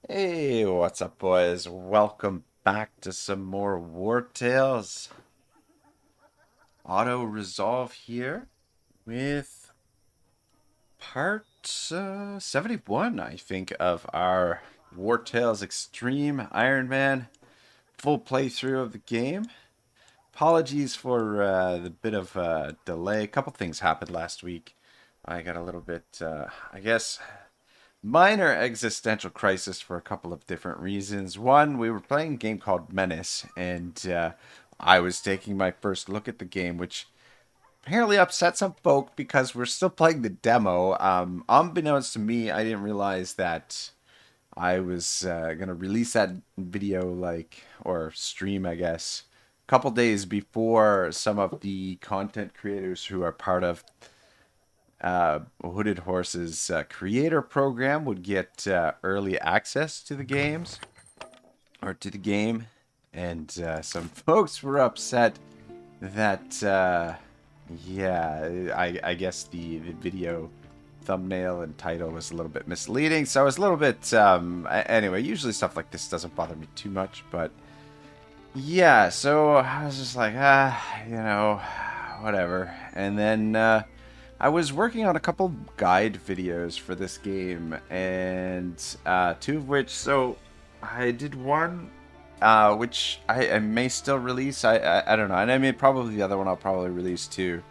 Hey, what's up, boys? Welcome back to some more Wartales. Auto Resolve here with part 71, I think, of our Wartales Extreme Ironman full playthrough of the game. Apologies for the bit of delay. A couple things happened last week. I got a little bit, I guess, minor existential crisis for a couple of different reasons. One, we were playing a game called Menace, and I was taking my first look at the game, which apparently upset some folk because we're still playing the demo. Unbeknownst to me, I didn't realize that I was gonna release that video, or stream, I guess, a couple days before some of the content creators who are part of Hooded Horse's creator program would get early access to the games or to the game, and some folks were upset that I guess the video thumbnail and title was a little bit misleading, so I was a little bit anyway. Usually stuff like this doesn't bother me too much, but yeah, so I was just like, whatever. And then I was working on a couple guide videos for this game, and two of which, so I did one, which I may still release. I don't know, and I mean probably the other one I'll probably release too.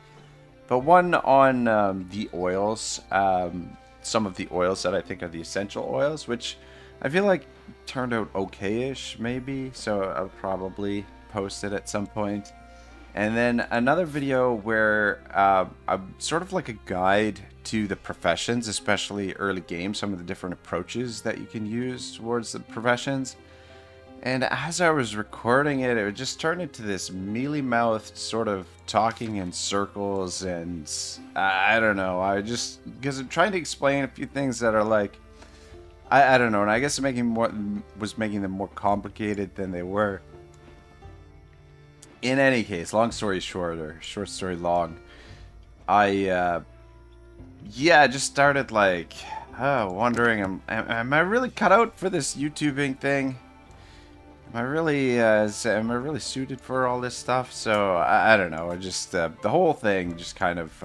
But one on the oils, some of the oils that I think are the essential oils, which I feel like turned out okay-ish, maybe. So I'll probably post it at some point. And then another video where I'm sort of like a guide to the professions, especially early game, some of the different approaches that you can use towards the professions. And as I was recording it, it just turned into this mealy-mouthed sort of talking in circles, and I don't know. Because I'm trying to explain a few things that are like, I don't know, and I guess was making them more complicated than they were. In any case, long story short, or short story long, I just started like wondering, am I really cut out for this YouTubing thing? Am I really suited for all this stuff? So I don't know. I just the whole thing just kind of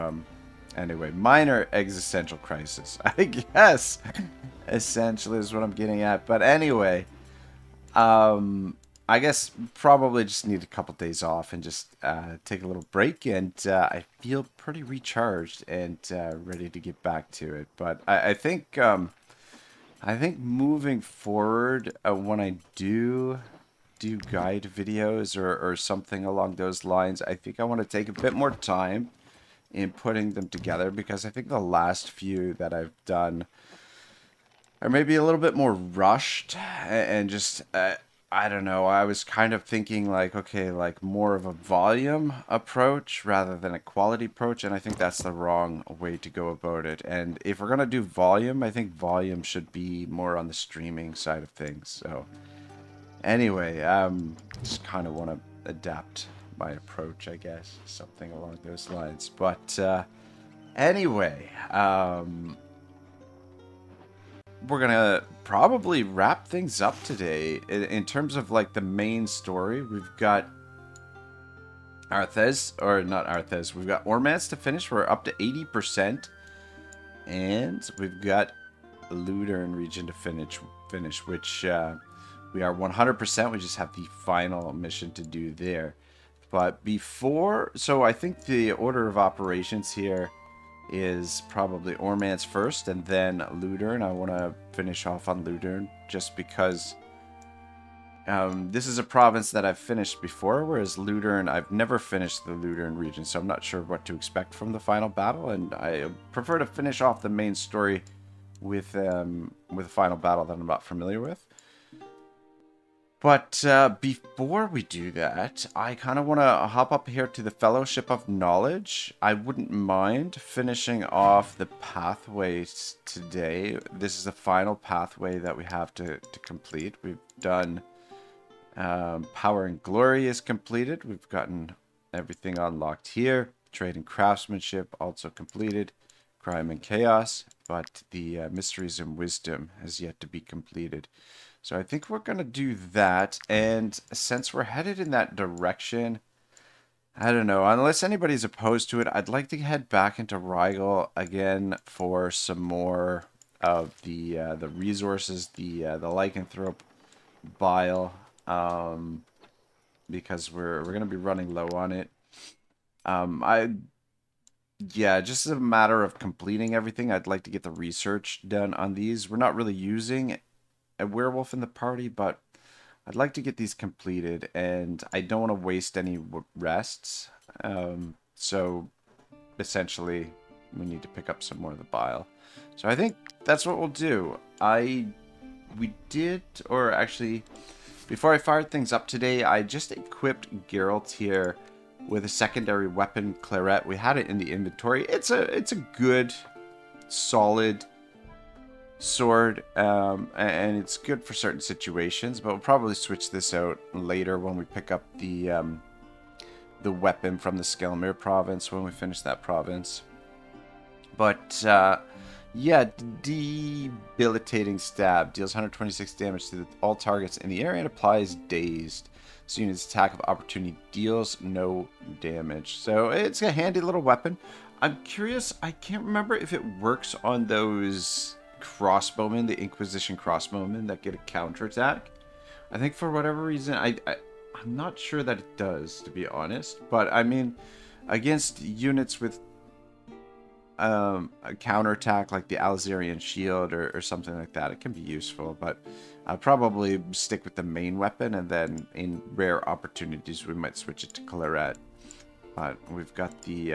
anyway, minor existential crisis, I guess. Essentially is what I'm getting at. But anyway, I guess probably just need a couple days off and just take a little break, and I feel pretty recharged and ready to get back to it. But I think moving forward, when I do guide videos or something along those lines, I think I want to take a bit more time in putting them together, because I think the last few that I've done are maybe a little bit more rushed and just I don't know. I was kind of thinking like, okay, like more of a volume approach rather than a quality approach, and I think that's the wrong way to go about it. And if we're gonna do volume, I think volume should be more on the streaming side of things. So anyway, just kind of want to adapt my approach, I guess, something along those lines. But anyway, we're gonna probably wrap things up today in terms of like the main story. We've got Arthez, or not Arthez. We've got Ormance to finish. We're up to 80%, and we've got Ludern region to finish, which we are 100%. We just have the final mission to do there. But before, so I think the order of operations here is probably Ormance first and then Ludern. I want to finish off on Ludern just because this is a province that I've finished before, whereas Ludern, I've never finished the Ludern region, so I'm not sure what to expect from the final battle, and I prefer to finish off the main story with a final battle that I'm not familiar with. But before we do that, I kind of want to hop up here to the Fellowship of Knowledge. I wouldn't mind finishing off the pathways today. This is the final pathway that we have to complete. We've done Power and Glory is completed. We've gotten everything unlocked here. Trade and Craftsmanship also completed. Crime and Chaos, but the Mysteries and Wisdom has yet to be completed. So I think we're going to do that, and since we're headed in that direction, I don't know, unless anybody's opposed to it, I'd like to head back into Rigel again for some more of the resources, the lycanthrope bile, because we're going to be running low on it. Yeah, just as a matter of completing everything, I'd like to get the research done on these. We're not really using a werewolf in the party, but I'd like to get these completed, and I don't want to waste any rests. So essentially, we need to pick up some more of the bile. So I think that's what we'll do. We did, or actually, before I fired things up today, I just equipped Geralt here with a secondary weapon, Claret. We had it in the inventory. It's a good, solid sword, and it's good for certain situations, but we'll probably switch this out later when we pick up the weapon from the Skelmar province, when we finish that province. But yeah, debilitating stab deals 126 damage to all targets in the area and applies dazed. So unit's attack of opportunity deals no damage. So it's a handy little weapon. I'm curious, I can't remember if it works on those crossbowmen, the Inquisition crossbowmen that get a counterattack. I think for whatever reason, I'm not sure that it does, to be honest. But I mean, against units with a counterattack like the Alzarian shield or something like that, it can be useful. But I'll probably stick with the main weapon, and then in rare opportunities we might switch it to Claret. But we've got the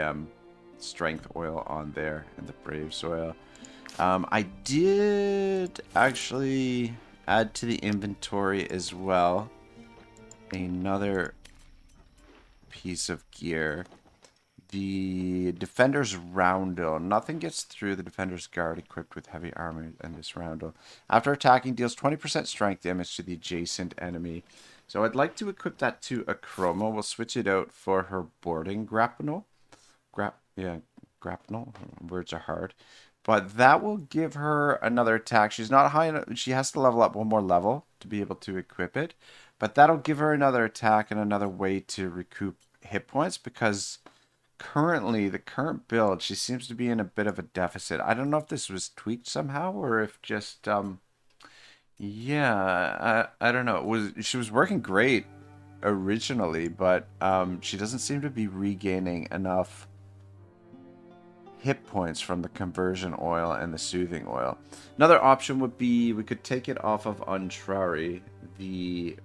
strength oil on there and the Braves oil. I did actually add to the inventory as well another piece of gear. The Defender's Roundel. Nothing gets through the Defender's Guard equipped with heavy armor and this Roundel. After attacking, deals 20% strength damage to the adjacent enemy. So I'd like to equip that to Achroma. We'll switch it out for her boarding grapnel. Grapnel. Words are hard. But that will give her another attack. She's not high enough. She has to level up one more level to be able to equip it. But that'll give her another attack and another way to recoup hit points, because currently, the current build, she seems to be in a bit of a deficit. I don't know if this was tweaked somehow, or if just, yeah, I don't know. She was working great originally, but she doesn't seem to be regaining enough hit points from the conversion oil and the soothing oil. Another option would be we could take it off of Untrari, the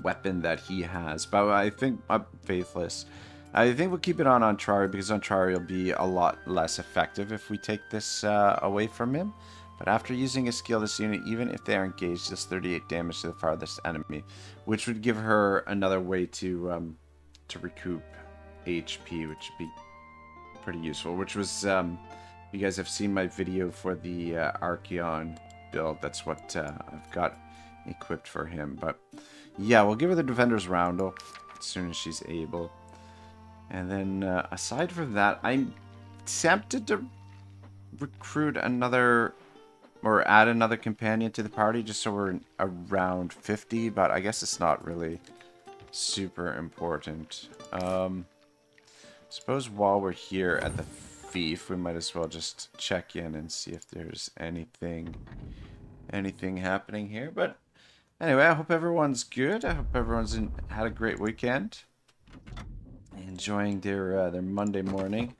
weapon that he has, but I think Faithless. I think we'll keep it on Untrari, because Untrari will be a lot less effective if we take this away from him. But after using a skill, this unit, even if they are engaged, does 38 damage to the farthest enemy, which would give her another way to recoup HP, which would be pretty useful. Which was, you guys have seen my video for the Archeon build. That's what I've got equipped for him. But yeah, we'll give her the Defender's Roundel as soon as she's able. And then aside from that, I'm tempted to recruit another, or add another companion to the party, just so we're around 50, but I guess it's not really super important. Suppose while we're here at the fief, we might as well just check in and see if there's anything happening here. But anyway, I hope everyone's good. I hope everyone's had a great weekend, enjoying their Monday morning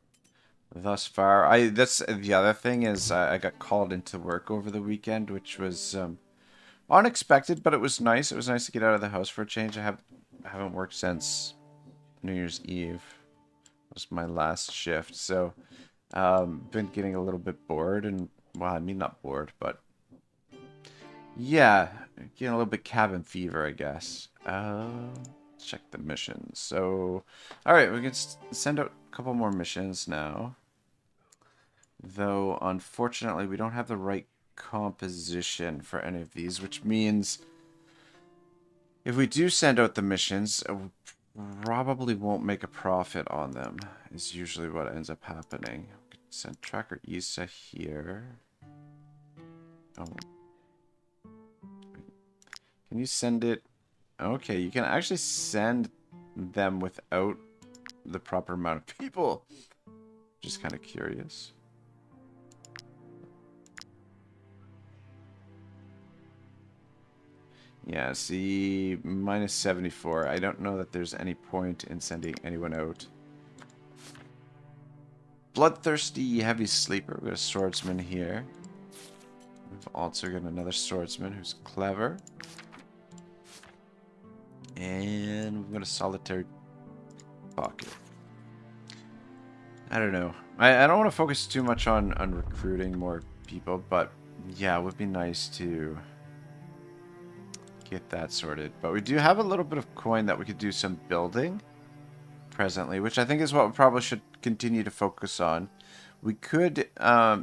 thus far. That's the other thing is I got called into work over the weekend, which was unexpected, but it was nice. It was nice to get out of the house for a change. I haven't worked since New Year's Eve. It was my last shift, so been getting a little bit bored, and well, I mean not bored, but yeah, getting a little bit cabin fever, I guess. Check the missions. So, all right, we can send out a couple more missions now. Though, unfortunately, we don't have the right composition for any of these, which means if we do send out the missions, probably won't make a profit on them, is usually what ends up happening. Send tracker Isa here. Oh. Can you send it? Okay, you can actually send them without the proper amount of people. Just kind of curious. Yeah, see, minus 74. I don't know that there's any point in sending anyone out. Bloodthirsty heavy sleeper. We've got a swordsman here. We've also got another swordsman who's clever. And we've got a solitary pocket. I don't know. I don't want to focus too much on recruiting more people, but yeah, it would be nice to get that sorted. But we do have a little bit of coin that we could do some building presently, which I think is what we probably should continue to focus on. We could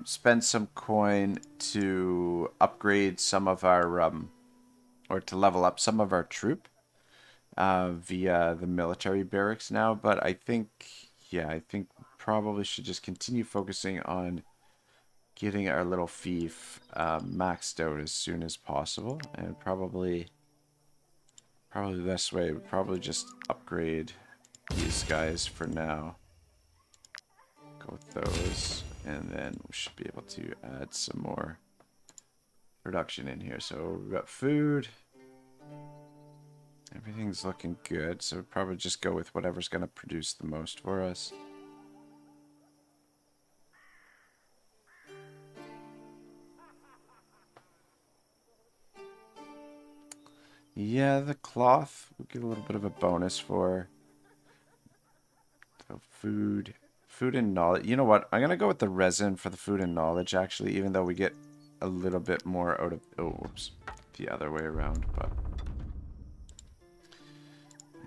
spend some coin to upgrade some of our, or to level up some of our troop via the military barracks now. But I think, yeah, I think probably should just continue focusing on getting our little fief maxed out as soon as possible. And probably the best way would probably just upgrade these guys for now. Go with those, and then we should be able to add some more production in here. So we've got food. Everything's looking good, so we'll probably just go with whatever's going to produce the most for us. Yeah, the cloth we'll get a little bit of a bonus for. So food and knowledge. You know what? I'm going to go with the resin for the food and knowledge, actually, even though we get a little bit more out of... Oh, whoops. The other way around, but...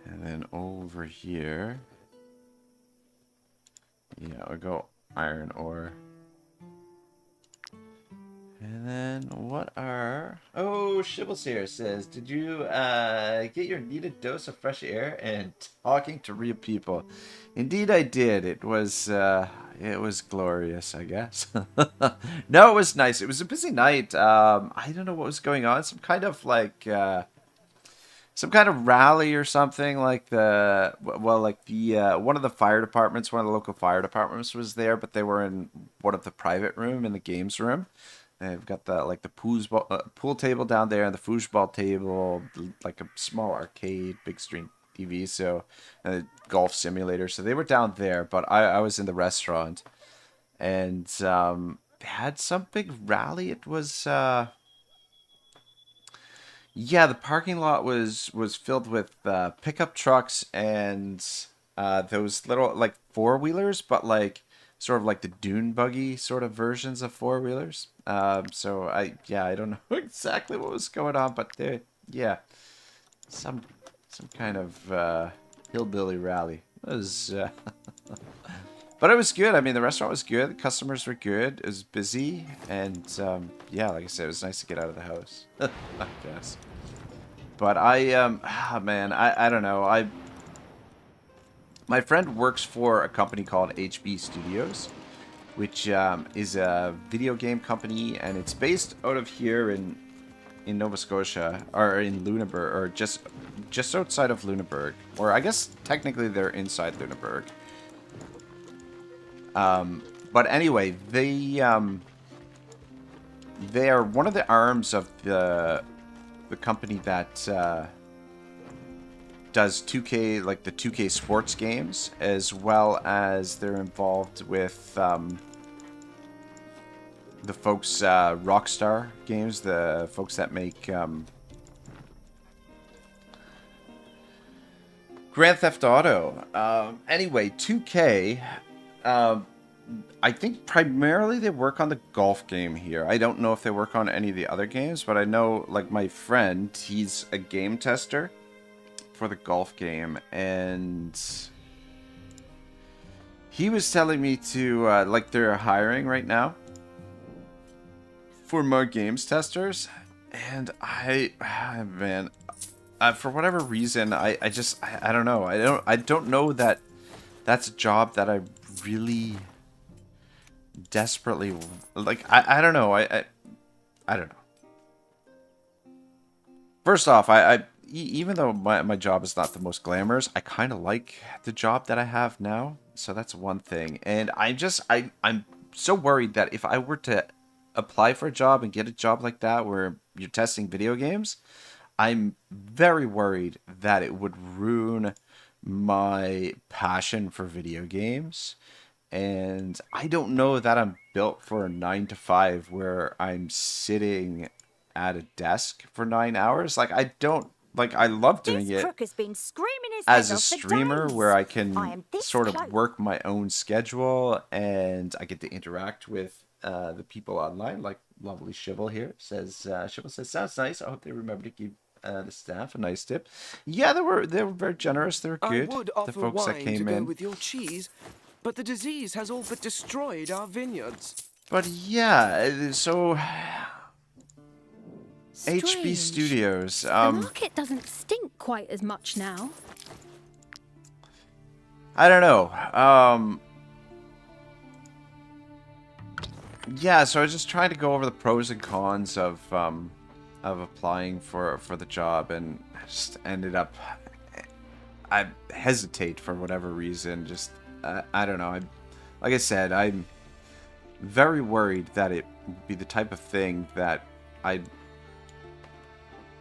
And then over here... Yeah, we'll go iron ore. And then what are... Oh, Shibbles here says, did you get your needed dose of fresh air and talking to real people? Indeed I did. It was glorious, I guess. No, it was nice. It was a busy night. I don't know what was going on. Some kind of like... some kind of rally or something, like the one of the fire departments, one of the local fire departments was there, but they were in one of the private room in the games room. And they've got the pool table down there and the foosball table, like a small arcade, big screen TV, so golf simulator. So they were down there, but I was in the restaurant, and they had some big rally. It was yeah, the parking lot was filled with pickup trucks and those little like four-wheelers, but like sort of like the dune buggy sort of versions of four-wheelers. So I don't know exactly what was going on, but there, yeah, some kind of hillbilly rally. It was, but it was good. I mean, the restaurant was good. The customers were good. It was busy, and yeah, like I said, it was nice to get out of the house. I guess. But man, I don't know. My friend works for a company called HB Studios, which is a video game company, and it's based out of here in Nova Scotia, or in Lunenburg, or just outside of Lunenburg, or I guess technically they're inside Lunenburg. But anyway, they are one of the arms of the company that does 2K, like the 2K sports games, as well as they're involved with the folks Rockstar Games, the folks that make Grand Theft Auto. Anyway, 2K, I think primarily they work on the golf game here. I don't know if they work on any of the other games, but I know, like, my friend, he's a game tester for the golf game, and he was telling me to, like, they're hiring right now for more games testers, and man, for whatever reason, I don't know. I don't know that that's a job that I really desperately like. I don't know. I don't know. First off, even though my job is not the most glamorous, I kind of like the job that I have now. So that's one thing. And I'm so worried that if I were to apply for a job and get a job like that where you're testing video games, I'm very worried that it would ruin my passion for video games. And I don't know that I'm built for a 9 to 5 where I'm sitting at a desk for 9 hours. Like I don't like I love doing This it crook has been screaming his as head a off for streamer days. where I I can am this sort of close. work my own schedule and I get to interact with the people online. Like lovely Shivel here says, Shivel says, sounds nice. I hope they remember to give the staff a nice tip. Yeah, they were very generous. They were good. I would The offer folks that wine came to go in. with your cheese, but the disease has all but destroyed our vineyards. But yeah, so HB Strange. Studios. The market doesn't stink quite as much now. I don't know. Yeah, so I was just trying to go over the pros and cons of applying for the job, and I just ended up. I hesitate for whatever reason. Just I don't know. Like I said, I'm very worried that it would be the type of thing that I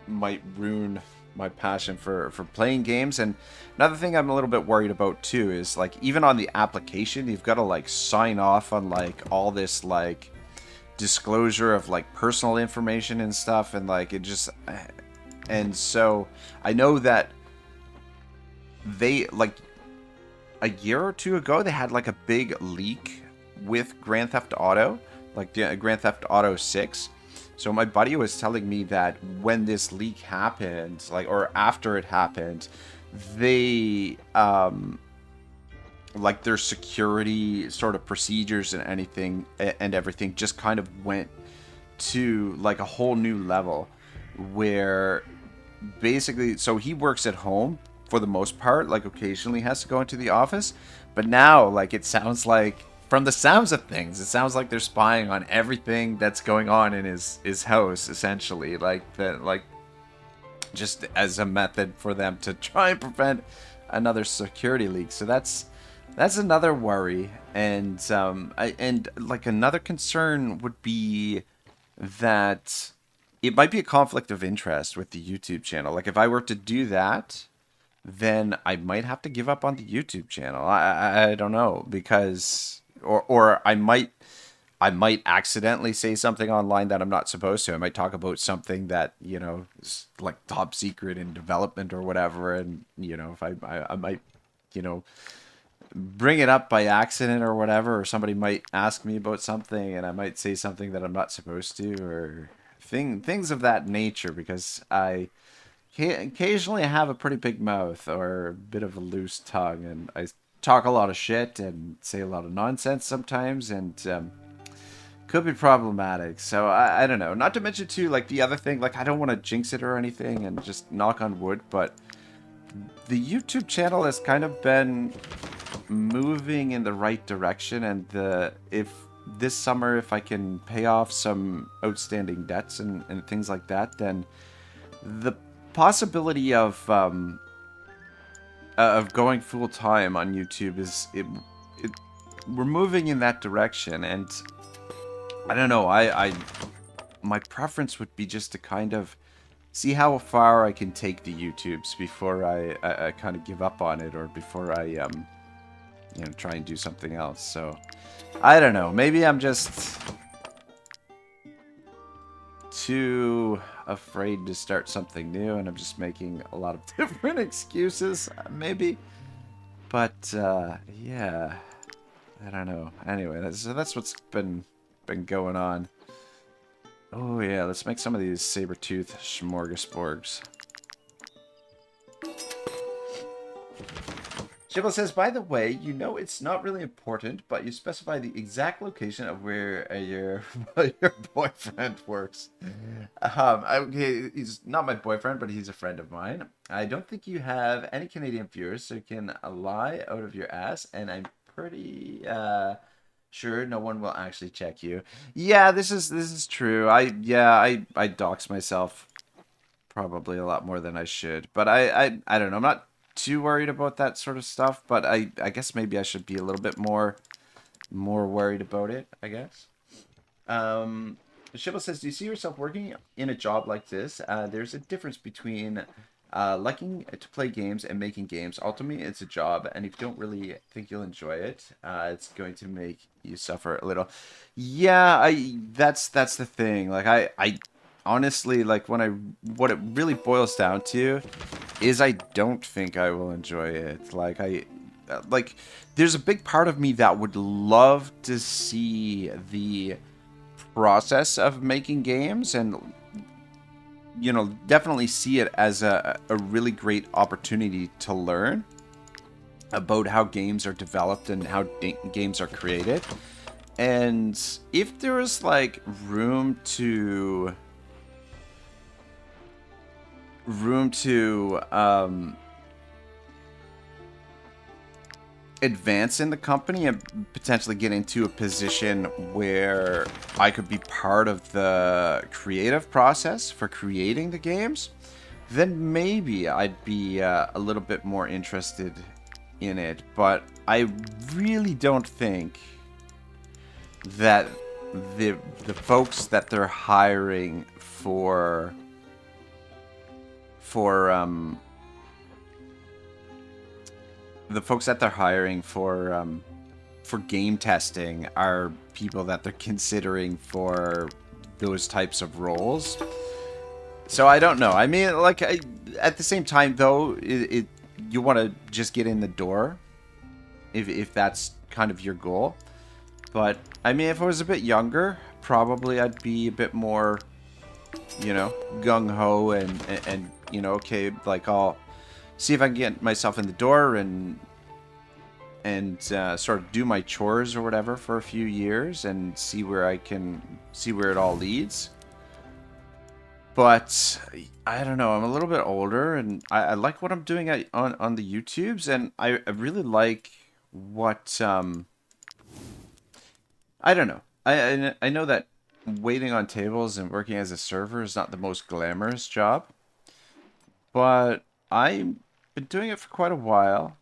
might ruin my passion for playing games. And another thing I'm a little bit worried about too is like even on the application you've got to like sign off on like all this like disclosure of like personal information and stuff, and like it just, and so I know that they like a year or two ago they had like a big leak with Grand Theft Auto, like Grand Theft Auto 6. So my buddy was telling me that when this leak happened, like, or after it happened, they, like their security sort of procedures and anything and everything just kind of went to like a whole new level where basically, so he works at home for the most part, like occasionally has to go into the office, but now like it sounds like, from the sounds of things, it sounds like they're spying on everything that's going on in his house, essentially, like that, like just as a method for them to try and prevent another security leak. So that's another worry, and and like another concern would be that it might be a conflict of interest with the YouTube channel. Like if I were to do that, then I might have to give up on the YouTube channel. I don't know, because or I might accidentally say something online that I'm not supposed to. I might talk about something that, you know, is like top secret in development or whatever, and you know, if I might, you know, bring it up by accident or whatever, or somebody might ask me about something and I might say something that I'm not supposed to, or things of that nature, because I occasionally have a pretty big mouth or a bit of a loose tongue, and I talk a lot of shit and say a lot of nonsense sometimes, and could be problematic. So I don't know. Not to mention too, like the other thing, like I don't want to jinx it or anything and just knock on wood, but the YouTube channel has kind of been moving in the right direction, and if this summer, if I can pay off some outstanding debts and things like that, then the possibility of going full time on YouTube we're moving in that direction. And I don't know, my preference would be just to kind of see how far I can take the YouTubes before I kind of give up on it, or before I you know, try and do something else. So I don't know, maybe I'm just too afraid to start something new, and I'm just making a lot of different excuses, maybe. But yeah, I don't know. Anyway, that's what's been going on. Oh yeah, let's make some of these saber-tooth smorgasbords. Shibble says, by the way, you know it's not really important, but you specify the exact location of where your boyfriend works. Okay, he's not my boyfriend, but he's a friend of mine. I don't think you have any Canadian viewers, so you can lie out of your ass, and I'm pretty sure no one will actually check you. Yeah, this is true. I dox myself probably a lot more than I should, but I don't know. I'm not too worried about that sort of stuff, but I guess maybe I should be a little bit more worried about it, I guess. Shibble says, do you see yourself working in a job like this? There's a difference between liking to play games and making games. Ultimately, it's a job, and if you don't really think you'll enjoy it, it's going to make you suffer a little. Yeah, that's the thing. Like I honestly, like what it really boils down to is I don't think I will enjoy it. Like there's a big part of me that would love to see the process of making games and definitely see it as a really great opportunity to learn about how games are developed and how games are created. And if there was like room to advance in the company and potentially get into a position where I could be part of the creative process for creating the games, then maybe I'd be a little bit more interested in it. But I really don't think that the folks that they're hiring for the folks that they're hiring for game testing are people that they're considering for those types of roles. So I don't know. I mean, like, at the same time, though, you want to just get in the door if that's kind of your goal. But I mean, if I was a bit younger, probably I'd be a bit more, gung ho and okay, like I'll see if I can get myself in the door and sort of do my chores or whatever for a few years and see where it all leads. But I don't know. I'm a little bit older, and I like what I'm doing on the YouTubes, and I really like what I don't know. I know that waiting on tables and working as a server is not the most glamorous job, but I've been doing it for quite a while.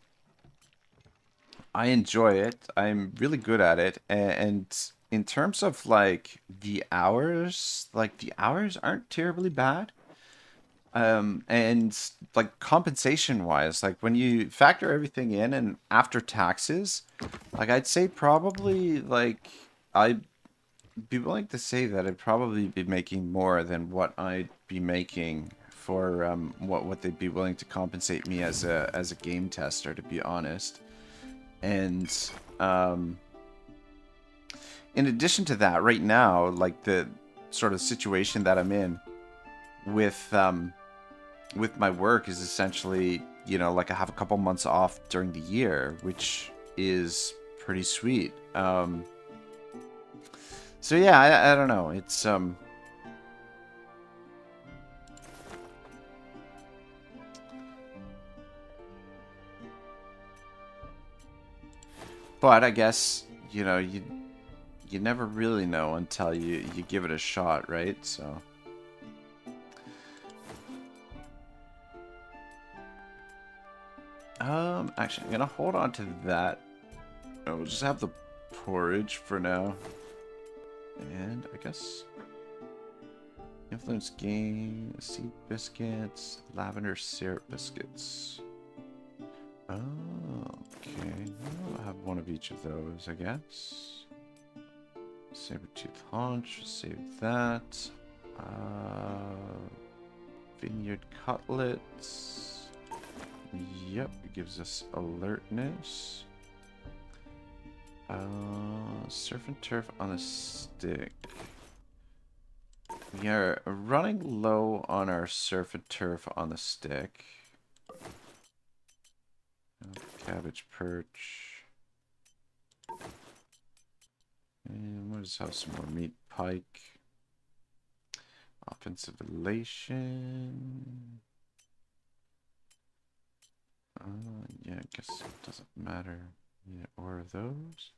I enjoy it. I'm really good at it. And in terms of like the hours aren't terribly bad. And like compensation wise, like when you factor everything in and after taxes, like I'd say probably like I'd be willing to say that I'd probably be making more than what I'd be making for what they'd be willing to compensate me as a game tester, to be honest. And in addition to that, right now, like the sort of situation that I'm in with my work is essentially, like I have a couple months off during the year, which is pretty sweet. So yeah, I don't know. It's but I guess, you never really know until you give it a shot, right? So actually, I'm gonna hold on to that. We'll just have the porridge for now. And I guess influence game, seed biscuits, lavender syrup biscuits. Oh, okay. I'll have one of each of those, I guess. Saber-tooth haunch, save that. Vineyard cutlets. Yep, it gives us alertness. Surf and turf on a stick. We are running low on our surf and turf on the stick. Cabbage perch. And we'll just have some more meat pike. Offensive elation. Yeah, I guess it doesn't matter. Either or of those.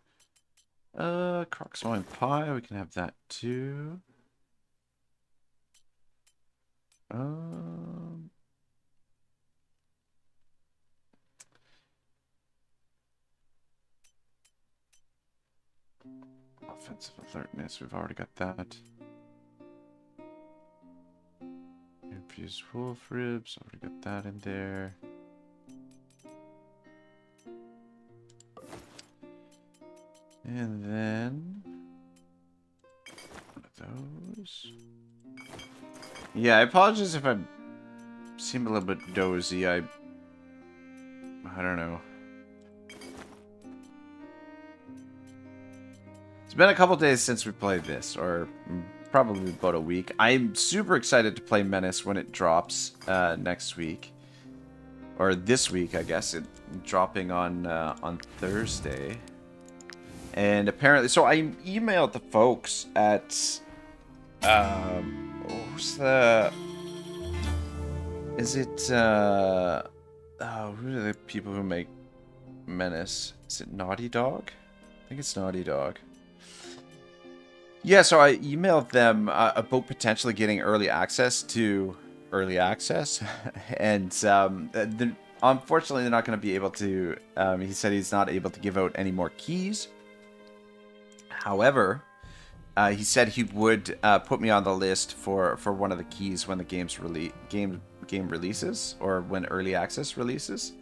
Croc swine pie, we can have that too. Offensive alertness, we've already got that. Infused wolf ribs, already got that in there. And then one of those. Yeah, I apologize if I seem a little bit dozy. I don't know. It's been a couple days since we played this, or probably about a week. I'm super excited to play Menace when it drops next week, or this week, I guess. It dropping on Thursday. And apparently, so I emailed the folks at, who's the, is it, who are the people who make Menace? Is it Naughty Dog? I think it's Naughty Dog. Yeah, so I emailed them about potentially getting early access to early access, and unfortunately they're not going to be able to, he said he's not able to give out any more keys. However, he said he would put me on the list for one of the keys when the game releases, or when early access releases.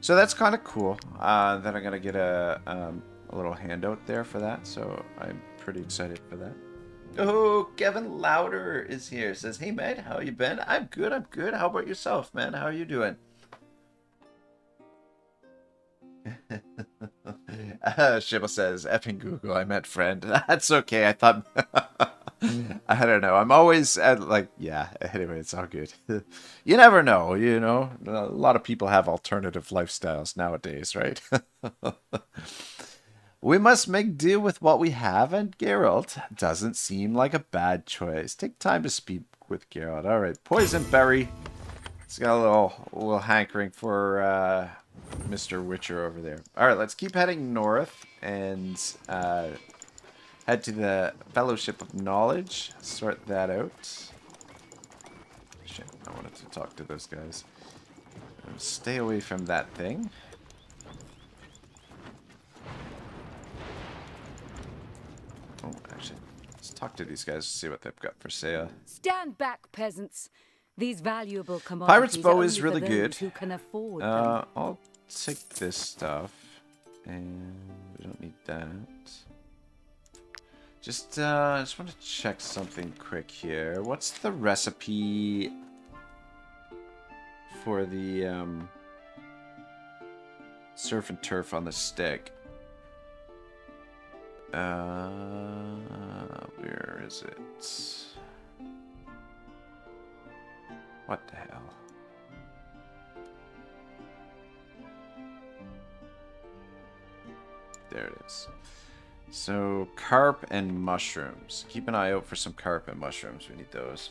So that's kind of cool. That I'm gonna get a little handout there for that. So I'm pretty excited for that. Oh, Kevin Louder is here. Says, "Hey man, how you been?" I'm good. I'm good. How about yourself, man? How are you doing? Shibble says, "Effing Google, I meant friend." That's okay. I thought, I don't know. I'm always like, yeah. Anyway, it's all good. You never know, you know. A lot of people have alternative lifestyles nowadays, right? We must make do with what we have, and Geralt doesn't seem like a bad choice. Take time to speak with Geralt. All right, Poison Berry. It's got a little hankering for Mr. Witcher over there. All right, let's keep heading north and head to the Fellowship of Knowledge. Sort that out. Shit, I wanted to talk to those guys. Stay away from that thing. Oh, actually, let's talk to these guys to see what they've got for sale. Stand back, peasants. These valuable commodities Pirate's Bow are is only really for good. those who can afford them. I'll take this stuff, and we don't need that. Just want to check something quick here. What's the recipe for the surf and turf on the stick? Where is it? What the hell? There it is. So, carp and mushrooms. Keep an eye out for some carp and mushrooms. We need those.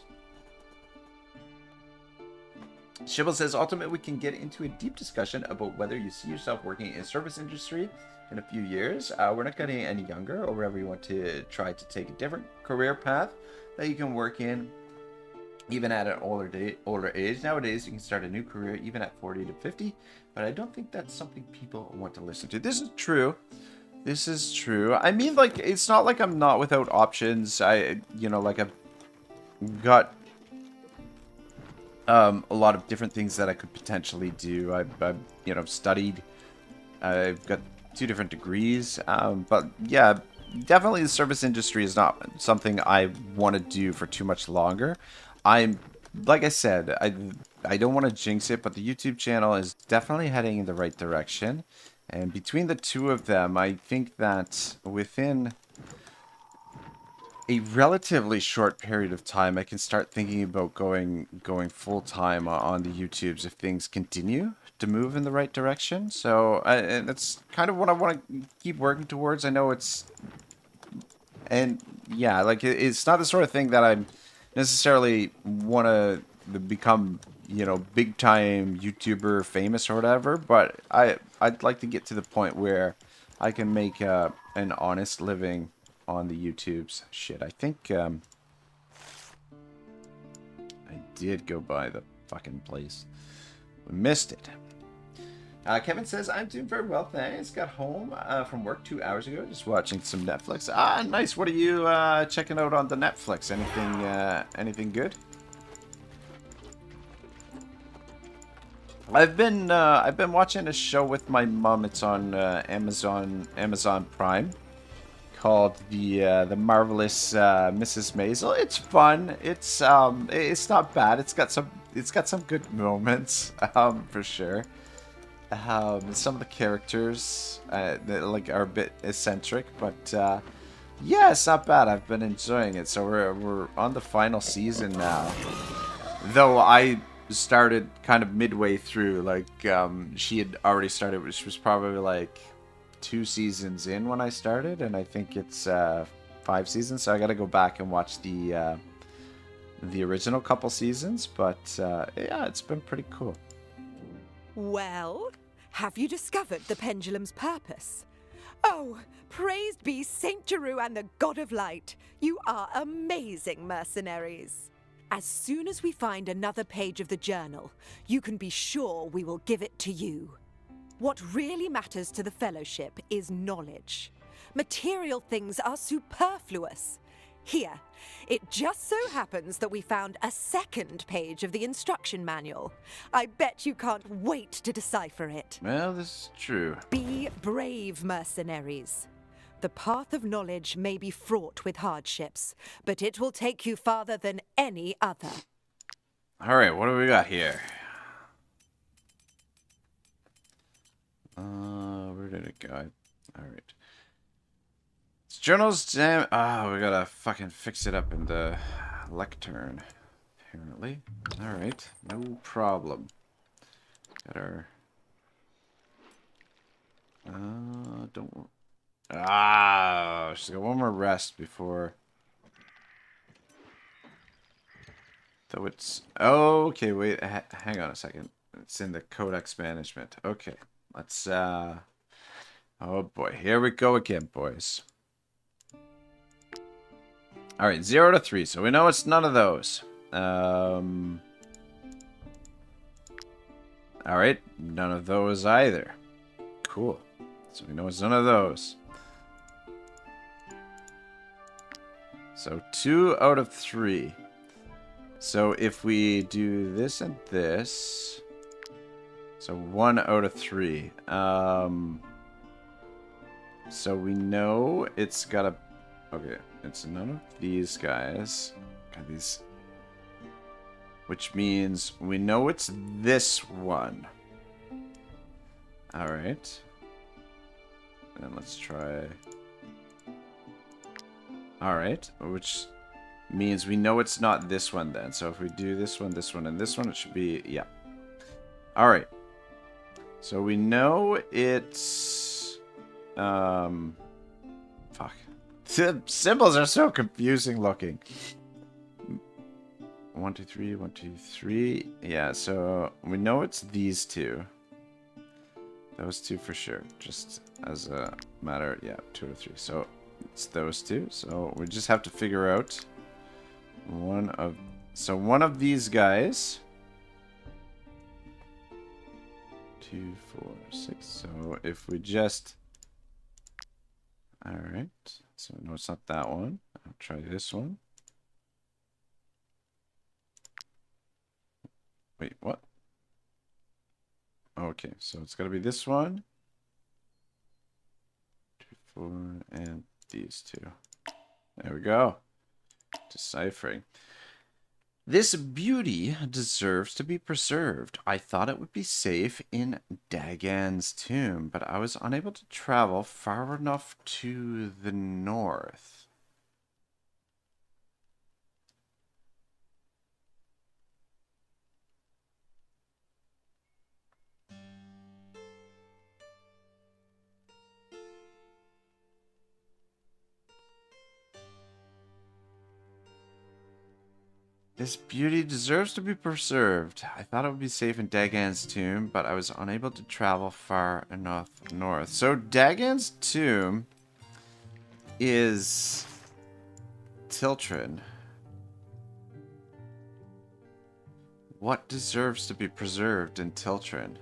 Shibble says, ultimately, we can get into a deep discussion about whether you see yourself working in the service industry in a few years. We're not getting any younger, or wherever you want to try to take a different career path that you can work in, even at an older age. Nowadays, you can start a new career even at 40 to 50, but I don't think that's something people want to listen to. This is true. This is true. I mean, like, it's not like I'm not without options. I've got a lot of different things that I could potentially do. I've studied. I've got 2 different degrees. But yeah, definitely the service industry is not something I want to do for too much longer. Like I said, I don't want to jinx it, but the YouTube channel is definitely heading in the right direction. And between the two of them, I think that within a relatively short period of time, I can start thinking about going full-time on the YouTubes if things continue to move in the right direction. So and that's kind of what I want to keep working towards. I know it's, and yeah, like it's not the sort of thing that I'm necessarily want to become, you know, big time YouTuber famous or whatever. But I'd like to get to the point where I can make an honest living on the YouTubes. Shit, I think I did go by the fucking place. We missed it. Kevin says, I'm doing very well, thanks. Got home from work 2 hours ago, just watching some Netflix. Ah, nice. What are you checking out on the Netflix? Anything good? I've been watching a show with my mom. It's on Amazon Prime, called the Marvelous Mrs. Maisel. It's fun. It's not bad. It's got some good moments, for sure. Some of the characters like are a bit eccentric, but yeah, it's not bad. I've been enjoying it. So we're on the final season now. Though I started kind of midway through, like she had already started, which was probably like 2 seasons in when I started, and I think it's 5 seasons. So I got to go back and watch the original couple seasons. But yeah, it's been pretty cool. Well, have you discovered the pendulum's purpose? Oh, praised be Saint Jeru and the God of Light. You are amazing mercenaries. As soon as we find another page of the journal, you can be sure we will give it to you. What really matters to the Fellowship is knowledge. Material things are superfluous. Here, it just so happens that we found a second page of the instruction manual. I bet you can't wait to decipher it. Well, this is true. Be brave, mercenaries. The path of knowledge may be fraught with hardships, but it will take you farther than any other. All right, what do we got here? Where did it go? All right. It's journals. Damn. Ah, we gotta fucking fix it up in the lectern. Apparently. All right, no problem. Got our. Don't. Ah, she's got one more rest before. Though it's. Oh, okay, wait. Hang on a second. It's in the codex management. Okay, let's. Oh boy, here we go again, boys. All right, 0 to 3. So we know it's none of those. All right, none of those either. Cool. So we know it's none of those. So 2 out of 3. So if we do this and this, so 1 out of 3. So we know it's got a. Okay, it's none of these guys. Got these. Which means we know it's this one. All right. And let's try. All right, which means we know it's not this one then. So if we do this one, and this one, it should be, yeah. All right. So we know it's, fuck. The symbols are so confusing looking. 1, 2, 3, 1, 2, 3. Yeah, so we know it's these two. Those two for sure. Just as a matter, yeah, 2 to 3. So it's those two. So we just have to figure out one of these guys. 2, 4, 6. So if we just. All right. So no, it's not that one. I'll try this one. Wait, what? Okay, so it's got to be this one. 2, 4, and these two. There we go. Deciphering. This beauty deserves to be preserved. I thought it would be safe in Dagan's tomb, but I was unable to travel far enough to the north. This beauty deserves to be preserved. I thought it would be safe in Dagan's tomb, but I was unable to travel far enough north. So Dagan's tomb is Tiltrin. What deserves to be preserved in Tiltrin?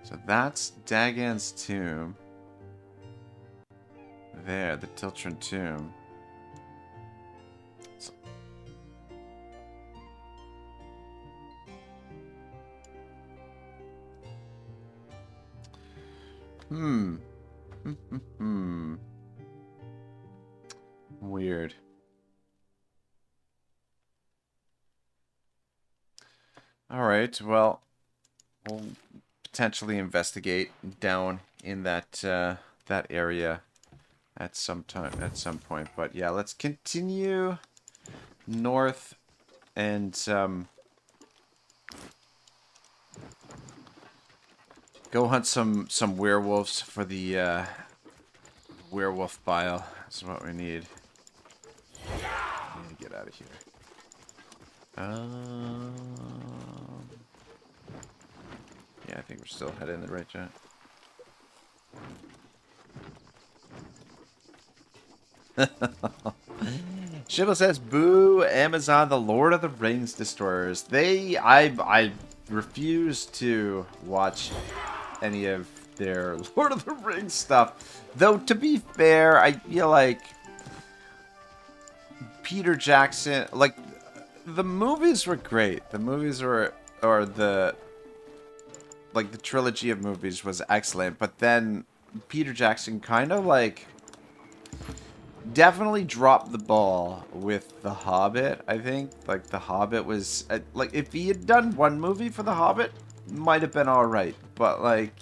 So that's Dagan's tomb. There, the Tiltrin tomb. So Weird. Alright, well, we'll potentially investigate down in that that area at some point. But yeah, let's continue north and go hunt some werewolves for the werewolf bile. That's what we need. I need to get out of here. Yeah, I think we're still headed in the right direction. Shibble says, "Boo! Amazon, the Lord of the Rings destroyers." I refuse to watch any of their Lord of the Rings stuff. Though, to be fair, I feel like Peter Jackson, like, the movies were great. The movies were, or the trilogy of movies was excellent. But then Peter Jackson kind of like definitely dropped the ball with The Hobbit. I think like The Hobbit was like, if he had done one movie for The Hobbit, might have been all right. But like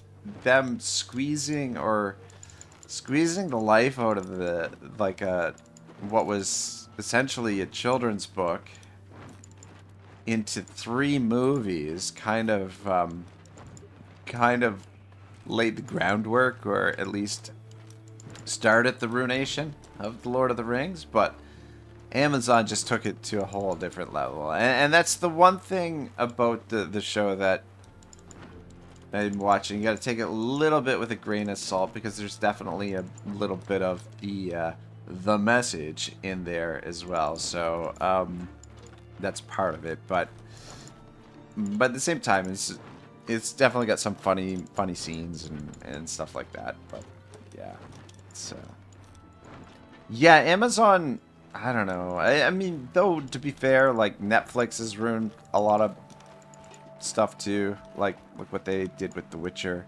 them squeezing the life out of the what was essentially a children's book into 3 movies kind of laid the groundwork, or at least started the ruination of the Lord of the Rings. But Amazon just took it to a whole different level, and that's the one thing about the show that I'm watching. You got to take it a little bit with a grain of salt, because there's definitely a little bit of the message in there as well. So that's part of it, but at the same time, it's definitely got some funny scenes and stuff like that. But yeah, it's yeah, Amazon, I don't know. I mean, though, to be fair, like Netflix has ruined a lot of stuff too. Like look what they did with The Witcher.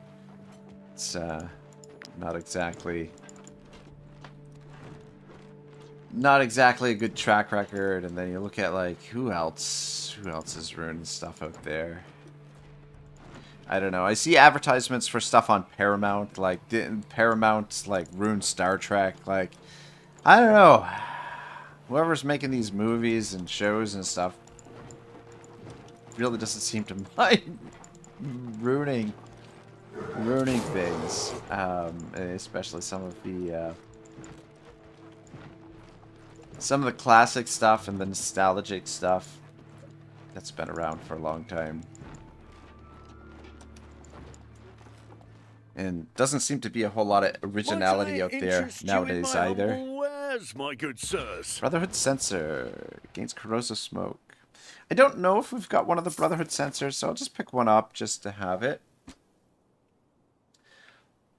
It's not exactly a good track record. And then you look at like who else has ruined stuff out there. I don't know. I see advertisements for stuff on Paramount, like Paramount like ruined Star Trek. Like, I don't know. Whoever's making these movies and shows and stuff really doesn't seem to mind ruining things, especially some of the classic stuff and the nostalgic stuff that's been around for a long time. And doesn't seem to be a whole lot of originality out there nowadays either. Wares, my good sirs. Brotherhood sensor against corrosive smoke. I don't know if we've got one of the Brotherhood sensors, so I'll just pick one up just to have it.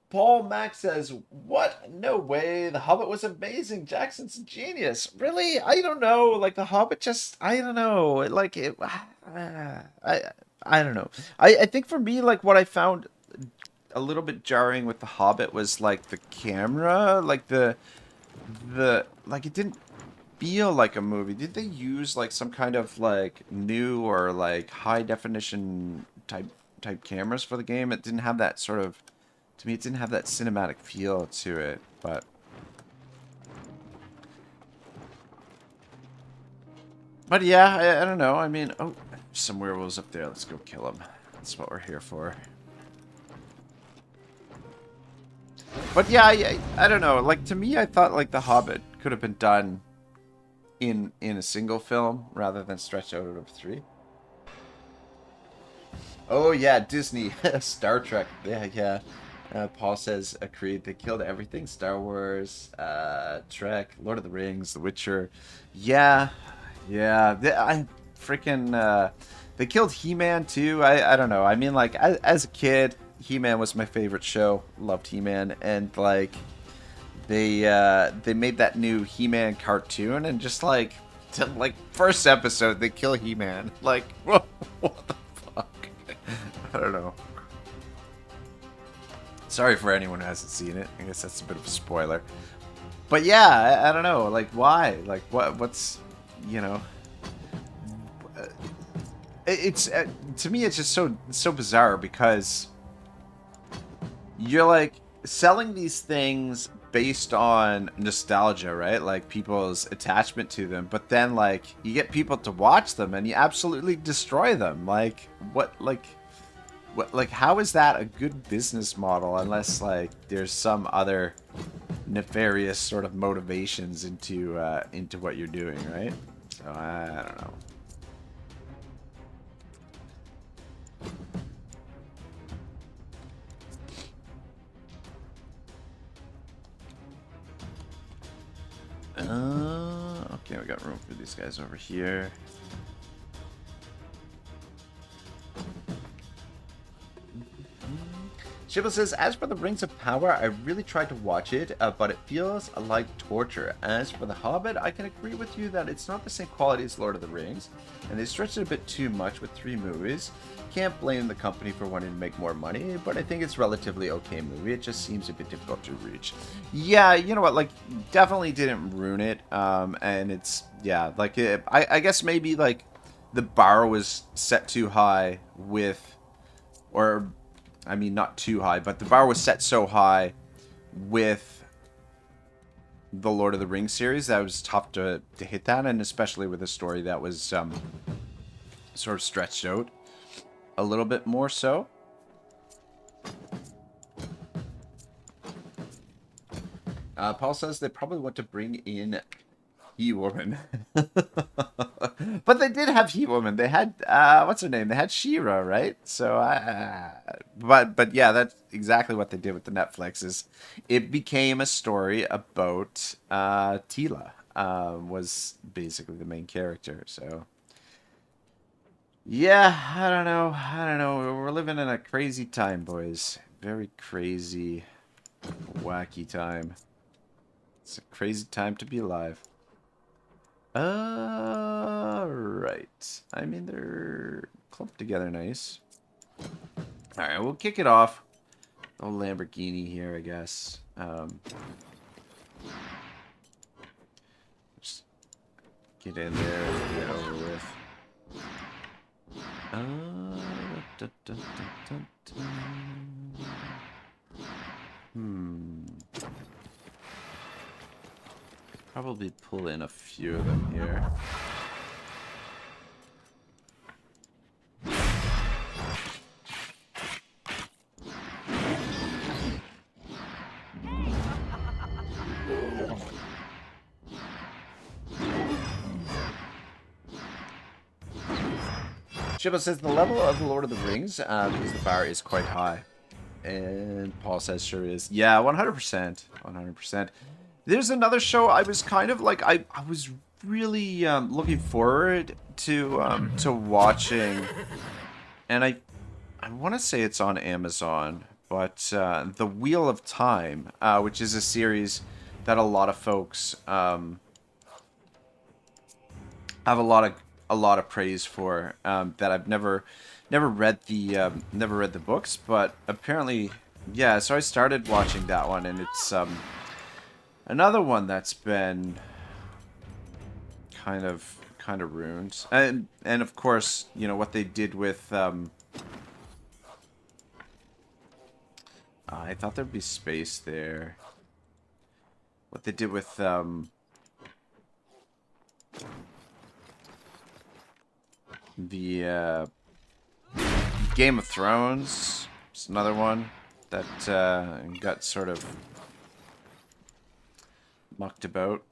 Paul Mack says, "What? No way. The Hobbit was amazing. Jackson's a genius." Really? I don't know. Like, The Hobbit just, I don't know. Like, I don't know. I think for me, like, what I found a little bit jarring with The Hobbit was, like, the camera. Like, like, it didn't feel like a movie. Did they use, like, some kind of, like, new or, like, high-definition type cameras for the game? It didn't have that sort of... To me, it didn't have that cinematic feel to it, but... But yeah, I don't know. I mean, oh, there's some werewolves up there. Let's go kill them. That's what we're here for. But yeah, I don't know. Like, to me, I thought, like, The Hobbit could have been done in a single film rather than stretched out over 3. Oh yeah, Disney, Star Trek. Yeah, yeah. Paul says, agreed. They killed everything. Star Wars, Trek, Lord of the Rings, The Witcher. Yeah, yeah. I freaking. They killed He-Man too. I don't know. I mean, like as a kid, He-Man was my favorite show. Loved He-Man, and like they made that new He-Man cartoon, and just like first episode, they kill He-Man. Like what the fuck? I don't know. Sorry for anyone who hasn't seen it. I guess that's a bit of a spoiler. But yeah, I don't know. Like, why? Like, what's, you know... It's to me, it's just so bizarre because you're, like, selling these things based on nostalgia, right? Like, people's attachment to them. But then, like, you get people to watch them and you absolutely destroy them. Like, what, like... Like, how is that a good business model unless, like, there's some other nefarious sort of motivations into what you're doing, right? So, I don't know. Okay, we got room for these guys over here. Shiva says, as for the Rings of Power, I really tried to watch it, but it feels like torture. As for The Hobbit, I can agree with you that it's not the same quality as Lord of the Rings, and they stretched it a bit too much with 3 movies. Can't blame the company for wanting to make more money, but I think it's a relatively okay movie. It just seems a bit difficult to reach. Yeah, you know what, like, definitely didn't ruin it, and it's, yeah, like, I guess maybe, like, the bar was set too high with, or... I mean, not too high, but the bar was set so high with the Lord of the Rings series that it was tough to hit that, and especially with a story that was sort of stretched out a little bit more so. Paul says they probably want to bring in He-Woman. But they did have He-Woman. They had, what's her name? They had She-Ra, right? So, but yeah, that's exactly what they did with the Netflix is it became a story about Tila, was basically the main character. So, yeah, I don't know. We're living in a crazy time, boys. Very crazy, wacky time. It's a crazy time to be alive. Right. I mean, they're clumped together nice. Alright, we'll kick it off. Old Lamborghini here, I guess. Just get in there and get over with. Probably pull in a few of them here. Shiba says the level of the Lord of the Rings, because the bar is quite high. And Paul says sure is. Yeah, 100%. 100%. There's another show I was kind of like, I was really looking forward to watching, and I want to say it's on Amazon, but The Wheel of Time, which is a series that a lot of folks have a lot of praise for, that I've never read the books, but apparently, yeah. So I started watching that one, and it's another one that's been kind of ruined, and of course, you know what they did with. I thought there'd be space there. What they did with the Game of Thrones. It's another one that got sort of mucked about.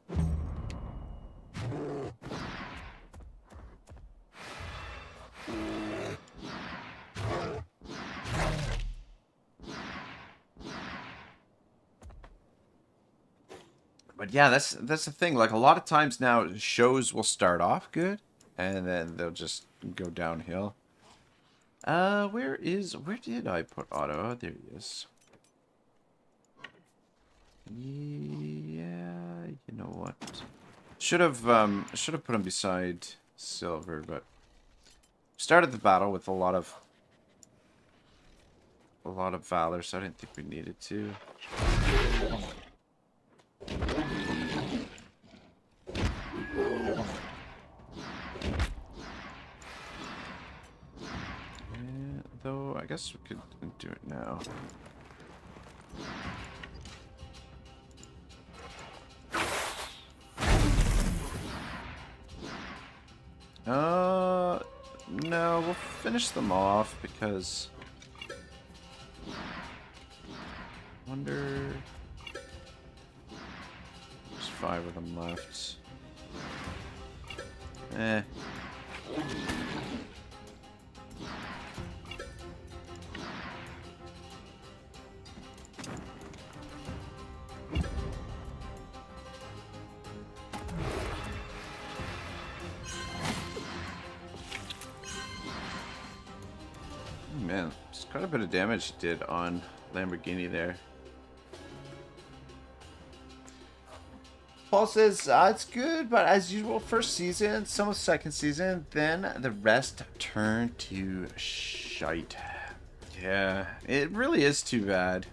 But yeah, that's the thing. Like a lot of times now, shows will start off good, and then they'll just go downhill. Where did I put Otto? Oh, there he is. Yeah, you know what? Should have put him beside Silver, but started the battle with a lot of valor, so I didn't think we needed to. Though I guess we could do it now. No, we'll finish them off because wonder there's 5 of them left. Eh. Man, it's quite a bit of damage he did on Lamborghini there. Paul says, it's good, but as usual, first season, some of second season, then the rest turn to shite. Yeah, it really is too bad.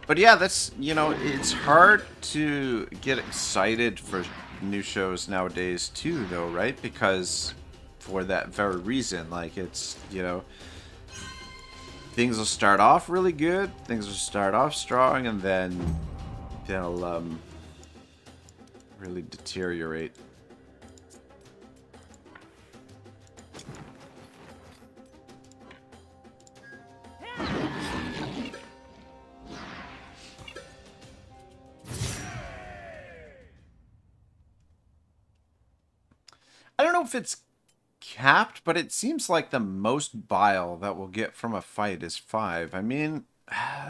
But yeah, that's, you know, it's hard to get excited for new shows nowadays too, though, right? Because for that very reason, like, it's, you know, things will start off really good, things will start off strong, and then they'll really deteriorate. I don't know if it's capped, but it seems like the most bile that we'll get from a fight is 5. I mean,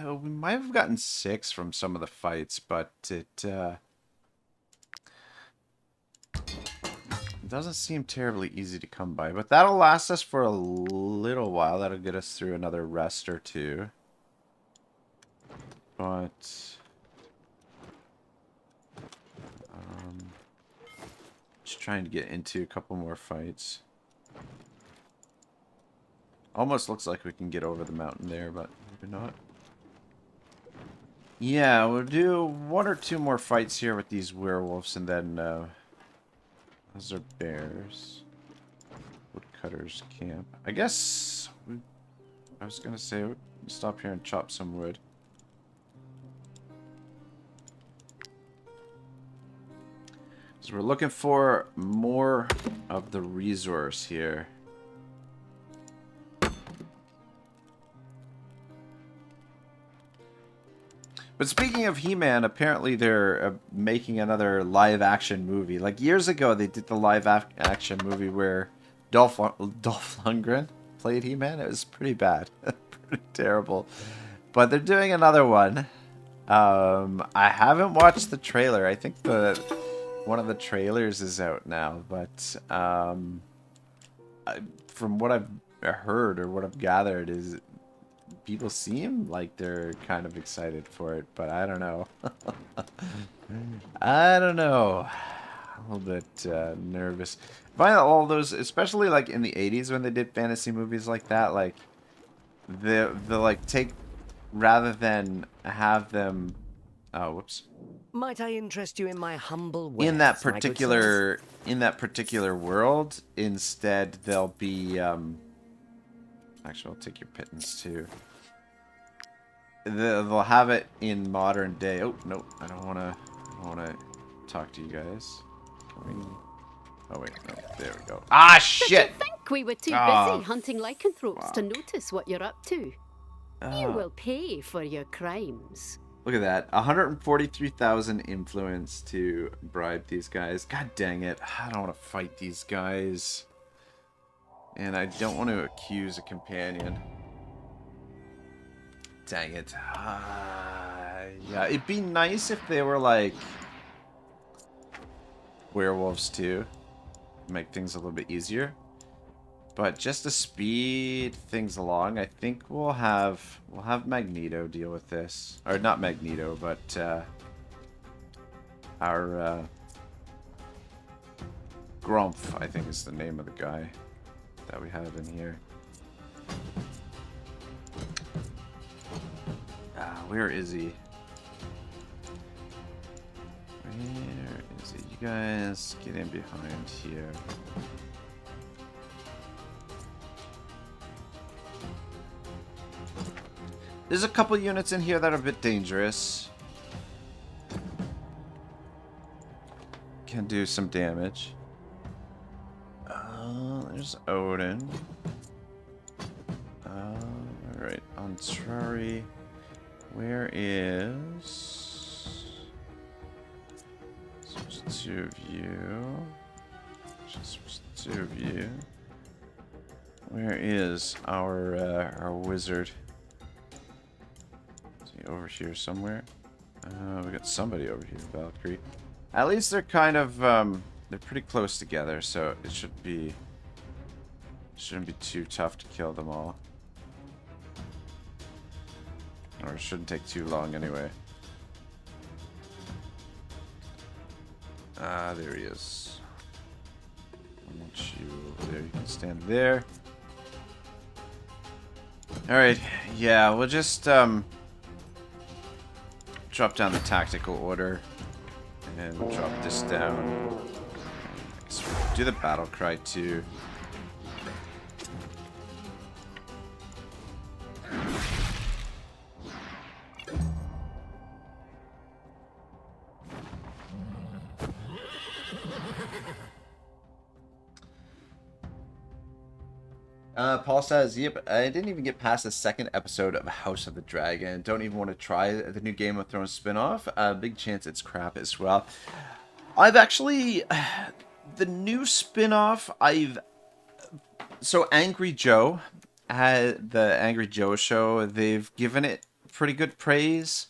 we might have gotten 6 from some of the fights, but it doesn't seem terribly easy to come by. But that'll last us for a little while. That'll get us through another rest or two. But just trying to get into a couple more fights. Almost looks like we can get over the mountain there, but maybe not. Yeah, we'll do 1 or 2 more fights here with these werewolves, and then those are bears. Woodcutter's camp. I guess I was gonna say we'll stop here and chop some wood. So we're looking for more of the resource here. But speaking of He-Man, apparently they're making another live-action movie. Like years ago, they did the live-action movie where Dolph Lundgren played He-Man. It was pretty bad, pretty terrible. But they're doing another one. I haven't watched the trailer. I think one of the trailers is out now, but from what I've heard or what I've gathered is people seem like they're kind of excited for it, but I don't know. I don't know. A little bit nervous. I find all those, especially like in the 80s when they did fantasy movies like that, like they'll like take, rather than have them, oh, whoops. Might I interest you in my humble wares, In that particular world, instead they'll be actually I'll take your pittance too. They'll have it in modern day. Oh no, I don't wanna talk to you guys. Can we Oh wait, no, there we go. Ah, Did shit! you think we were too Oh, busy hunting lycanthropes to notice what you're up to? You Oh. will pay for your crimes. Look at that. 143,000 influence to bribe these guys. God dang it. I don't want to fight these guys. And I don't want to accuse a companion. Dang it. Yeah, it'd be nice if they were like werewolves too. Make things a little bit easier. But just to speed things along, I think we'll have Magneto deal with this. Or not Magneto, but our Grumph, I think is the name of the guy that we have in here. Where is he? Where is he? You guys get in behind here. There's a couple units in here that are a bit dangerous. Can do some damage. There's Odin. Alright, Antrari. Where is... Switch two of you. Switch two of you. Where is our wizard? Is he over here somewhere? We got somebody over here, Valkyrie. At least they're kind of, they're pretty close together, so it shouldn't be too tough to kill them all. Or it shouldn't take too long anyway. There he is. I want you over there. You can stand there. Alright, yeah, we'll just, drop down the tactical order. And we'll drop this down. Do the battle cry too. Paul says, yep, I didn't even get past the second episode of House of the Dragon. Don't even want to try the new Game of Thrones spin-off. Big chance it's crap as well. I've actually... The new spin-off, So Angry Joe, the Angry Joe show, they've given it pretty good praise.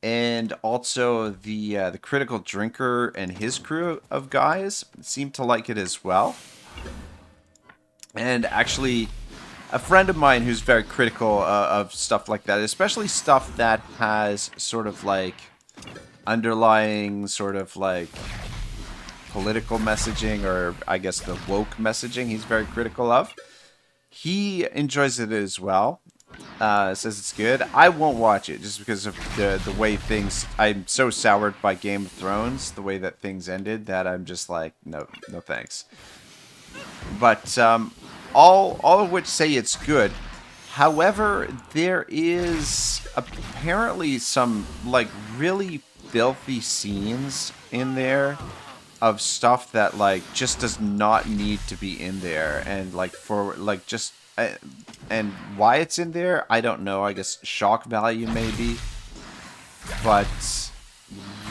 And also the Critical Drinker and his crew of guys seem to like it as well. And actually, a friend of mine who's very critical of stuff like that, especially stuff that has sort of like underlying sort of like political messaging, or I guess the woke messaging he's very critical of. He enjoys it as well. Says it's good. I won't watch it just because of the way things... I'm so soured by Game of Thrones, the way that things ended, that I'm just like, no thanks. But all of which say it's good. However, there is apparently some like really filthy scenes in there of stuff that like just does not need to be in there, and like for like just and why it's in there, I don't know. I guess shock value maybe, but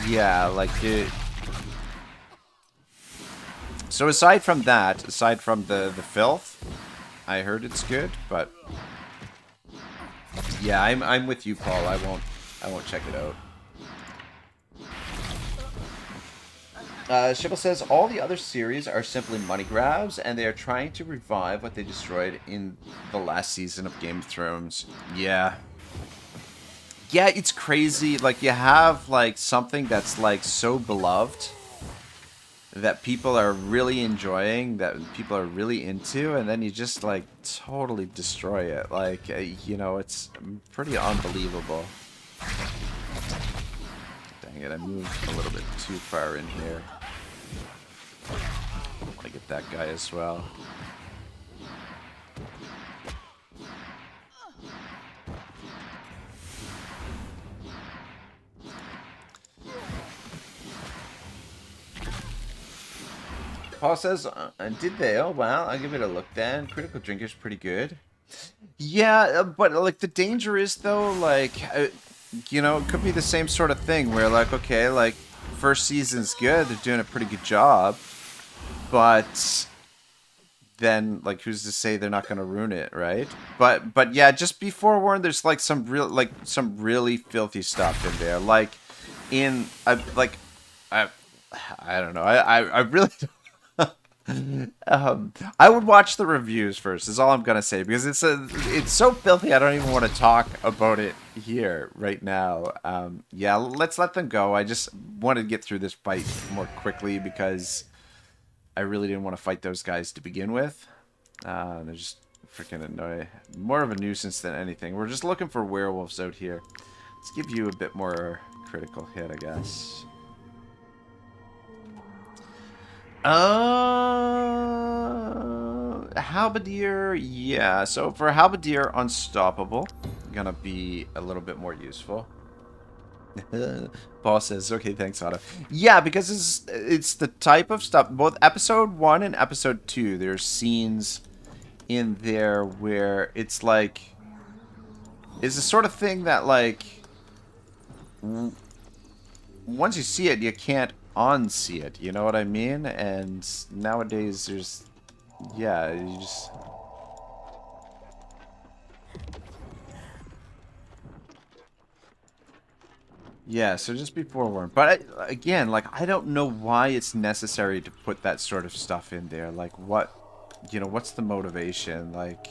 yeah, like it. So aside from that, aside from the filth, I heard it's good, but yeah, I'm with you, Paul. I won't check it out. Shibble says all the other series are simply money grabs, and they are trying to revive what they destroyed in the last season of Game of Thrones. Yeah. Yeah, it's crazy. Like, you have like something that's like so beloved that people are really enjoying, that people are really into, and then you just like totally destroy it. Like, you know, it's pretty unbelievable. Dang it, I moved a little bit too far in here. I want to get that guy as well. Paul says, did they? Oh, wow. I'll give it a look then. Critical Drinker's pretty good. Yeah, but, like, the danger is, though, like, you know, it could be the same sort of thing where, like, okay, like, first season's good. They're doing a pretty good job. But then, like, who's to say they're not going to ruin it, right? But yeah, just be forewarned. There's, like, some really filthy stuff in there. Like, I don't know. I really I would watch the reviews first is all I'm gonna say, because it's so filthy I don't even want to talk about it here right now. Yeah, let's let them go. I just wanted to get through this fight more quickly because I really didn't want to fight those guys to begin with. They're just freaking annoying. More of a nuisance than anything. We're just looking for werewolves out here. Let's give you a bit more critical hit, I guess. Halberdier, yeah. So for Halberdier, Unstoppable, gonna be a little bit more useful. Paul says, okay, thanks, Otto. Yeah, because it's the type of stuff. Both episode 1 and episode 2, there's scenes in there where it's like, it's the sort of thing that, like, once you see it, you can't unsee it, you know what I mean? And nowadays there's, yeah, you just, yeah, so just be forewarned. But again, like, I don't know why it's necessary to put that sort of stuff in there. Like, what, you know, what's the motivation? Like,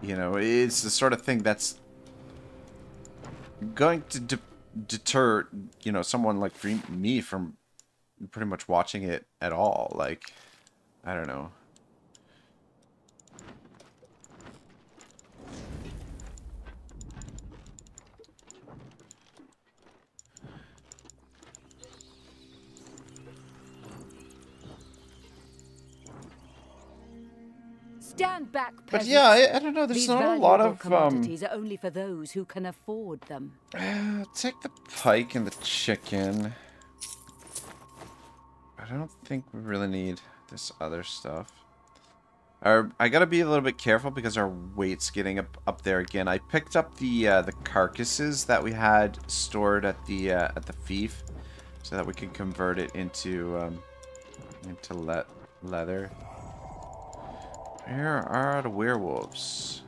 you know, it's the sort of thing that's going to deter, you know, someone like me from pretty much watching it at all. Like, I don't know. Stand back, But peasants. yeah, I don't know. There's These not a lot valuable of commodities are only for those who can afford them. take the pike and the chicken. I don't think we really need this other stuff. I gotta be a little bit careful because our weight's getting up there again. I picked up the carcasses that we had stored at the fief, so that we can convert it into leather. Where are the werewolves?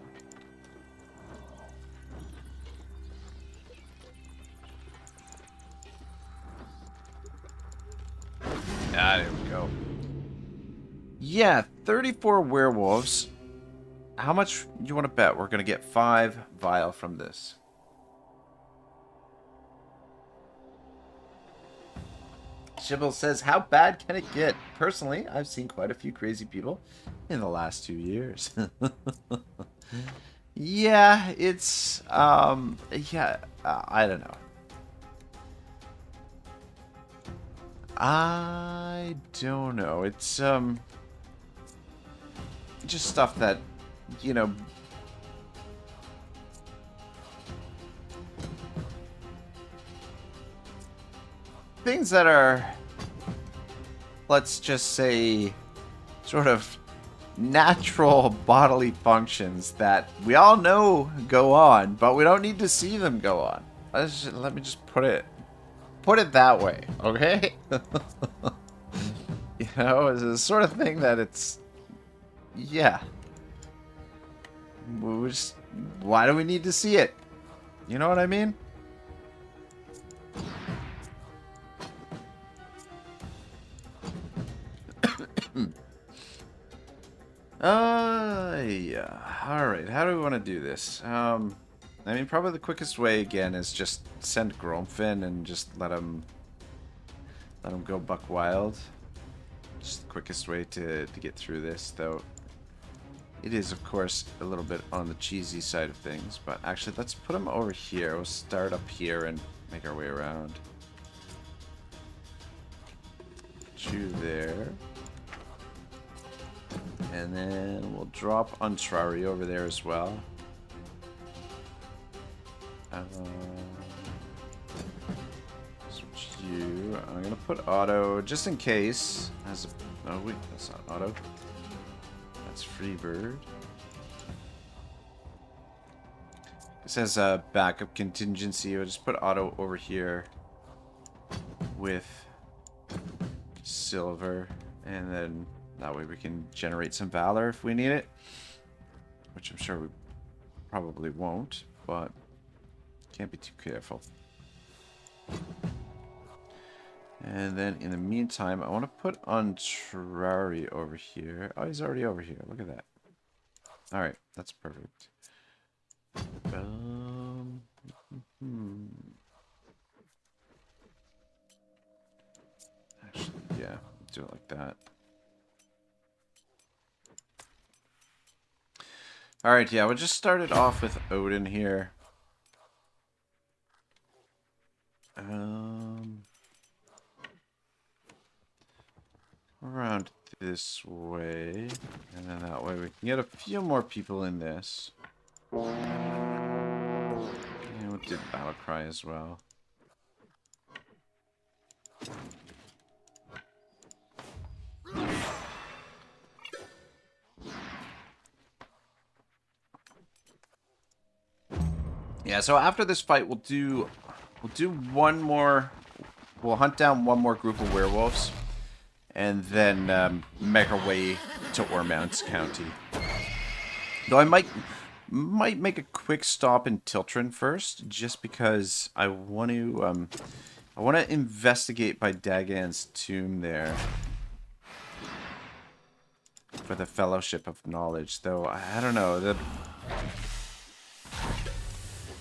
Ah, there we go. Yeah, 34 werewolves. How much do you want to bet we're going to get 5 vial from this? Shibble says, how bad can it get? Personally, I've seen quite a few crazy people in the last 2 years. Yeah, it's, yeah, I don't know. I don't know. It's, just stuff that, you know, things that are, let's just say, sort of natural bodily functions that we all know go on, but we don't need to see them go on. Let me just put it that way, okay? You know, it's the sort of thing that it's, yeah. Why do we need to see it? You know what I mean? Yeah. Alright, how do we want to do this? I mean, probably the quickest way, again, is just send Gromfin and just let him go buck wild. Just the quickest way to get through this, though. It is, of course, a little bit on the cheesy side of things, but actually, let's put him over here. We'll start up here and make our way around. Put you there. And then we'll drop Untrari over there as well. Switch you. I'm gonna put Otto just in case. As a, oh wait, that's not Otto. That's Freebird. This has a backup contingency. I'll just put Otto over here with Silver, and then that way we can generate some Valor if we need it, which I'm sure we probably won't, but can't be too careful. And then in the meantime, I want to put Untrari over here. Oh, he's already over here. Look at that. All right, that's perfect. Actually, yeah, do it like that. All right, yeah, we'll just start it off with Odin here. Around this way, and then that way we can get a few more people in this. And we'll do battle cry as well. Yeah, so after this fight we'll do one more, we'll hunt down one more group of werewolves and then make our way to Ormond's County. Though I might make a quick stop in Tiltrin first, just because I want to investigate by Dagan's tomb there for the Fellowship of Knowledge. Though I don't know,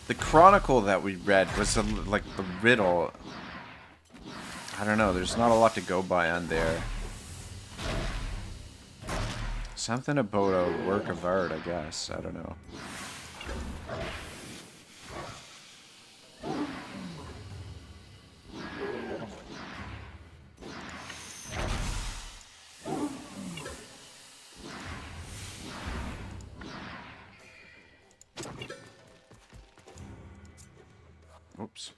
the chronicle that we read was like the riddle. I don't know, there's not a lot to go by on there. Something about a work of art, I guess. I don't know. Oops.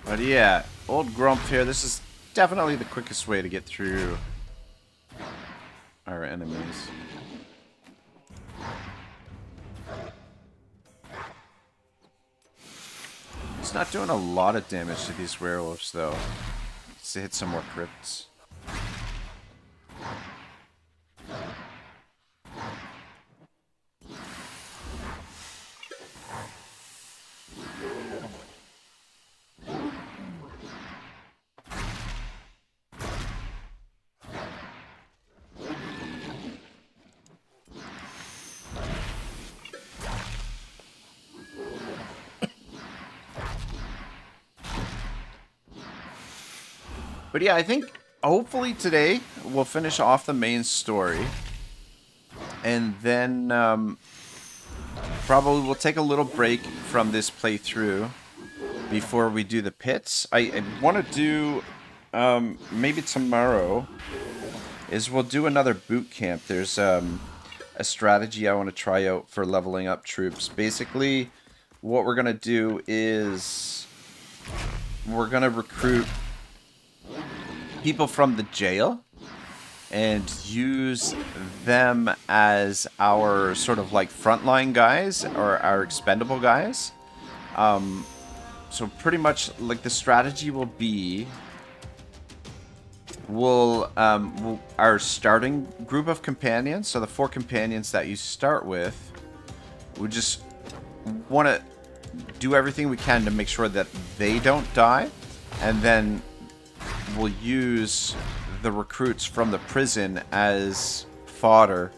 But yeah, old Grump here. This is definitely the quickest way to get through our enemies. It's not doing a lot of damage to these werewolves, though. Let's hit some more crypts. But yeah, I think hopefully today we'll finish off the main story. And then probably we'll take a little break from this playthrough before we do the pits. I want to do, maybe tomorrow, is we'll do another boot camp. There's a strategy I want to try out for leveling up troops. Basically, what we're going to do is we're going to recruit people from the jail and use them as our sort of like frontline guys or our expendable guys. So pretty much like the strategy will be our starting group of companions, so the 4 companions that you start with, we just want to do everything we can to make sure that they don't die, and then we'll use the recruits from the prison as fodder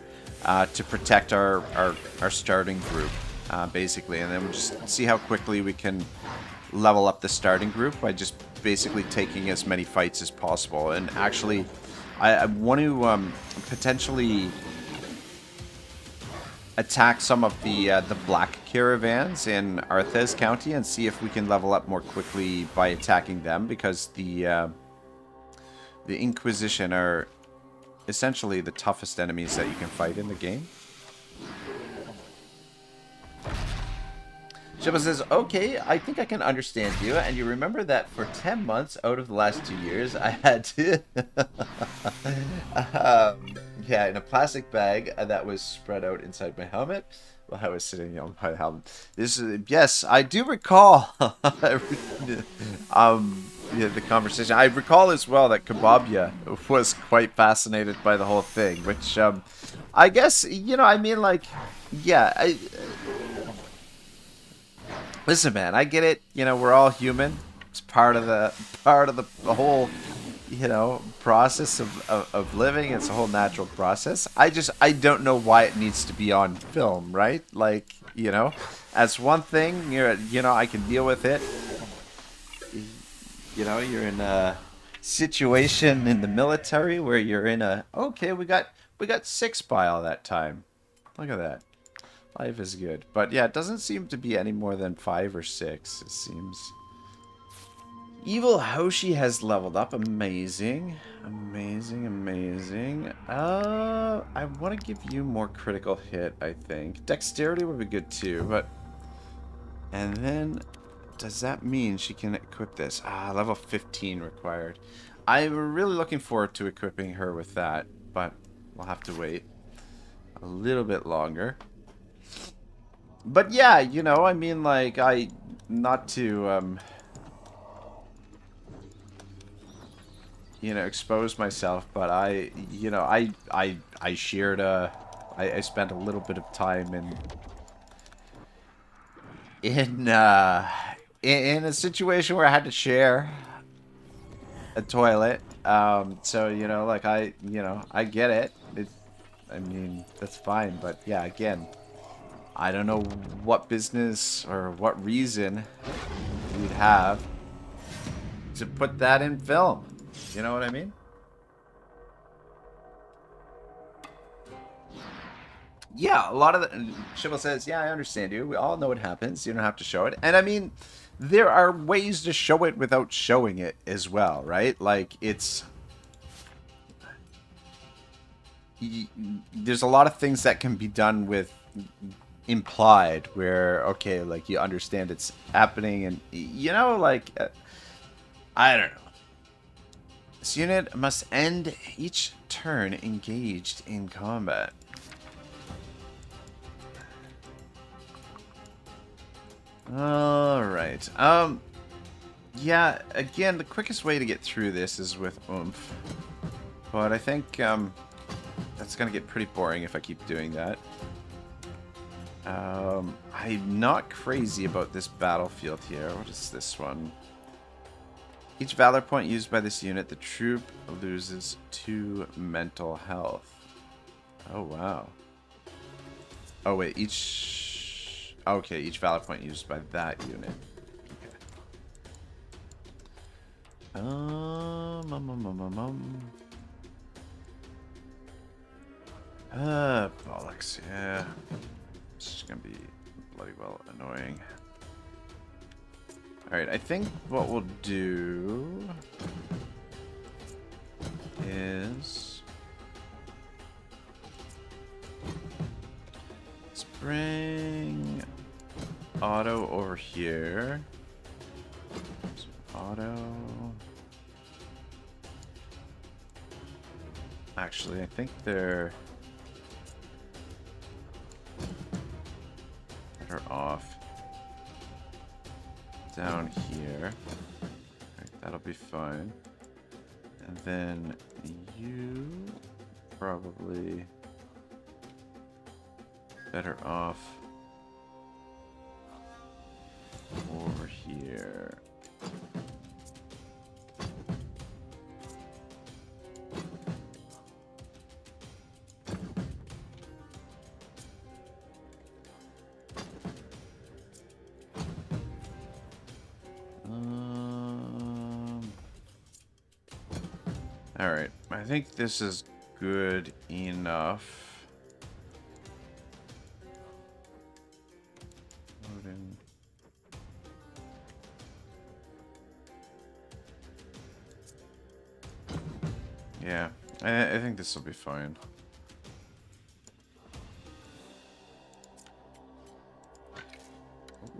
to protect our starting group, basically. And then we'll just see how quickly we can level up the starting group by just basically taking as many fights as possible. And actually, I want to potentially attack some of the black caravans in Arthes County and see if we can level up more quickly by attacking them, because the Inquisition are essentially the toughest enemies that you can fight in the game. Shibba says, okay, I think I can understand you, and you remember that for 10 months out of the last 2 years, I had to... yeah, in a plastic bag that was spread out inside my helmet while I was sitting on my helmet. This is, yes, I do recall yeah, the conversation. I recall as well that Kababia was quite fascinated by the whole thing, which, I guess, you know, I mean, like, yeah, listen, man, I get it. You know, we're all human. It's part of the whole, you know, process of living. It's a whole natural process. I don't know why it needs to be on film, right? Like, you know, that's one thing. You know, I can deal with it. You know, you're in a situation in the military where you're in a, okay, we got 6 by all that time. Look at that. Life is good. But yeah, it doesn't seem to be any more than 5 or 6, it seems. Evil Hoshi has leveled up. Amazing. Amazing, amazing. I want to give you more critical hit, I think. Dexterity would be good too, but... And then, does that mean she can equip this? Ah, level 15 required. I'm really looking forward to equipping her with that, but we'll have to wait a little bit longer. But yeah, you know, I mean, like, not to, you know, expose myself, but you know, I shared I spent a little bit of time in a situation where I had to share a toilet. So, you know, like, you know, I get it. I mean, that's fine, but yeah, again, I don't know what business or what reason you'd have to put that in film. You know what I mean? Yeah, a lot of the... Shiva says, yeah, I understand you. We all know what happens. You don't have to show it. And I mean, there are ways to show it without showing it as well, right? Like, it's... There's a lot of things that can be done with... implied, where, okay, like, you understand it's happening, and, you know, like, I don't know. This unit must end each turn engaged in combat. Alright, yeah, again, the quickest way to get through this is with oomph, but I think, that's gonna get pretty boring if I keep doing that. I'm not crazy about this battlefield here. What is this one? Each valor point used by this unit, the troop loses 2 mental health. Oh, wow. Oh, wait, each... Okay, each valor point used by that unit. Okay. Bollocks, yeah. This is gonna be bloody well annoying. Alright, I think what we'll do is let's bring Otto over here. So Otto. Actually, I think they're off down here. Right, that'll be fine. And then you probably better off over here. Alright, I think this is good enough. Loading. Yeah, I think this will be fine.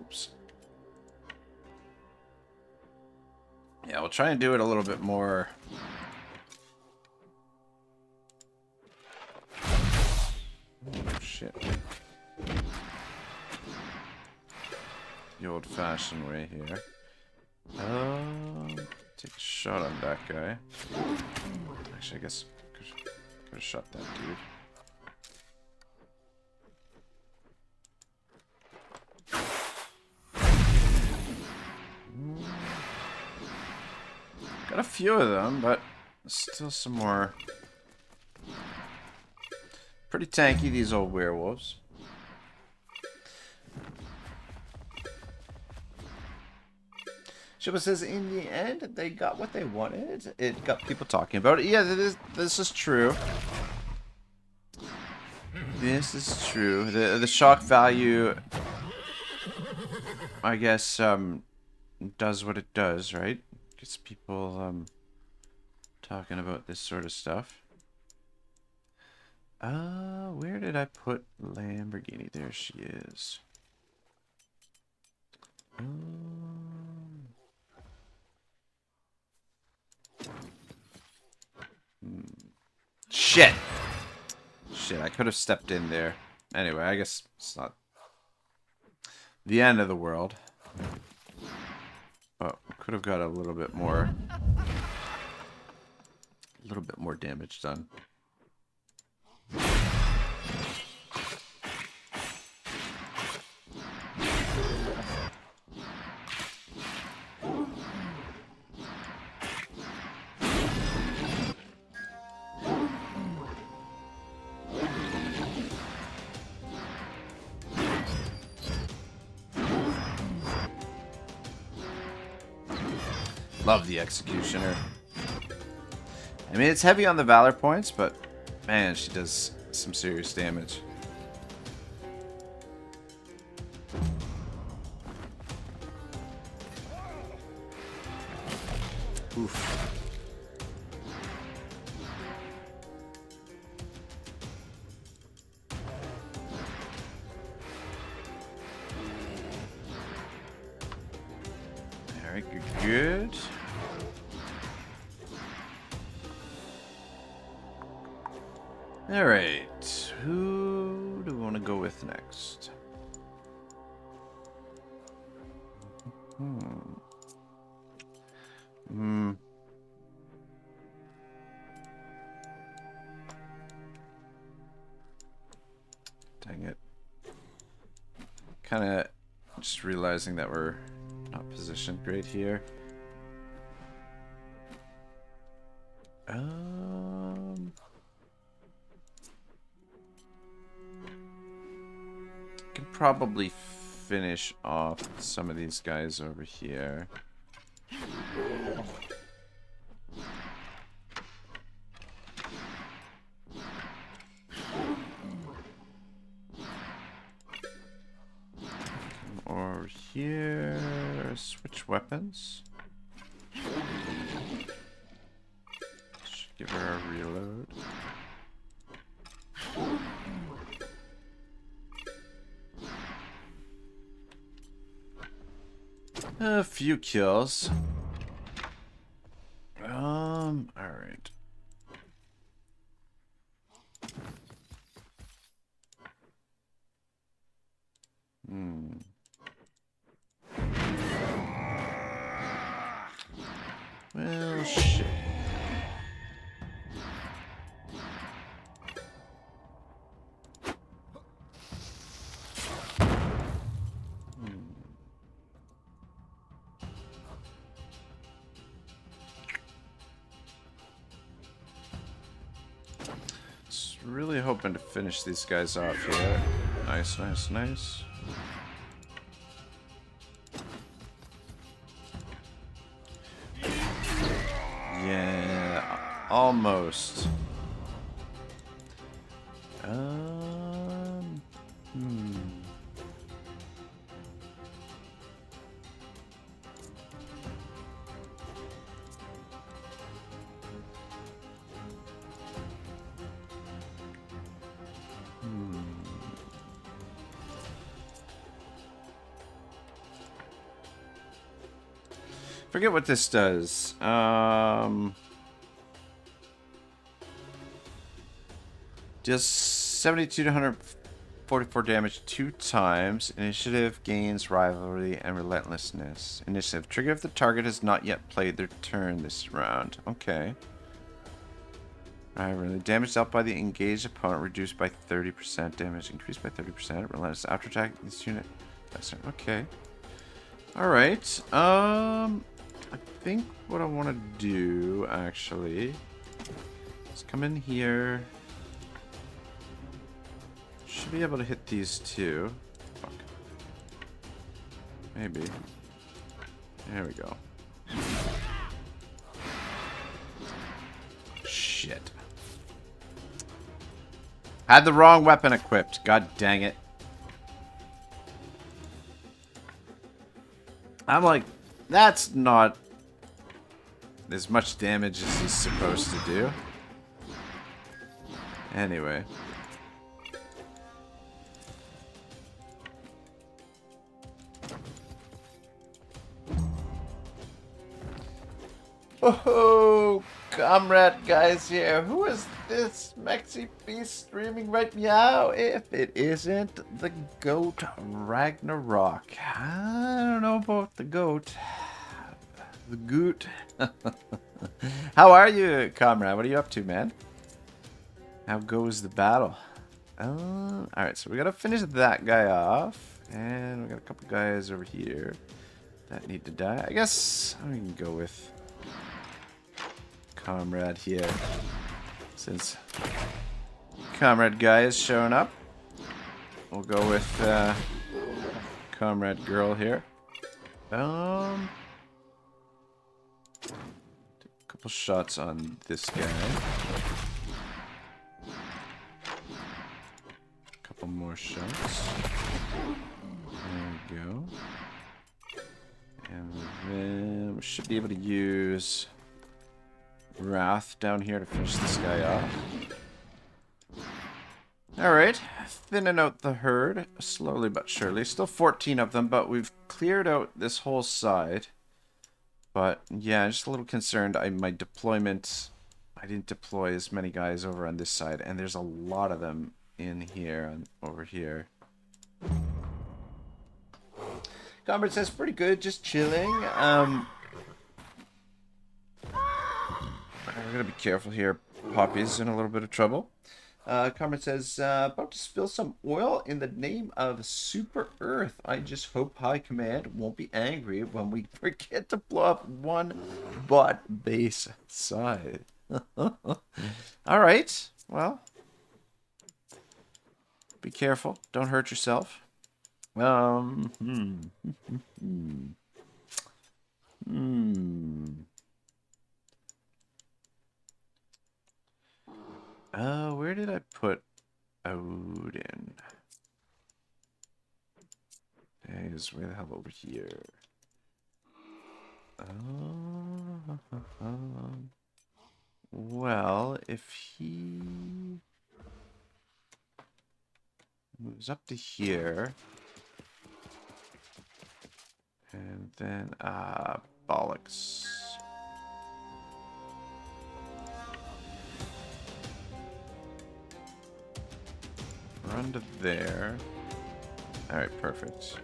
Oops. Yeah, we'll try and do it a little bit more. Oh, shit. The old-fashioned way here. Take a shot on that guy. Actually, I guess could have shot that dude. Got a few of them, but still some more. Pretty tanky, these old werewolves. Shiba says, in the end, they got what they wanted. It got people talking about it. Yeah, this is true. This is true. The shock value, I guess, does what it does, right? Gets people talking about this sort of stuff. Where did I put Lamborghini? There she is. Shit! Shit, I could have stepped in there. Anyway, I guess it's not the end of the world. But could have got a little bit more damage done. Love the Executioner. I mean, it's heavy on the Valor points, but man, she does some serious damage. Oof. Alright, good. Alright, who do we want to go with next? Dang it. Kind of just realizing that we're not positioned great here. Can probably finish off some of these guys over here. Over here, switch weapons. Should give her a reload. A few kills. All right. Well, shit. Really hoping to finish these guys off here. Nice, nice, nice. Yeah, almost. Forget what this does. Does 72 to 144 damage 2 times. Initiative gains rivalry and relentlessness. Initiative trigger if the target has not yet played their turn this round. Okay. Rivalry damage dealt by the engaged opponent reduced by 30%. Damage increased by 30%. Relentless after attack. This unit. Okay. Alright. I think what I want to do actually is come in here. Should be able to hit these two. Fuck. Maybe. There we go. Shit. Had the wrong weapon equipped. God dang it. I'm like, that's not as much damage as he's supposed to do. Anyway. Oh, comrade guys here. Who is this Mexi beast streaming right meow? If it isn't the goat Ragnarok. I don't know about the goat. The goot. How are you, comrade? What are you up to, man? How goes the battle? Alright, so we gotta finish that guy off. And we got a couple guys over here that need to die. I guess we can go with comrade here, since comrade guy is showing up. We'll go with comrade girl here. Take a couple shots on this guy. Couple more shots. There we go. And then we should be able to use Wrath down here to finish this guy off. Alright, thinning out the herd, slowly but surely. Still 14 of them, but we've cleared out this whole side. But yeah, just a little concerned. My deployment, I didn't deploy as many guys over on this side, and there's a lot of them in here and over here. Comrade says pretty good, just chilling. We're gonna be careful here. Poppy's in a little bit of trouble. Comrade says, about to spill some oil in the name of Super Earth. I just hope High Command won't be angry when we forget to blow up one bot base side. Alright, well. Be careful. Don't hurt yourself. Where did I put Odin? He's way the hell over here. Well, if he moves up to here, and then bollocks. Run to there. Alright, perfect.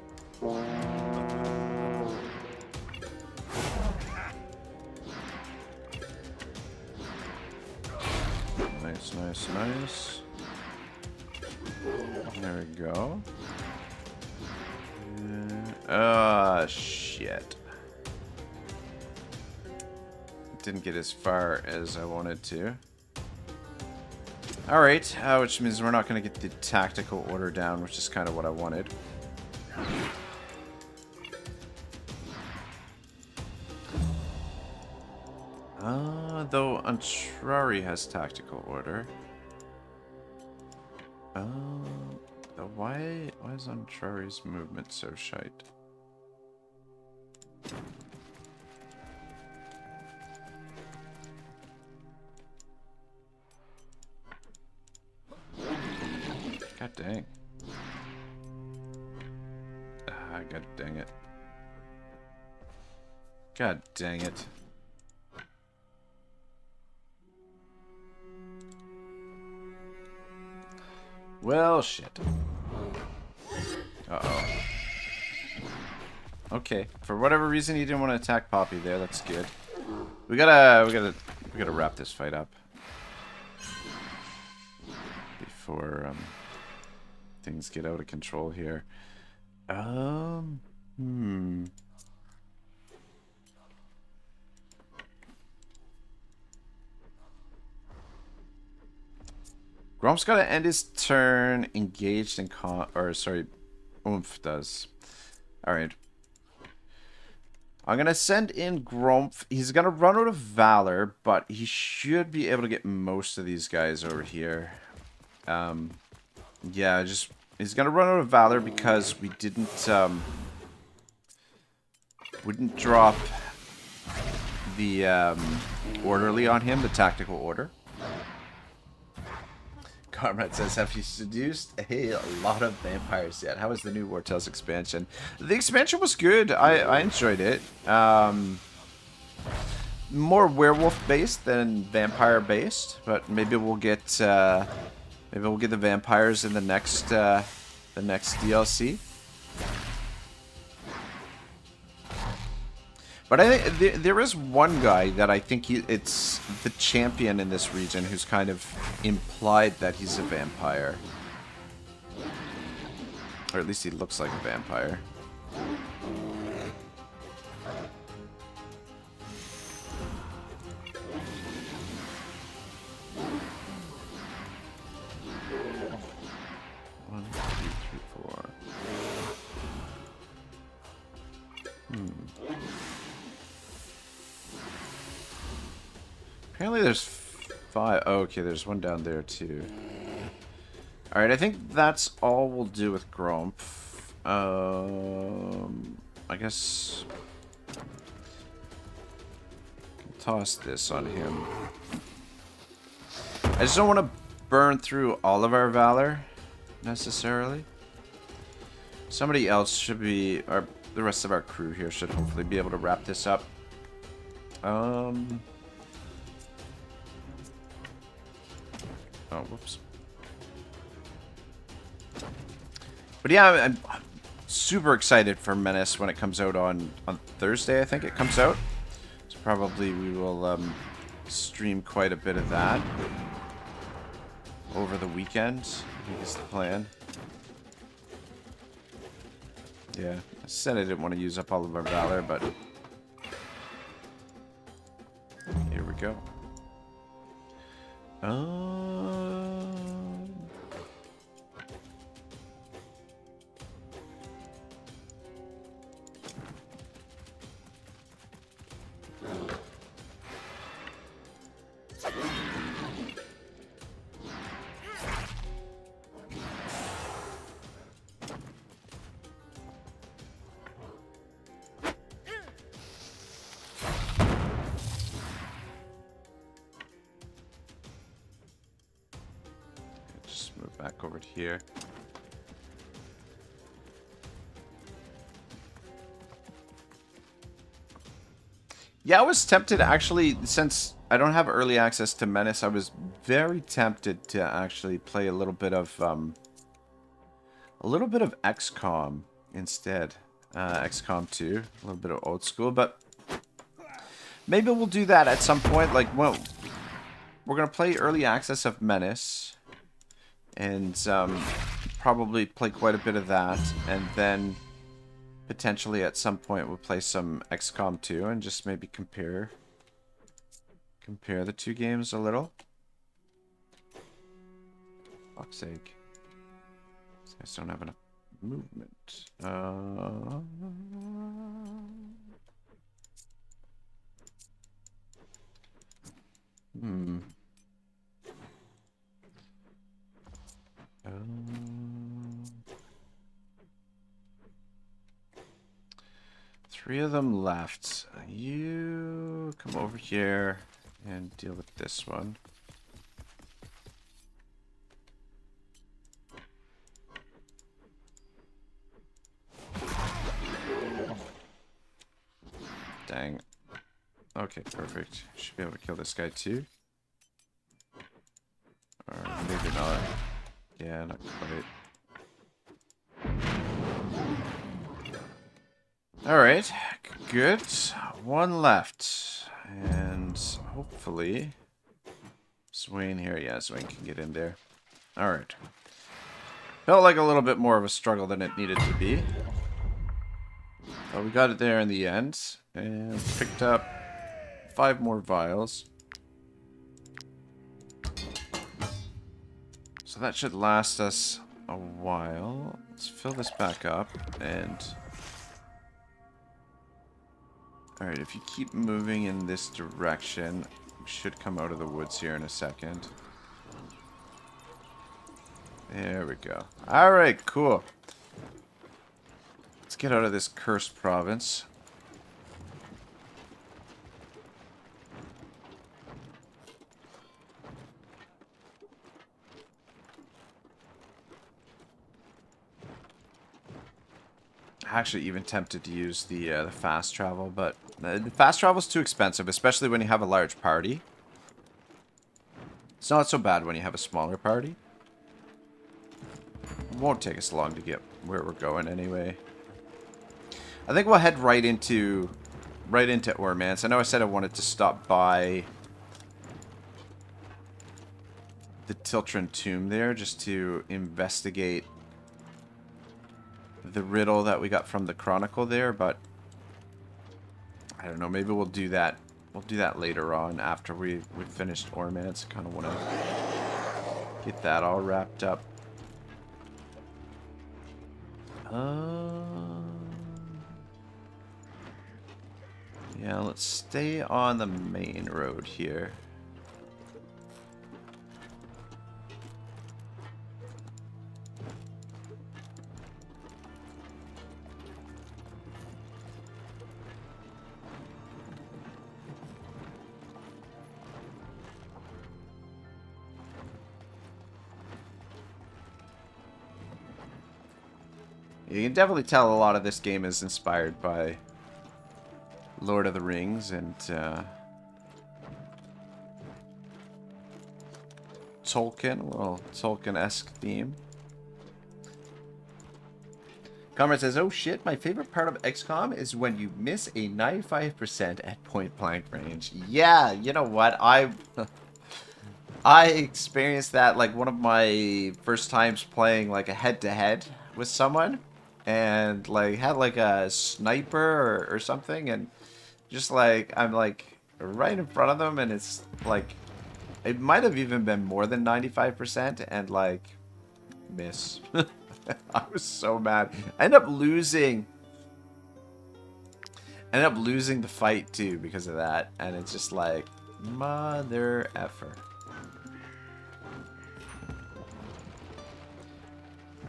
Nice, nice, nice. There we go. Shit. Didn't get as far as I wanted to. Alright, which means we're not going to get the tactical order down, which is kind of what I wanted. Though Antrari has tactical order. Why is Antrari's movement so shite? God dang. God dang it. God dang it. Well, shit. Uh-oh. Okay. For whatever reason, he didn't want to attack Poppy there. That's good. We gotta wrap this fight up before things get out of control here. Gromp's gotta end his turn engaged in Oomph does. Alright. I'm gonna send in Gromp. He's gonna run out of Valor, but he should be able to get most of these guys over here. Yeah, he's gonna run out of Valor because we didn't drop the orderly on him, the tactical order. Comrade says, have you seduced a lot of vampires yet? How was the new Wartales expansion? The expansion was good. I enjoyed it. More werewolf based than vampire based, but maybe we'll get the vampires in the next DLC. But I think there is one guy that I think it's the champion in this region who's kind of implied that he's a vampire. Or at least he looks like a vampire. One, two, three, four. Apparently there's 5. Oh, okay, there's one down there too. Alright, I think that's all we'll do with Gromp. I guess toss this on him. I just don't want to burn through all of our Valor necessarily. Somebody else should be, or the rest of our crew here should hopefully be able to wrap this up. Oh, whoops. But yeah, I'm super excited for Menace when it comes out on Thursday, I think it comes out. So probably we will stream quite a bit of that over the weekend, I think is the plan. Yeah, I said I didn't want to use up all of our Valor, but here we go. Just move back over to here. Yeah, I was tempted actually, since I don't have early access to Menace, I was very tempted to actually play a little bit of XCOM instead. XCOM 2, a little bit of old school, but maybe we'll do that at some point. Like, well, we're gonna play early access of Menace, and probably play quite a bit of that, and then potentially at some point we'll play some XCOM 2 and just maybe compare the two games a little. Fuck's sake. These guys don't have enough movement. Three of them left. You come over here and deal with this one. Dang. Okay, perfect. Should be able to kill this guy too. Or maybe not. Yeah, not quite. Alright, good. One left. And hopefully... Swain here. Yeah, Swain can get in there. Alright. Felt like a little bit more of a struggle than it needed to be. But we got it there in the end. And picked up 5 more vials. So that should last us a while. Let's fill this back up and... Alright, if you keep moving in this direction, we should come out of the woods here in a second. There we go. Alright, cool. Let's get out of this cursed province. Actually even tempted to use the fast travel, but the fast travel is too expensive, especially when you have a large party. It's not so bad when you have a smaller party. It won't take us long to get where we're going anyway. I think we'll head right into Ormance. I know I said I wanted to stop by the Tiltron tomb there just to investigate the riddle that we got from the Chronicle there, but I don't know, maybe we'll do that. We'll do that later on after we've finished Ormance. Kind of want to get that all wrapped up. Yeah, let's stay on the main road here. You can definitely tell a lot of this game is inspired by Lord of the Rings and Tolkien, a little Tolkien-esque theme. Comrade says, oh shit, my favorite part of XCOM is when you miss a 95% at point blank range. Yeah, you know what? I experienced that like one of my first times playing like a head-to-head with someone. And like had like a sniper or something, and just like I'm like right in front of them, and it's like it might have even been more than 95%, and like miss. I was so mad. I ended up losing the fight too because of that, and it's just like mother effer.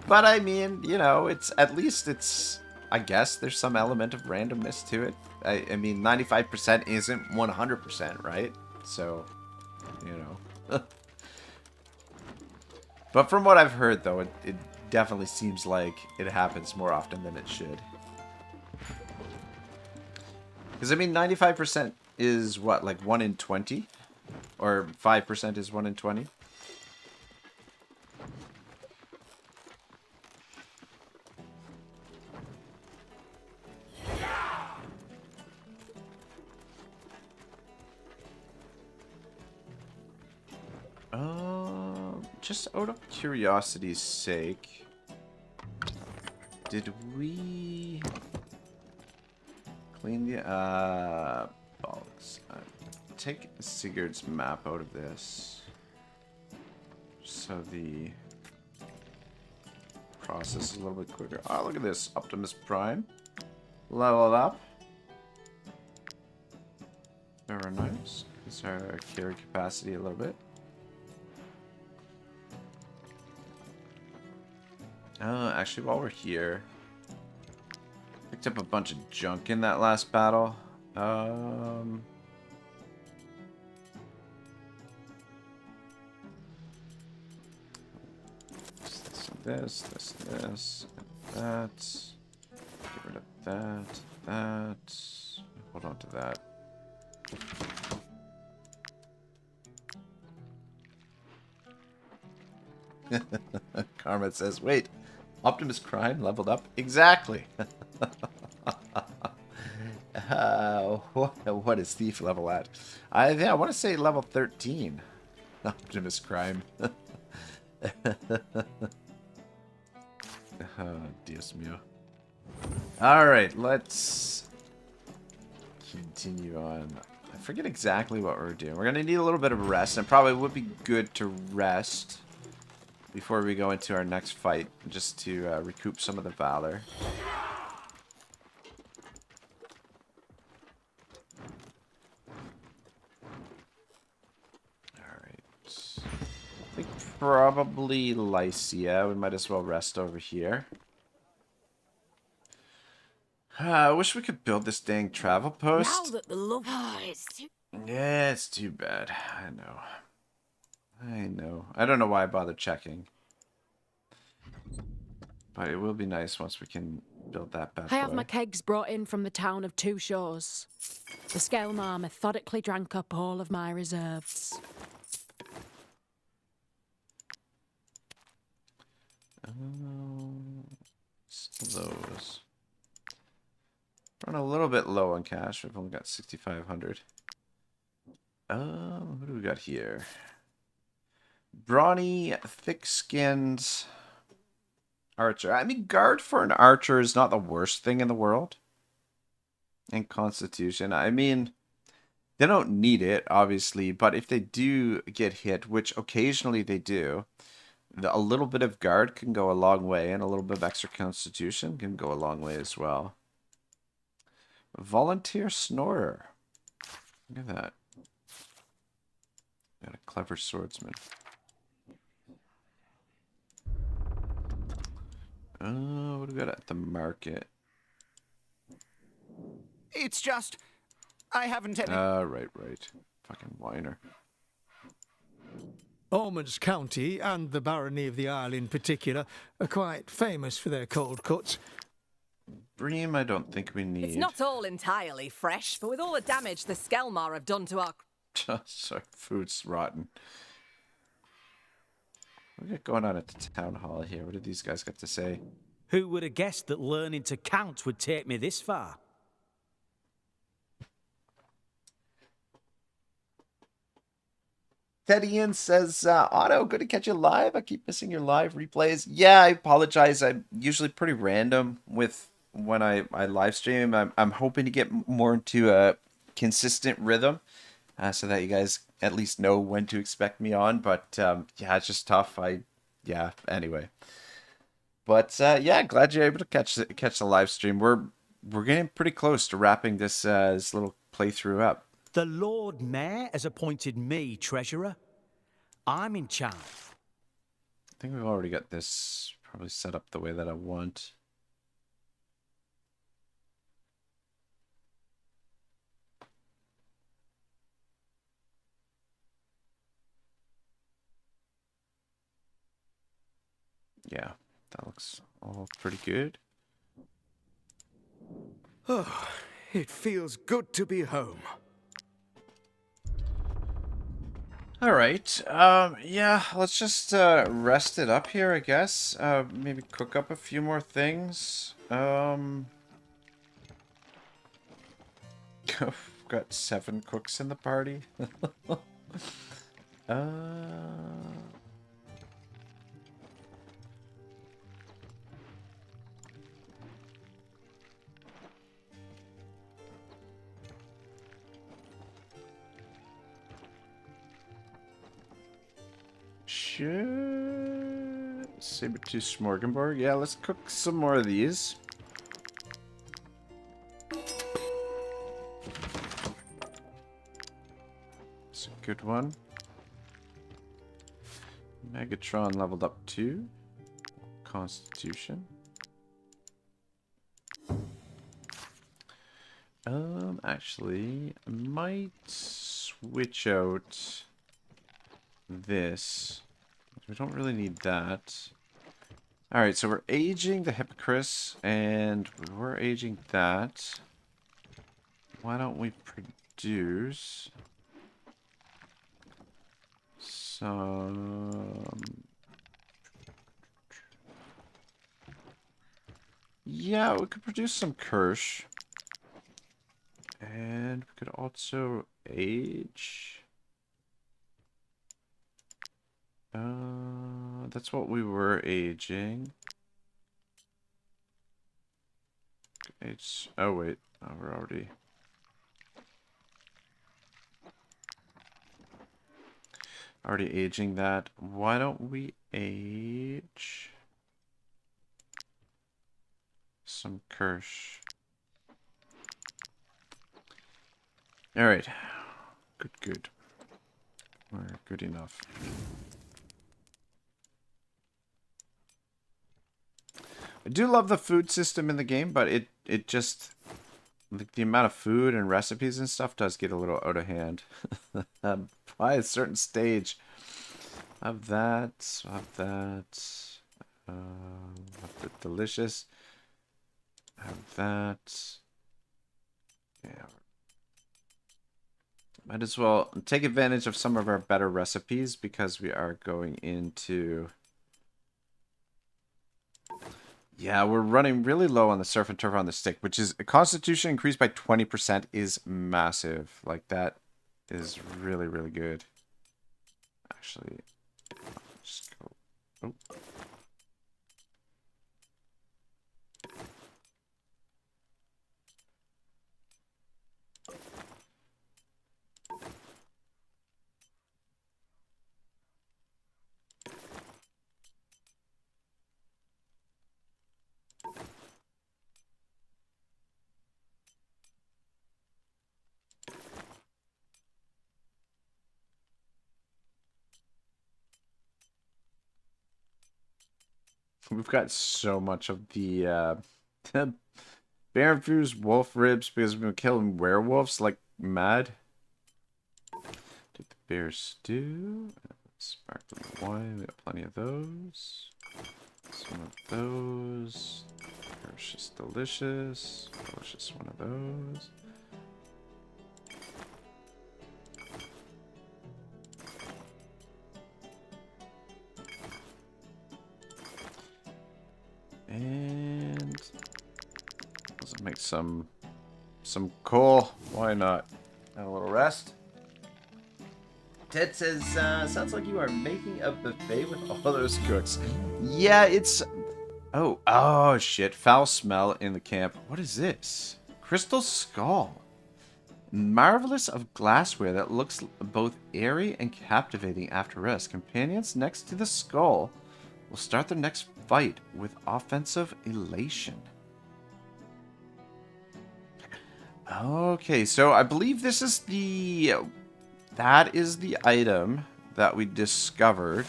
But I mean, you know, it's at least it's, I guess there's some element of randomness to it. I mean, 95% isn't 100%, right? So, you know. But from what I've heard, though, it definitely seems like it happens more often than it should. Because, I mean, 95% is what, like 1 in 20? Or 5% is 1 in 20? Just out of curiosity's sake, did we clean the balls? Take Sigurd's map out of this, so the process is a little bit quicker. Oh, look at this, Optimus Prime, leveled up. Very nice. Increase our carry capacity a little bit. Actually, while we're here, picked up a bunch of junk in that last battle. This, and that. Get rid of that, that. Hold on to that. Karma says, wait, Optimus Prime leveled up? Exactly. What is Thief level at? I want to say level 13. Optimus Prime. Oh, Dios mío. Alright, let's continue on. I forget exactly what we're doing. We're going to need a little bit of rest, and probably would be good to rest before we go into our next fight, just to recoup some of the valor. Alright. I think probably Lycia. We might as well rest over here. I wish we could build this dang travel post. Now that the love... Yeah, it's too bad. I know. I know. I don't know why I bothered checking. But it will be nice once we can build that bad I have boy. my kegs brought in from the town of Two Shores. The Skelmar methodically drank up all of my reserves. Those. Run a little bit low on cash. We've only got 6,500. What do we got here? Brawny, thick-skinned archer. I mean, guard for an archer is not the worst thing in the world. And constitution. I mean, they don't need it, obviously, but if they do get hit, which occasionally they do, a little bit of guard can go a long way, and a little bit of extra constitution can go a long way as well. Volunteer snorer. Look at that. Got a clever swordsman. What do we got at the market? It's just, I haven't any... Right. Fucking whiner. Ormond's County, and the barony of the Isle in particular, are quite famous for their cold cuts. Bream, I don't think we need. It's not all entirely fresh, but with all the damage the Skelmar have done to our... Sorry, food's rotten. What do we got going on at the town hall here? What did these guys got to say? Who would have guessed that learning to count would take me this far? Teddy Ian says, Otto, good to catch you live. I keep missing your live replays. Yeah, I apologize. I'm usually pretty random with when I live stream. I'm hoping to get more into a consistent rhythm so that you guys at least know when to expect me on. But yeah, it's just tough. Anyway. But yeah, glad you're able to catch the live stream. We're getting pretty close to wrapping this little playthrough up. The Lord Mayor has appointed me treasurer. I'm in charge. I think we've already got this probably set up the way that I want. Yeah, that looks all pretty good. Oh, it feels good to be home. All right. Yeah, let's just rest it up here, I guess. Maybe cook up a few more things. Got 7 cooks in the party. Saber-tooth smorgasbord. Yeah, let's cook some more of these. It's a good one. Megatron leveled up 2. Constitution. Actually, I might switch out this. We don't really need that. Alright, so we're aging the Hippocris, and we're aging that. Why don't we produce some Yeah, we could produce some Kirsch. And we could also age. That's what we were aging. Age. Oh wait, we're already aging that. Why don't we age some Kirsch? All right. Good. We're good enough. I do love the food system in the game, but it just, like, the amount of food and recipes and stuff does get a little out of hand. By a certain stage. Have that. Have that. Have the delicious. Have that. Yeah. Might as well take advantage of some of our better recipes because we are going into... Yeah, we're running really low on the surf and turf on the stick, which is... Constitution increased by 20% is massive. Like, that is really, really good. Actually, just go... Oh. We've got so much of the Baron Few's wolf ribs because we've been killing werewolves like mad. Take the bear stew. Sparkling wine. We got plenty of those. Some of those. Delicious, delicious. Delicious one of those. And let's make some coal. Why not? Have a little rest. Ted says, sounds like you are making a buffet with all those cooks. Yeah, it's... Oh shit. Foul smell in the camp. What is this? Crystal skull. Marvelous of glassware that looks both airy and captivating after rest. Companions next to the skull will start their next fight with offensive elation. Okay, so I believe this is the... That is the item that we discovered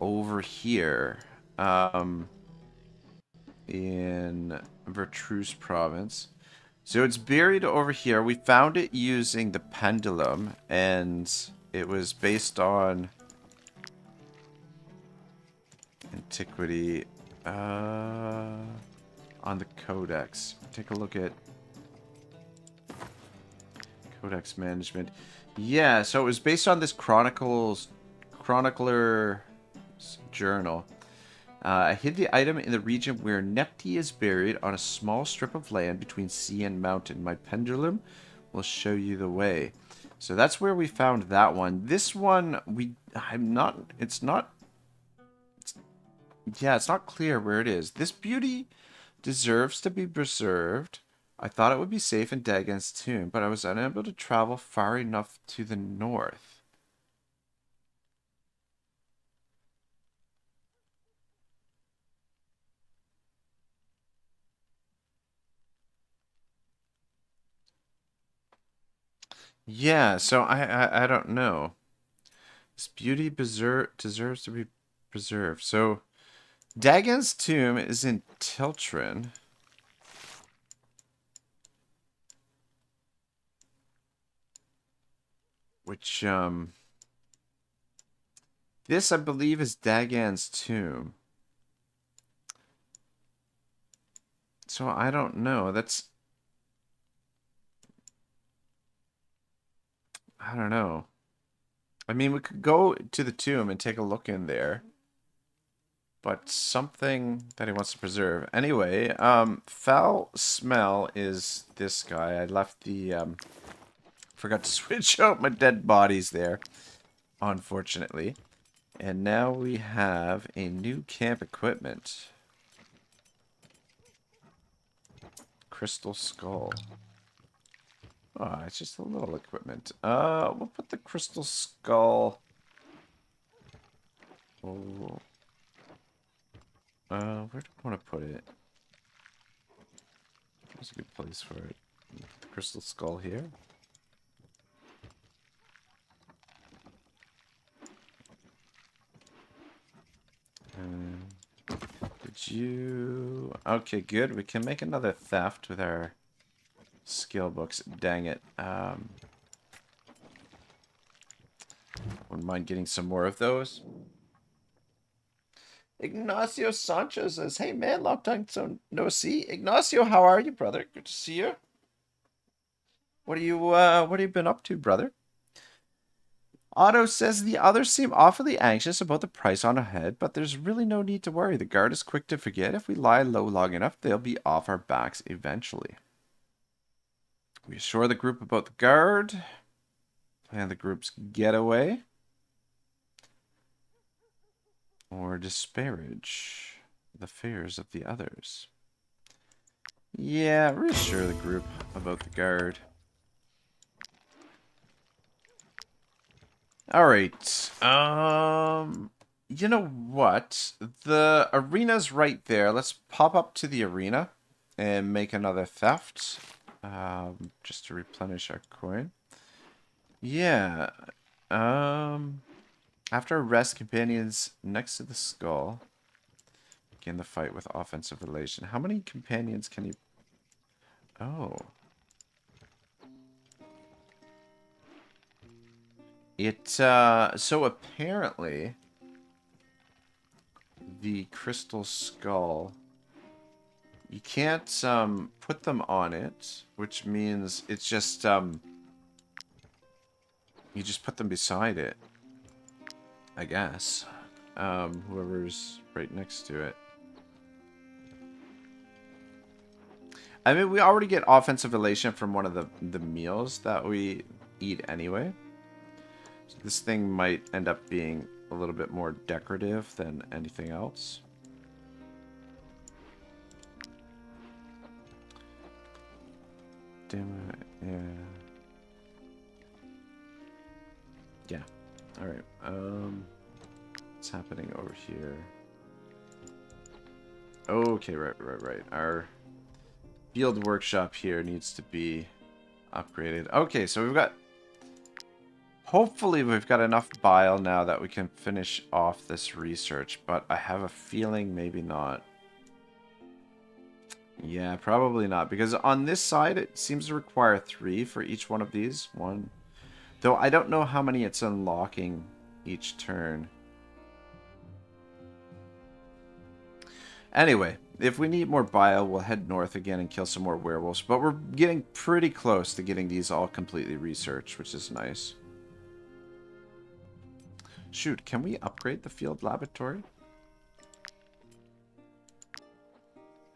over here in Vertruse province. So it's buried over here. We found it using the pendulum, and it was based on antiquity on the codex. Take a look at codex management. Yeah, so it was based on this chronicler's journal. I hid the item in the region where Nepti is buried on a small strip of land between sea and mountain. My pendulum will show you the way. So that's where we found that one. This one, it's not clear where it is. This beauty deserves to be preserved. I thought it would be safe in Dagon's tomb, but I was unable to travel far enough to the north. Yeah, so I don't know. This beauty deserves to be preserved. So Dagon's tomb is in Tiltrin. Which, this, I believe, is Dagon's tomb. So, I don't know. I don't know. I mean, we could go to the tomb and take a look in there. but something that he wants to preserve. Anyway, foul smell is this guy. I left the, forgot to switch out my dead bodies there, unfortunately. And now we have a new camp equipment. Crystal skull. Oh, it's just a little equipment. We'll put the crystal skull. Oh. Where do I want to put it? There's a good place for it. The crystal skull here. Did you... Okay, good. We can make another theft with our skill books. Dang it. Wouldn't mind getting some more of those. Ignacio Sancho says, "Hey man, long time no see. Ignacio, how are you, brother? Good to see you. What have you been up to, brother?" Otto says, "The others seem awfully anxious about the price on ahead, but there's really no need to worry. The guard is quick to forget. If we lie low long enough, they'll be off our backs eventually." We assure the group about the guard. Plan the group's getaway. Or disparage the fears of the others. Yeah, reassure the group about the guard. Alright. You know what? The arena's right there. Let's pop up to the arena and make another theft. Just to replenish our coin. Yeah. After rest, companions next to the skull begin the fight with offensive relation. How many companions can you... Oh. So apparently the crystal skull, you can't put them on it, which means it's just you just put them beside it, I guess. Whoever's right next to it. I mean, we already get offensive elation from one of the meals that we eat anyway. So this thing might end up being a little bit more decorative than anything else. Damn it, yeah. Yeah. Alright. What's happening over here? Okay, right. Our field workshop here needs to be upgraded. Okay, so we've got... Hopefully we've got enough bile now that we can finish off this research, but I have a feeling maybe not. Yeah, probably not, because on this side it seems to require 3 for each one of these. 1. Though I don't know how many it's unlocking each turn. Anyway, if we need more bile, we'll head north again and kill some more werewolves. But we're getting pretty close to getting these all completely researched, which is nice. Shoot, can we upgrade the field laboratory?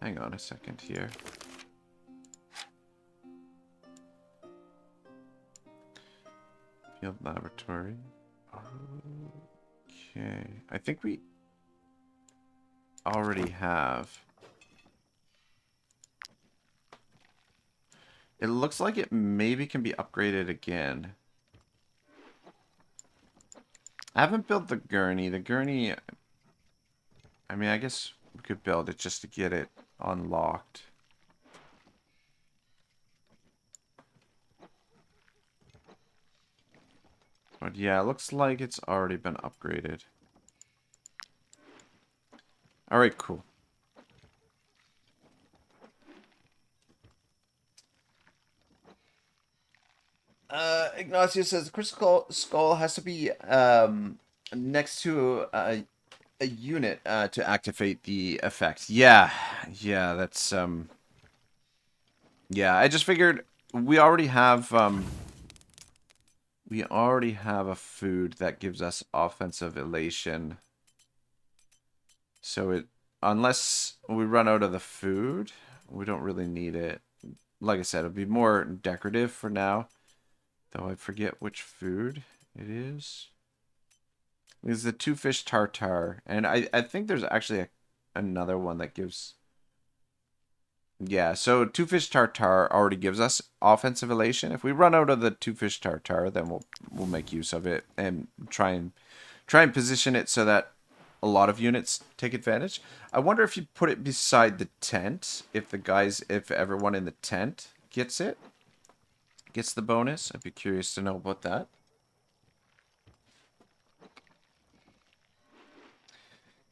Hang on a second here. Field laboratory. Okay. I think we already have. It looks like it maybe can be upgraded again. I haven't built the gurney. The gurney, I mean, I guess we could build it just to get it unlocked. But yeah, it looks like it's already been upgraded. Alright, cool. Ignacio says the crystal skull has to be next to a unit to activate the effect. Yeah, that's yeah, I just figured we already have a food that gives us offensive elation. So it, unless we run out of the food, we don't really need it. Like I said, it'll be more decorative for now. Though I forget which food it is. It's the 2-fish tartare. And I think there's actually another one that gives... Yeah, so 2-fish tartare already gives us offensive elation. If we run out of the 2-fish tartare, then we'll make use of it and try and position it so that a lot of units take advantage. I wonder if you put it beside the tent, if everyone in the tent gets the bonus. I'd be curious to know about that.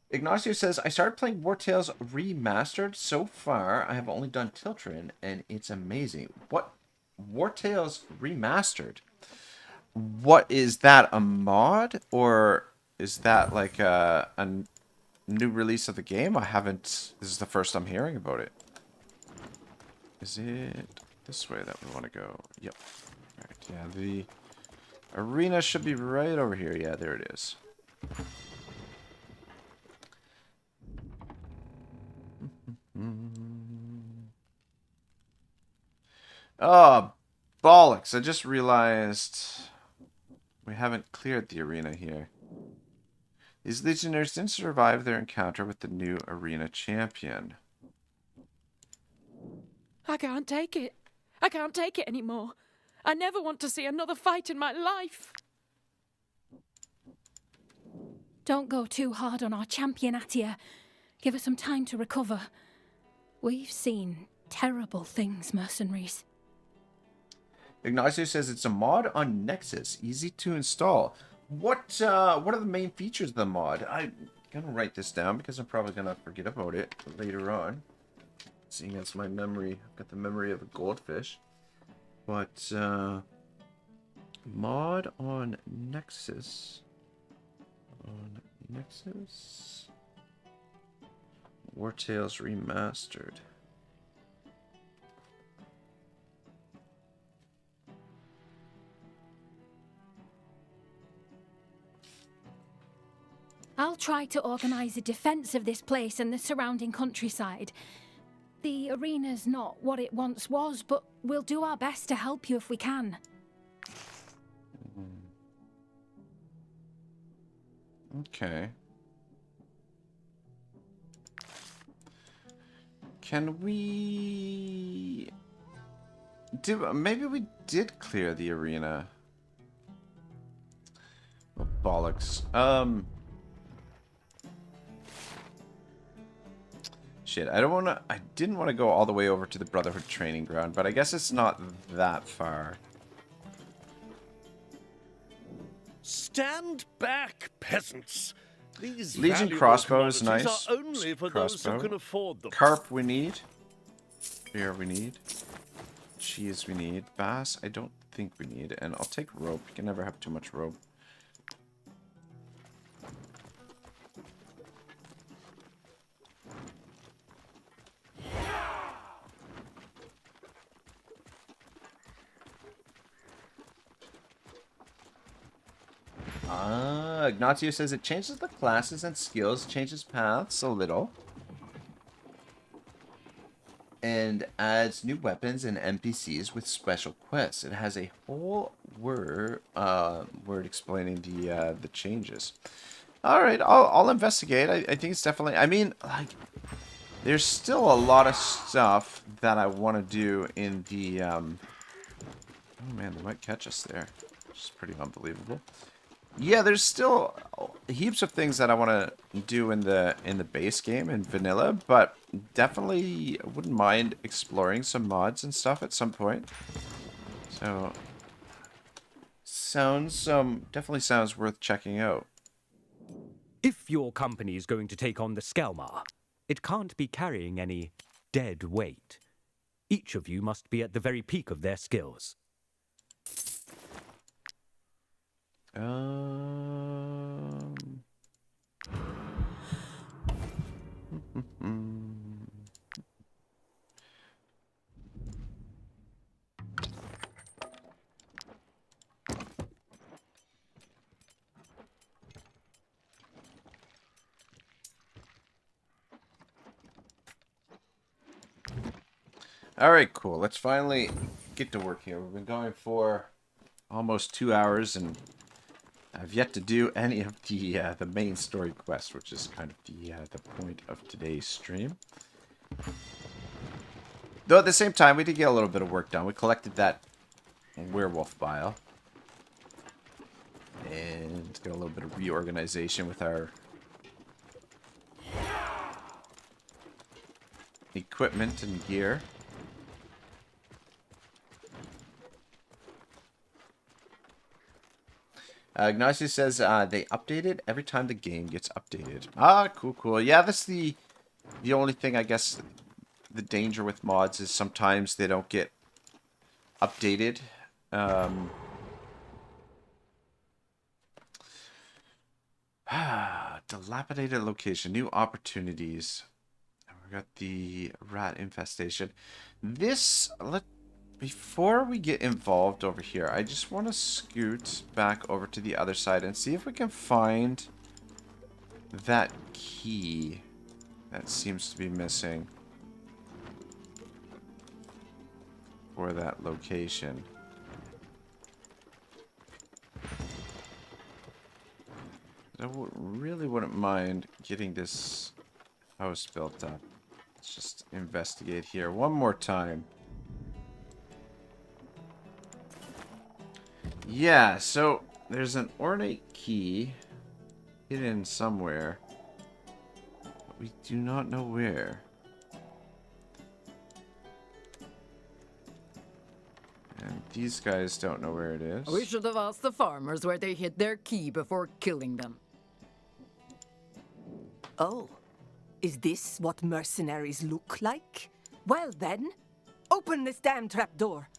Ignacio says, I started playing Wartales Remastered. So far, I have only done Tiltrin, and it's amazing. What? Wartales Remastered? What is that, a mod? Or is that like a new release of the game? I haven't... This is the first I'm hearing about it. Is it this way that we want to go? Yep. Alright, yeah, the arena should be right over here. Yeah, there it is. Oh, bollocks. I just realized we haven't cleared the arena here. These legionnaires didn't survive their encounter with the new arena champion. I can't take it. I can't take it anymore. I never want to see another fight in my life. Don't go too hard on our champion, Atia. Give her some time to recover. We've seen terrible things, mercenaries. Ignacio says it's a mod on Nexus, easy to install. What are the main features of the mod? I'm gonna write this down because I'm probably gonna forget about it later on. Seeing as my memory, I've got the memory of a goldfish. But mod on Nexus. Wartales Remastered. I'll try to organize a defense of this place and the surrounding countryside. The arena's not what it once was, but we'll do our best to help you if we can. Okay. Can we do? Maybe we did clear the arena. Oh, bollocks. Shit, I didn't want to go all the way over to the Brotherhood training ground, but I guess it's not that far. Stand back, peasants. These Legion valuable crossbow is nice. commodities are only for those who can afford them. Carp we need. Beer we need. Cheese we need. Bass I don't think we need. And I'll take rope. You can never have too much rope. Ignacio says it changes the classes and skills, changes paths a little, and adds new weapons and NPCs with special quests. It has a whole word explaining the changes. All right, I'll investigate. I think it's definitely. I mean, like, there's still a lot of stuff that I want to do in the. Oh man, they might catch us there, which is pretty unbelievable. Yeah, there's still heaps of things that I want to do in the base game in vanilla, but definitely wouldn't mind exploring some mods and stuff at some point. So definitely sounds worth checking out. If your company is going to take on the Skelmar, it can't be carrying any dead weight. Each of you must be at the very peak of their skills. Alright, cool. Let's finally get to work here. We've been going for almost 2 hours, and I've yet to do any of the main story quest, which is kind of the point of today's stream. Though at the same time, we did get a little bit of work done. We collected that werewolf vial. And got a little bit of reorganization with our equipment and gear. Ignatius says they update it every time the game gets updated. Ah, cool, cool. Yeah, that's the only thing, I guess, the danger with mods is sometimes they don't get updated. Dilapidated location, new opportunities. We got the rat infestation. Before we get involved over here, I just want to scoot back over to the other side and see if we can find that key that seems to be missing for that location. I really wouldn't mind getting this house built up. Let's just investigate here one more time. Yeah, so there's an ornate key hidden somewhere, but we do not know where. And these guys don't know where it is. We should have asked the farmers where they hid their key before killing them. Oh, is this what mercenaries look like? Well then, open this damn trapdoor.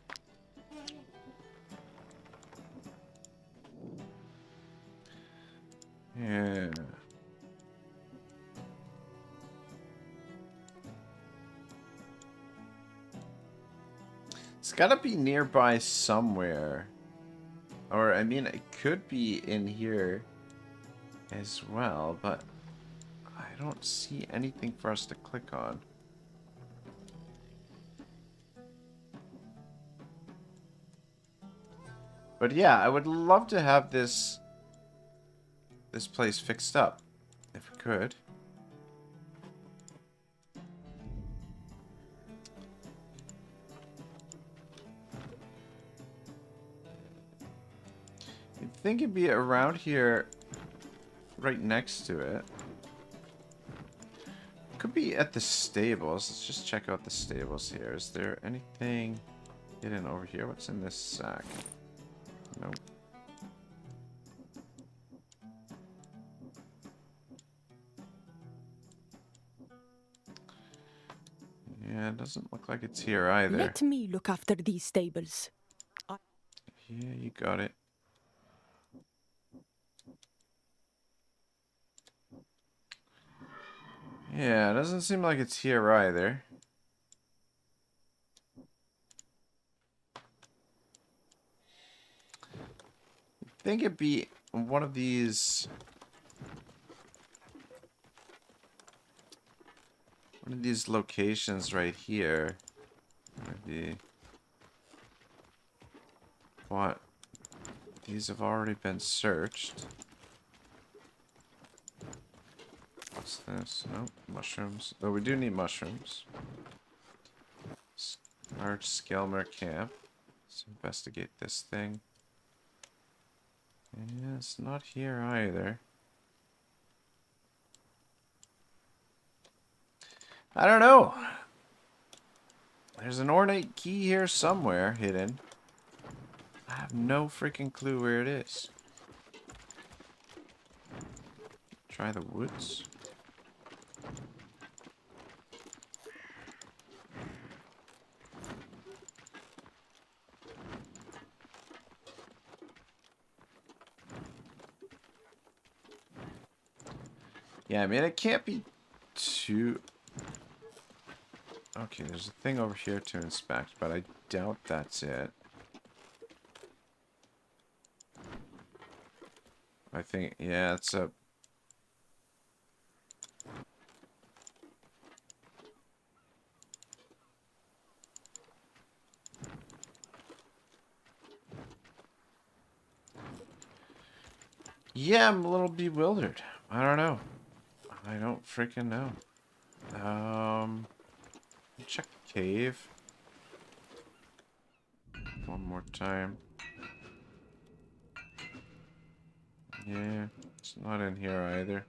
Yeah. It's gotta be nearby somewhere. Or, I mean, it could be in here as well, but I don't see anything for us to click on. But yeah, I would love to have this place fixed up, if we could. You'd think it'd be around here, right next to it. Could be at the stables. Let's just check out the stables here. Is there anything hidden over here? What's in this sack? Nope. Yeah, it doesn't look like it's here either. Let me look after these stables. Yeah, you got it. Yeah, it doesn't seem like it's here either. I think it'd be one of these... one of these locations right here. Maybe... what? These have already been searched. What's this? Nope, mushrooms. Though we do need mushrooms. Large Skelmar camp. Let's investigate this thing. Yeah, it's not here either. I don't know. There's an ornate key here somewhere hidden. I have no freaking clue where it is. Try the woods. Yeah, I mean, it can't be too... okay, there's a thing over here to inspect, but I doubt that's it. I think, yeah, it's a... Yeah, I'm a little bewildered. I don't know. I don't freaking know. Check the cave. One more time. Yeah, it's not in here either.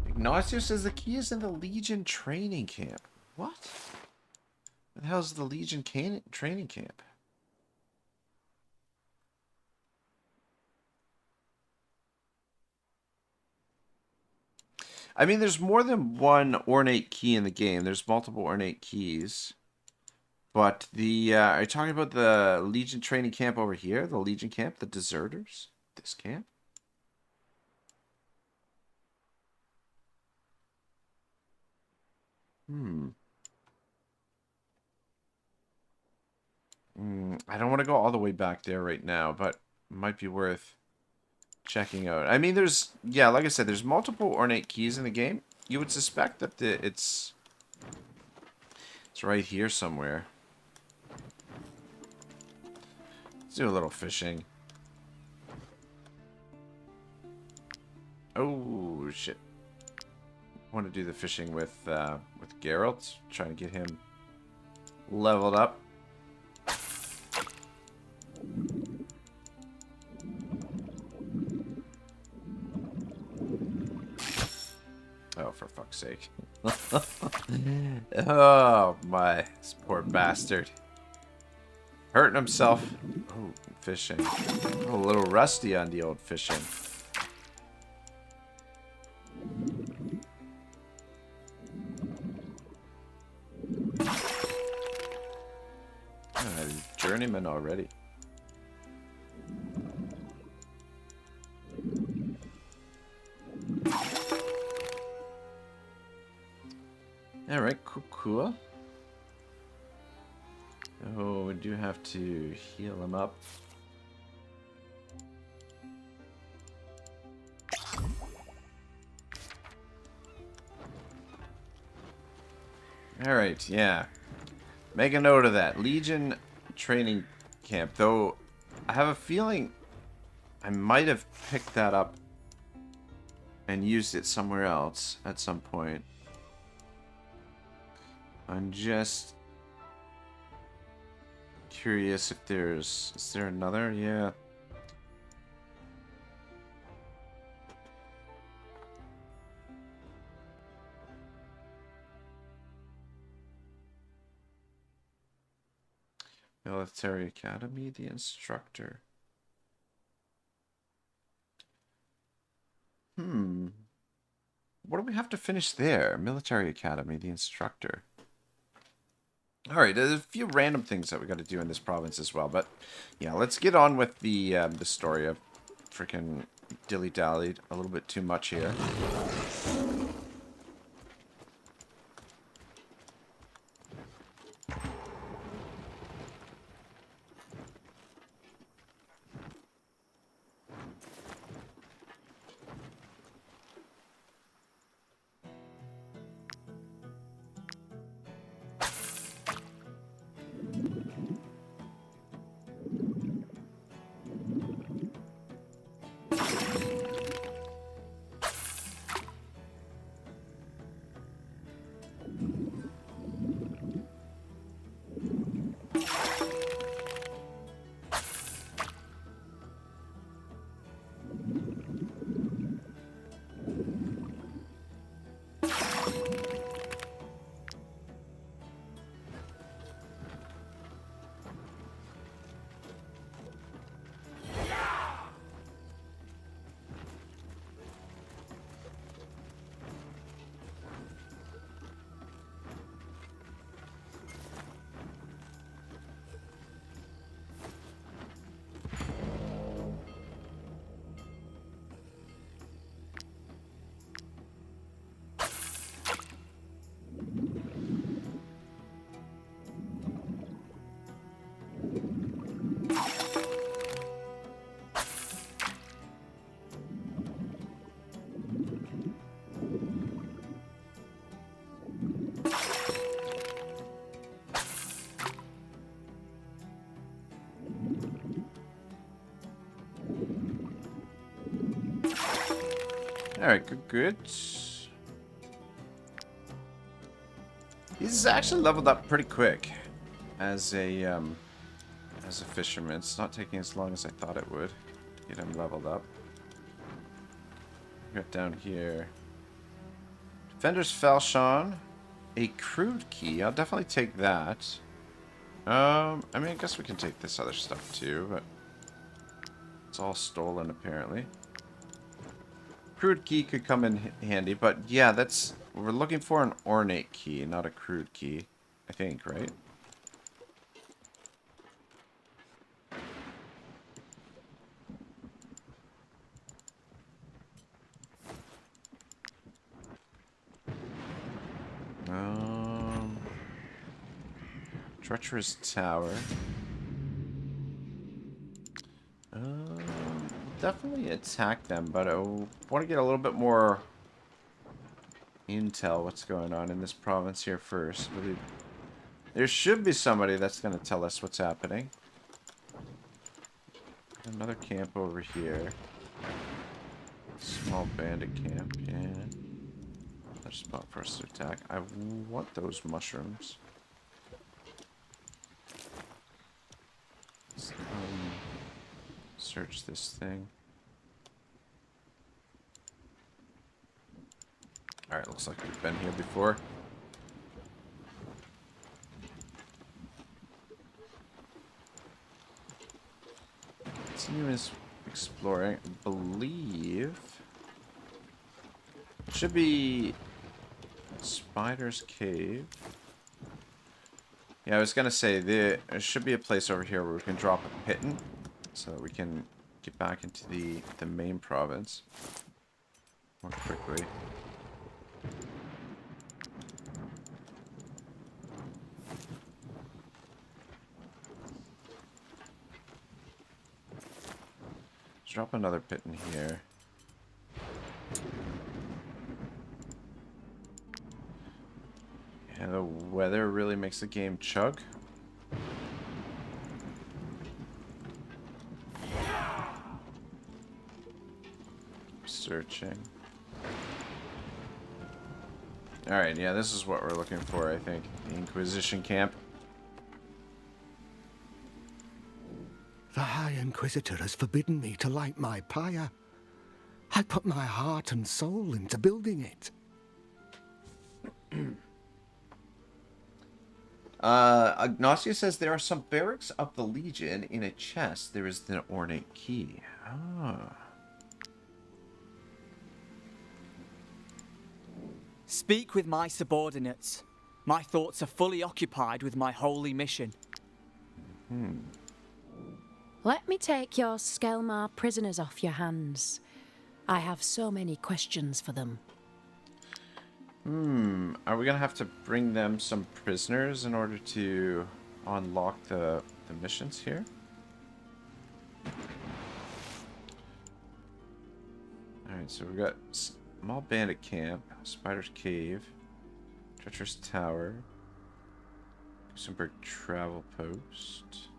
Ignacio says the key is in the Legion training camp. What? What the hell is the Legion training camp? I mean, there's more than one ornate key in the game. There's multiple ornate keys. But the, are you talking about the Legion training camp over here? The Legion camp? The deserters? This camp? I don't want to go all the way back there right now, but it might be worth checking out. I mean, there's, yeah, like I said, there's multiple ornate keys in the game. You would suspect that it's right here somewhere. Let's do a little fishing. Oh, shit. I want to do the fishing with Geralt. Trying to get him leveled up. Oh, for fuck's sake. Oh, my. This poor bastard. Hurting himself. Oh, fishing. Oh, a little rusty on the old fishing. Journeyman already. Alright, cool. Oh, we do have to heal him up. Alright, yeah. Make a note of that. Legion training camp. Though, I have a feeling I might have picked that up and used it somewhere else at some point. I'm just curious if there's... Is there another? Yeah. Military Academy, the instructor. What do we have to finish there? Military Academy, the instructor. Alright, there's a few random things that we got to do in this province as well, but yeah, let's get on with the story. I've freaking dilly-dallied a little bit too much here. Alright, good. He's actually leveled up pretty quick as a fisherman. It's not taking as long as I thought it would to get him leveled up. Got down here. Defender's Falchion. A crude key. I'll definitely take that. I mean, I guess we can take this other stuff too, but it's all stolen apparently. Crude key could come in handy, but yeah, we're looking for an ornate key, not a crude key, I think, right? Treacherous Tower. Definitely attack them, but I want to get a little bit more intel what's going on in this province here first. There should be somebody that's going to tell us what's happening. Another camp over here. Small bandit camp, yeah. Another spot for us to attack. I want those mushrooms. Let's search this thing. Alright, looks like we've been here before. Continue exploring. I believe it should be Spider's Cave. Yeah, I was gonna say there should be a place over here where we can drop a piton so that we can get back into the main province more quickly. Let's drop another piton here. Yeah, the weather really makes the game chug. Searching. Alright, yeah, this is what we're looking for, I think. The Inquisition camp. The High Inquisitor has forbidden me to light my pyre. I put my heart and soul into building it. Ignacio says there are some barracks of the Legion. In a chest there is an ornate key. Ah. Speak with my subordinates. My thoughts are fully occupied with my holy mission. Let me take your Skelmar prisoners off your hands. I have so many questions for them. Are we gonna have to bring them some prisoners in order to unlock the missions here? Alright, so we've got Small Bandit Camp, Spider's Cave, Treacherous Tower, Gusenberg Travel Post,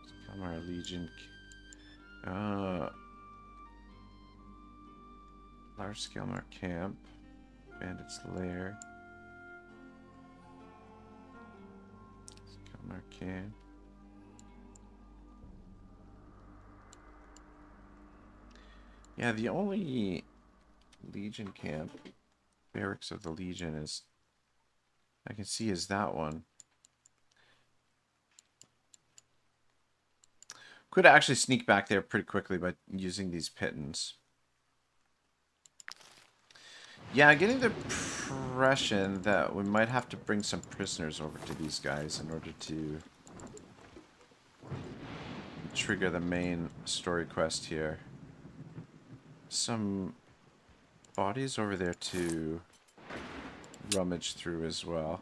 Skelmar Legion, Large Skelmar Camp, Bandit's Lair, Skelmar Camp. Yeah, the only Legion camp, barracks of the Legion I can see is that one. Could actually sneak back there pretty quickly by using these pitons. Yeah, getting the impression that we might have to bring some prisoners over to these guys in order to trigger the main story quest here. Some bodies over there to rummage through as well.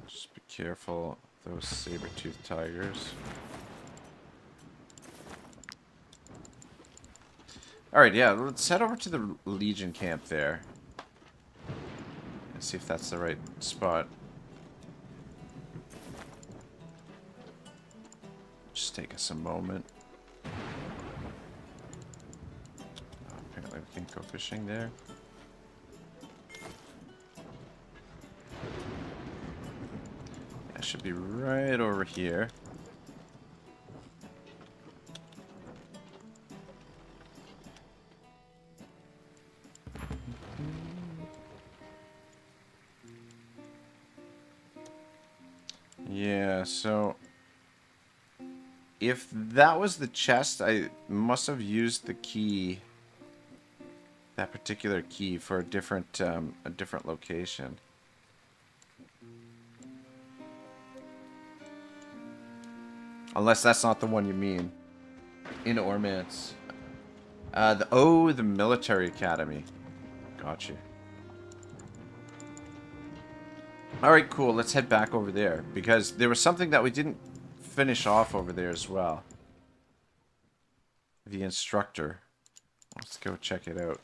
Just be careful of those saber-toothed tigers. Alright, yeah, let's head over to the Legion camp there. And see if that's the right spot. take us a moment. Apparently we can't go fishing there. That should be right over here. Yeah, so if that was the chest, I must have used the key, that particular key, for a different location. Unless that's not the one you mean. In Ormance. The military academy. Gotcha. Alright, cool. Let's head back over there. Because there was something that we didn't finish off over there as well. The instructor. Let's go check it out.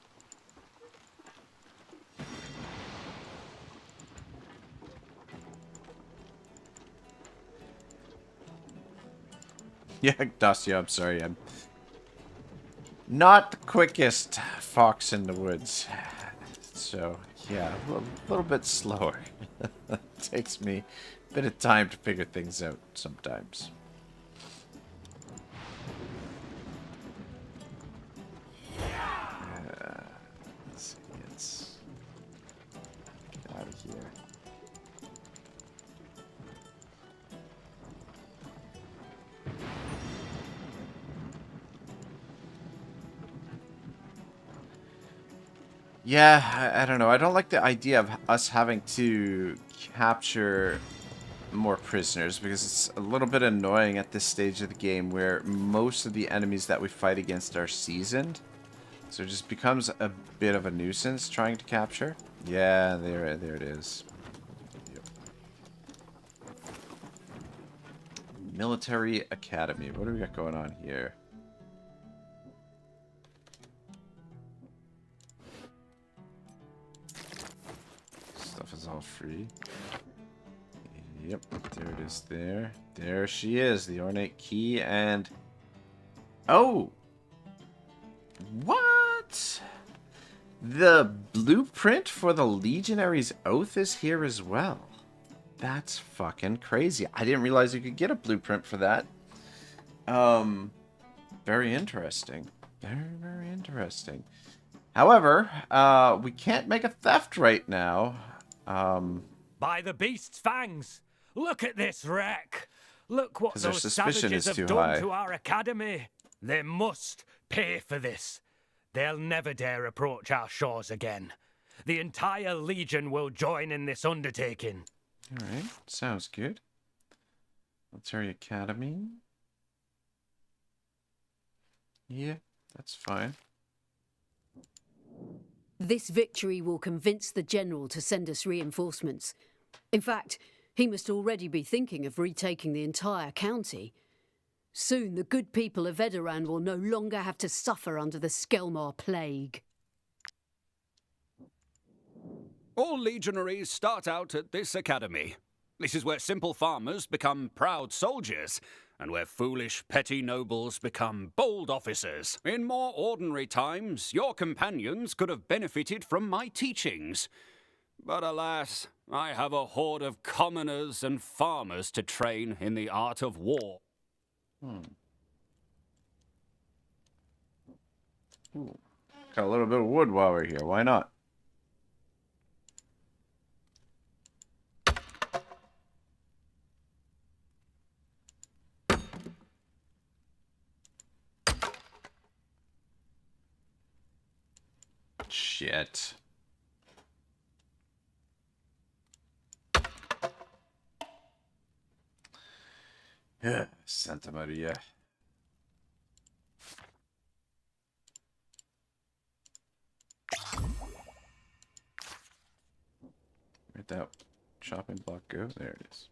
Yeah, Dusty, I'm sorry. I'm not the quickest fox in the woods. So, yeah, a little bit slower. Takes me a bit of time to figure things out sometimes. Let's see, let's get out of here. Yeah, I don't know. I don't like the idea of us having to capture more prisoners because it's a little bit annoying at this stage of the game where most of the enemies that we fight against are seasoned. So it just becomes a bit of a nuisance trying to capture. Yeah, there it is. Yep. Military Academy. What do we got going on here? Stuff is all free. Yep, there it is there. There she is, the ornate key, and... Oh! What? The blueprint for the Legionary's Oath is here as well. That's fucking crazy. I didn't realize you could get a blueprint for that. Very interesting. Very interesting. However, we can't make a theft right now. By the beast's fangs! Look at this wreck! Look what those savages have done to our academy! They must pay for this. They'll never dare approach our shores again. The entire Legion will join in this undertaking. Alright, sounds good. Military Academy. Yeah, that's fine. This victory will convince the general to send us reinforcements. In fact, he must already be thinking of retaking the entire county. Soon the good people of Edoran will no longer have to suffer under the Skelmar plague. All legionaries start out at this academy. This is where simple farmers become proud soldiers, and where foolish petty nobles become bold officers. In more ordinary times, your companions could have benefited from my teachings. But alas, I have a horde of commoners and farmers to train in the art of war. Ooh. Got a little bit of wood while we're here. Why not? Shit. Santa Maria. Where'd that chopping block go? There it is.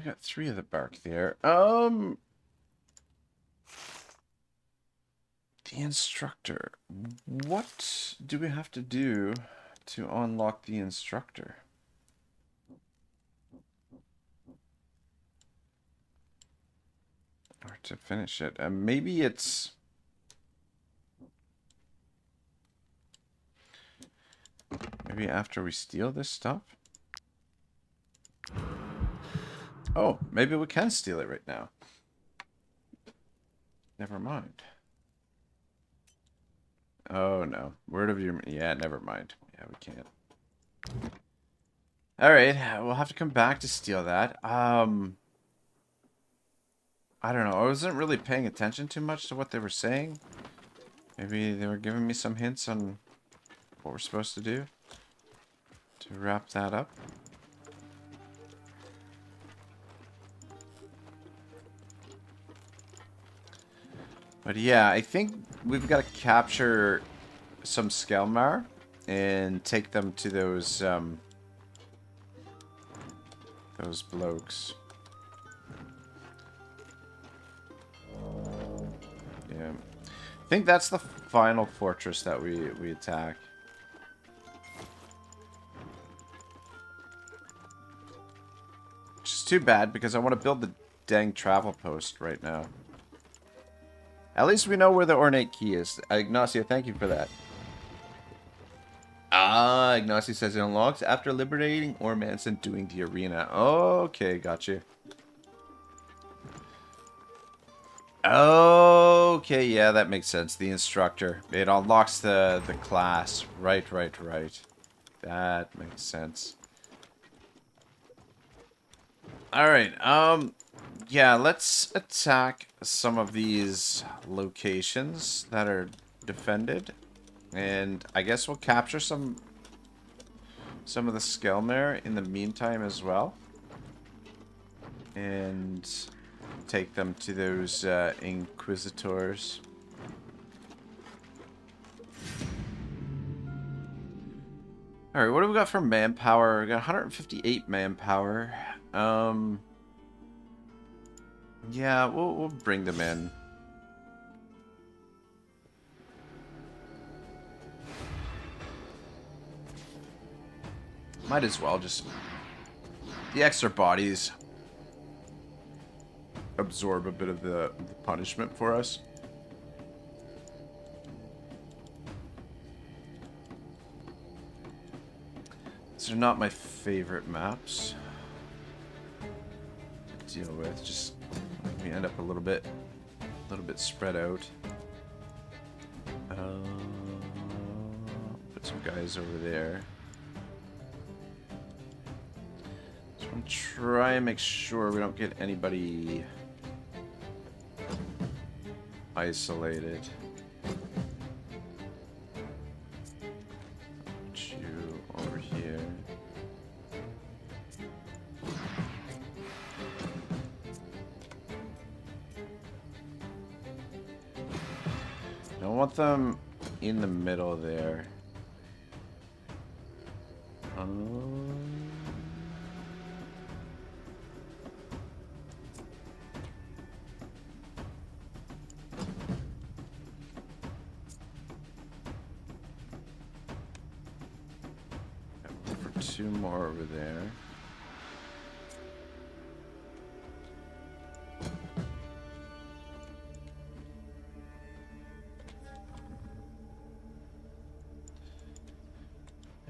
we got 3 of the bark there. The instructor. What do we have to do to unlock the instructor? Or to finish it? Maybe it's... Maybe after we steal this stuff? Oh, maybe we can steal it right now. Never mind. Oh no. Word of your... Yeah, never mind. Yeah, we can't. Alright, we'll have to come back to steal that. I don't know. I wasn't really paying attention too much to what they were saying. Maybe they were giving me some hints on what we're supposed to do to wrap that up. But yeah, I think we've got to capture some Skelmar and take them to those blokes. Yeah. I think that's the final fortress that we attack. Which is too bad because I want to build the dang travel post right now. At least we know where the ornate key is. Ignacio, thank you for that. Ah, Ignacio says it unlocks after liberating Ormans and doing the arena. Okay, got you. Okay, yeah, that makes sense. The instructor. It unlocks the class. Right. That makes sense. Alright, yeah, let's attack some of these locations that are defended. And I guess we'll capture some of the Skelmar in the meantime as well. And take them to those Inquisitors. Alright, what do we got for manpower? We got 158 manpower. Yeah, we'll bring them in. Might as well just... The extra bodies absorb a bit of the punishment for us. These are not my favorite maps to deal with. Just we end up a little bit spread out. Put some guys over there. Just want to try and make sure we don't get anybody isolated. Put you over here. I want them in the middle there. For 2 more over there.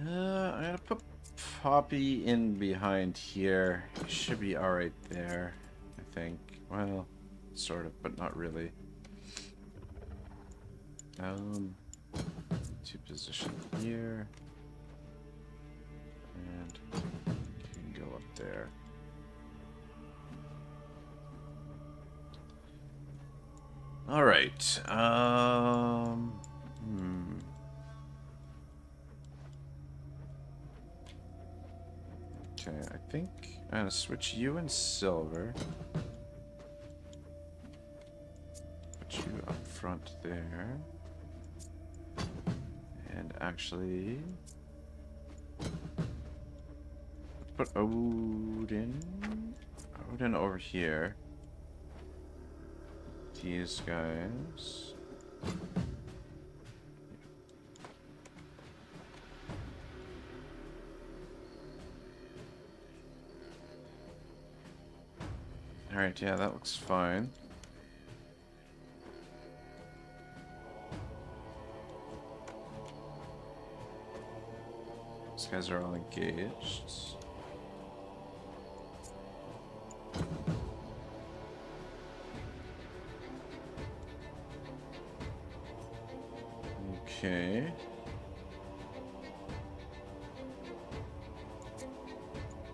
I'm gonna put Poppy in behind here. Should be alright there, I think. Well, sort of, but not really. 2 position here. And you can go up there. Alright. Okay, I think I'm gonna switch you in silver. Put you up front there. And actually... Let's put Odin Odin over here. These guys. Alright, yeah, that looks fine. These guys are all engaged. Okay.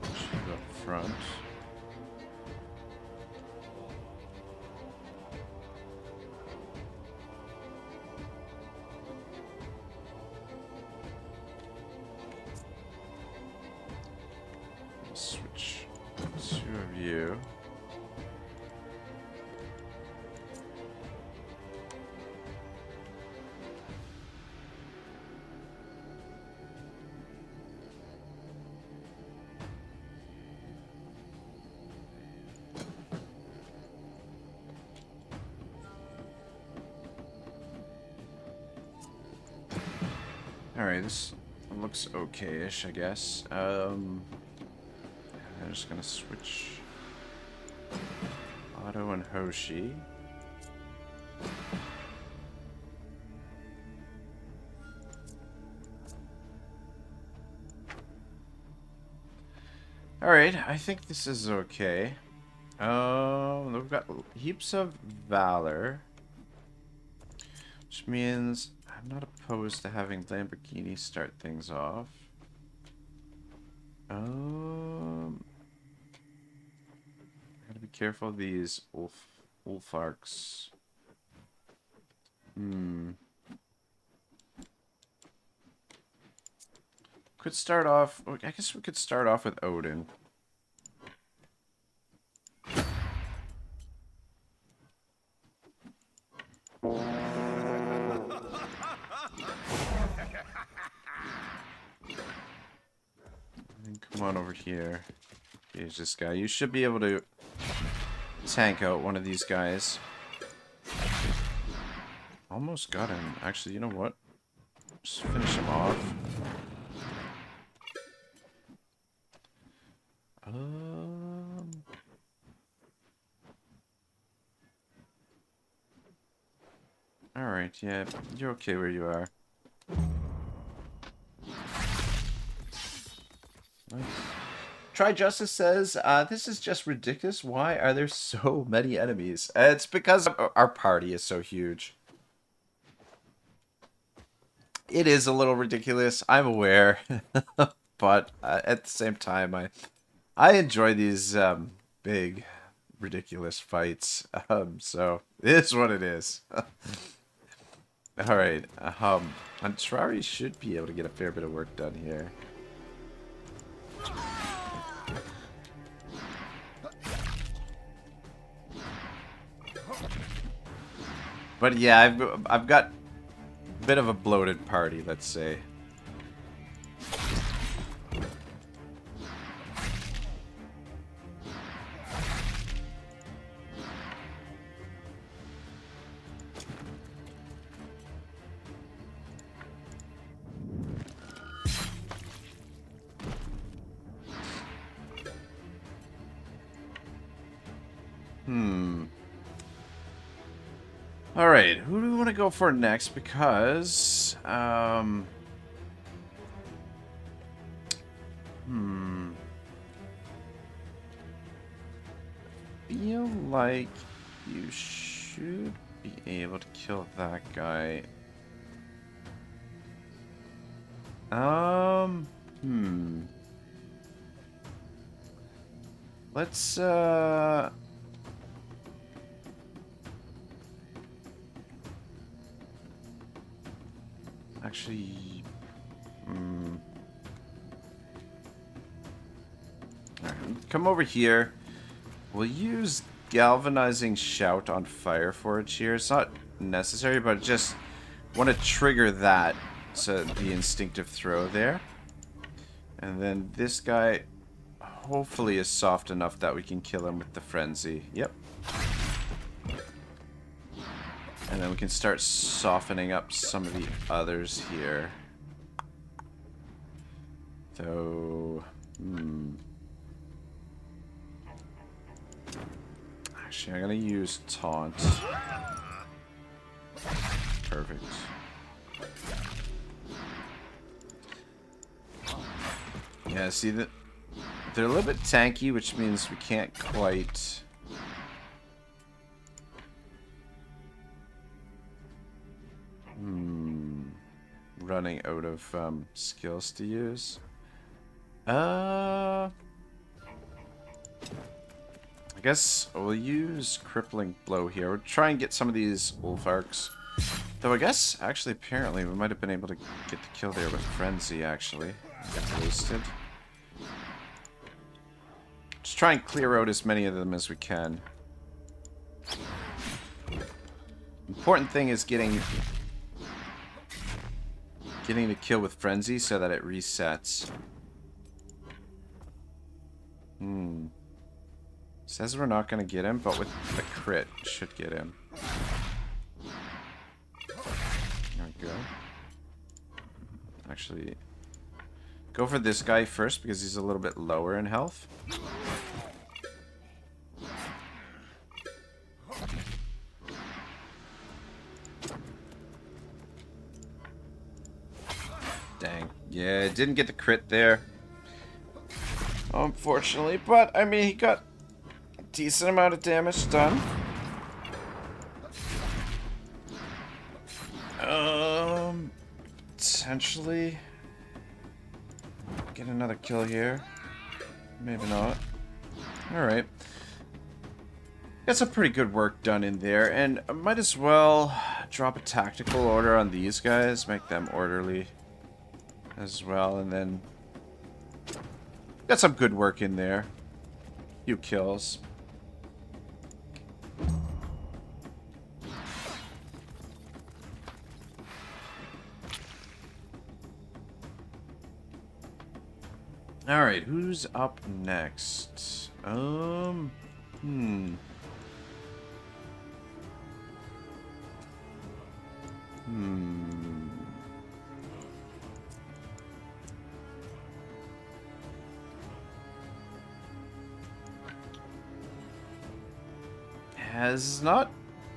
Shoot up front. Switch 2 of you. Alright, this looks okay-ish, I guess. I'm just gonna switch Otto and Hoshi. Alright, I think this is okay. We've got heaps of valor, which means I'm not opposed to having Lamborghini start things off. Gotta be careful of these Ulfarks. Could start off. I guess we could start off with Odin. Come on over here. Here's this guy. You should be able to tank out one of these guys. Almost got him. Actually, you know what? Just finish him off. Alright, yeah, you're okay where you are. Nice. Try Justice says, this is just ridiculous. Why are there so many enemies? It's because our party is so huge. It is a little ridiculous, I'm aware. But at the same time, I enjoy these big, ridiculous fights. So, it is what it is. Alright, Antrari should be able to get a fair bit of work done here. But yeah, I've got a bit of a bloated party, let's say. Alright, who do we want to go for next? Because, feel like you should be able to kill that guy. Let's, actually, Alright, come over here. We'll use galvanizing shout on fire forge here. It's not necessary, but just want to trigger that, so the instinctive throw there. And then this guy, hopefully is soft enough that we can kill him with the frenzy. Yep. And then we can start softening up some of the others here. So, actually, I'm gonna use taunt. Perfect. Yeah, see that they're a little bit tanky, which means we can't quite. Running out of skills to use. I guess we'll use crippling blow here. We'll try and get some of these Ulfarks. Though I guess, actually, apparently, we might have been able to get the kill there with frenzy, actually. Get wasted. Just try and clear out as many of them as we can. Important thing is getting the kill with frenzy so that it resets. Says we're not going to get him, but with the crit, should get him. There we go. Actually, go for this guy first because he's a little bit lower in health. Dang. Yeah, didn't get the crit there. Unfortunately, but I mean, he got a decent amount of damage done. Potentially get another kill here. Maybe not. Alright. Got some pretty good work done in there, and I might as well drop a tactical order on these guys, make them orderly as well, and then got some good work in there. Few kills. Alright, who's up next? Has not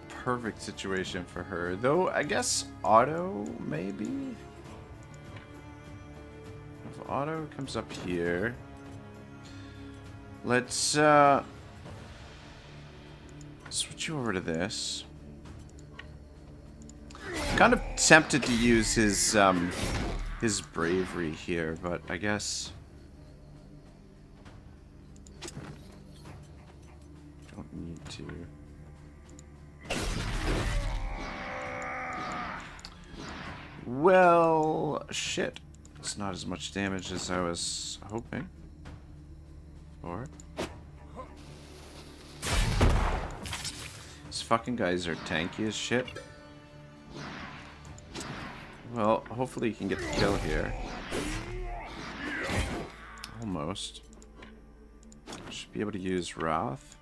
perfect situation for her, though I guess Otto, maybe? If Otto comes up here, let's switch you over to this. Kind of tempted to use his bravery here, but I guess don't need to. Well, shit. It's not as much damage as I was hoping for. These fucking guys are tanky as shit. Well, hopefully you can get the kill here. Almost. Should be able to use Wrath.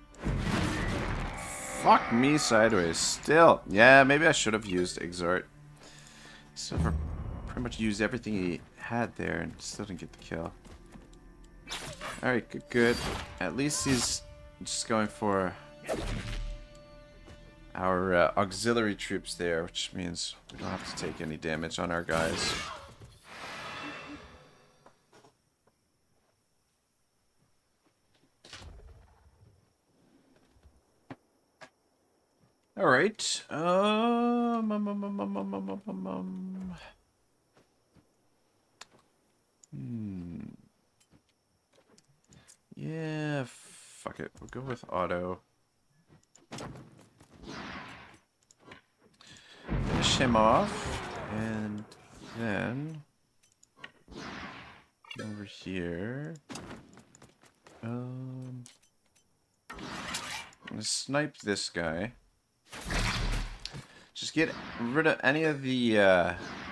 Fuck me sideways. Still. Yeah, maybe I should have used Exhort. Silver pretty much used everything he had there and still didn't get the kill. Alright, good, good. At least he's just going for our auxiliary troops there, which means we don't have to take any damage on our guys. Alright. Yeah, fuck it. We'll go with Otto. Finish him off. And then over here. I'm gonna snipe this guy. Just get rid of any of the,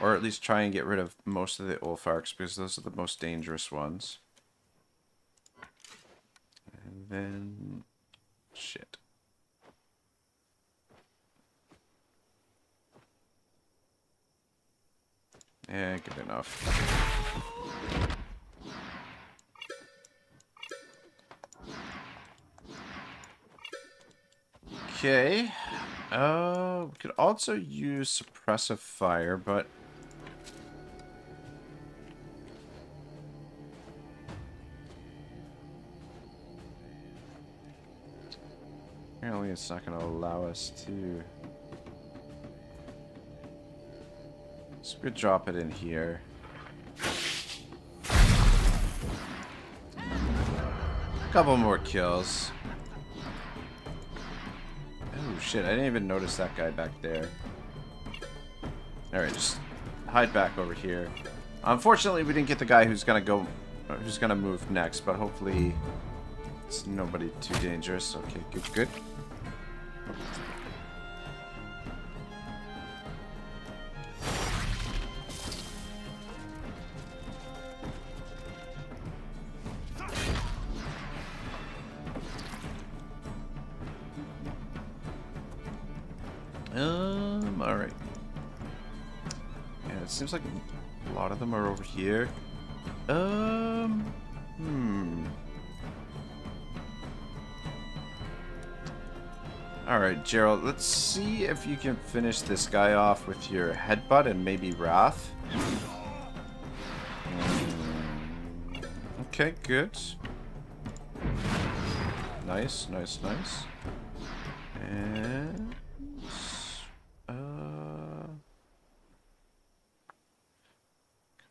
or at least try and get rid of most of the Ulfarks, because those are the most dangerous ones. then... Shit. Yeah, good enough. Okay. We could also use suppressive fire, but... Apparently it's not going to allow us to... So we could drop it in here. A couple more kills. Oh shit, I didn't even notice that guy back there. Alright, just hide back over here. Unfortunately, we didn't get the guy who's gonna move next, but hopefully it's nobody too dangerous. Okay, good, good. Alright. Yeah, it seems like a lot of them are over here. Alright, Gerald, let's see if you can finish this guy off with your headbutt and maybe Wrath. Okay, good. Nice, nice, nice. And...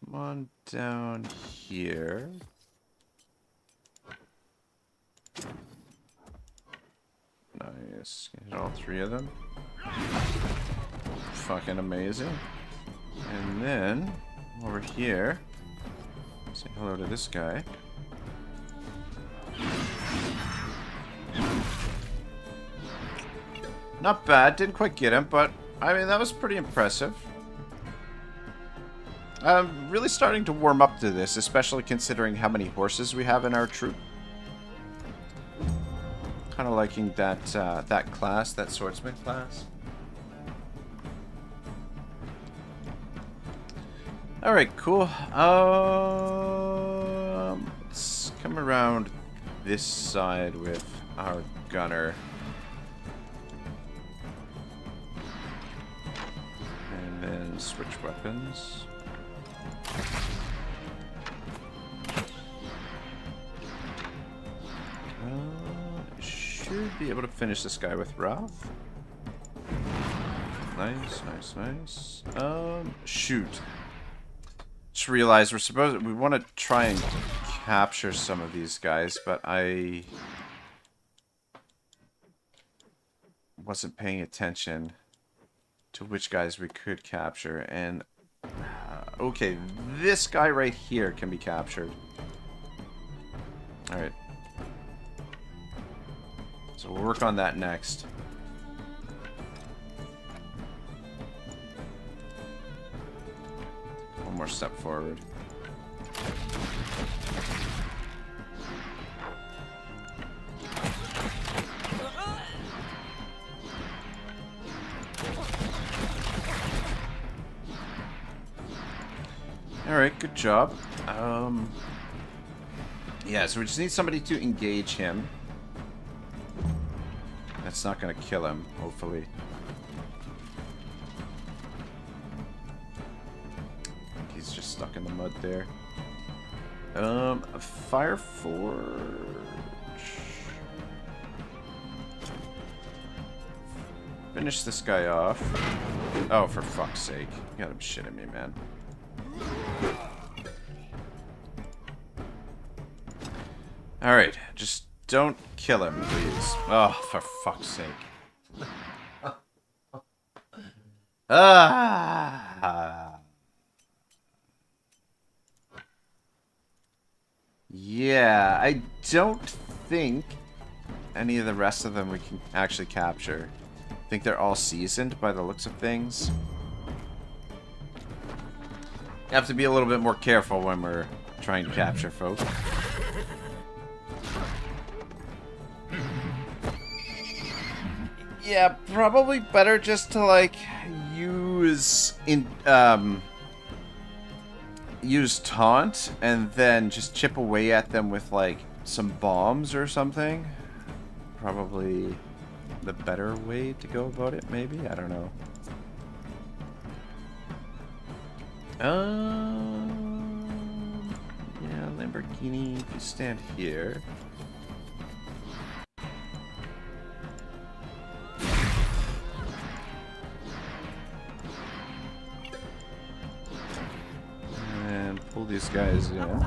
come on down here. Nice. Get all three of them. Fucking amazing. And then, over here, say hello to this guy. Not bad, didn't quite get him, but I mean, that was pretty impressive. I'm really starting to warm up to this, especially considering how many horses we have in our troop. Kind of liking that that class, that swordsman class. All right, cool. Let's come around this side with our gunner. And then switch weapons. Should be able to finish this guy with Wrath. Nice, nice, nice. Shoot. Just realized we want to try and capture some of these guys, but I wasn't paying attention to which guys we could capture, and okay, this guy right here can be captured. Alright. So we'll work on that next. One more step forward. Alright, good job. Yeah, so we just need somebody to engage him. That's not going to kill him, hopefully. He's just stuck in the mud there. A fire forge. Finish this guy off. Oh, for fuck's sake. You gotta be shitting me, man. Alright, just don't kill him, please. Oh, for fuck's sake. Yeah, I don't think any of the rest of them we can actually capture. I think they're all seasoned by the looks of things. You have to be a little bit more careful when we're trying to capture folk. Yeah, probably better just to like use taunt and then just chip away at them with like some bombs or something. Probably the better way to go about it, maybe? I don't know. Yeah, Lamborghini, if you stand here. And pull these guys in.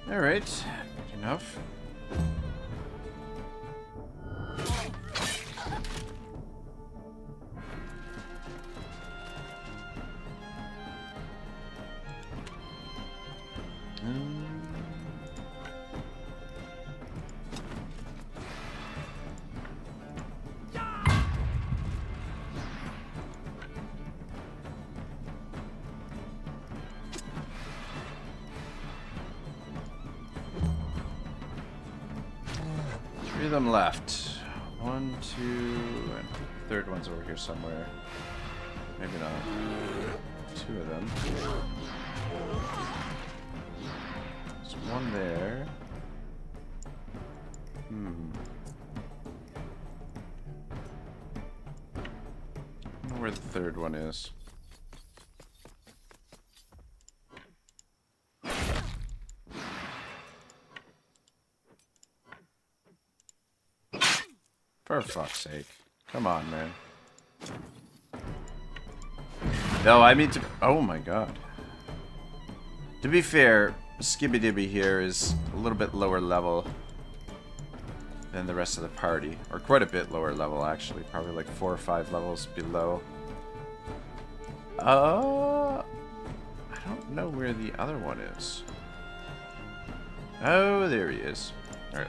Alright, enough. Three of them left. 1, 2, and the third one's over here somewhere. Maybe not. 2 of them. There's one there. I don't know where the third one is. For fuck's sake. Come on, man. No, I mean to... Oh my god. To be fair, Skibby Dibby here is a little bit lower level than the rest of the party. Or quite a bit lower level, actually. Probably like 4 or 5 levels below. I don't know where the other one is. Oh, there he is. Alright.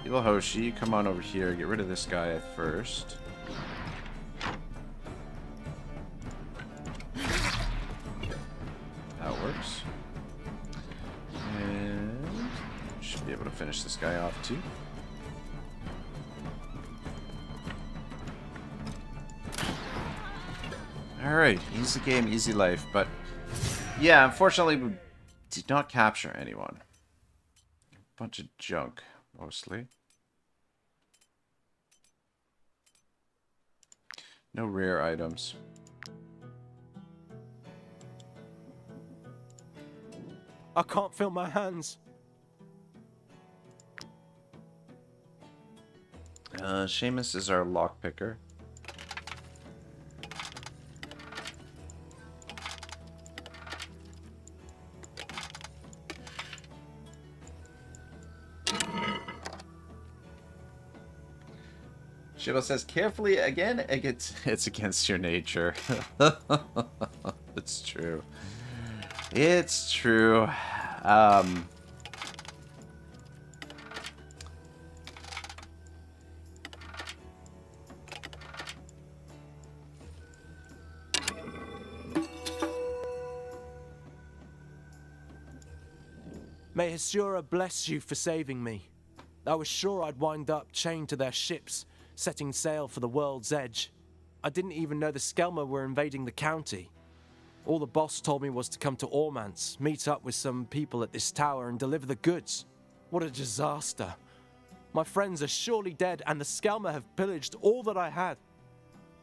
Evil Hoshi, come on over here. Get rid of this guy at first. That works. And should be able to finish this guy off too. Alright, easy game, easy life. But yeah, unfortunately we did not capture anyone. Bunch of junk. Mostly. No rare items. I can't feel my hands. Seamus is our lockpicker. Shivo says, carefully again, it's against your nature. It's true. It's true. May Hasura bless you for saving me. I was sure I'd wind up chained to their ships, setting sail for the world's edge. I didn't even know the Skelmar were invading the county. All the boss told me was to come to Ormance, meet up with some people at this tower and deliver the goods. What a disaster. My friends are surely dead and the Skelmar have pillaged all that I had.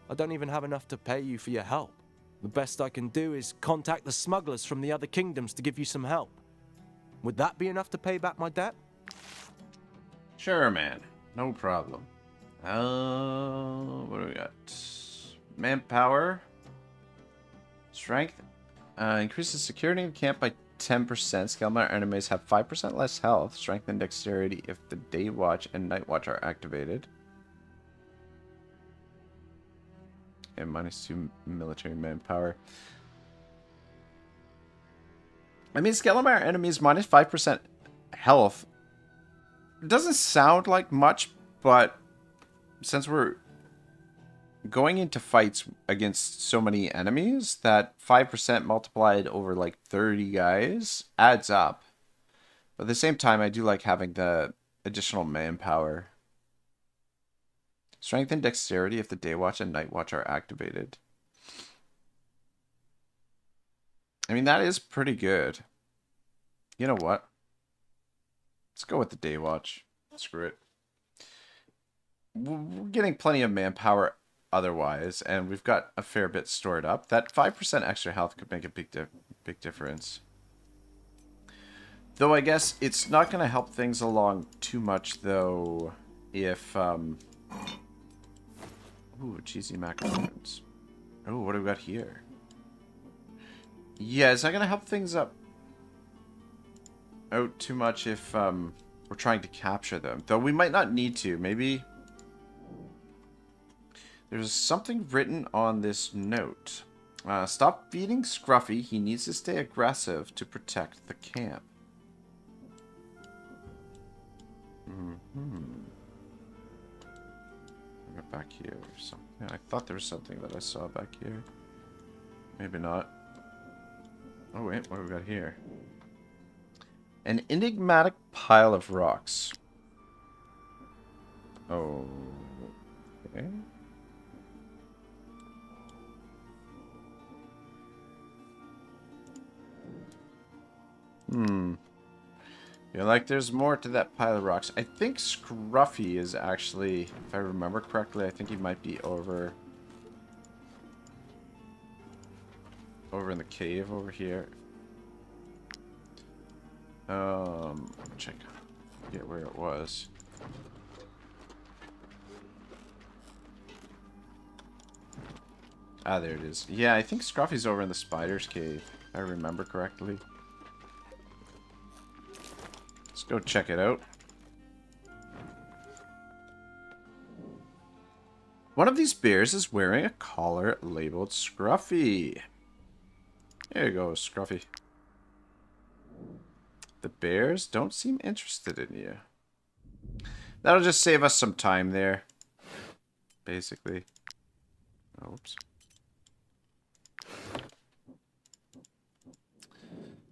I don't even have enough to pay you for your help. The best I can do is contact the smugglers from the other kingdoms to give you some help. Would that be enough to pay back my debt? Sure, man. No problem. What do we got? Manpower. Strength. Increases security in camp by 10%. Skelmar enemies have 5% less health. Strength and dexterity if the day watch and night watch are activated. And -2 military manpower. I mean, Skelmar enemies -5% health. It doesn't sound like much, but since we're going into fights against so many enemies, that 5% multiplied over like 30 guys adds up. But at the same time, I do like having the additional manpower. Strength and dexterity if the day watch and night watch are activated. I mean, that is pretty good. You know what? Let's go with the day watch. Screw it. We're getting plenty of manpower otherwise, and we've got a fair bit stored up. That 5% extra health could make a big difference. Though I guess it's not going to help things along too much, though, if... Ooh, cheesy macaroons. Oh, what do we got here? Yeah, it's not going to help things up out too much if we're trying to capture them. Though we might not need to. Maybe... There's something written on this note. Stop feeding Scruffy. He needs to stay aggressive to protect the camp. Back here or something. I thought there was something that I saw back here. Maybe not. Oh wait, what do we got here? An enigmatic pile of rocks. Oh. Okay. Yeah, like there's more to that pile of rocks. I think Scruffy is actually, if I remember correctly, I think he might be over in the cave over here. Check. Forget where it was. Ah, there it is. Yeah, I think Scruffy's over in the spider's cave, if I remember correctly. Let's go check it out. One of these bears is wearing a collar labeled Scruffy. There you go, Scruffy. The bears don't seem interested in you. That'll just save us some time there. Basically. Oops.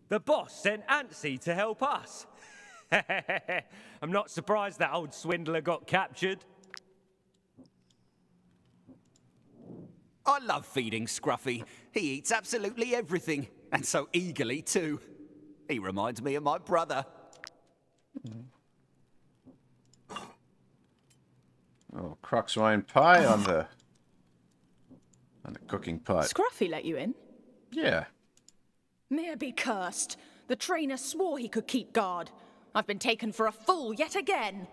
The boss sent Antsy to help us. I'm not surprised that old swindler got captured. I love feeding Scruffy. He eats absolutely everything, and so eagerly too. He reminds me of my brother. Oh, crux wine pie on the cooking pot. Scruffy let you in? Yeah. Mere be cursed. The trainer swore he could keep guard. I've been taken for a fool yet again.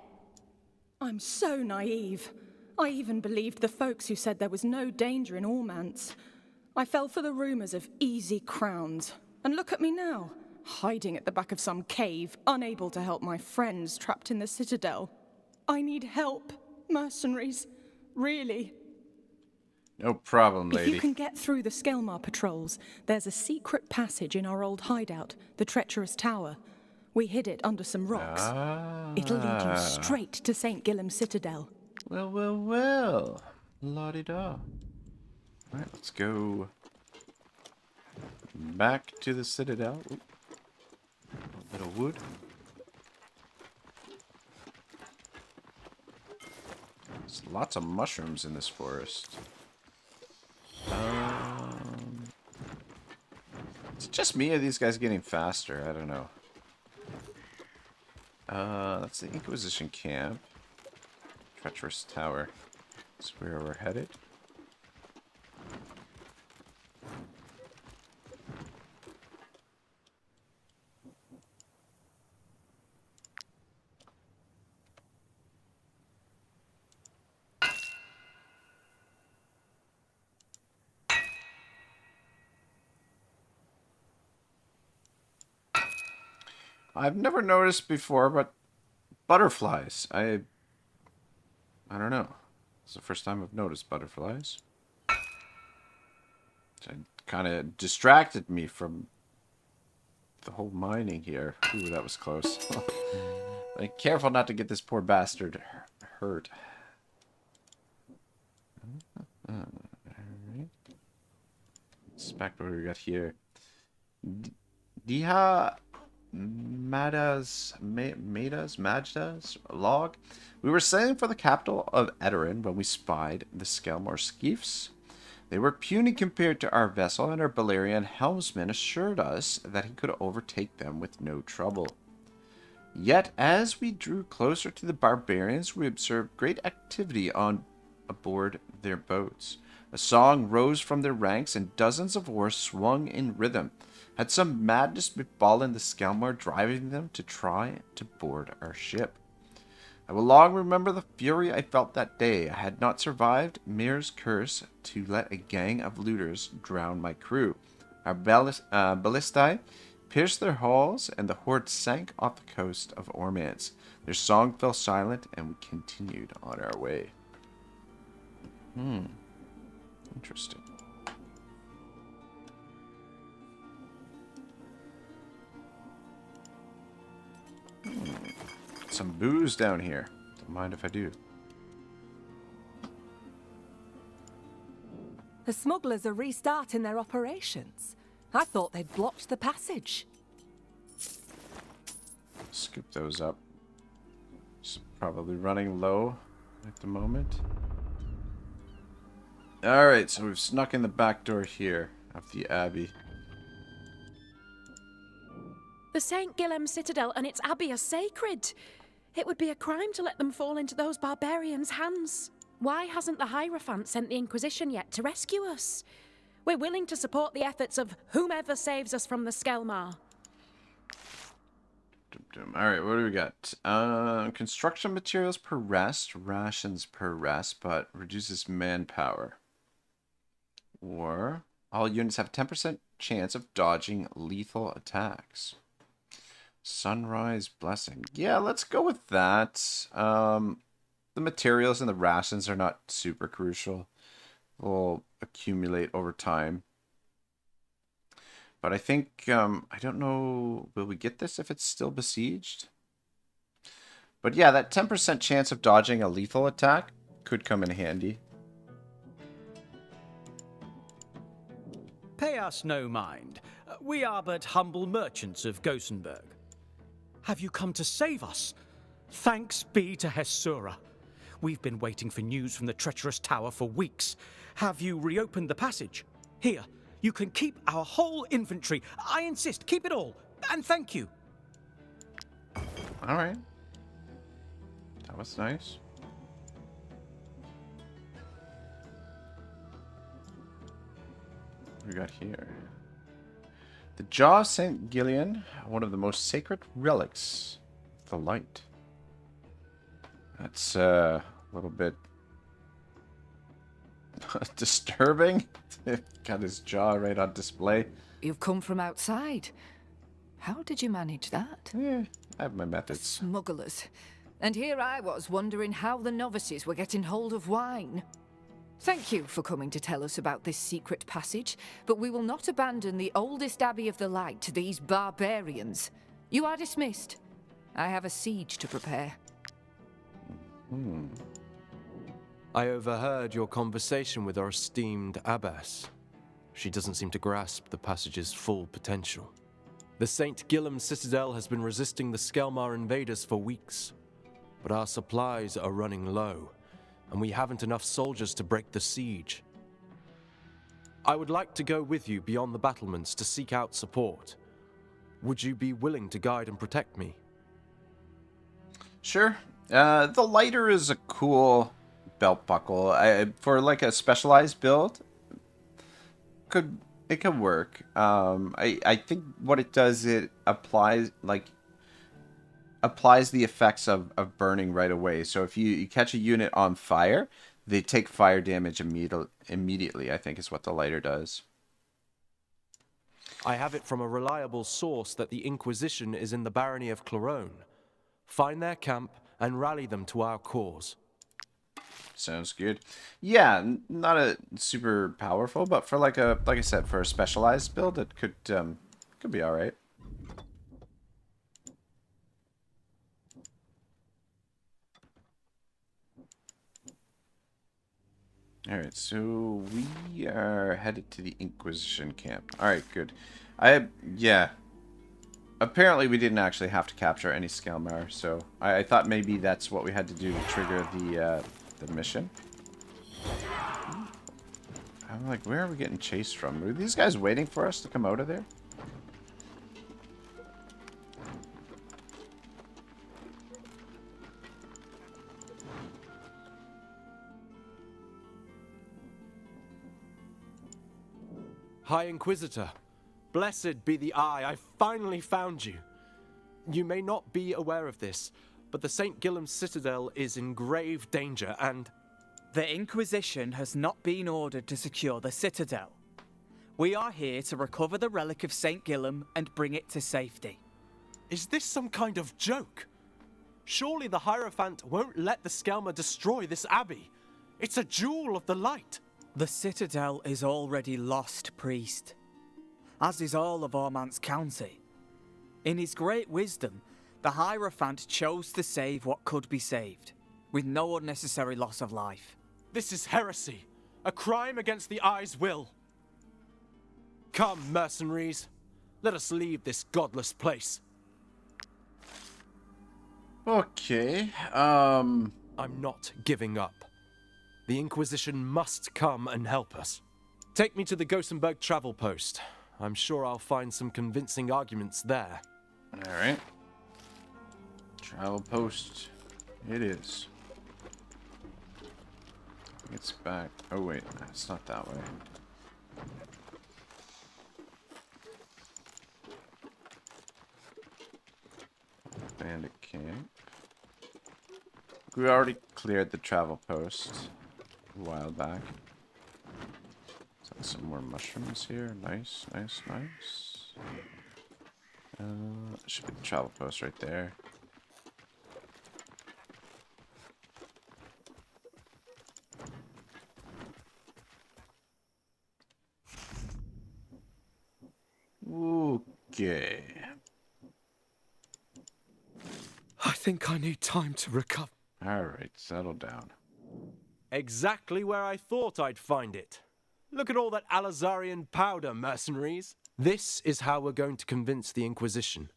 I'm so naive. I even believed the folks who said there was no danger in Ormance. I fell for the rumors of easy crowns. And look at me now, hiding at the back of some cave, unable to help my friends trapped in the Citadel. I need help, mercenaries. Really. No problem, lady. If you can get through the Skelmar patrols, there's a secret passage in our old hideout, the Treacherous Tower. We hid it under some rocks. It'll lead you straight to St. Gillem's Citadel. Well, well, well. La-di-da. Alright, let's go back to the Citadel. Ooh. A little wood. There's lots of mushrooms in this forest. Is it just me or are these guys getting faster? I don't know. That's the Inquisition camp. Treacherous Tower. That's where we're headed. I've never noticed before, but butterflies. I don't know. It's the first time I've noticed butterflies. It kind of distracted me from the whole mining here. Ooh, that was close. Like, careful not to get this poor bastard hurt. Alright. Let's back what we got here. Diha Majda's log. We were sailing for the capital of Edoran when we spied the Skelmar skiffs. They were puny compared to our vessel, and our Balerian helmsman assured us that he could overtake them with no trouble. Yet, as we drew closer to the barbarians, we observed great activity on aboard their boats. A song rose from their ranks, and dozens of oars swung in rhythm. Had some madness befallen the Skelmar, driving them to try to board our ship? I will long remember the fury I felt that day. I had not survived Mir's curse to let a gang of looters drown my crew. Our ballistae pierced their hulls, and the horde sank off the coast of Ormance. Their song fell silent, and we continued on our way. Interesting. Some booze down here. Don't mind if I do. The smugglers are restarting their operations. I thought they'd blocked the passage. Scoop those up. Just probably running low at the moment. Alright, so we've snuck in the back door here of the Abbey. The St. Guilhem Citadel and its abbey are sacred. It would be a crime to let them fall into those barbarians' hands. Why hasn't the Hierophant sent the Inquisition yet to rescue us? We're willing to support the efforts of whomever saves us from the Skelmar. Alright, what do we got? Construction materials per rest, rations per rest, but reduces manpower. Or all units have a 10% chance of dodging lethal attacks. Sunrise Blessing. Yeah, let's go with that. The materials and the rations are not super crucial. They'll accumulate over time. But I think, I don't know, will we get this if it's still besieged? But yeah, that 10% chance of dodging a lethal attack could come in handy. Pay us no mind. We are but humble merchants of Gossenburg. Have you come to save us? Thanks be to Hesura. We've been waiting for news from the treacherous tower for weeks. Have you reopened the passage? Here, you can keep our whole inventory. I insist, keep it all. And thank you. All right. That was nice. What do we got here? The Jaw of St. Gillian, one of the most sacred relics of the light. That's a little bit disturbing. Got his jaw right on display. You've come from outside. How did you manage that? Yeah, I have my methods. Smugglers. And here I was wondering how the novices were getting hold of wine. Thank you for coming to tell us about this secret passage, but we will not abandon the oldest abbey of the light to these barbarians. You are dismissed. I have a siege to prepare. I overheard your conversation with our esteemed abbess. She doesn't seem to grasp the passage's full potential. The St. Guilhem Citadel has been resisting the Skelmar invaders for weeks, but our supplies are running low, and we haven't enough soldiers to break the siege. I would like to go with you beyond the battlements to seek out support. Would you be willing to guide and protect me? Sure. The lighter is a cool belt buckle. For like a specialized build, it could work. I think what it does, it applies the effects of burning right away. So if you catch a unit on fire, they take fire damage immediately, I think is what the lighter does. I have it from a reliable source that the Inquisition is in the barony of Clarone. Find their camp and rally them to our cause. Sounds good. Yeah, not a super powerful, but for like I said, for a specialized build, it could be all right. All right, so we are headed to the Inquisition camp. All right, good. Yeah. Apparently, we didn't actually have to capture any Skelmar, so I thought maybe that's what we had to do to trigger the mission. I'm like, where are we getting chased from? Were these guys waiting for us to come out of there? High Inquisitor, blessed be the eye, I finally found you. You may not be aware of this, but the St. Gillem's Citadel is in grave danger and... The Inquisition has not been ordered to secure the Citadel. We are here to recover the relic of St. Gillem and bring it to safety. Is this some kind of joke? Surely the Hierophant won't let the Skelmar destroy this abbey. It's a jewel of the light. The Citadel is already lost, priest. As is all of Ormant's county. In his great wisdom, the Hierophant chose to save what could be saved, with no unnecessary loss of life. This is heresy, a crime against the Eye's will. Come, mercenaries, let us leave this godless place. Okay, I'm not giving up. The Inquisition must come and help us. Take me to the Gothenburg travel post. I'm sure I'll find some convincing arguments there. Alright. Travel post. It is. It's back. Oh wait, it's not that way. Bandit camp. We already cleared the travel post a while back. Some more mushrooms here. Nice, nice, nice. Should be the travel post right there. Okay. I think I need time to recover. Alright, settle down. Exactly where I thought I'd find it. Look at all that Alizarian powder, mercenaries. This is how we're going to convince the Inquisition.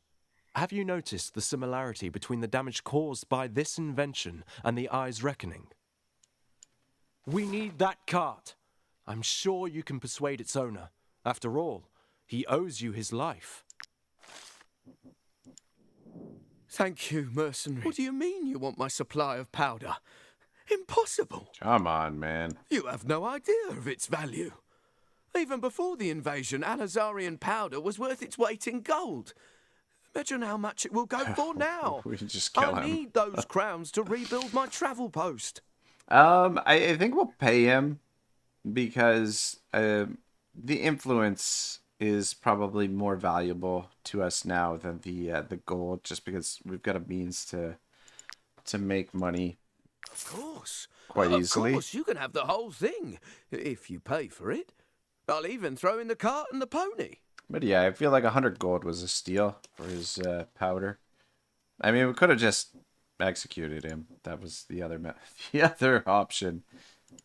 Have you noticed the similarity between the damage caused by this invention and the Eye's reckoning? We need that cart. I'm sure you can persuade its owner. After all, he owes you his life. Thank you, mercenary. What do you mean you want my supply of powder? Impossible. Come on, man. You have no idea of its value. Even before the invasion, Alizarian powder was worth its weight in gold. Imagine how much it will go for now. We just kill him. I need those crowns to rebuild my travel post. I think we'll pay him because the influence is probably more valuable to us now than the gold, just because we've got a means to make money. Of course. Quite easily. Of course, you can have the whole thing if you pay for it. I'll even throw in the cart and the pony. But yeah, I feel like 100 gold was a steal for his powder. I mean, we could have just executed him. That was the other option.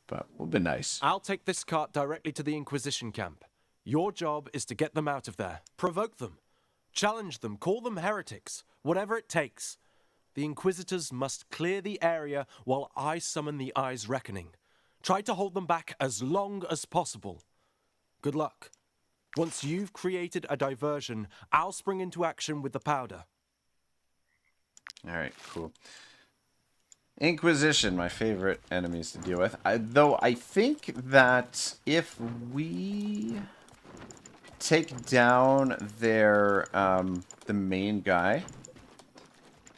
But we'll be nice. I'll take this cart directly to the Inquisition camp. Your job is to get them out of there. Provoke them. Challenge them. Call them heretics. Whatever it takes. The Inquisitors must clear the area while I summon the Eye's reckoning. Try to hold them back as long as possible. Good luck. Once you've created a diversion, I'll spring into action with the powder. Alright, cool. Inquisition, my favorite enemies to deal with. Though I think that if we take down their the main guy,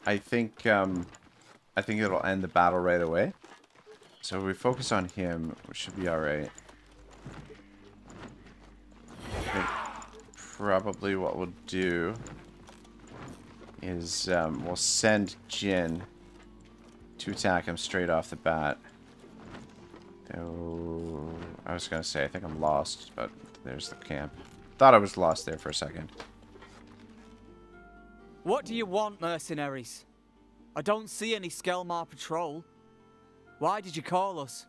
I think it'll end the battle right away. So if we focus on him, we should be alright. probably what we'll do is we'll send Jin to attack him straight off the bat. Oh, I was gonna say, I think I'm lost, but there's the camp. Thought I was lost there for a second. What do you want, mercenaries? I don't see any Skelmar patrol. Why did you call us?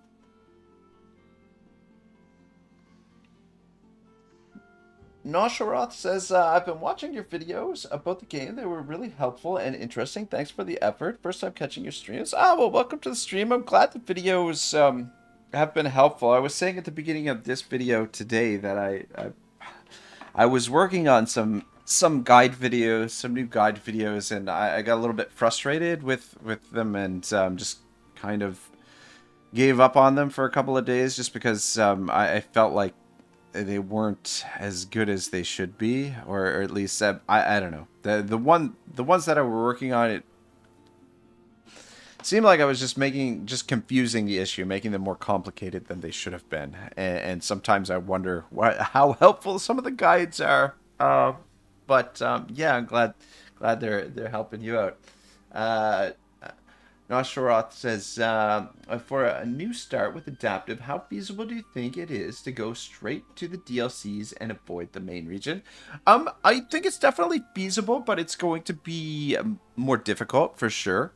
Nosharoth says, I've been watching your videos about the game. They were really helpful and interesting. Thanks for the effort. First time catching your streams. Well, welcome to the stream. I'm glad the videos have been helpful. I was saying at the beginning of this video today that I was working on some guide videos, some new guide videos, and I got a little bit frustrated with them and just kind of gave up on them for a couple of days just because I felt like they weren't as good as they should be, or at least I don't know. The ones that I were working on, it seemed like I was just confusing the issue, making them more complicated than they should have been. And sometimes I wonder how helpful some of the guides are. But yeah, I'm glad they're helping you out. Nosharoth says, for a new start with Adaptive, how feasible do you think it is to go straight to the DLCs and avoid the main region? I think it's definitely feasible, but it's going to be more difficult for sure.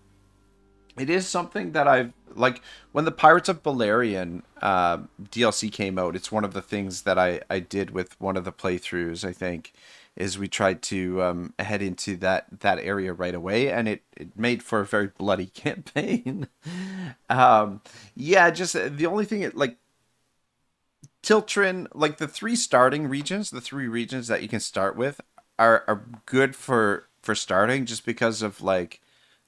It is something that I've, like, when the Pirates of Balerion DLC came out, it's one of the things that I did with one of the playthroughs, I think, is we tried to head into that area right away, and it made for a very bloody campaign. Yeah, just the only thing, like, Tiltrin, like the three starting regions, the three regions that you can start with are good for starting just because of, like,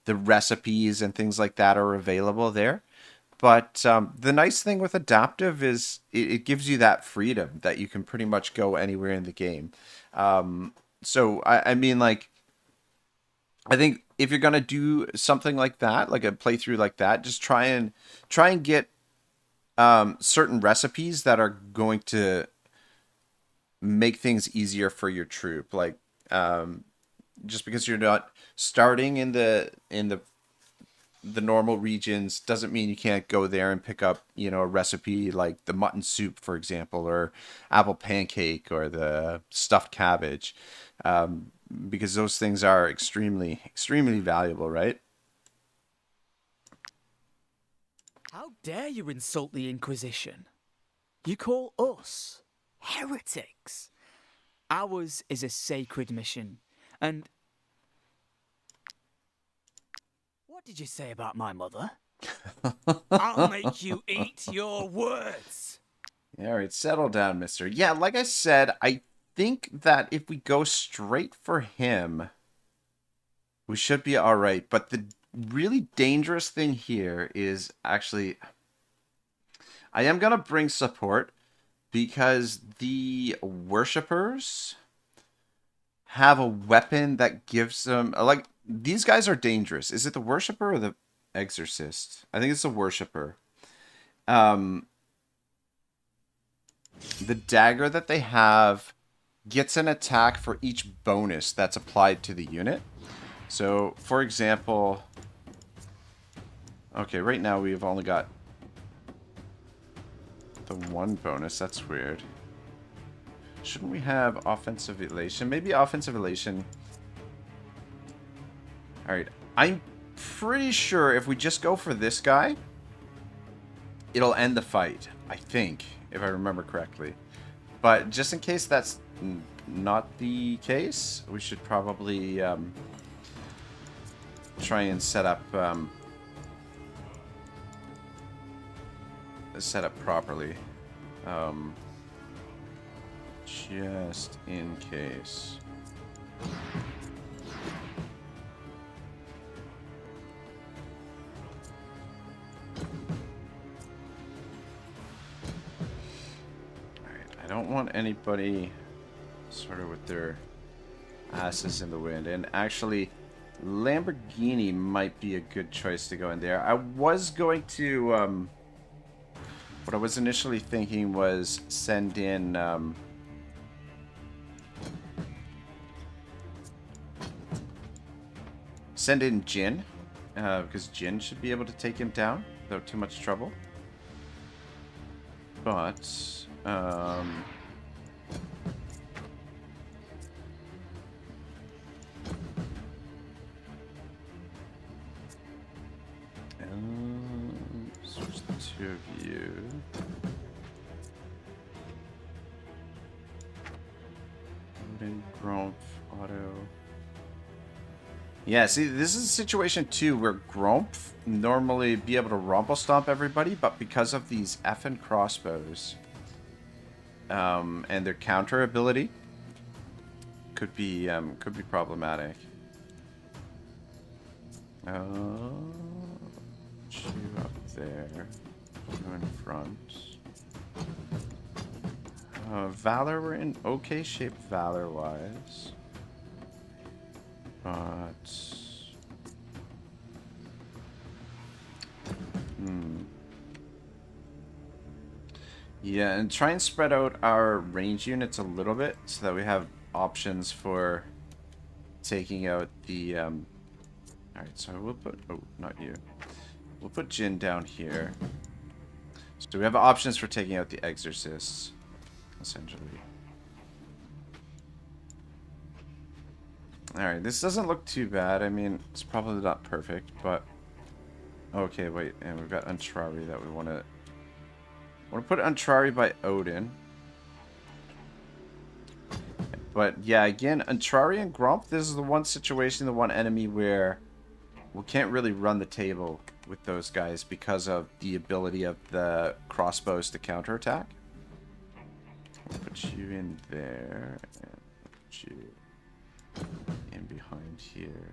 the recipes and things like that are available there. But the nice thing with Adaptive is it gives you that freedom that you can pretty much go anywhere in the game. So, I mean, like, I think if you're going to do something like that, like a playthrough like that, just try and get certain recipes that are going to make things easier for your troop. Like, just because you're not starting in the normal regions doesn't mean you can't go there and pick up, you know, a recipe like the mutton soup, for example, or apple pancake or the stuffed cabbage, because those things are extremely, extremely valuable, right? How dare you insult the Inquisition? You call us heretics. Ours is a sacred mission, and what did you say about my mother? I'll make you eat your words. Yeah, all right, settle down, mister. Yeah, like I said, I think that if we go straight for him, we should be all right. But the really dangerous thing here is actually, I am going to bring support because the worshippers have a weapon that gives them, like, these guys are dangerous. Is it the worshipper or the exorcist? I think it's the worshipper. The dagger that they have gets an attack for each bonus that's applied to the unit. So, for example, okay, right now we've only got the one bonus. That's weird. Shouldn't we have offensive elation? Maybe offensive elation. Alright, I'm pretty sure if we just go for this guy, it'll end the fight, I think, if I remember correctly. But just in case that's not the case, we should probably try and set up properly. Just in case. I don't want anybody sort of with their asses in the wind. And actually, Lamborghini might be a good choice to go in there. I was going to, what I was initially thinking was send in, send in Jin, because Jin should be able to take him down without too much trouble. But, switch the two of you. Grump, Otto. Yeah, see, this is a situation too where Grump normally be able to rumble stomp everybody, but because of these effing crossbows, and their counter ability, could be problematic. You up there, you in front. Valor, we're in okay shape Valor-wise. But... Yeah, and try and spread out our range units a little bit so that we have options for taking out the... Alright, so we'll put... Oh, not you. We'll put Jin down here. So we have options for taking out the Exorcists, essentially. Alright, this doesn't look too bad. I mean, it's probably not perfect, but... Okay, wait, and we've got Untrari that we want to... put Untrari by Odin. But, yeah, again, Untrari and Grump, this is the one situation, the one enemy where we can't really run the table with those guys because of the ability of the crossbows to counterattack. We'll put you in there, and put you in behind here.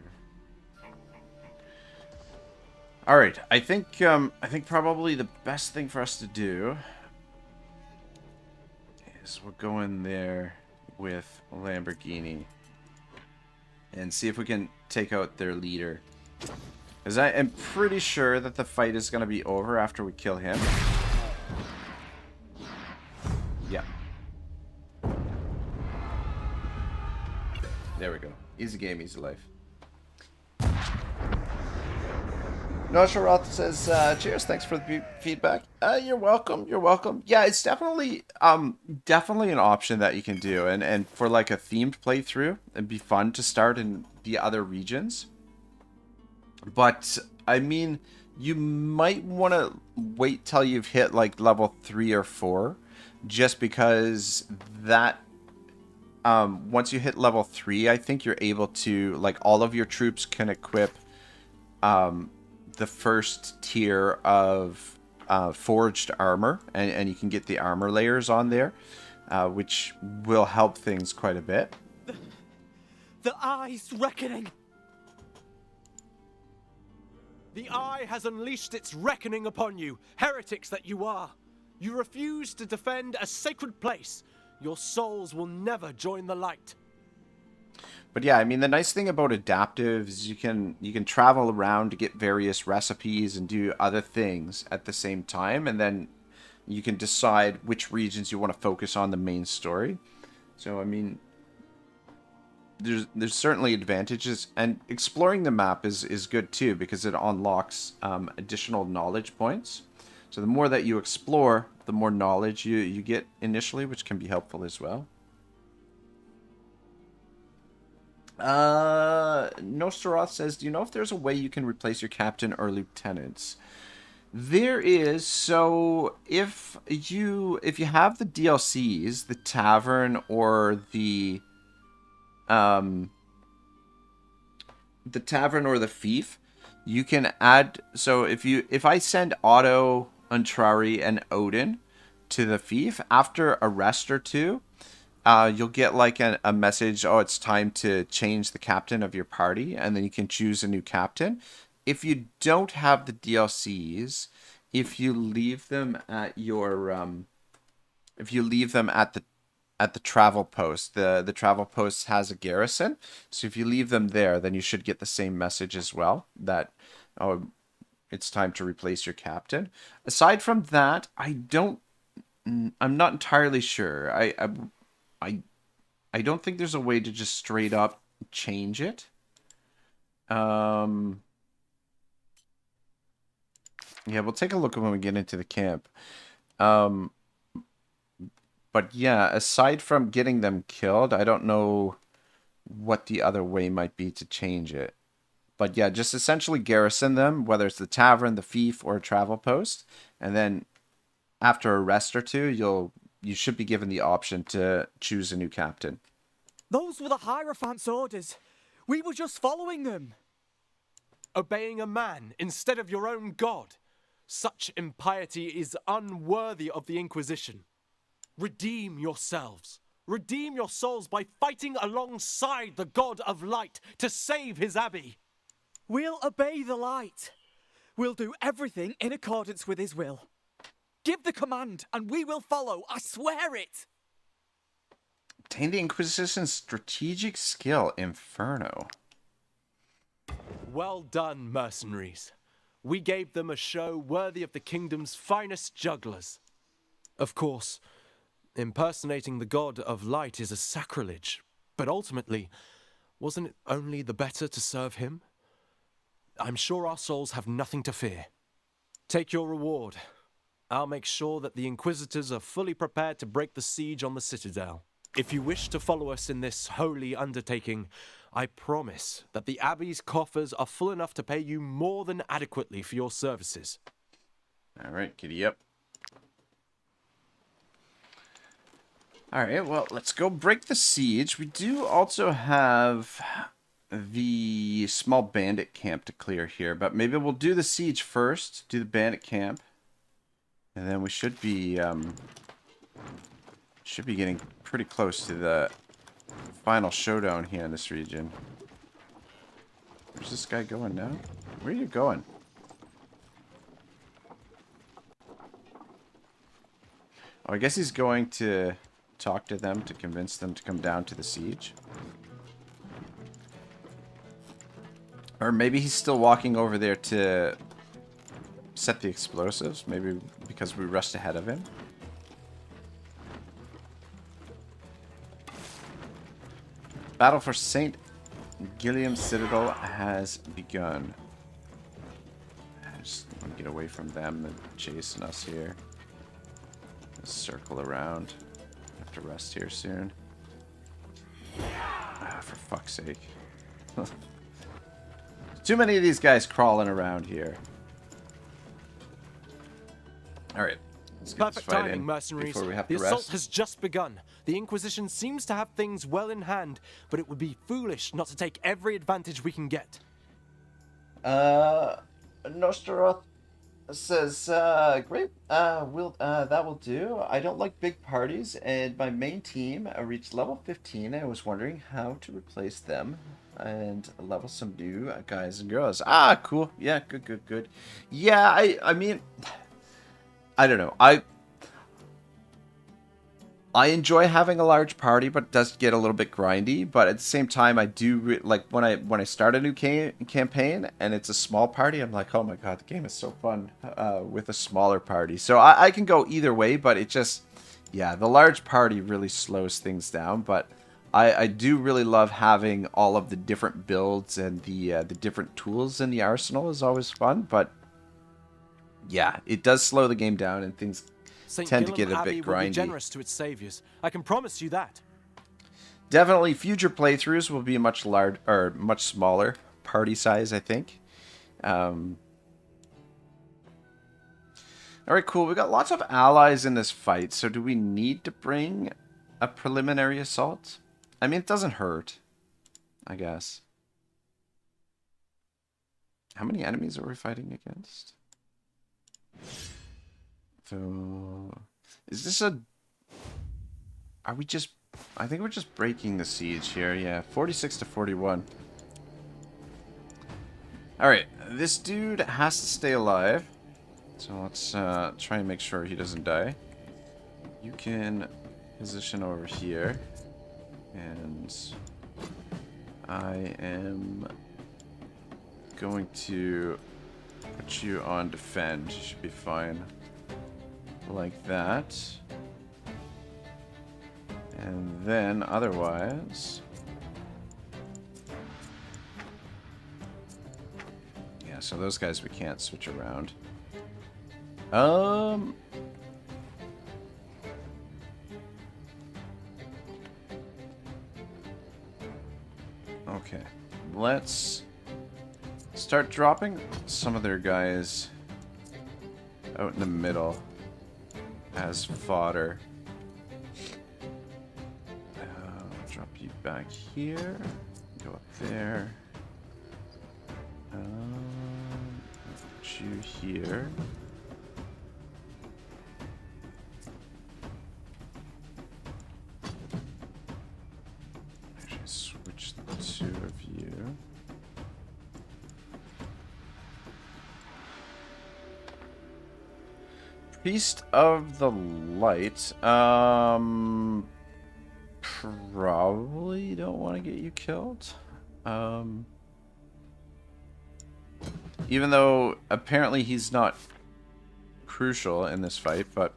All right, I think probably the best thing for us to do is we'll go in there with Lamborghini and see if we can take out their leader. Because I am pretty sure that the fight is going to be over after we kill him. Yeah. There we go. Easy game, easy life. Nosharoth says, cheers, thanks for the feedback. You're welcome, you're welcome. Yeah, it's definitely an option that you can do. And for like a themed playthrough, it'd be fun to start in the other regions. But, I mean, you might want to wait till you've hit like level 3 or 4. Just because that, once you hit level 3, I think you're able to, like, all of your troops can equip, the first tier of forged armor, and you can get the armor layers on there, which will help things quite a bit. The Eye's reckoning! The Eye has unleashed its reckoning upon you, heretics that you are. You refuse to defend a sacred place. Your souls will never join the light. But yeah, I mean, the nice thing about adaptive is you can travel around to get various recipes and do other things at the same time, and then you can decide which regions you want to focus on the main story. So I mean, there's certainly advantages, and exploring the map is good too, because it unlocks additional knowledge points. So the more that you explore, the more knowledge you get initially, which can be helpful as well. Nostaroth says, do you know if there's a way you can replace your captain or lieutenants? There is. So if you have the DLCs, the tavern or the fief, you can add. So if I send Otto, Untrari, and Odin to the fief, after a rest or two, you'll get like a message, oh, it's time to change the captain of your party, and then you can choose a new captain. If you don't have the DLCs, if you leave them at your at the travel post, the travel post has a garrison, so if you leave them there, then you should get the same message as well, that it's time to replace your captain. Aside from that, I'm not entirely sure. I don't think there's a way to just straight up change it. Yeah, we'll take a look when we get into the camp. But yeah, aside from getting them killed, I don't know what the other way might be to change it. But yeah, just essentially garrison them, whether it's the tavern, the fief, or a travel post. And then after a rest or two, you should be given the option to choose a new captain. Those were the Hierophant's orders. We were just following them. Obeying a man instead of your own god. Such impiety is unworthy of the Inquisition. Redeem yourselves. Redeem your souls by fighting alongside the God of Light to save his abbey. We'll obey the light. We'll do everything in accordance with his will. Give the command, and we will follow. I swear it. Obtain the Inquisition's strategic skill, Inferno. Well done, mercenaries. We gave them a show worthy of the kingdom's finest jugglers. Of course, impersonating the God of Light is a sacrilege, but ultimately, wasn't it only the better to serve him? I'm sure our souls have nothing to fear. Take your reward. I'll make sure that the Inquisitors are fully prepared to break the siege on the Citadel. If you wish to follow us in this holy undertaking, I promise that the Abbey's coffers are full enough to pay you more than adequately for your services. All right, giddy up. All right, well, let's go break the siege. We do also have the small bandit camp to clear here, but maybe we'll do the siege first, do the bandit camp, and then we should be getting pretty close to the final showdown here in this region. Where's this guy going now? Where are you going? Oh, I guess he's going to talk to them to convince them to come down to the siege. Or maybe he's still walking over there to set the explosives. Maybe because we rushed ahead of him. Battle for St. Gilliam's Citadel has begun. I just want to get away from them and chasing us here. Let's circle around. Have to rest here soon. Ah, for fuck's sake. Too many of these guys crawling around here. Alright. Perfect timing, mercenaries. The assault has just begun. The Inquisition seems to have things well in hand, but it would be foolish not to take every advantage we can get. Nostroth says, great, that will do. I don't like big parties, and my main team reached level 15. I was wondering how to replace them and level some new guys and girls. Ah, cool. Yeah, good. Yeah, I mean, I don't know. I enjoy having a large party, but it does get a little bit grindy. But at the same time, I do like when I start a new campaign and it's a small party. I'm like, oh my god, the game is so fun with a smaller party. So I can go either way, but it just, yeah, the large party really slows things down. But I do really love having all of the different builds and the different tools in the arsenal is always fun. But yeah, it does slow the game down and things tend to get a bit grindy. Will be generous to its saviors. I can promise you that. Definitely, future playthroughs will be a much smaller party size, I think. All right, cool. We got lots of allies in this fight. So, do we need to bring a preliminary assault? I mean, it doesn't hurt, I guess. How many enemies are we fighting against? So, is this a... Are we just... I think we're just breaking the siege here. Yeah, 46 to 41. Alright, this dude has to stay alive. So let's try and make sure he doesn't die. You can position over here. And I am going to put you on defend. You should be fine. Like that. And then otherwise Yeah, so those guys we can't switch around. Okay, let's start dropping some of their guys out in the middle as fodder. Drop you back here. Go up there. Put you here. Actually, switch the two of you. Priest of the Light. Probably don't want to get you killed. Even though apparently he's not crucial in this fight, but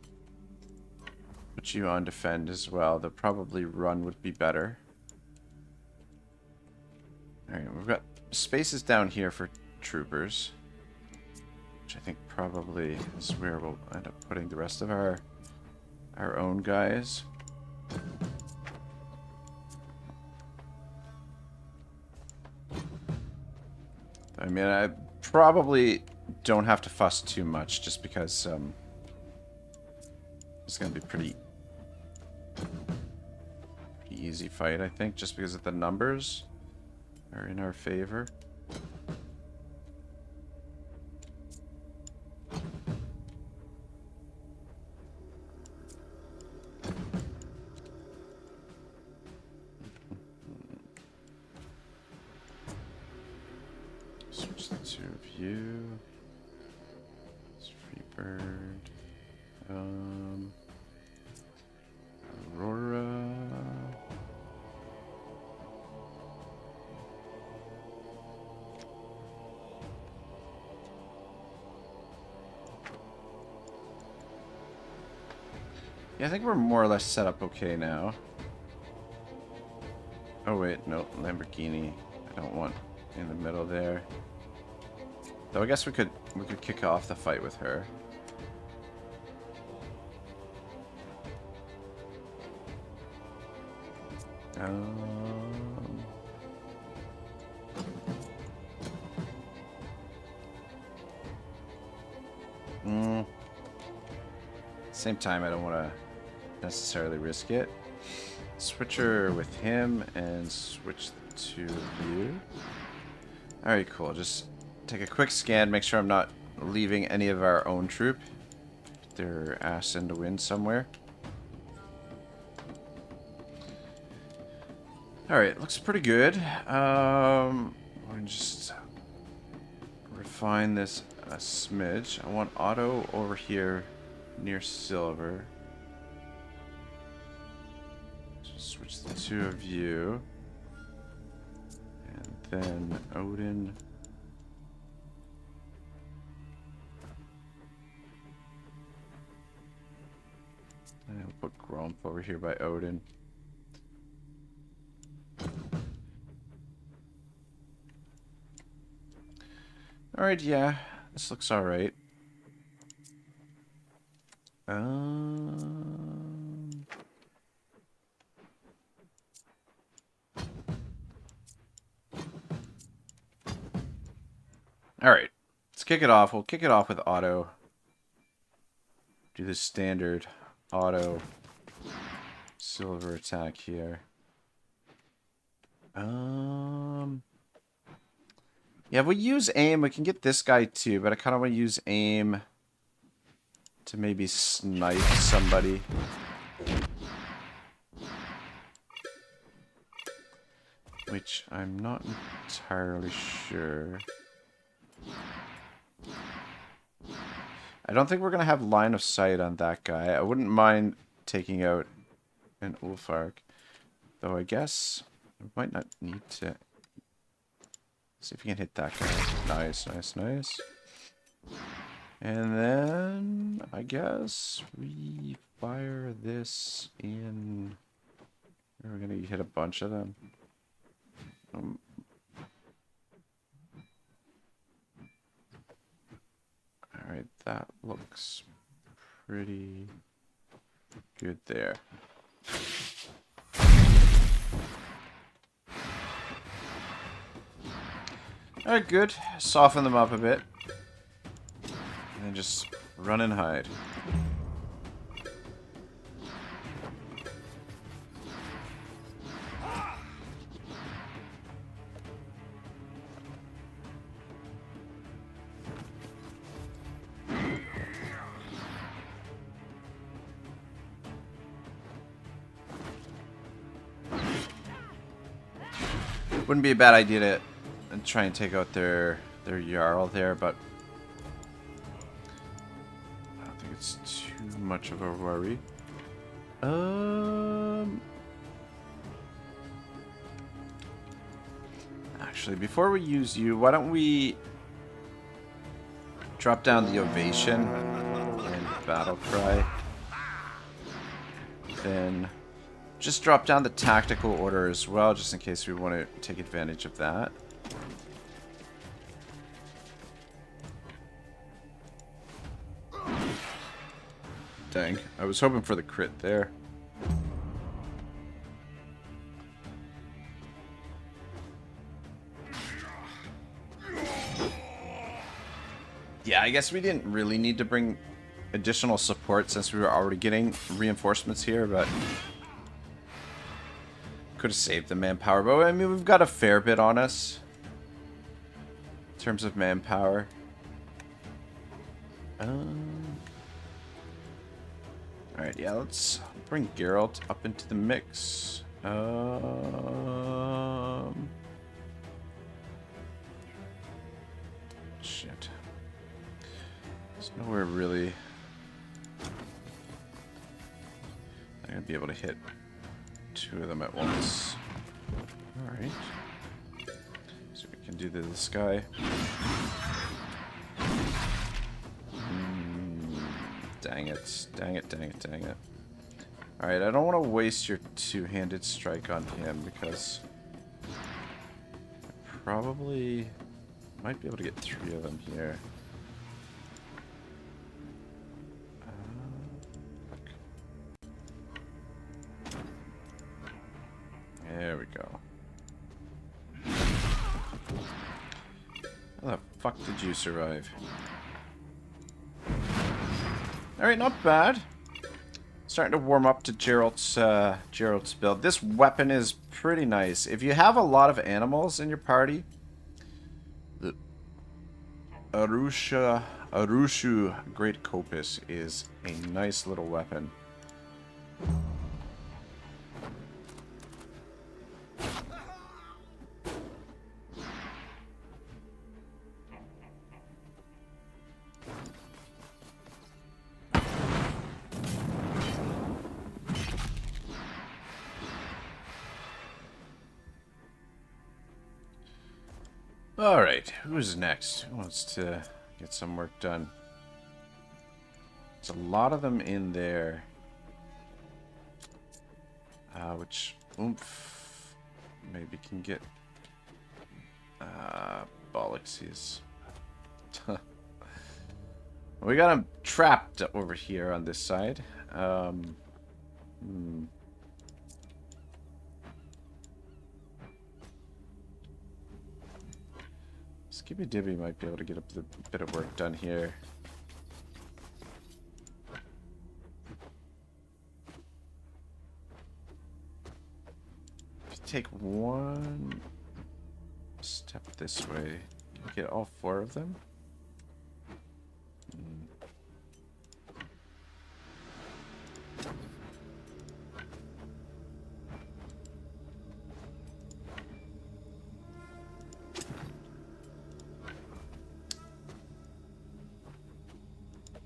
put you on defend as well. The probably run would be better. Alright, we've got spaces down here for troopers, which I think probably is where we'll end up putting the rest of our own guys. I mean, I probably don't have to fuss too much, just because it's going to be pretty easy fight, I think, just because of the numbers are in our favor. Switch the two of you. It's Freebird. Aurora. Yeah, I think we're more or less set up okay now. Oh wait, no, Lamborghini. I don't want in the middle there. Though I guess we could kick off the fight with her. Same time, I don't want to necessarily risk it. Switch her with him and switch the two of you. Alright, cool. Just take a quick scan, make sure I'm not leaving any of our own troop. Put their ass in the wind somewhere. Alright, looks pretty good. We'll just refine this a smidge. I want Otto over here near silver. Just switch the two of you. And then Odin. And I'll put Gromp over here by Odin. Alright, yeah. This looks alright. Alright. Let's kick it off. We'll kick it off with Otto. Do the standard Otto silver attack here. Yeah, if we use aim, we can get this guy too, but I kind of want to use aim to maybe snipe somebody. Which I'm not entirely sure. I don't think we're going to have line of sight on that guy. I wouldn't mind taking out an Ulfark. Though I guess we might not need to. See if we can hit that guy. Nice, nice, nice. And then I guess we fire this in. We're gonna hit a bunch of them. Alright, that looks pretty good there. Alright, good. Soften them up a bit. And then just run and hide. Wouldn't be a bad idea to try and take out their Jarl there, but I don't think it's too much of a worry. Actually, before we use you, why don't we drop down the Ovation and Battle Cry, then just drop down the Tactical Order as well, just in case we want to take advantage of that. Dang, I was hoping for the crit there. Yeah, I guess we didn't really need to bring additional support since we were already getting reinforcements here, but could have saved the manpower. But I mean, we've got a fair bit on us in terms of manpower. Alright, yeah, let's bring Geralt up into the mix. Shit. There's nowhere really I'm gonna be able to hit two of them at once. Alright. So we can do this guy. Dang it. Dang it, dang it, dang it. Alright, I don't want to waste your two-handed strike on him because I probably might be able to get three of them here. There we go. How the fuck did you survive? Alright, not bad. Starting to warm up to Geralt's build. This weapon is pretty nice. If you have a lot of animals in your party, the Arushu Great Copus is a nice little weapon. Alright, who's next? Who wants to get some work done? There's a lot of them in there. Which, oomph, maybe can get bollocksies. We got him trapped over here on this side. Skibby Dibby might be able to get a bit of work done here. If you take one step this way, can you get all four of them?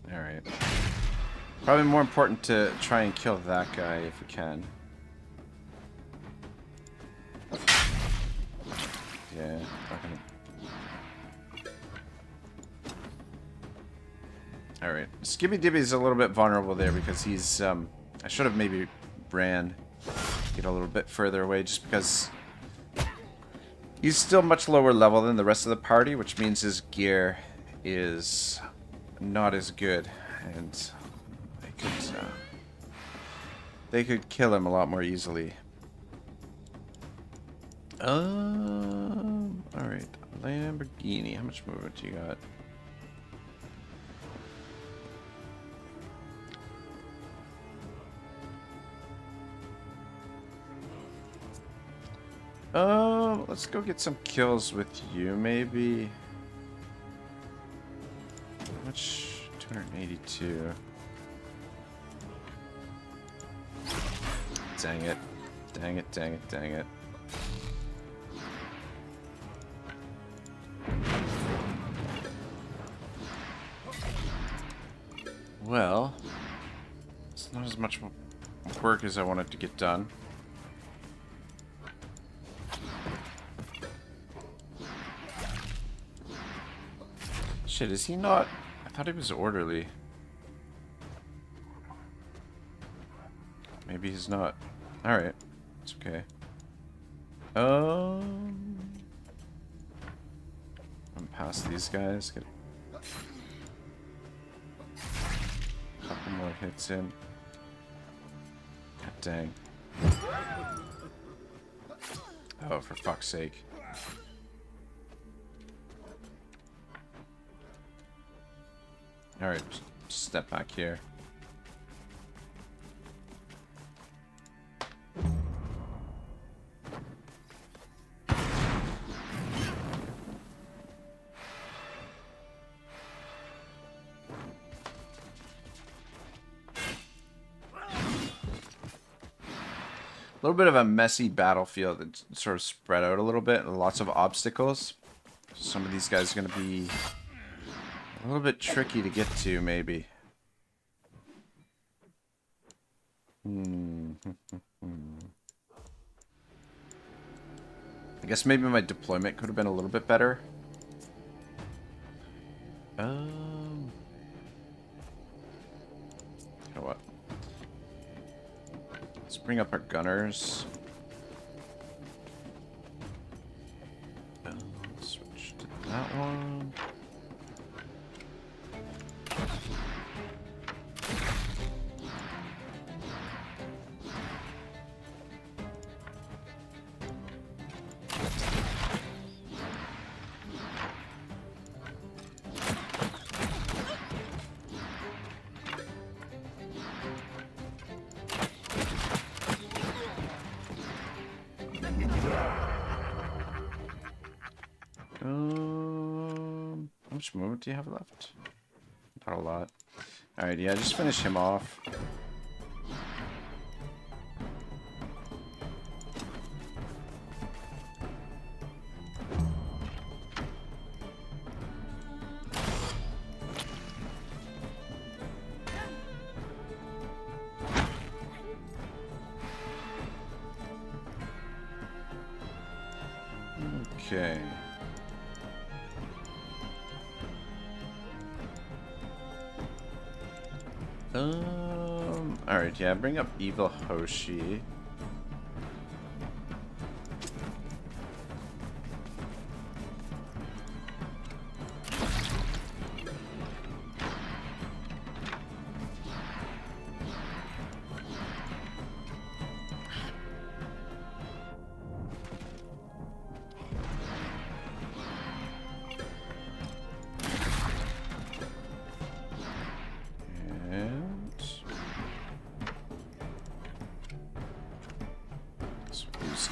Alright. Probably more important to try and kill that guy if we can. Yeah, not gonna... Alright. Skibby Dibby's a little bit vulnerable there because he's, I should have maybe ran, get a little bit further away just because he's still much lower level than the rest of the party, which means his gear is not as good, and they could kill him a lot more easily. Alright. Lamborghini. How much movement do you got? Let's go get some kills with you, maybe. How much? 282. Dang it. Dang it, dang it, dang it. Well, it's not as much work as I wanted to get done. Shit, is he not? I thought he was orderly. Maybe he's not. Alright. It's okay. I'm past these guys. Get a couple more hits in. God dang. Oh, for fuck's sake. Alright, step back here. A little bit of a messy battlefield that sort of spread out a little bit, and lots of obstacles. Some of these guys are going to be a little bit tricky to get to, maybe. I guess maybe my deployment could have been a little bit better. You know what? Let's bring up our gunners. Switch to that one. How much movement do you have left? Not a lot. Alright, yeah, just finish him off. Okay. Alright, yeah, bring up Evil Hoshi.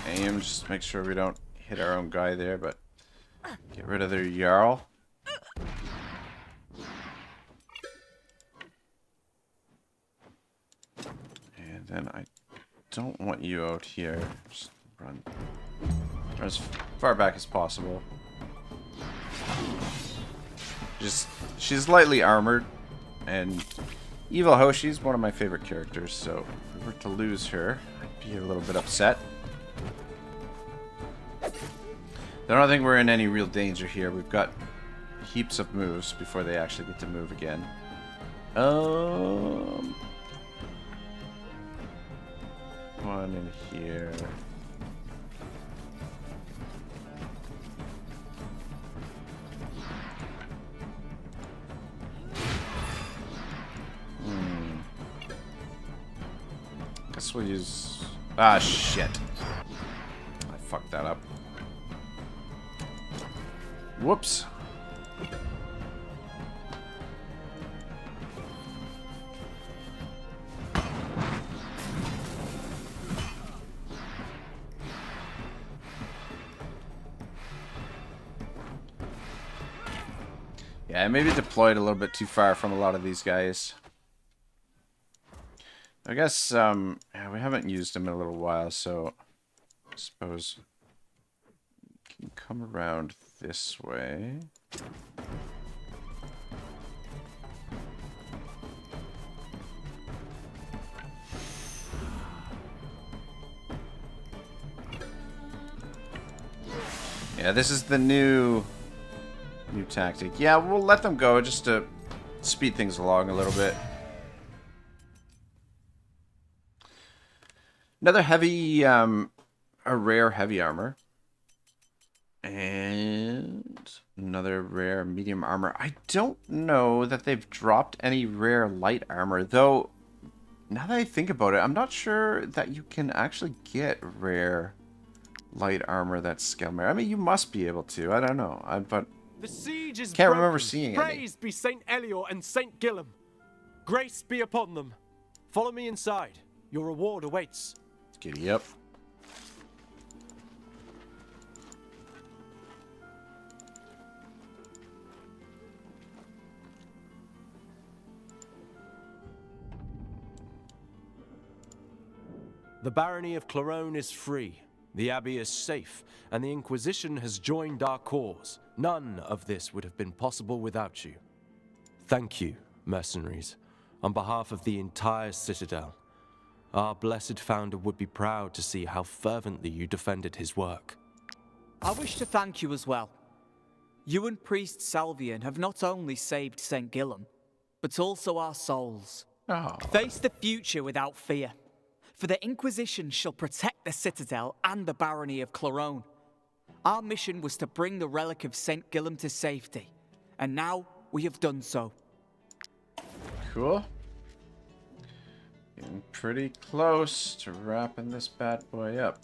Aim, just make sure we don't hit our own guy there, but get rid of their Jarl. And then I don't want you out here. Just run as far back as possible. She's lightly armored, and Evil Hoshi's one of my favorite characters, so if we were to lose her, I'd be a little bit upset. I don't think we're in any real danger here. We've got heaps of moves before they actually get to move again. One in here. Guess we'll use... Ah, shit. I fucked that up. Whoops. Yeah, I maybe deployed a little bit too far from a lot of these guys. I guess, yeah, we haven't used them in a little while, so I suppose we can come around this way. Yeah, this is the new tactic. Yeah, we'll let them go just to speed things along a little bit. Another heavy, a rare heavy armor. And another rare medium armor. I don't know that they've dropped any rare light armor, though. Now that I think about it, I'm not sure that you can actually get rare light armor that's Skelmar. I mean, you must be able to. I don't know. But the siege is can't broken. remember seeing any. Praised be Saint Elior and Saint Gillam. Grace be upon them. Follow me inside. Your reward awaits. Giddy up. The barony of Clarone is free. The Abbey is safe, and the Inquisition has joined our cause. None of this would have been possible without you. Thank you, mercenaries, on behalf of the entire Citadel. Our blessed founder would be proud to see how fervently you defended his work. I wish to thank you as well. You and Priest Salvian have not only saved St. Gillam, but also our souls. Oh. Face the future without fear. For the Inquisition shall protect the Citadel and the Barony of Clarone. Our mission was to bring the relic of St. Gillam to safety, and now we have done so. Cool. Getting pretty close to wrapping this bad boy up.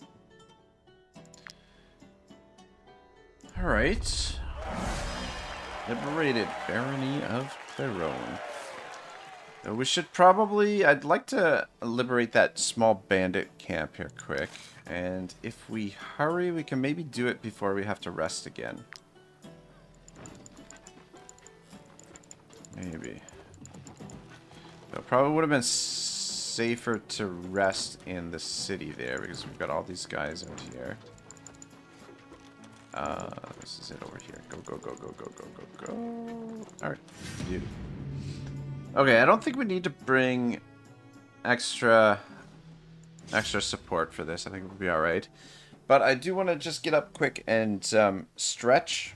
Alright. Liberated Barony of Clarone. We should probably... I'd like to liberate that small bandit camp here quick. And if we hurry, we can maybe do it before we have to rest again. Maybe. It probably would have been safer to rest in the city there, because we've got all these guys out here. This is it over here. Go, go, go, go, go, go, go, go. Alright, beauty. Okay, I don't think we need to bring extra support for this. I think we'll be alright. But I do want to just get up quick and stretch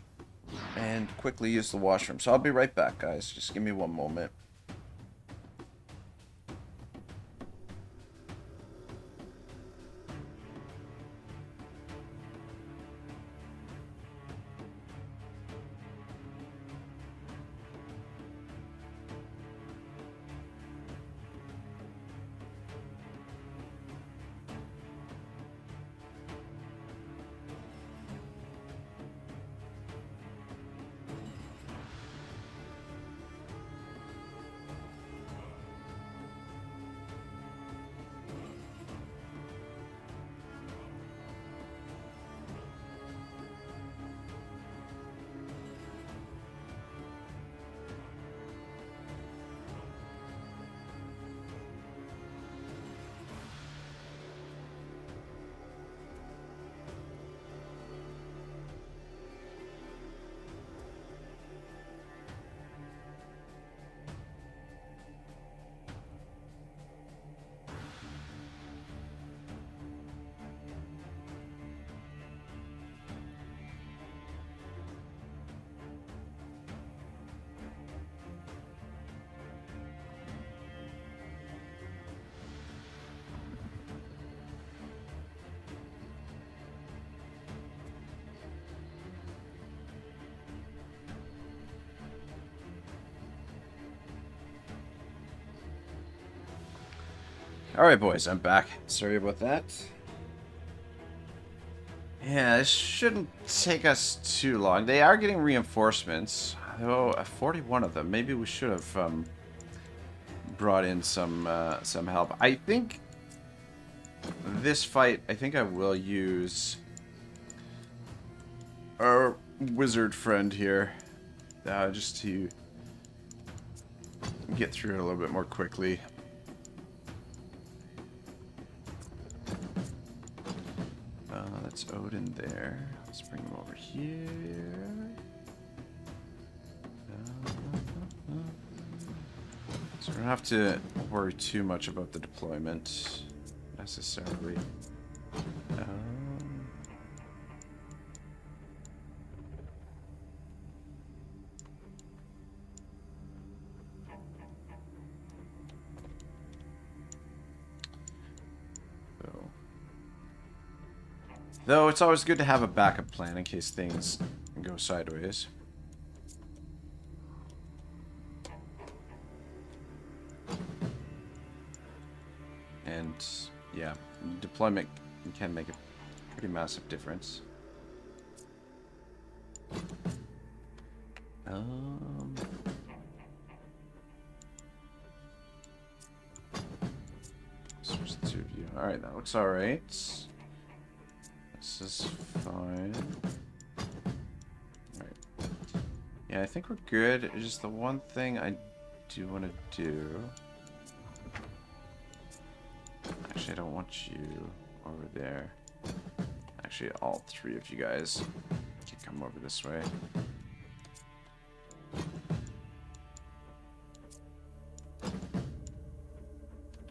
and quickly use the washroom. So I'll be right back, guys. Just give me one moment. Alright, boys, I'm back. Sorry about that. Yeah, this shouldn't take us too long. They are getting reinforcements. Though, 41 of them. Maybe we should have brought in some help. I think this fight, I think I will use our wizard friend here. Just to get through it a little bit more quickly. That's Odin there. Let's bring him over here. So we don't have to worry too much about the deployment necessarily. Though it's always good to have a backup plan in case things go sideways. And yeah, deployment can make a pretty massive difference. Switch the two of you. Alright, that looks alright. This is fine. Alright. Yeah, I think we're good. It's just the one thing I do want to do. Actually, I don't want you over there. Actually, all three of you guys can come over this way.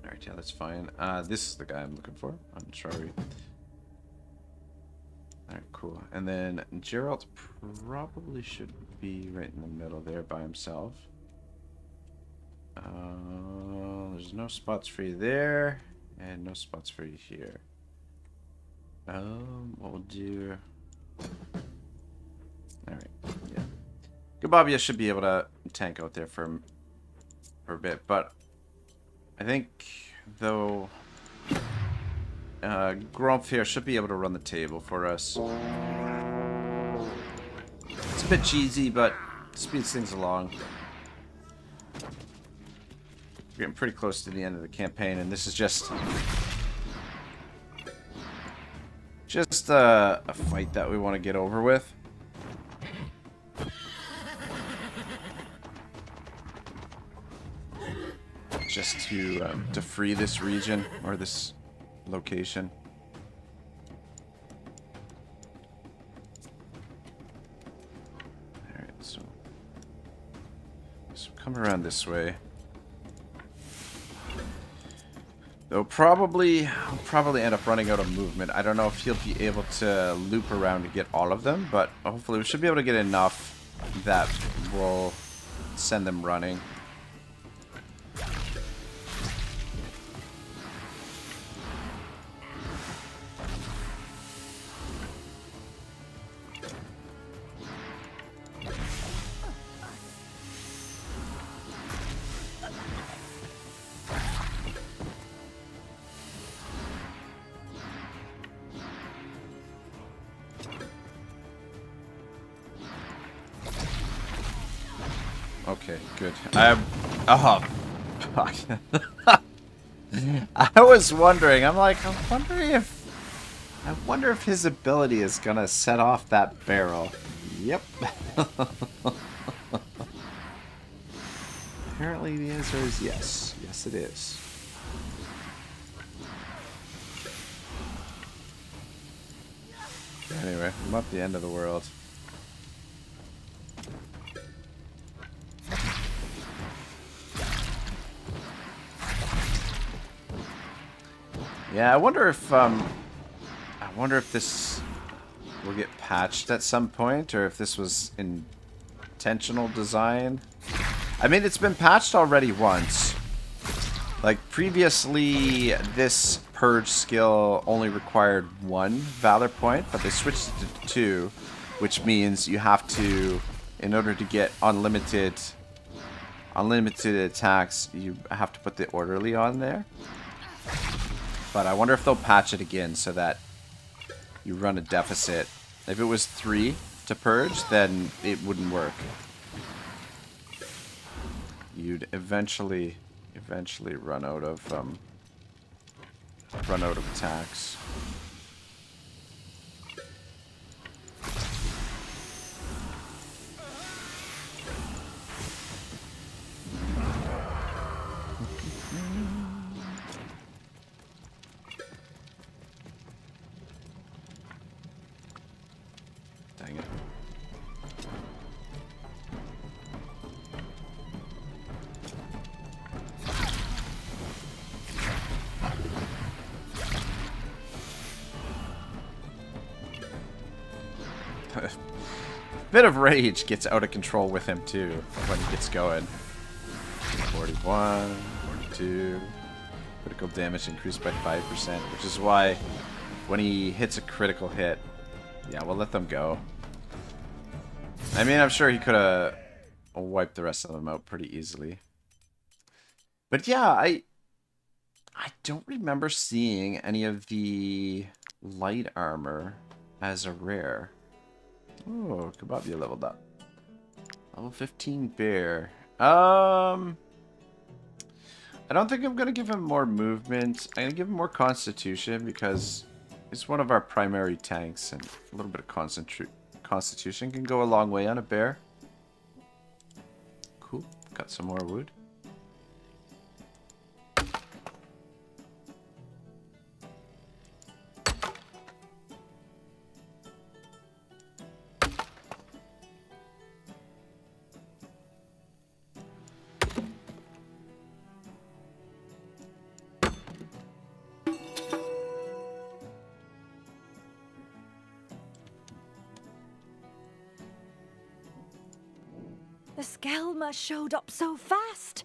Alright, yeah, that's fine. This is the guy I'm looking for. I'm sorry. Alright, cool. And then Geralt probably should be right in the middle there by himself. There's no spots for you there, and no spots for you here. What we'll do... Alright, yeah. Gababia should be able to tank out there for a bit, but I think, though... Grump here should be able to run the table for us. It's a bit cheesy, but speeds things along. We're getting pretty close to the end of the campaign, and this is just a fight that we want to get over with. Just to free this region, or this location. Alright, so come around this way. Though I'll probably end up running out of movement. I don't know if he'll be able to loop around to get all of them, but hopefully we should be able to get enough that will send them running. Okay, good. Oh, fuck. I was wondering. I'm like, I wonder if his ability is gonna set off that barrel. Yep. Apparently the answer is yes. Yes, it is. Anyway, I'm at the end of the world. Yeah, I wonder if this will get patched at some point, or if this was intentional design. I mean, it's been patched already once. Like, previously, this purge skill only required 1 valor point, but they switched it to 2, which means you have to, in order to get unlimited attacks, you have to put the orderly on there. But I wonder if they'll patch it again so that you run a deficit. If it was 3 to purge, then it wouldn't work. You'd eventually run out of attacks. Dang it. Bit of rage gets out of control with him too when he gets going. 41, 42. Critical damage increased by 5%, which is why when he hits a critical hit, yeah, we'll let them go. I mean, I'm sure he could have wiped the rest of them out pretty easily. But yeah, I don't remember seeing any of the light armor as a rare. Oh, Kebab, leveled up. Level 15 bear. I don't think I'm going to give him more movement. I'm going to give him more constitution because he's one of our primary tanks, and a little bit of constitution can go a long way on a bear. Cool. Got some more wood. The Skelmar showed up so fast.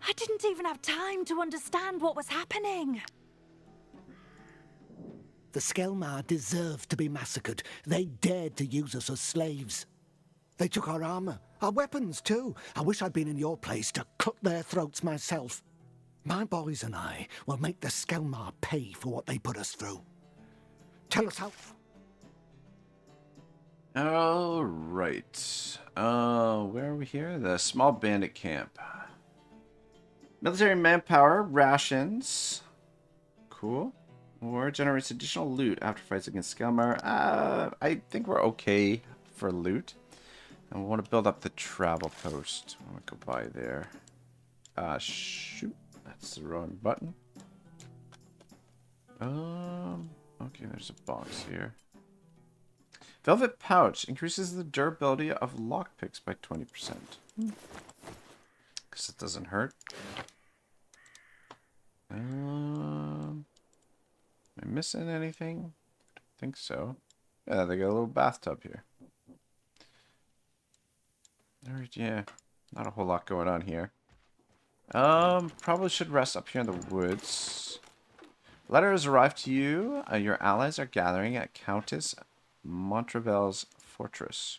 I didn't even have time to understand what was happening. The Skelmar deserved to be massacred. They dared to use us as slaves. They took our armor, our weapons too. I wish I'd been in your place to cut their throats myself. My boys and I will make the Skelmar pay for what they put us through. Tell us how... Alright. Where are we here? The small bandit camp. Military manpower, rations. Cool. War generates additional loot after fights against Skelmar. I think we're okay for loot. And we want to build up the travel post. I want to go by there. Shoot. That's the wrong button. Okay, there's a box here. Velvet pouch increases the durability of lockpicks by 20%. Because it doesn't hurt. Am I missing anything? I don't think so. Yeah, they got a little bathtub here. Alright, yeah. Not a whole lot going on here. Probably should rest up here in the woods. Letter has arrived to you. Your allies are gathering at Countess Montrevel's fortress.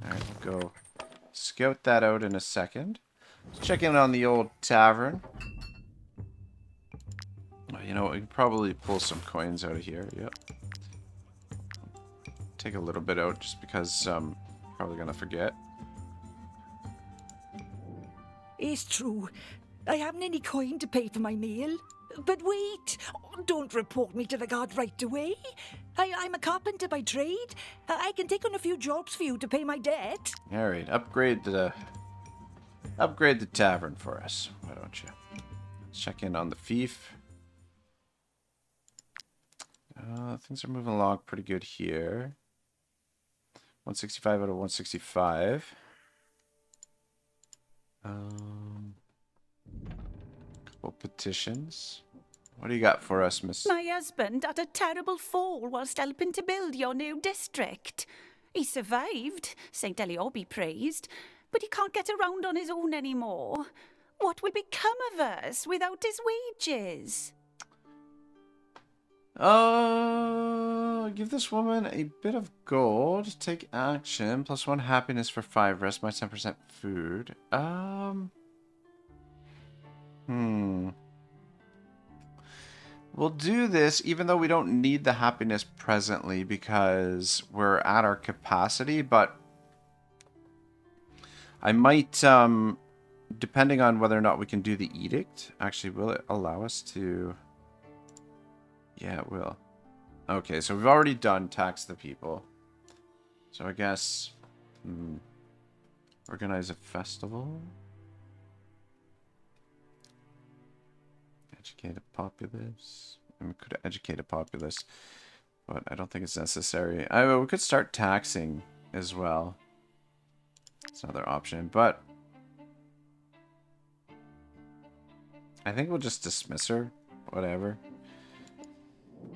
Alright, we'll go scout that out in a second. Let's check in on the old tavern. You know what, we can probably pull some coins out of here. Yep. Take a little bit out just because I'm probably gonna forget. It's true. I haven't any coin to pay for my meal. But wait! Don't report me to the guard right away. I'm a carpenter by trade. I can take on a few jobs for you to pay my debt. Alright, upgrade the tavern for us. Why don't you? Let's check in on the fief. Things are moving along pretty good here. 165 out of 165. Couple petitions. What do you got for us, miss? My husband had a terrible fall whilst helping to build your new district. He survived, St. Eliot be praised, but he can't get around on his own anymore. What will become of us without his wages? Give this woman a bit of gold. Take action. +1 happiness for 5. Rest my 10% food. we'll do this even though we don't need the happiness presently because we're at our capacity, but I might, depending on whether or not we can do the edict, actually, will it allow us to... Yeah, it will. Okay, so we've already done tax the people. So I guess... organize a festival? Educate a populace. I mean, we could educate a populace, but I don't think it's necessary. We could start taxing as well. It's another option, but I think we'll just dismiss her. Whatever.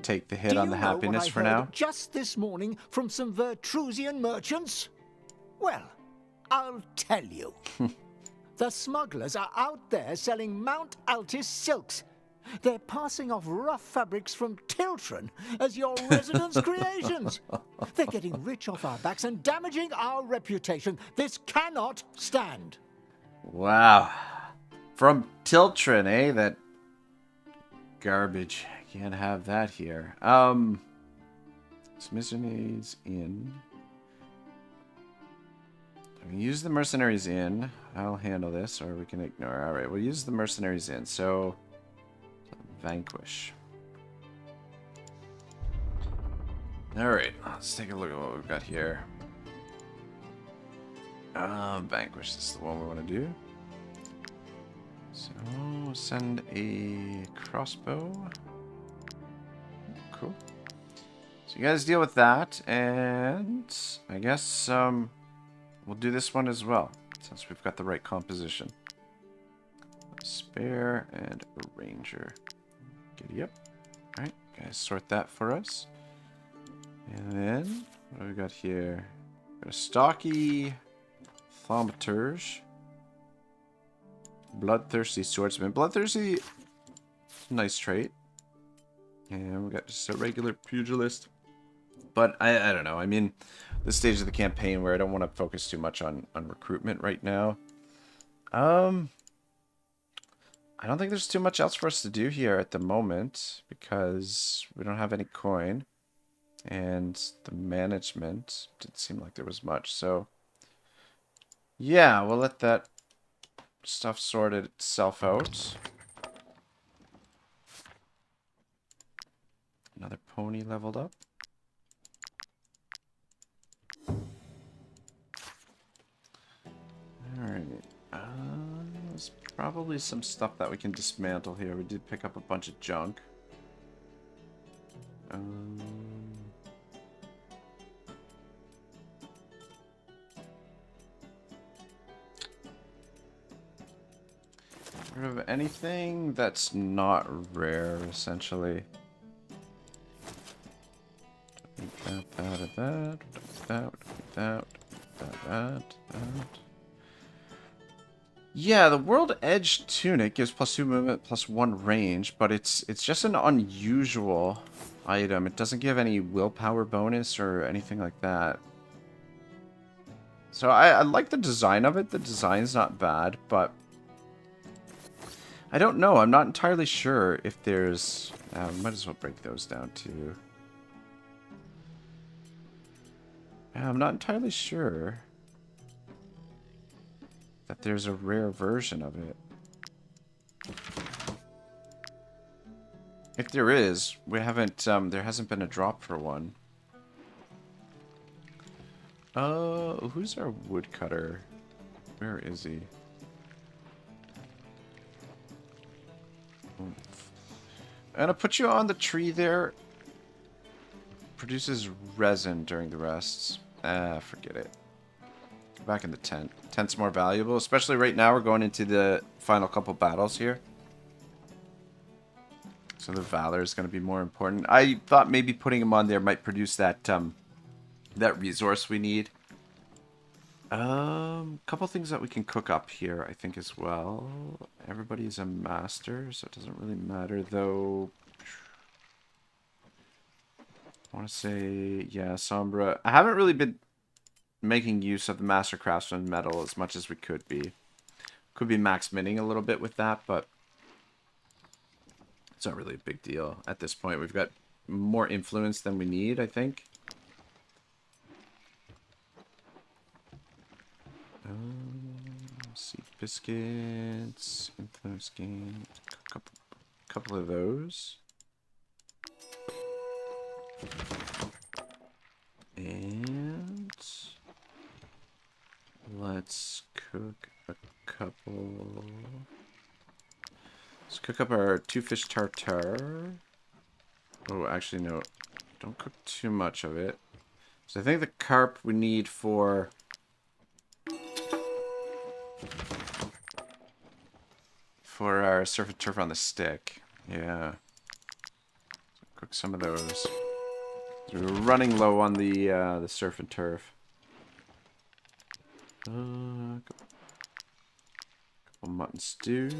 Take the hit on the happiness for now. Just this morning from some Vertrusian merchants? Well, I'll tell you. The smugglers are out there selling Mount Altis silks. They're passing off rough fabrics from Tiltron as your residence creations. They're getting rich off our backs and damaging our reputation. This cannot stand. Wow. From Tiltron, eh? That garbage. Can't have that here. Mercenaries in. We can use the mercenaries in. I'll handle this, or we can ignore. Alright, we'll use the mercenaries in. So, vanquish. Alright, let's take a look at what we've got here. Vanquish, this is the one we want to do. So, send a crossbow. Cool. So you guys deal with that, and I guess we'll do this one as well, since we've got the right composition. A spare and a ranger. Giddy up. Alright, guys, sort that for us. And then, what do we got here? Got a stocky thaumaturge. Bloodthirsty swordsman. Bloodthirsty, nice trait. And we got just a regular pugilist. But I don't know. I mean, this stage of the campaign where I don't want to focus too much on recruitment right now. I don't think there's too much else for us to do here at the moment because we don't have any coin. And the management didn't seem like there was much. So, yeah, we'll let that stuff sort itself out. Another pony leveled up. Alright. There's probably some stuff that we can dismantle here. We did pick up a bunch of junk. Rid of anything that's not rare, essentially. Yeah, the World Edge Tunic gives +2 movement, +1 range, but it's just an unusual item. It doesn't give any willpower bonus or anything like that. So I like the design of it. The design's not bad, but I don't know. I'm not entirely sure if there's... might as well break those down too. I'm not entirely sure that there's a rare version of it. If there is, we haven't, there hasn't been a drop for one. Who's our woodcutter? Where is he? I'm gonna put you on the tree there. Produces resin during the rests. Forget it. Go back in the tent. Tent's more valuable, especially right now. We're going into the final couple battles here. So the Valor is going to be more important. I thought maybe putting him on there might produce that that resource we need. Couple things that we can cook up here, I think, as well. Everybody's a master, so it doesn't really matter, though. I want to say, yeah, Sombra. I haven't really been making use of the Master Craftsman medal as much as we could be. Could be max minning a little bit with that, but It's not really a big deal at this point. We've got more influence than we need, I think. Seed biscuits, influence gain, couple of those. And let's cook a couple. Let's cook up our 2 fish tartare. Oh, actually, no. Don't cook too much of it. So I think the carp we need for... our surf and turf on the stick. Yeah. So cook some of those. So we're running low on the surf and turf. Couple mutton stews.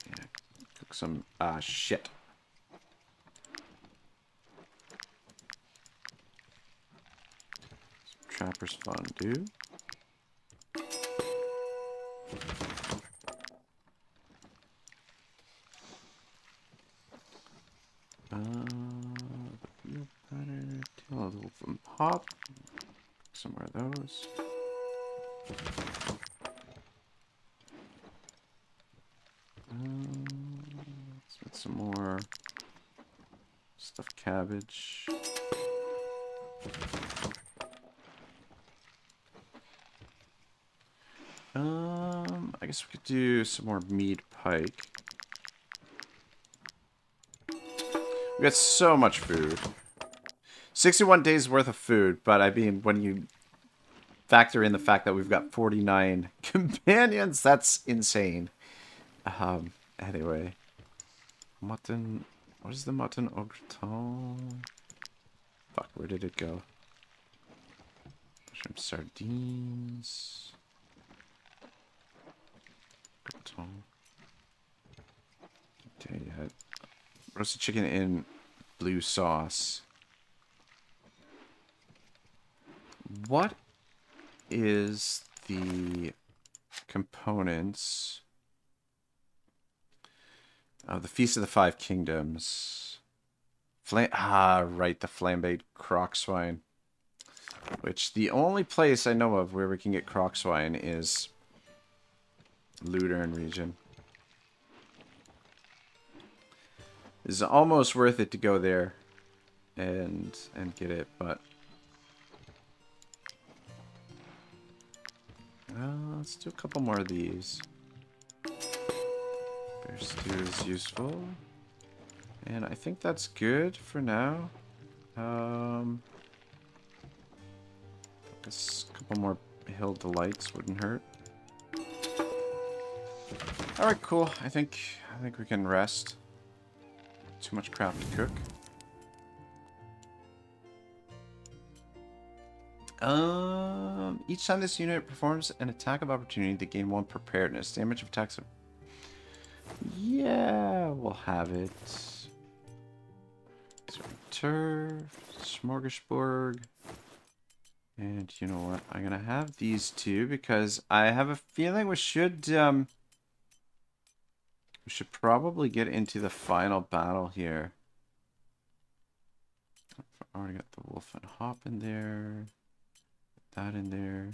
Yeah, cook some shit. Trapper's fondue. A little from hop. Some more of those. Let's get some more stuffed cabbage. I guess we could do some more meat pike. We got so much food. 61 days worth of food, but I mean, when you factor in the fact that we've got 49 companions, that's insane. Anyway. Mutton. What is the mutton au gratin? Fuck, where did it go? Shrimp sardines. Gratin. Okay, yeah. Roasted chicken in blue sauce. What is the components of the Feast of the Five Kingdoms? Right, the flambéed croc swine. Which the only place I know of where we can get croc swine is Ludern region. It's almost worth it to go there and get it, but let's do a couple more of these. Bear stew is useful, and I think that's good for now. I guess a couple more hill delights wouldn't hurt. All right, cool. I think we can rest. Too much crap to cook. Each time this unit performs an attack of opportunity, they gain 1 preparedness. Damage of attacks. Yeah, we'll have it. Turf, smorgasbord. And you know what? I'm gonna have these two because I have a feeling we should probably get into the final battle here. I've already got the wolf and hop in there. Put that in there.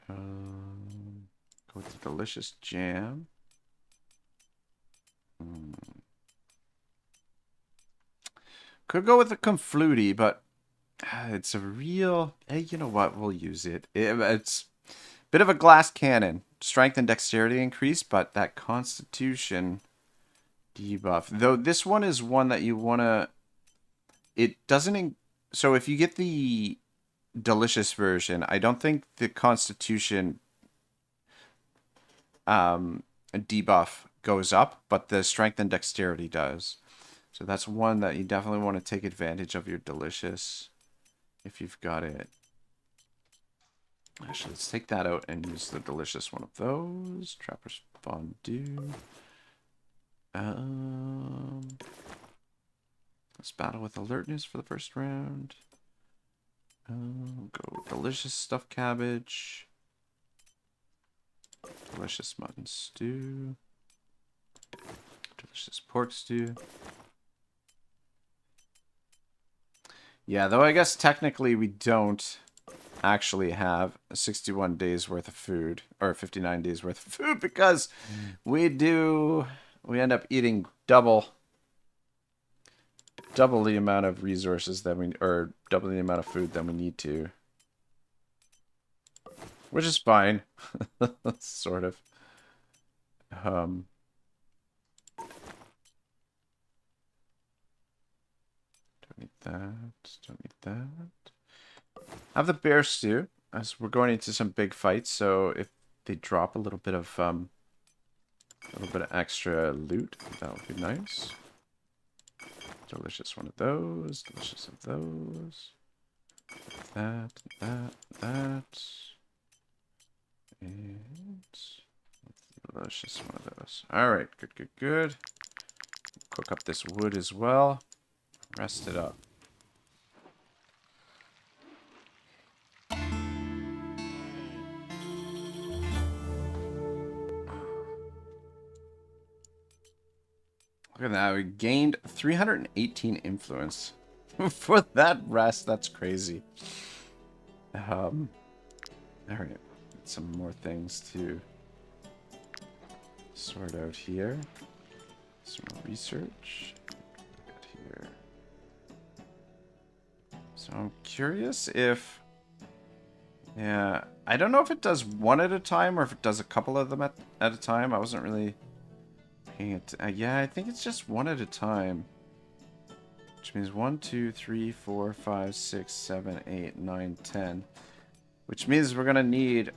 Go with the delicious jam. Could go with the confluti, but it's a real... Hey, you know what? We'll use it. It's a bit of a glass cannon. Strength and dexterity increase, but that constitution debuff. Though this one is one that you want to... It doesn't... So if you get the delicious version, I don't think the constitution debuff goes up, but the strength and dexterity does. So that's one that you definitely want to take advantage of your delicious if you've got it. Actually, let's take that out and use the delicious one of those. Trapper's fondue. Let's battle with alertness for the first round. Go with delicious stuffed cabbage. Delicious mutton stew. Delicious pork stew. Yeah, though I guess technically we don't actually have 61 days worth of food, or 59 days worth of food, because we end up eating double the amount of resources that or double the amount of food than we need to. Which is fine. Sort of. Don't need that. Don't need that. Have the bear stew, as we're going into some big fights, so if they drop a little bit of extra loot, that would be nice. Delicious one of those. Delicious of those. That. And delicious one of those. Alright, good. Cook up this wood as well. Rest it up. Look at that, we gained 318 influence. For that rest, that's crazy. Alright, some more things to sort out here. Some more research. Got here. So I'm curious if... Yeah, I don't know if it does one at a time or if it does a couple of them at a time. I wasn't really... yeah, I think it's just one at a time. Which means 1, 2, 3, 4, 5, 6, 7, 8, 9, 10. Which means we're going to need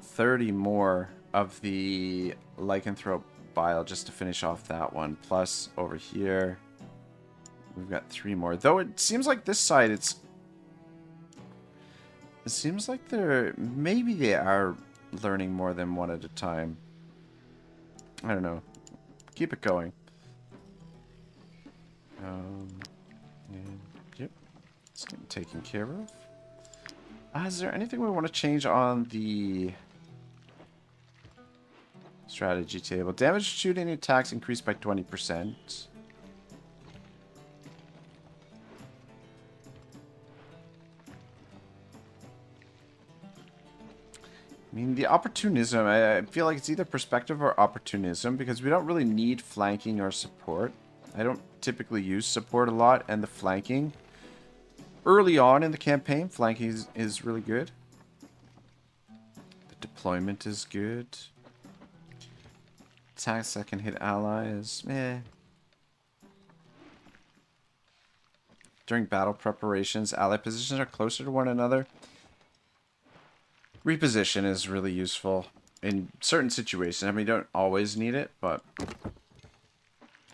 30 more of the lycanthrope bile just to finish off that one. Plus, over here, we've got 3 more. Though it seems like this side, it seems like maybe they are learning more than one at a time. I don't know. Keep it going. Yep. It's getting taken care of. Is there anything we want to change on the strategy table? Damage shooting attacks increased by 20%. I mean, the opportunism, I feel like it's either perspective or opportunism, because we don't really need flanking or support. I don't typically use support a lot, and the flanking, early on in the campaign, flanking is really good. The deployment is good. Attacks that can hit allies, During battle preparations, ally positions are closer to one another. Reposition is really useful in certain situations. I mean, you don't always need it, but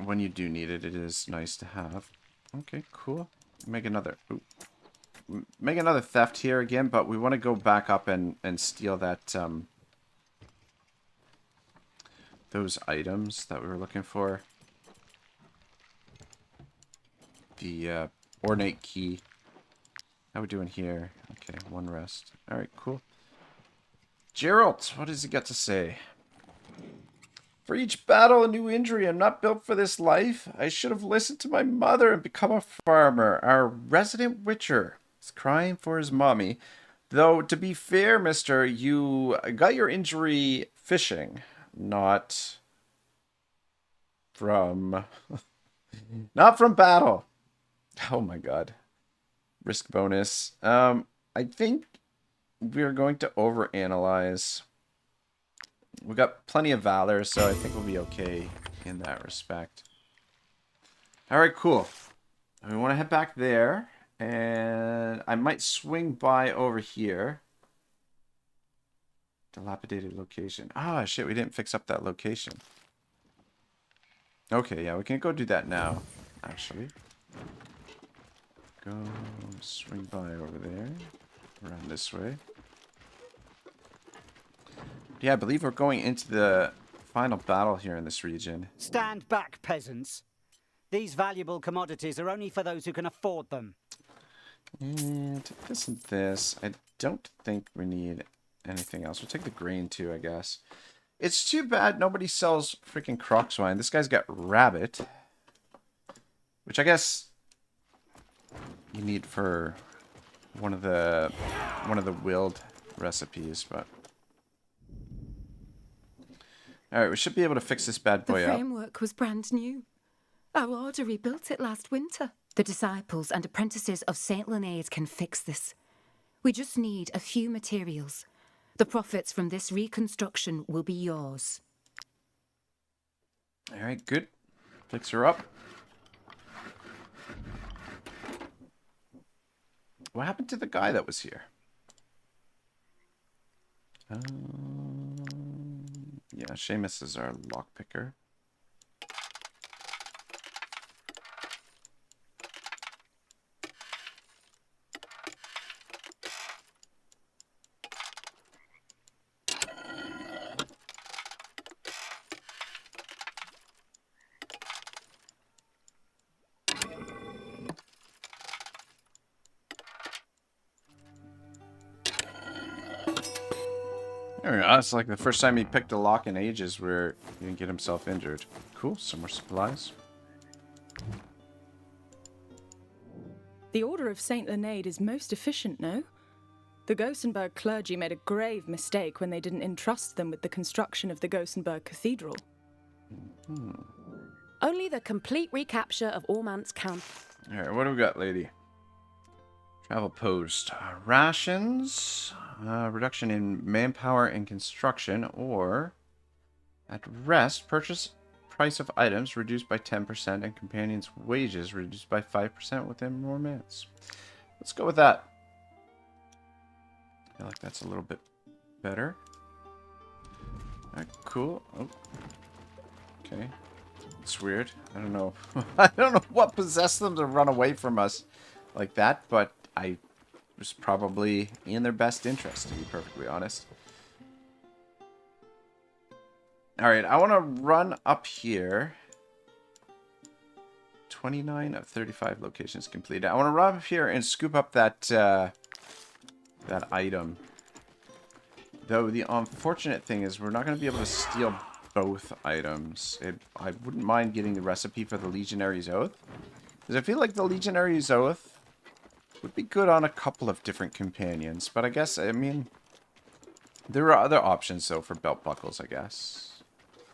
when you do need it, it is nice to have. Okay, cool. Make another theft here again, but we want to go back up and steal that those items that we were looking for. The ornate key. How we doing here? Okay, 1 rest. All right, cool. Gerald, what does he got to say? For each battle, a new injury. I'm not built for this life. I should have listened to my mother and become a farmer. Our resident witcher is crying for his mommy. Though, to be fair, mister, you got your injury fishing, not from... not from battle. Oh my god. Risk bonus. I think we're going to overanalyze. We got plenty of valor, so I think we'll be okay in that respect. Alright, cool. We want to head back there, and I might swing by over here. Dilapidated location. Ah, shit, we didn't fix up that location. Okay, yeah, we can go do that now, actually. Go swing by over there. Around this way. Yeah, I believe we're going into the final battle here in this region. Stand back, peasants. These valuable commodities are only for those who can afford them. And this and this. I don't think we need anything else. We'll take the grain too, I guess. It's too bad nobody sells freaking croc swine. This guy's got rabbit, which I guess you need for one of the willed recipes, but all right, we should be able to fix this bad boy The up. framework was brand new. Our order rebuilt it last winter. The disciples and apprentices of Saint Leonard can fix this. We just need a few materials. The profits from this reconstruction will be yours. All right, good. Fix her up. What happened to the guy that was here? Yeah, Seamus is our lockpicker. There we go. It's like the first time he picked a lock in ages where he didn't get himself injured. Cool, some more supplies. The Order of Saint Leonard is most efficient, no? The Gothenburg clergy made a grave mistake when they didn't entrust them with the construction of the Gothenburg Cathedral. Only the complete recapture of Ormant's camp. Alright, what do we got, lady? Travel post. Rations. Reduction in manpower and construction. Or at rest, purchase price of items reduced by 10% and companions' wages reduced by 5% within romance. Let's go with that. I feel like that's a little bit better. Alright, cool. Oh. Okay. It's weird. I don't know. I don't know what possessed them to run away from us like that, but I was probably in their best interest, to be perfectly honest. Alright, I want to run up here. 29 of 35 locations completed. I want to run up here and scoop up that that item. Though the unfortunate thing is we're not going to be able to steal both items. I wouldn't mind getting the recipe for the Legionary's Oath, because I feel like the Legionary's Oath would be good on a couple of different companions. But I guess, I mean, there are other options though for belt buckles, I guess.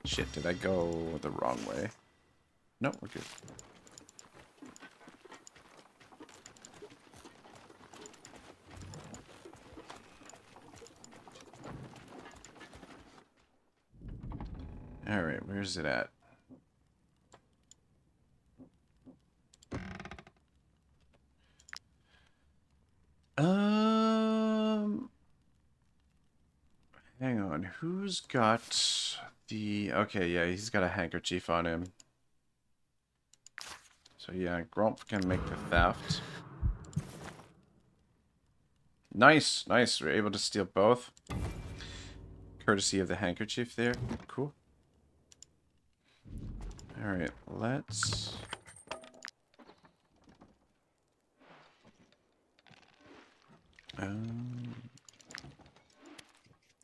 Shit, did I go the wrong way? No, we're good. Alright, where's it at? Hang on, who's got the... Okay, yeah, he's got a handkerchief on him. So yeah, Grump can make the theft. Nice, nice, we're able to steal both. Courtesy of the handkerchief there, cool. Alright, let's...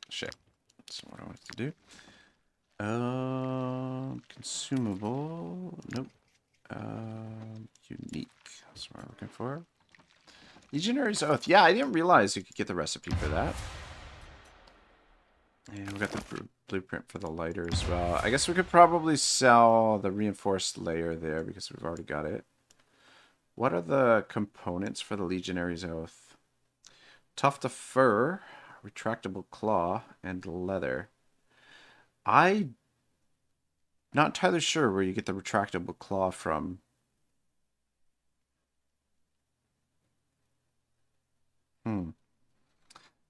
Shit. That's what I wanted to do. Consumable. Nope. Unique. That's what I'm looking for. Legionary's Oath. Yeah, I didn't realize you could get the recipe for that. And we got the blueprint for the lighter as well. I guess we could probably sell the reinforced layer there because we've already got it. What are the components for the Legionary's Oath? Tuft of fur, retractable claw, and leather. I'm not entirely sure where you get the retractable claw from.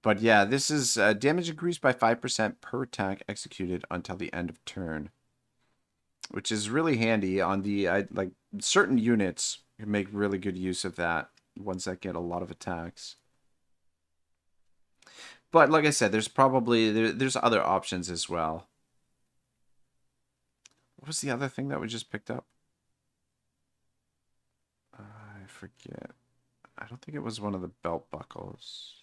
But yeah, this is damage increased by 5% per attack executed until the end of turn. Which is really handy on the, like, certain units can make really good use of that. Ones that get a lot of attacks. But like I said, there's probably, there's other options as well. What was the other thing that we just picked up? I forget. I don't think it was one of the belt buckles.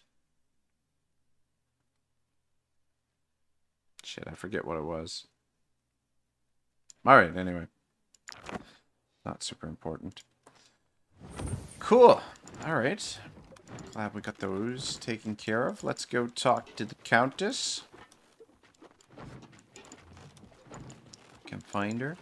Shit, I forget what it was. Alright, anyway. Not super important. Cool. Alright. Glad we got those taken care of. Let's go talk to the Countess. Can find her.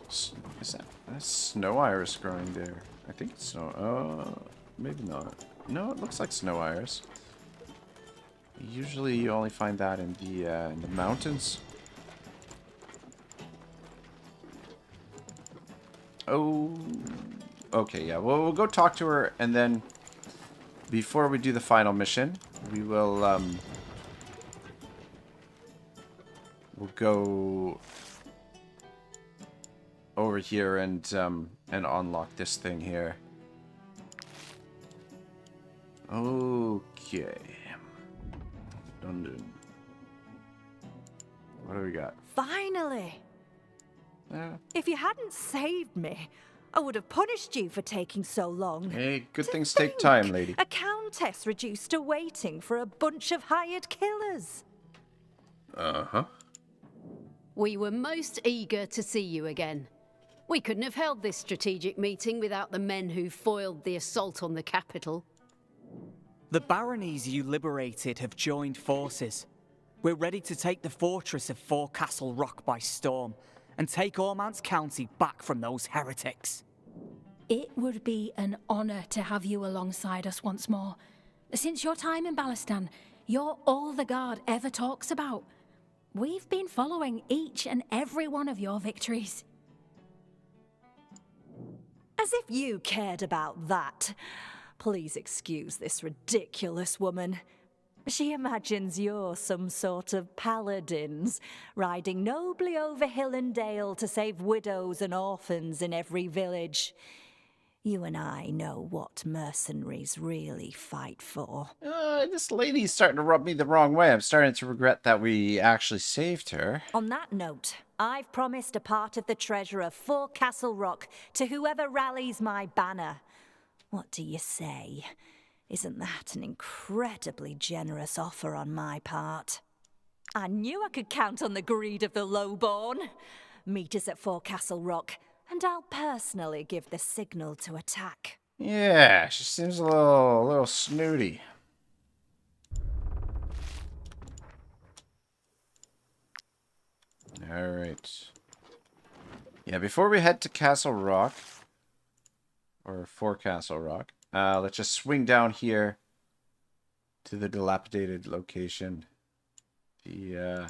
Is that a snow iris growing there? I think it's snow. Maybe not. No, it looks like snow iris. Usually, you only find that in the mountains. Oh, okay, yeah. Well, we'll go talk to her, and then before we do the final mission, we will we'll go over here and unlock this thing here. Okay. London. What do we got? Finally! Yeah. If you hadn't saved me, I would have punished you for taking so long. Hey, good things take time, lady. A countess reduced to waiting for a bunch of hired killers. Uh-huh. We were most eager to see you again. We couldn't have held this strategic meeting without the men who foiled the assault on the capital. The baronies you liberated have joined forces. We're ready to take the fortress of Forecastle Rock by storm and take Ormance County back from those heretics. It would be an honor to have you alongside us once more. Since your time in Balistan, you're all the Guard ever talks about. We've been following each and every one of your victories. As if you cared about that. Please excuse this ridiculous woman. She imagines you're some sort of paladins, riding nobly over hill and dale to save widows and orphans in every village. You and I know what mercenaries really fight for. This lady's starting to rub me the wrong way. I'm starting to regret that we actually saved her. On that note, I've promised a part of the treasure of Forecastle Rock to whoever rallies my banner. What do you say? Isn't that an incredibly generous offer on my part? I knew I could count on the greed of the lowborn. Meet us at Forecastle Rock, and I'll personally give the signal to attack. Yeah, she seems a little snooty. Alright. Yeah, before we head to Castle Rock, or Forecastle Rock, let's just swing down here to the dilapidated location, the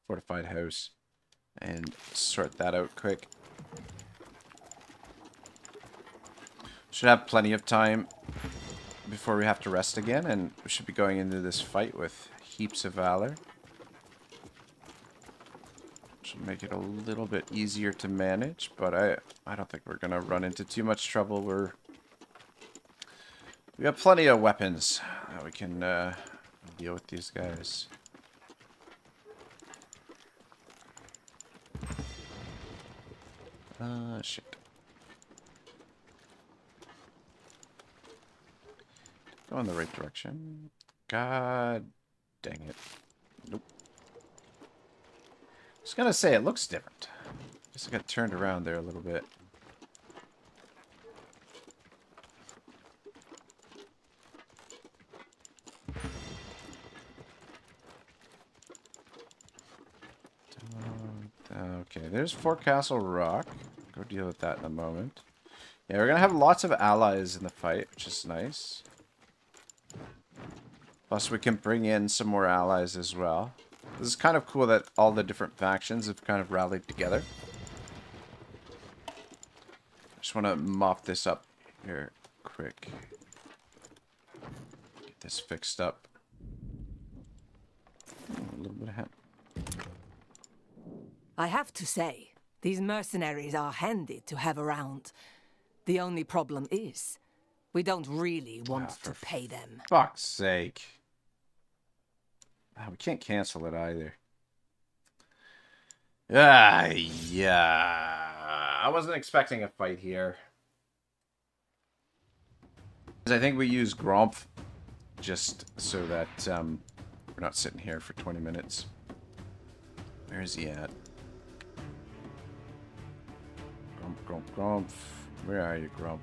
fortified house, and sort that out quick. Should have plenty of time before we have to rest again, and we should be going into this fight with heaps of valor. Should make it a little bit easier to manage, but I don't think we're gonna run into too much trouble. We got plenty of weapons that we can deal with these guys. Shit. Go in the right direction. God dang it. Nope. I was gonna say, it looks different. Guess I got turned around there a little bit. Okay, there's Forecastle Rock. Go deal with that in a moment. Yeah, we're gonna have lots of allies in the fight, which is nice. Plus, we can bring in some more allies as well. This is kind of cool that all the different factions have kind of rallied together. Just want to mop this up here quick. Get this fixed up. A little bit of hand. I have to say, these mercenaries are handy to have around. The only problem is, we don't really want to pay them. Fuck's sake. We can't cancel it either. Yeah. I wasn't expecting a fight here. I think we use Gromp just so that we're not sitting here for 20 minutes. Where is he at? Gromp. Where are you, Gromp?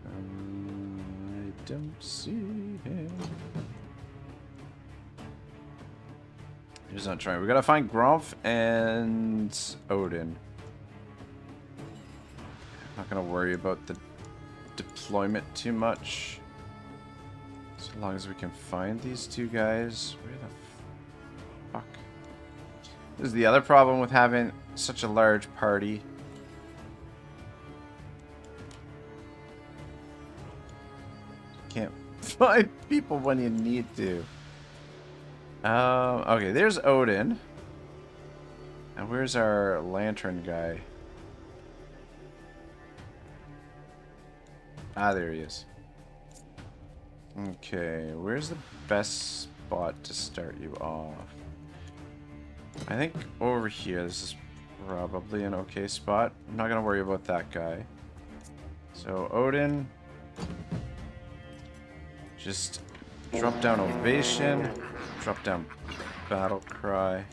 I don't see him. He's not trying. We gotta find Gromp and Odin. Not gonna worry about the deployment too much. So long as we can find these two guys. Where the fuck? This is the other problem with having such a large party. You can't find people when you need to. Okay, there's Odin. And where's our lantern guy? Ah, there he is. Okay, where's the best spot to start you off? I think over here, this is probably an okay spot. I'm not gonna worry about that guy. So, Odin. Just drop down Ovation. Drop down Battle Cry.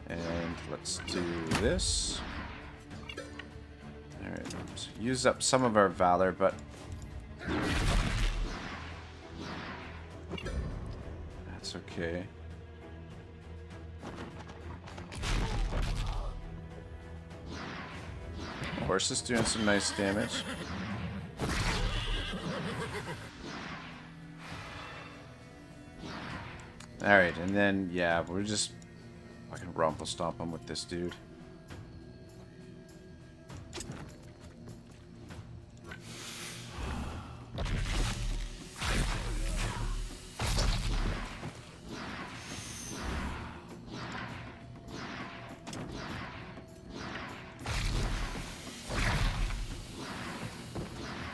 And let's do this. Alright, so use up some of our valor, but that's okay. Horse is doing some nice damage. Alright, and then, yeah, we're just fucking rumple stomp him with this dude.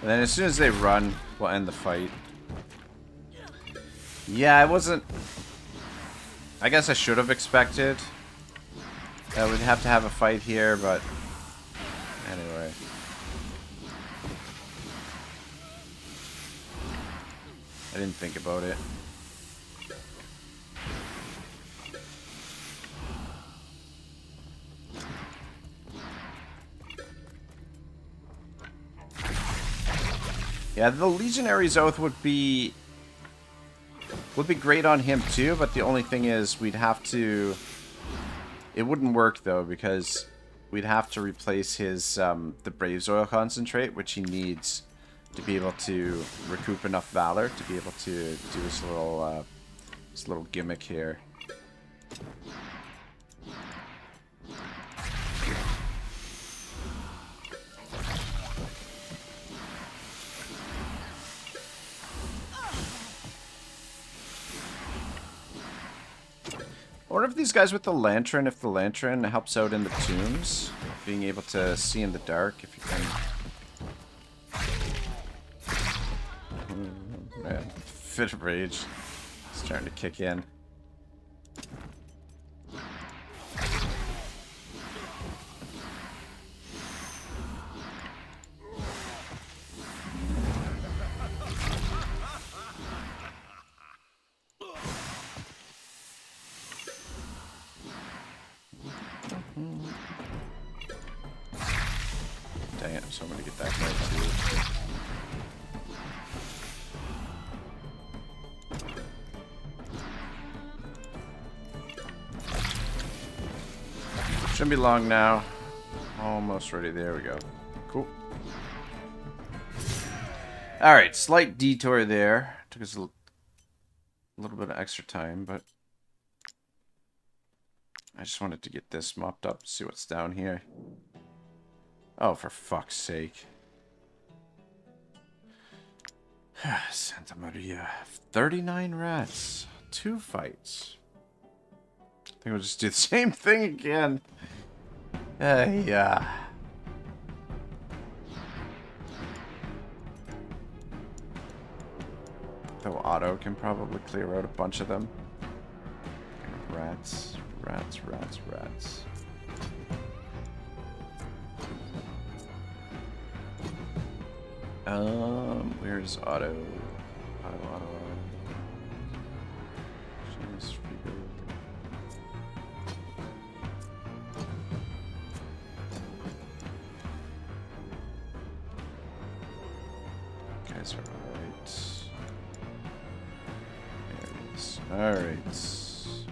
And then as soon as they run, we'll end the fight. Yeah, I wasn't... I guess I should have expected that we'd have to have a fight here, but... Anyway. I didn't think about it. Yeah, the Legionary's Oath would be great on him too, but the only thing is we'd have to... It wouldn't work though, because we'd have to replace his the Brave's Oil Concentrate, which he needs to be able to recoup enough valor to be able to do his little gimmick here. I wonder if these guys with the lantern, if the lantern helps out in the tombs, being able to see in the dark, if you can... Man, fit of rage starting to kick in. Dang it, so I'm gonna get that guy too. Shouldn't be long now. Almost ready. There we go. Cool. Alright, slight detour there. Took us a little bit of extra time, but I just wanted to get this mopped up, see what's down here. Oh, for fuck's sake. Santa Maria. 39 rats. 2 fights. I think we'll just do the same thing again. Yeah. Though Otto can probably clear out a bunch of them. Rats. Where's Otto? Otto. Jeez, rebuild. Guys are alright. There it is.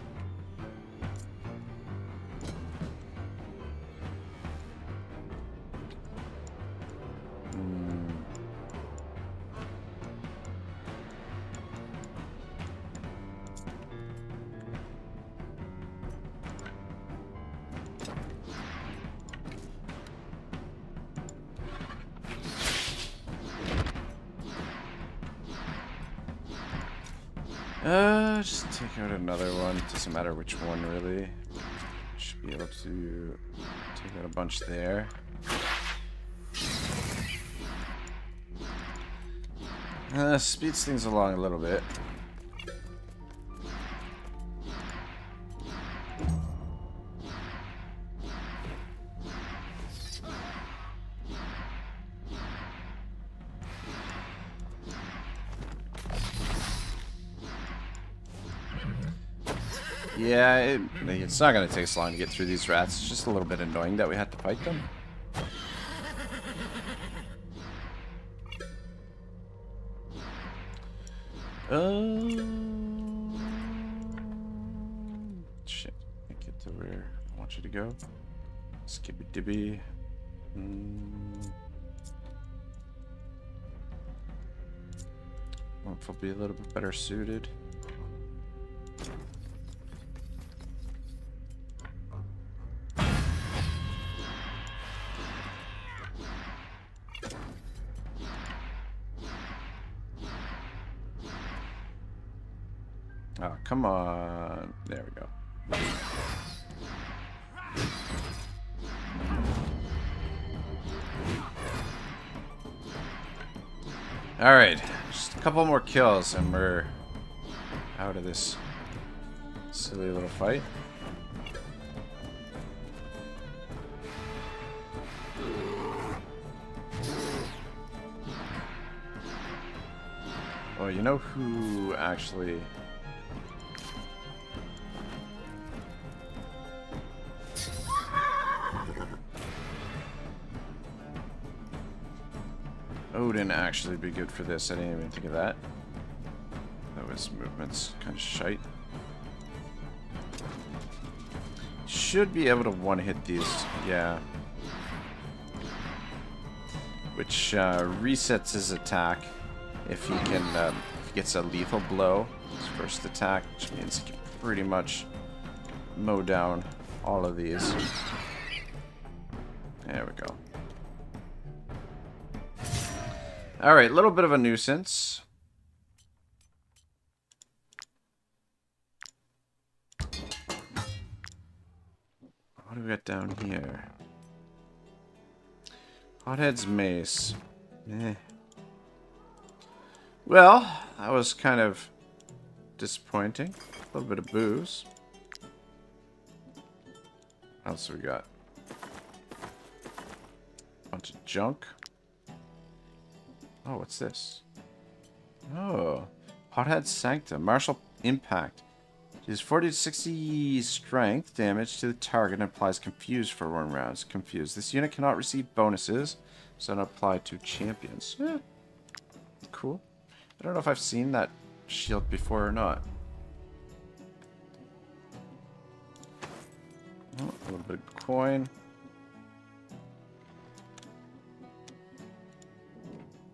Alright. Just take out another one. Doesn't matter which one, really. Should be able to take out a bunch there. Speeds things along a little bit. Yeah, it's not going to take us long to get through these rats. It's just a little bit annoying that we had to fight them. Shit. Can't get to where I want you to go. Skippy dibby. Will be a little bit better suited. Oh, come on. There we go. Alright, just a couple more kills and we're out of this silly little fight. Oh, you know who actually... Odin actually be good for this. I didn't even think of that. That was movement's kind of shite. Should be able to one-hit these, yeah. Which resets his attack if he can, if he gets a lethal blow. His first attack, which means he can pretty much mow down all of these. There we go. Alright, a little bit of a nuisance. What do we got down here? Hothead's mace. Eh. Well, that was kind of disappointing. A little bit of booze. What else we got? Bunch of junk. Oh, what's this? Oh, Hothead Sanctum. Martial Impact. Deals 40 to 60 strength damage to the target and applies Confused for 1 round. Confused. This unit cannot receive bonuses, so not apply to champions. Eh. Cool. I don't know if I've seen that shield before or not. Oh, a little bit of coin.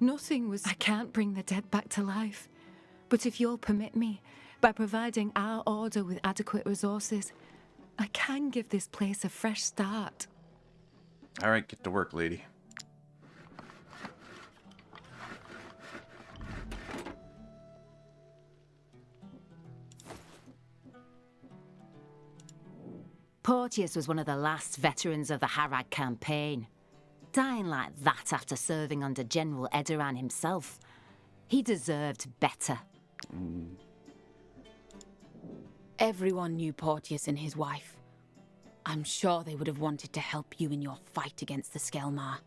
Nothing was... I can't bring the dead back to life. But if you'll permit me, by providing our order with adequate resources, I can give this place a fresh start. Alright, get to work, lady. Porteous was one of the last veterans of the Harad campaign. Dying like that after serving under General Edoran himself. He deserved better. Everyone knew Porteous and his wife. I'm sure they would have wanted to help you in your fight against the Skelmar.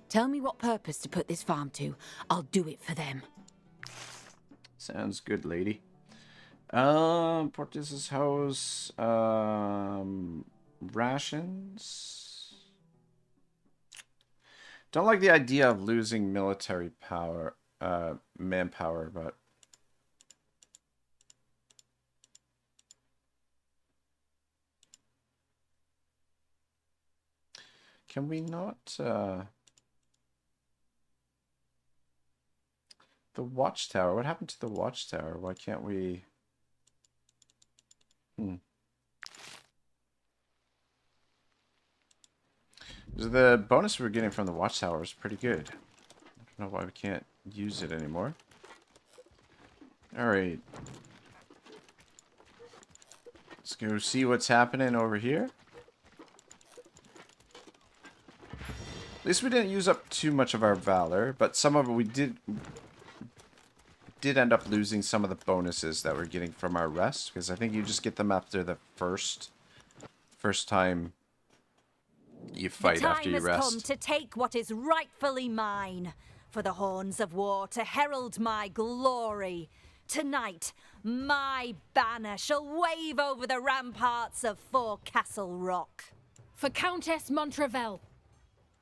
Tell me what purpose to put this farm to. I'll do it for them. Sounds good, lady. Porteous' house. Rations. Don't like the idea of losing military power, manpower, but can we not, the watchtower? What happened to the watchtower? Why can't we? The bonus we were getting from the watchtower was pretty good. I don't know why we can't use it anymore. Alright. Let's go see what's happening over here. At least we didn't use up too much of our valor, but some of it we did end up losing some of the bonuses that we're getting from our rest, because I think you just get them after the first time you fight after you rest. The time has come to take what is rightfully mine, for the horns of war to herald my glory. Tonight, my banner shall wave over the ramparts of Forecastle Rock. For Countess Montrevel.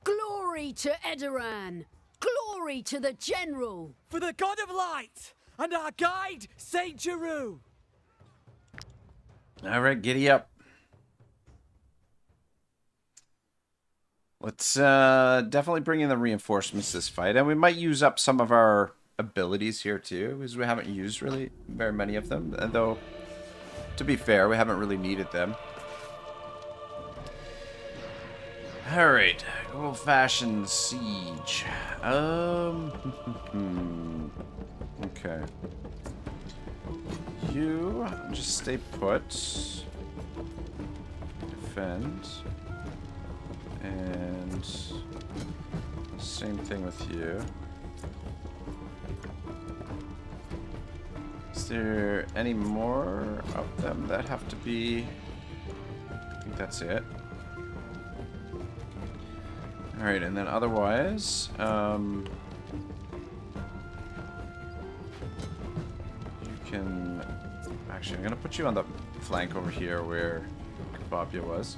Glory to Edoran! Glory to the General! For the God of Light and our guide, Saint Giroux! Alright, giddy up. Let's definitely bring in the reinforcements this fight. And we might use up some of our abilities here too, because we haven't used really very many of them. And though, to be fair, we haven't really needed them. Alright, old-fashioned siege. Okay. You just stay put. Defend. And same thing with you. Is there any more of them that have to be? I think that's it. Alright, and then otherwise, you can... Actually, I'm going to put you on the flank over here where Fabia was.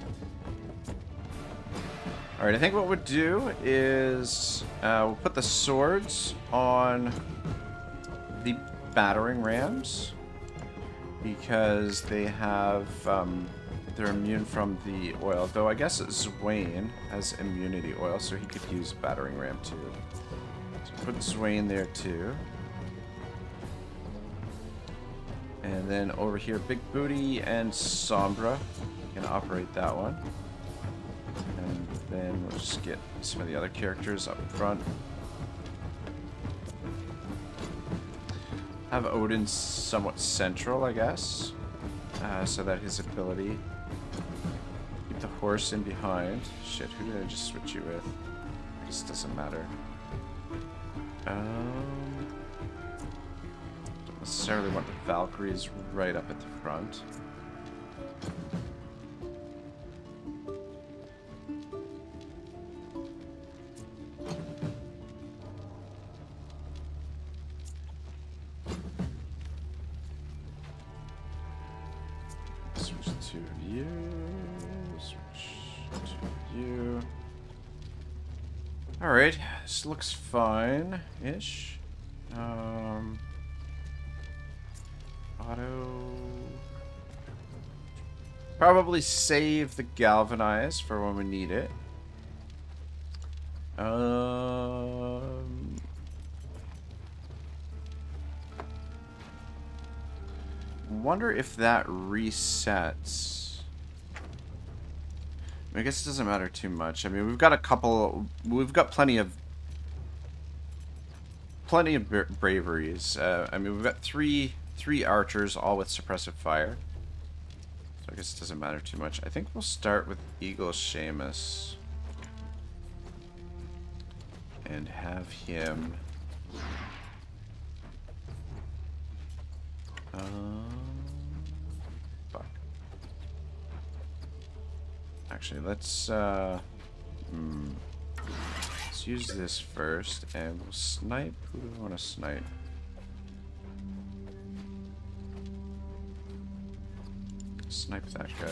Alright, I think what we'll do is we'll put the swords on the battering rams because they have they're immune from the oil, though I guess Zwain has immunity oil, so he could use battering ram too. So put Zwain there too. And then over here, Big Booty and Sombra can operate that one. And then we'll just get some of the other characters up front. Have Odin somewhat central, I guess, so that his ability... Keep the horse in behind. Shit, who did I just switch you with? This doesn't matter. Don't necessarily want the Valkyries right up at the front. Alright, this looks fine-ish. Otto... Probably save the galvanize for when we need it. Wonder if that resets. I guess it doesn't matter too much. I mean, we've got plenty of braveries. I mean, we've got three archers, all with suppressive fire. So I guess it doesn't matter too much. I think we'll start with Eagle Seamus and have him Fuck. Actually, let's use this first, and we'll snipe. Who do we want to snipe? Snipe that guy.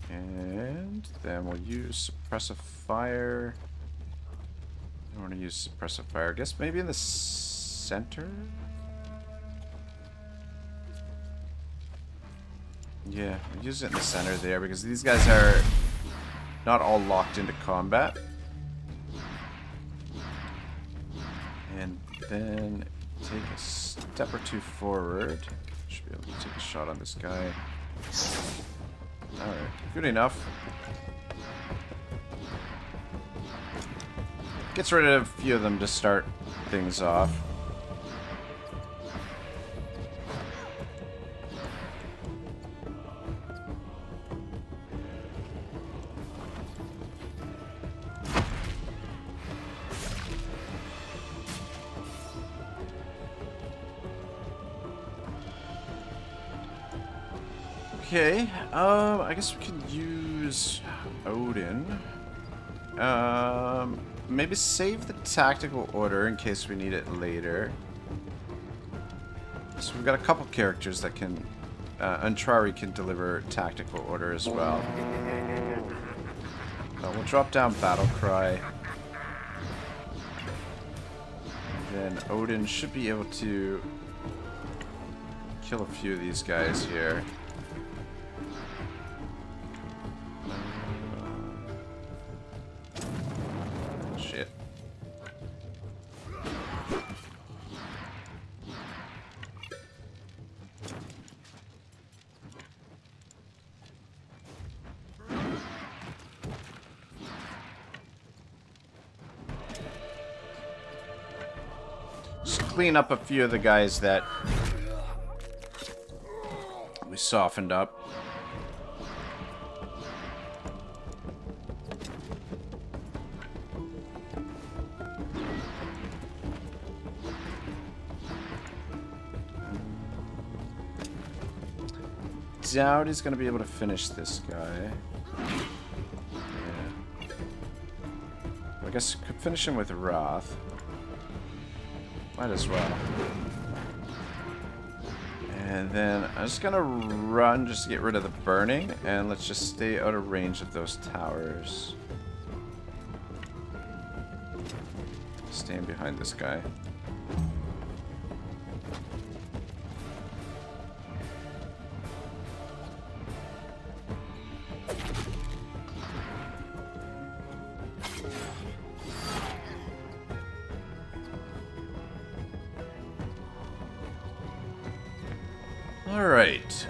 And then we'll use suppressive fire. I want to use suppressive fire. I guess maybe in the center? Yeah, we'll use it in the center there because these guys are not all locked into combat. And then take a step or two forward. Should be able to take a shot on this guy. Alright, good enough. Gets rid of a few of them to start things off. Okay, I guess we can use Odin. Maybe save the tactical order in case we need it later. So we've got a couple characters that can... Antrari can deliver tactical order as well. We'll drop down Battle Cry. And then Odin should be able to kill a few of these guys here. Shit. Just clean up a few of the guys that we softened up. Doubt he's gonna be able to finish this guy. Yeah. I guess could finish him with Wrath. Might as well. And then I'm just gonna run just to get rid of the burning, and let's just stay out of range of those towers. Staying behind this guy. Alright,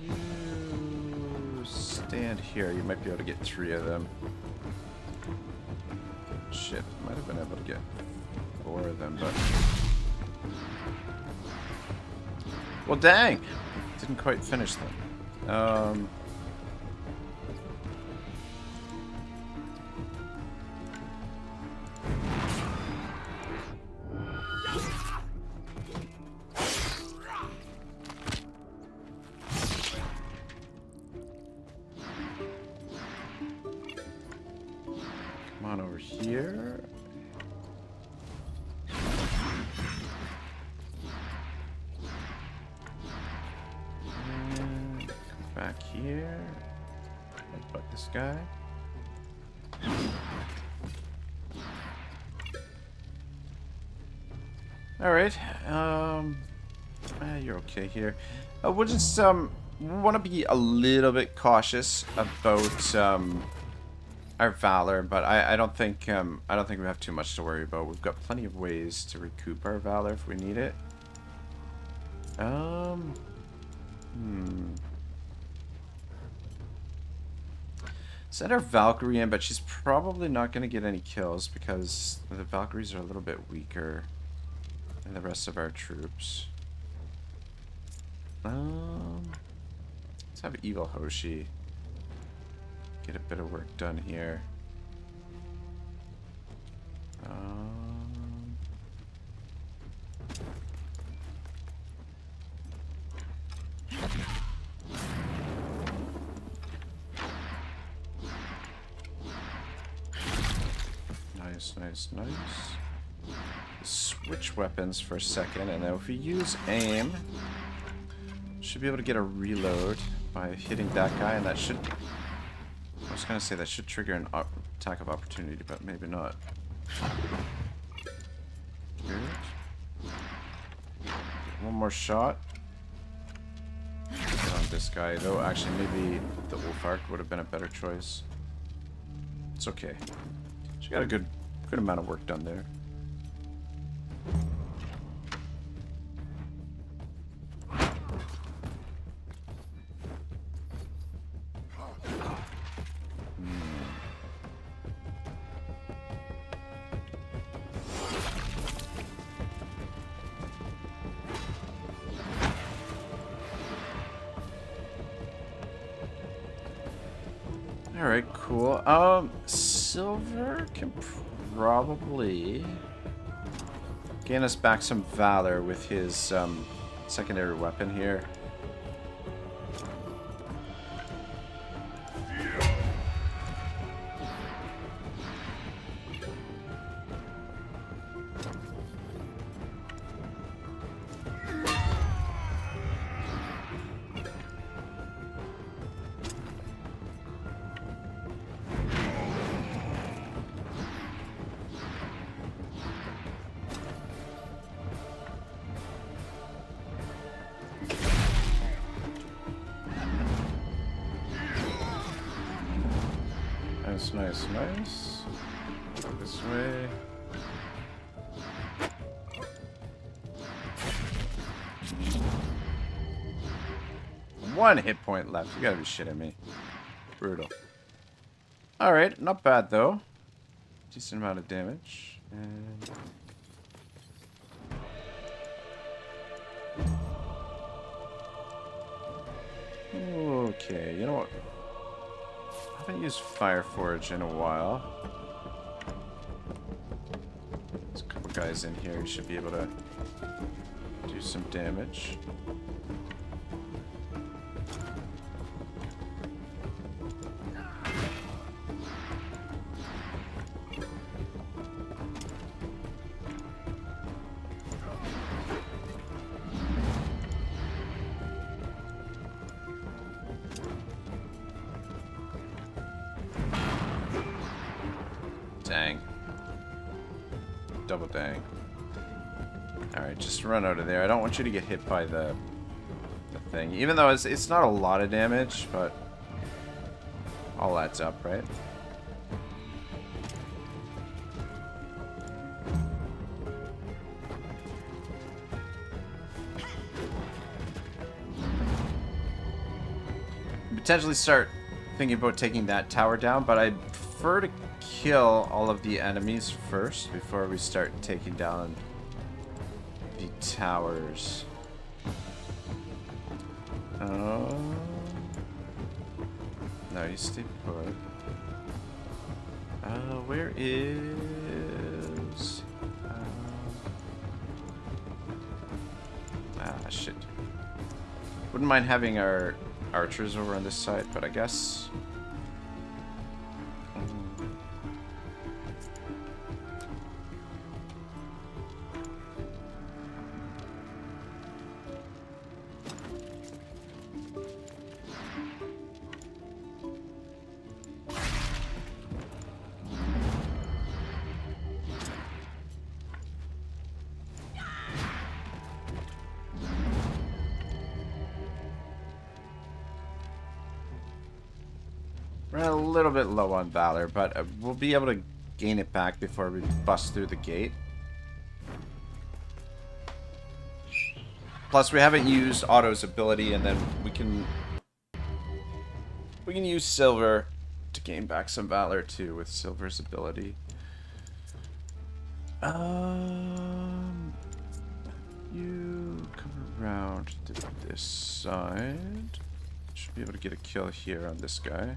You stand here, you might be able to get 3 of them. Shit, might have been able to get 4 of them, but... Well, dang! Didn't quite finish them. Come on over here. And come back here. Headbutt this guy. Alright, you're okay here. We'll just, want to be a little bit cautious about, our valor, but I don't think we have too much to worry about. We've got plenty of ways to recoup our valor if we need it. Send our Valkyrie in, but she's probably not going to get any kills because the Valkyries are a little bit weaker than the rest of our troops. Let's have Evil Hoshi get a bit of work done here. Nice. Switch weapons for a second, and then if we use aim, should be able to get a reload by hitting that guy, and that should... I was gonna say that should trigger an attack of opportunity, but maybe not. Good. One more shot. Get on this guy, though. Actually, maybe the Wolf Arc would have been a better choice. It's okay. She got a good amount of work done there. Alright, cool. Silver can probably gain us back some valor with his secondary weapon here. Nice. This way. One hit point left. You gotta be shitting me. Brutal. Alright, not bad though. Decent amount of damage. And... okay, you know what? I haven't used Fireforge in a while. There's a couple guys in here. You should be able to do some damage. Dang. Double dang. Alright, just run out of there. I don't want you to get hit by the thing. Even though it's not a lot of damage, but all adds up, right? Potentially start thinking about taking that tower down, but I prefer to kill all of the enemies first before we start taking down the towers. No, you stay put. Where is... shit. Wouldn't mind having our archers over on this side, but I guess... we're a little bit low on valor, but we'll be able to gain it back before we bust through the gate. Plus, we haven't used Otto's ability, and then we can use silver to gain back some valor too with silver's ability. You come around to this side. Should be able to get a kill here on this guy.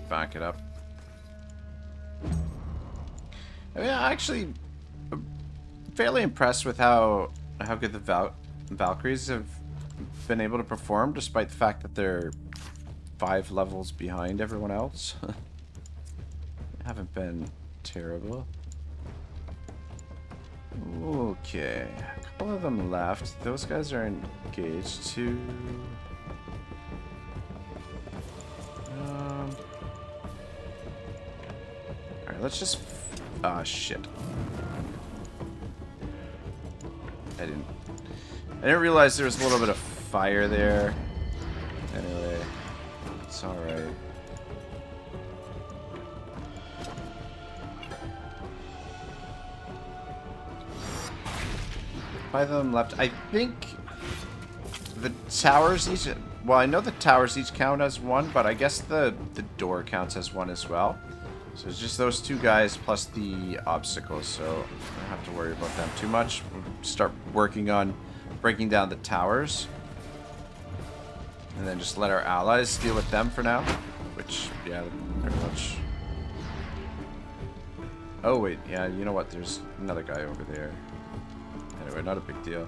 Back it up. I mean, I'm actually fairly impressed with how good the Valkyries have been able to perform, despite the fact that they're 5 levels behind everyone else. They haven't been terrible. Okay, a couple of them left. Those guys are engaged too. Let's just... Ah, shit. I didn't realize there was a little bit of fire there. Anyway, it's alright. 5 of them left. I think the towers each... Well, I know the towers each count as 1, but I guess the door counts as 1 as well. So it's just those 2 guys plus the obstacles, so I don't have to worry about them too much. We'll start working on breaking down the towers. And then just let our allies deal with them for now. Which, yeah, pretty much. Oh, wait, yeah, you know what? There's another guy over there. Anyway, not a big deal.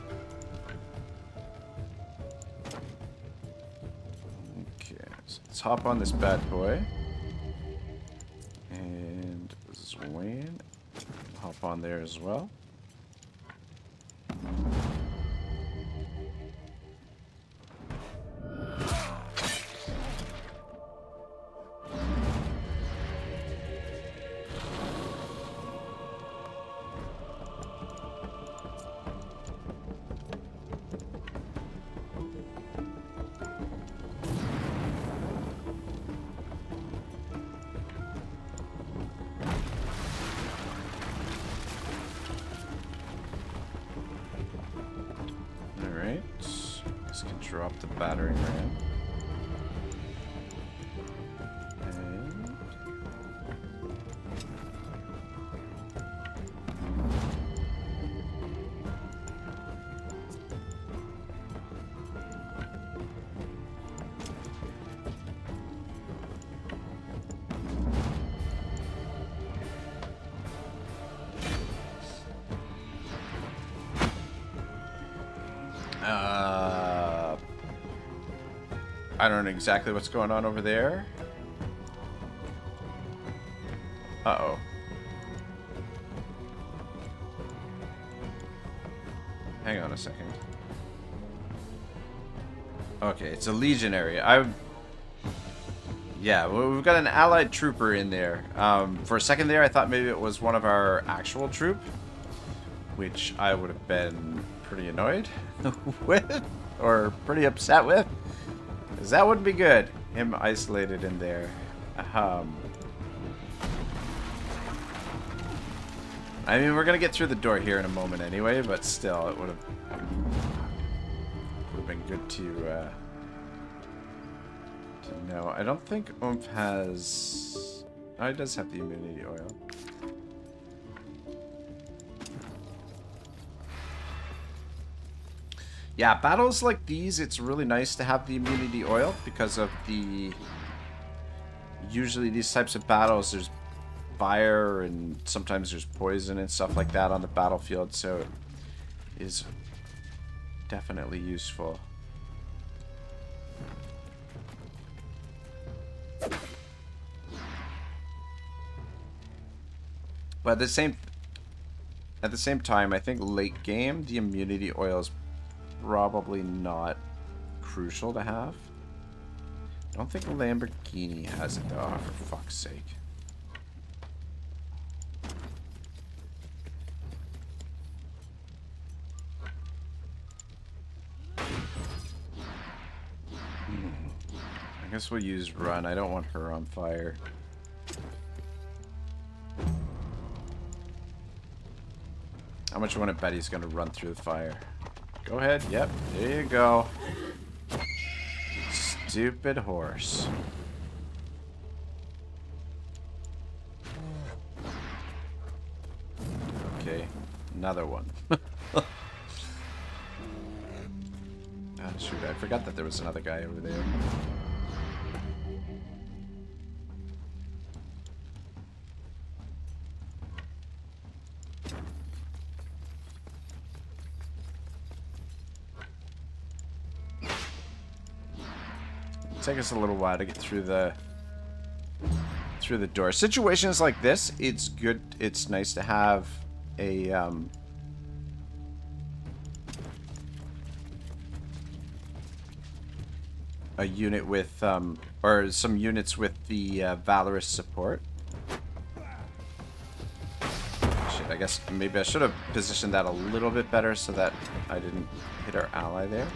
Okay, so let's hop on this bad boy. And this is Wayne. Hop on there as well. Drop the battering ram. And I don't know exactly what's going on over there. Uh-oh. Hang on a second. Okay, it's a legionary. Yeah, well, we've got an allied trooper in there. For a second there, I thought maybe it was one of our actual troop, which I would have been pretty annoyed with, or pretty upset with. Because that wouldn't be good. Him isolated in there. I mean, we're going to get through the door here in a moment anyway, but still, it would have been good to know. I don't think Oomph has... Oh, he does have the immunity oil. Yeah, battles like these, it's really nice to have the immunity oil because of the... Usually these types of battles, there's fire and sometimes there's poison and stuff like that on the battlefield, so it is definitely useful. But at the same time, I think late game, the immunity oil is probably not crucial to have. I don't think Lamborghini has it though, oh, for fuck's sake. I guess we'll use run. I don't want her on fire. How much you want to bet he's going to run through the fire? Go ahead. Yep. There you go. Stupid horse. Okay. Another one. Shoot, I forgot that there was another guy over there. Take us a little while to get through the door. Situations like this, it's good. It's nice to have a unit with or some units with the valorous support. Shit, I guess maybe I should have positioned that a little bit better so that I didn't hit our ally there.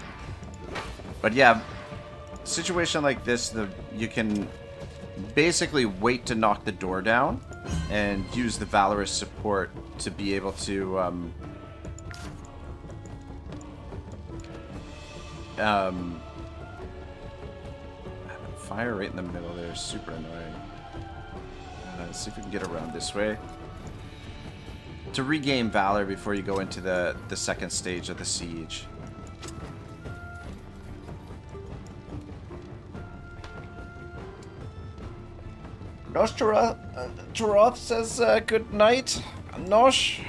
But yeah, situation like this, you can basically wait to knock the door down and use the valorous support to be able to fire right in the middle there is super annoying. Let's see if we can get around this way to regain valor before you go into the second stage of the siege. Nosh Taroth says good night. Nosh,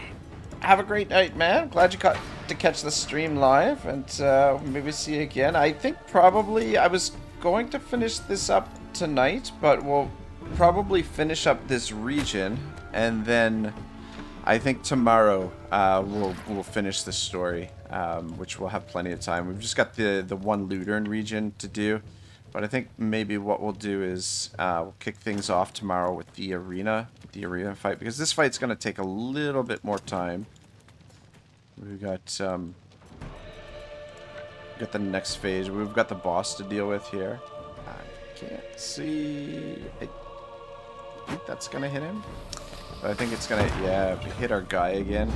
have a great night, man. Glad you got to catch the stream live, and maybe see you again. I think probably I was going to finish this up tonight, but we'll probably finish up this region, and then I think tomorrow we'll finish the story, which we'll have plenty of time. We've just got the one Ludern region to do. But I think maybe what we'll do is we'll kick things off tomorrow with the arena fight, because this fight's going to take a little bit more time. We've got the next phase. We've got the boss to deal with here. I can't see. I think that's going to hit him. But I think it's going to, yeah, hit our guy again.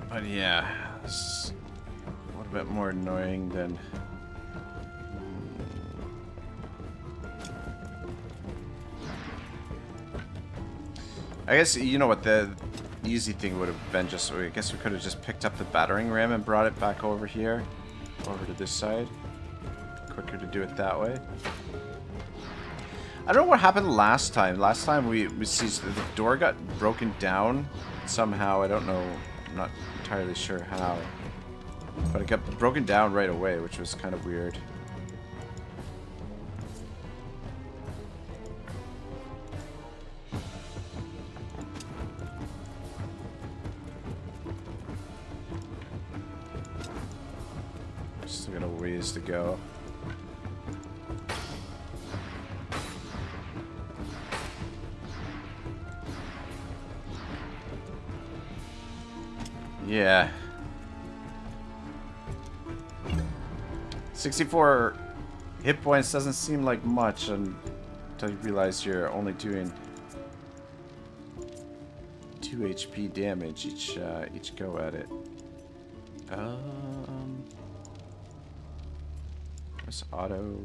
But yeah, it's a little bit more annoying than... I guess, you know what, the easy thing would have been just, I guess we could have just picked up the battering ram and brought it back over here, over to this side. Quicker to do it that way. I don't know what happened last time. Last time we see the door got broken down somehow. I don't know. I'm not entirely sure how. But it got broken down right away, which was kind of weird. Still got a ways to go. Yeah. 64 hit points doesn't seem like much until you realize you're only doing 2 HP damage each go at it. This Otto.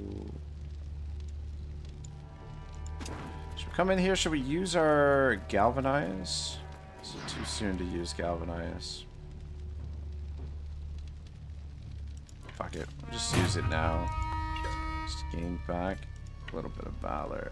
Should we come in here? Should we use our galvanize? Is it too soon to use galvanize? Fuck fuck it. We'll just use it now. Just gain back a little bit of valor.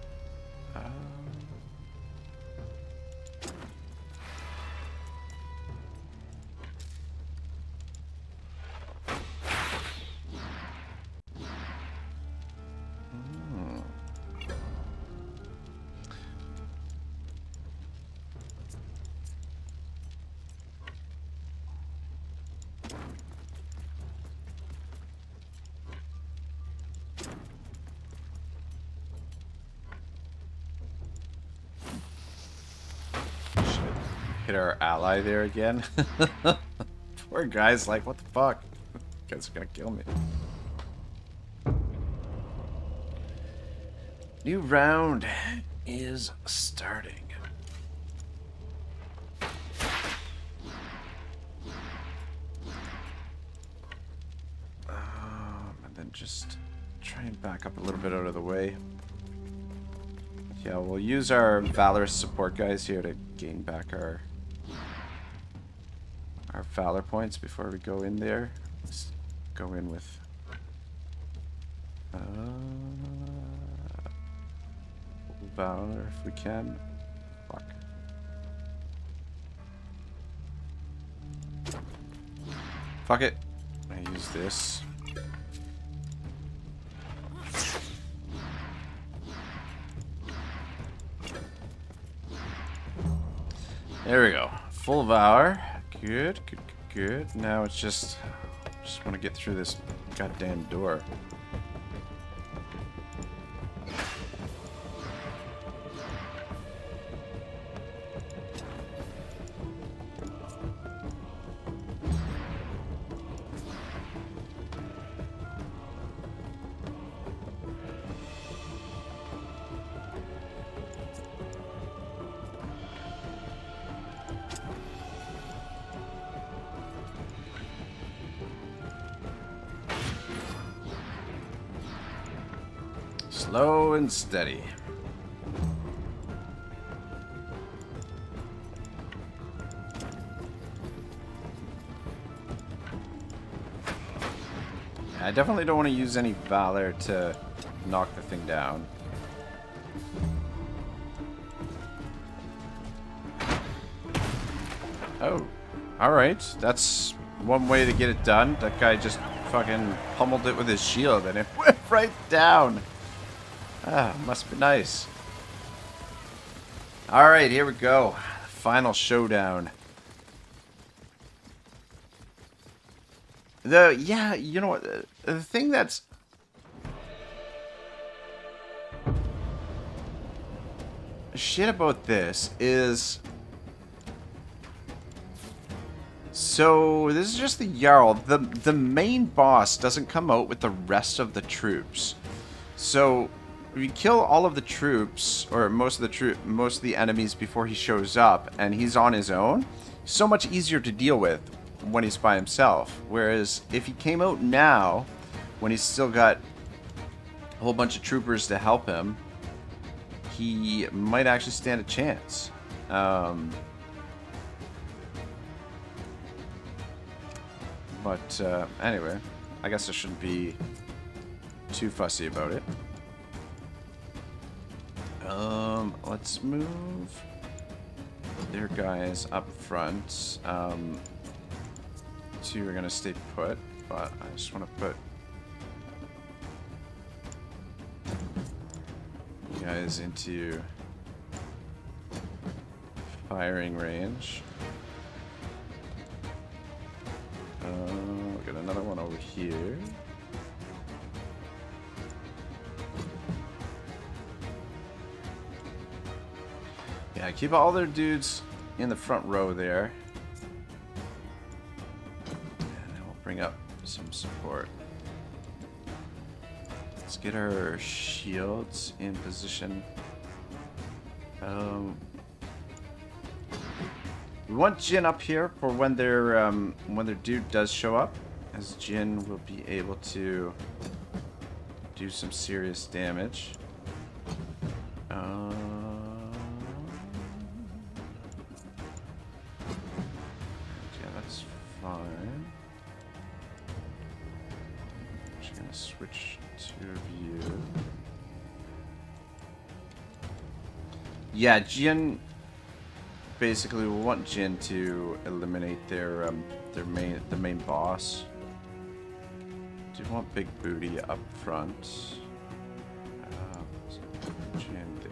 Hit our ally there again. Poor guy's like, what the fuck? You guys are gonna kill me. New round is starting. And then just try and back up a little bit out of the way. Yeah, we'll use our valorous support guys here to gain back our valor points before we go in there. Let's go in with valor if we can. Fuck. Fuck it. I use this. There we go. Full valor. Good, good, good. Now it's just want to get through this goddamn door. Slow and steady. I definitely don't want to use any valor to knock the thing down. Oh, alright. That's one way to get it done. That guy just fucking pummeled it with his shield and it went right down. Ah, must be nice. Alright, here we go. Final showdown. Yeah, you know what? The thing that's... shit about this is... So, this is just the Jarl. The main boss doesn't come out with the rest of the troops. So, if you kill all of the troops, or most of the enemies before he shows up, and he's on his own, so much easier to deal with when he's by himself. Whereas, if he came out now, when he's still got a whole bunch of troopers to help him, he might actually stand a chance. But anyway, I guess I shouldn't be too fussy about it. Let's move their guys up front. Two are gonna stay put, but I just want to put you guys into firing range. Got another one over here. Yeah, keep all their dudes in the front row there. And then we'll bring up some support. Let's get our shields in position. We want Jin up here for when their dude does show up, as Jin will be able to do some serious damage. Yeah, that's fine. switch to view. Yeah, Jin. Basically, we want Jin to eliminate the main boss. Do you want Big Booty up front? So Jin there.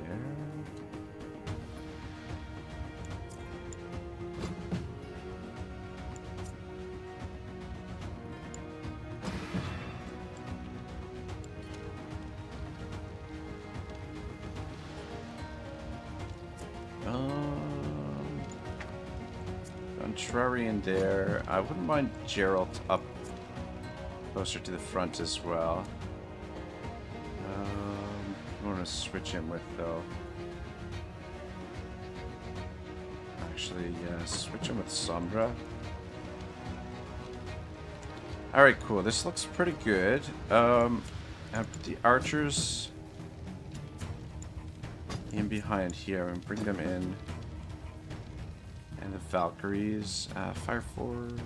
Contrarian there. I wouldn't mind Geralt up closer to the front as well. I want to switch him with though. Actually, yeah, switch him with Sombra. Alright, cool. This looks pretty good. And put the archers in behind here and bring them in. And the Valkyries, Fireforge.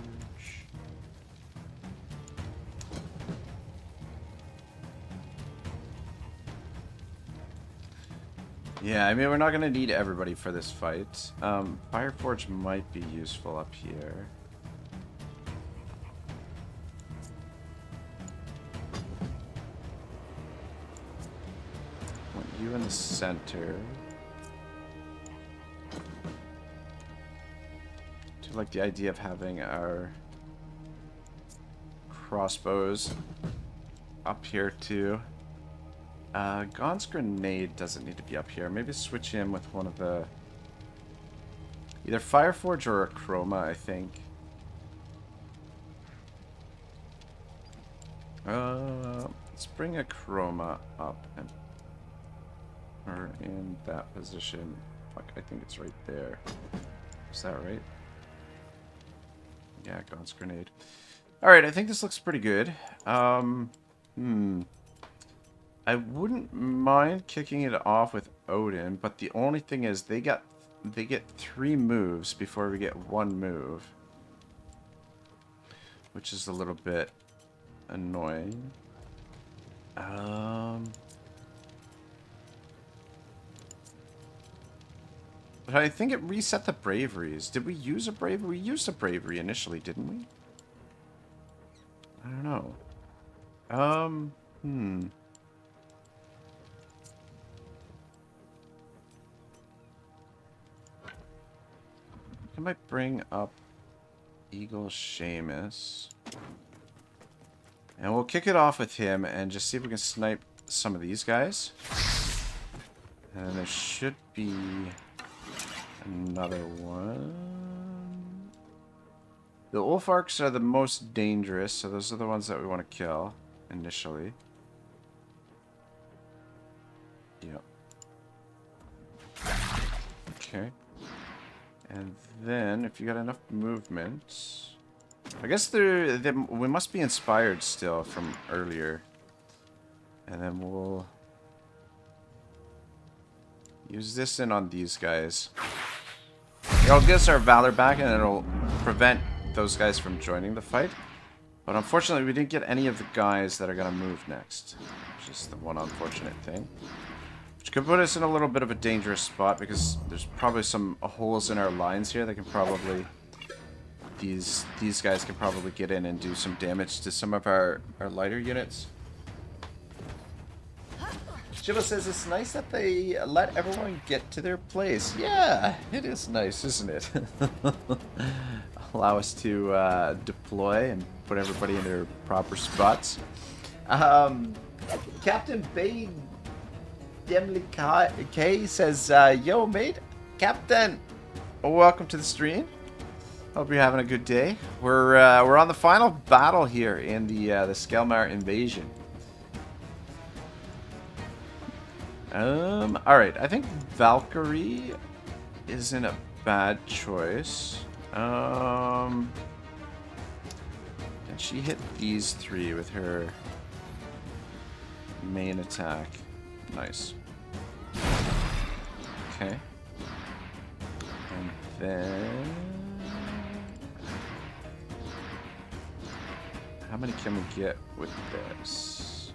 Yeah, I mean, we're not going to need everybody for this fight. Fireforge might be useful up here. Want you in the center. I like the idea of having our crossbows up here too. Gon's grenade doesn't need to be up here. Maybe switch him with one of the either Fireforge or a Chroma, I think. Let's bring a Chroma up and or in that position. Fuck, I think it's right there. Is that right? Yeah, Gon's grenade. Alright, I think this looks pretty good. I wouldn't mind kicking it off with Odin, but the only thing is they get 3 moves before we get 1 move. Which is a little bit annoying. But I think it reset the braveries. Did we use a bravery? We used a bravery initially, didn't we? I don't know. I might bring up Eagle Seamus. And we'll kick it off with him and just see if we can snipe some of these guys. And then there should be another one. The Ulfarks are the most dangerous, so those are the ones that we want to kill initially. Yep. Okay. And then, if you got enough movement... I guess we must be inspired still from earlier. And then we'll use this in on these guys. It'll get us our Valor back and it'll prevent those guys from joining the fight. But unfortunately, we didn't get any of the guys that are going to move next. Which is the one unfortunate thing. Which could put us in a little bit of a dangerous spot because there's probably some holes in our lines here that can probably... These guys can probably get in and do some damage to some of our lighter units. Jiva says it's nice that they let everyone get to their place. Yeah, it is nice, isn't it? Allow us to deploy and put everybody in their proper spots. Captain Bay Demley K says, yo mate, Captain, welcome to the stream. Hope you're having a good day. We're on the final battle here in the Skelmar invasion. All right, I think Valkyrie isn't a bad choice. And she hit these 3 with her main attack. Nice. Okay. And then... how many can we get with this?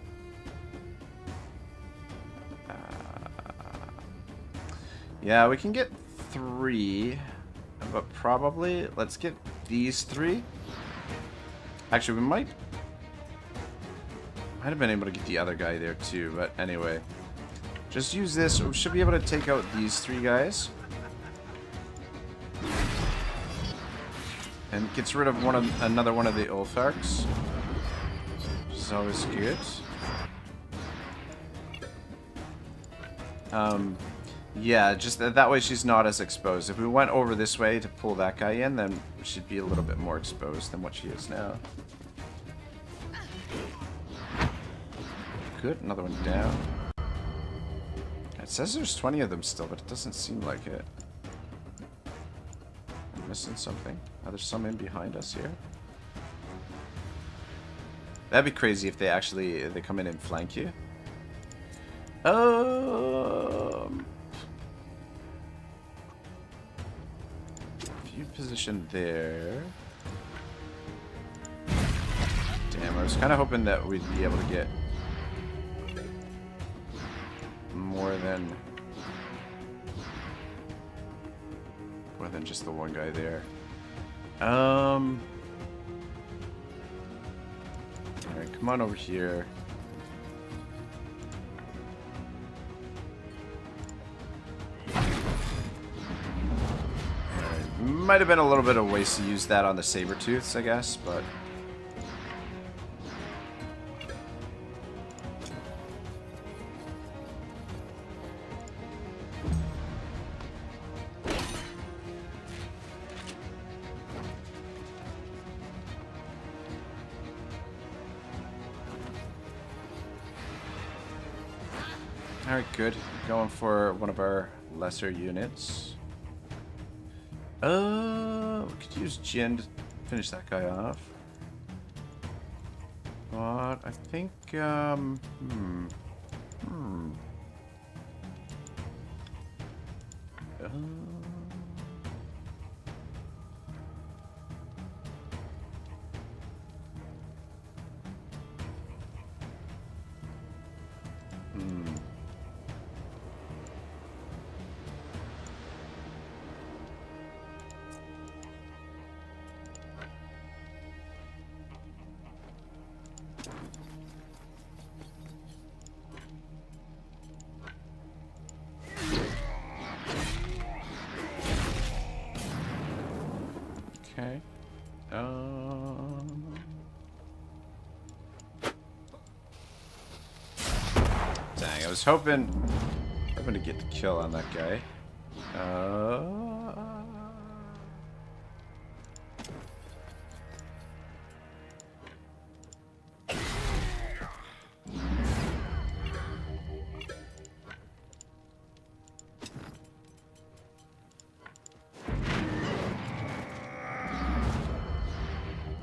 Yeah, we can get 3, but probably let's get these 3. Actually, we might have been able to get the other guy there too, but anyway. Just use this. We should be able to take out these 3 guys. And gets rid of another one of the Ulfarks. Which is always good. Yeah, just that way she's not as exposed. If we went over this way to pull that guy in, then she'd be a little bit more exposed than what she is now. Good, another one down. It says there's 20 of them still, but it doesn't seem like it. I'm missing something. Oh, there's some in behind us here. That'd be crazy if they come in and flank you. If you position there. Damn, I was kind of hoping that we'd be able to get more than just the one guy there. Alright, come on over here. Might have been a little bit of a waste to use that on the saber-tooths, I guess, but alright, good. Going for one of our lesser units. We could use Jin to finish that guy off. But I think, okay. Dang, I was hoping to get the kill on that guy.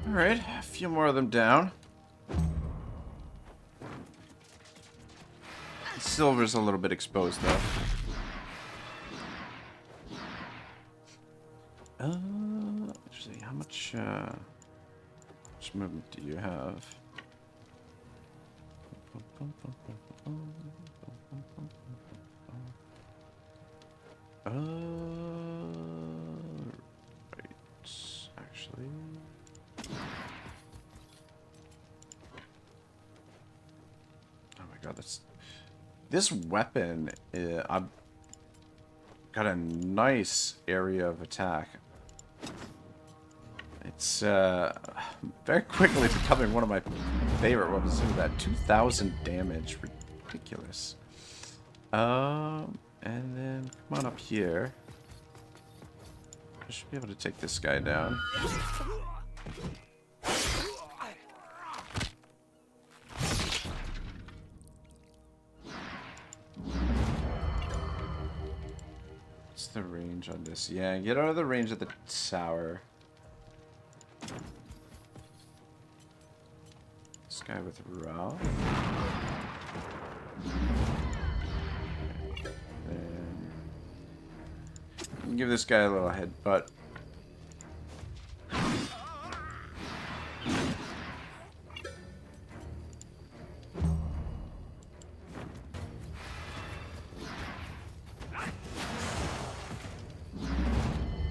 Alright, a few more of them down. Silver's a little bit exposed though. Actually, how much movement do you have? Right, actually. Oh my god, this weapon, I've got a nice area of attack. It's very quickly becoming one of my favorite weapons. Look at that, 2,000 damage, ridiculous. And then come on up here. I should be able to take this guy down. What's the range on this? Yeah, get out of the range of the tower. This guy with Ralph. And give this guy a little headbutt.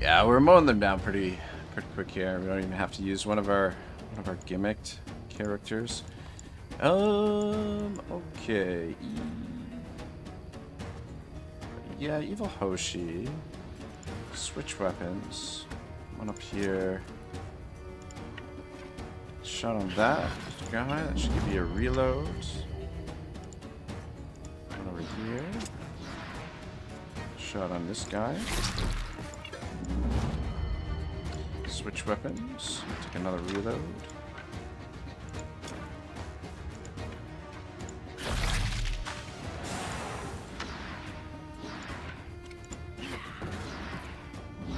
Yeah, we're mowing them down pretty quick here. We don't even have to use one of our gimmicked characters. Okay. Yeah, Evil Hoshi. Switch weapons. One up here. Shot on that guy. That should give you a reload. One over here. Shot on this guy. Switch weapons. Take another reload.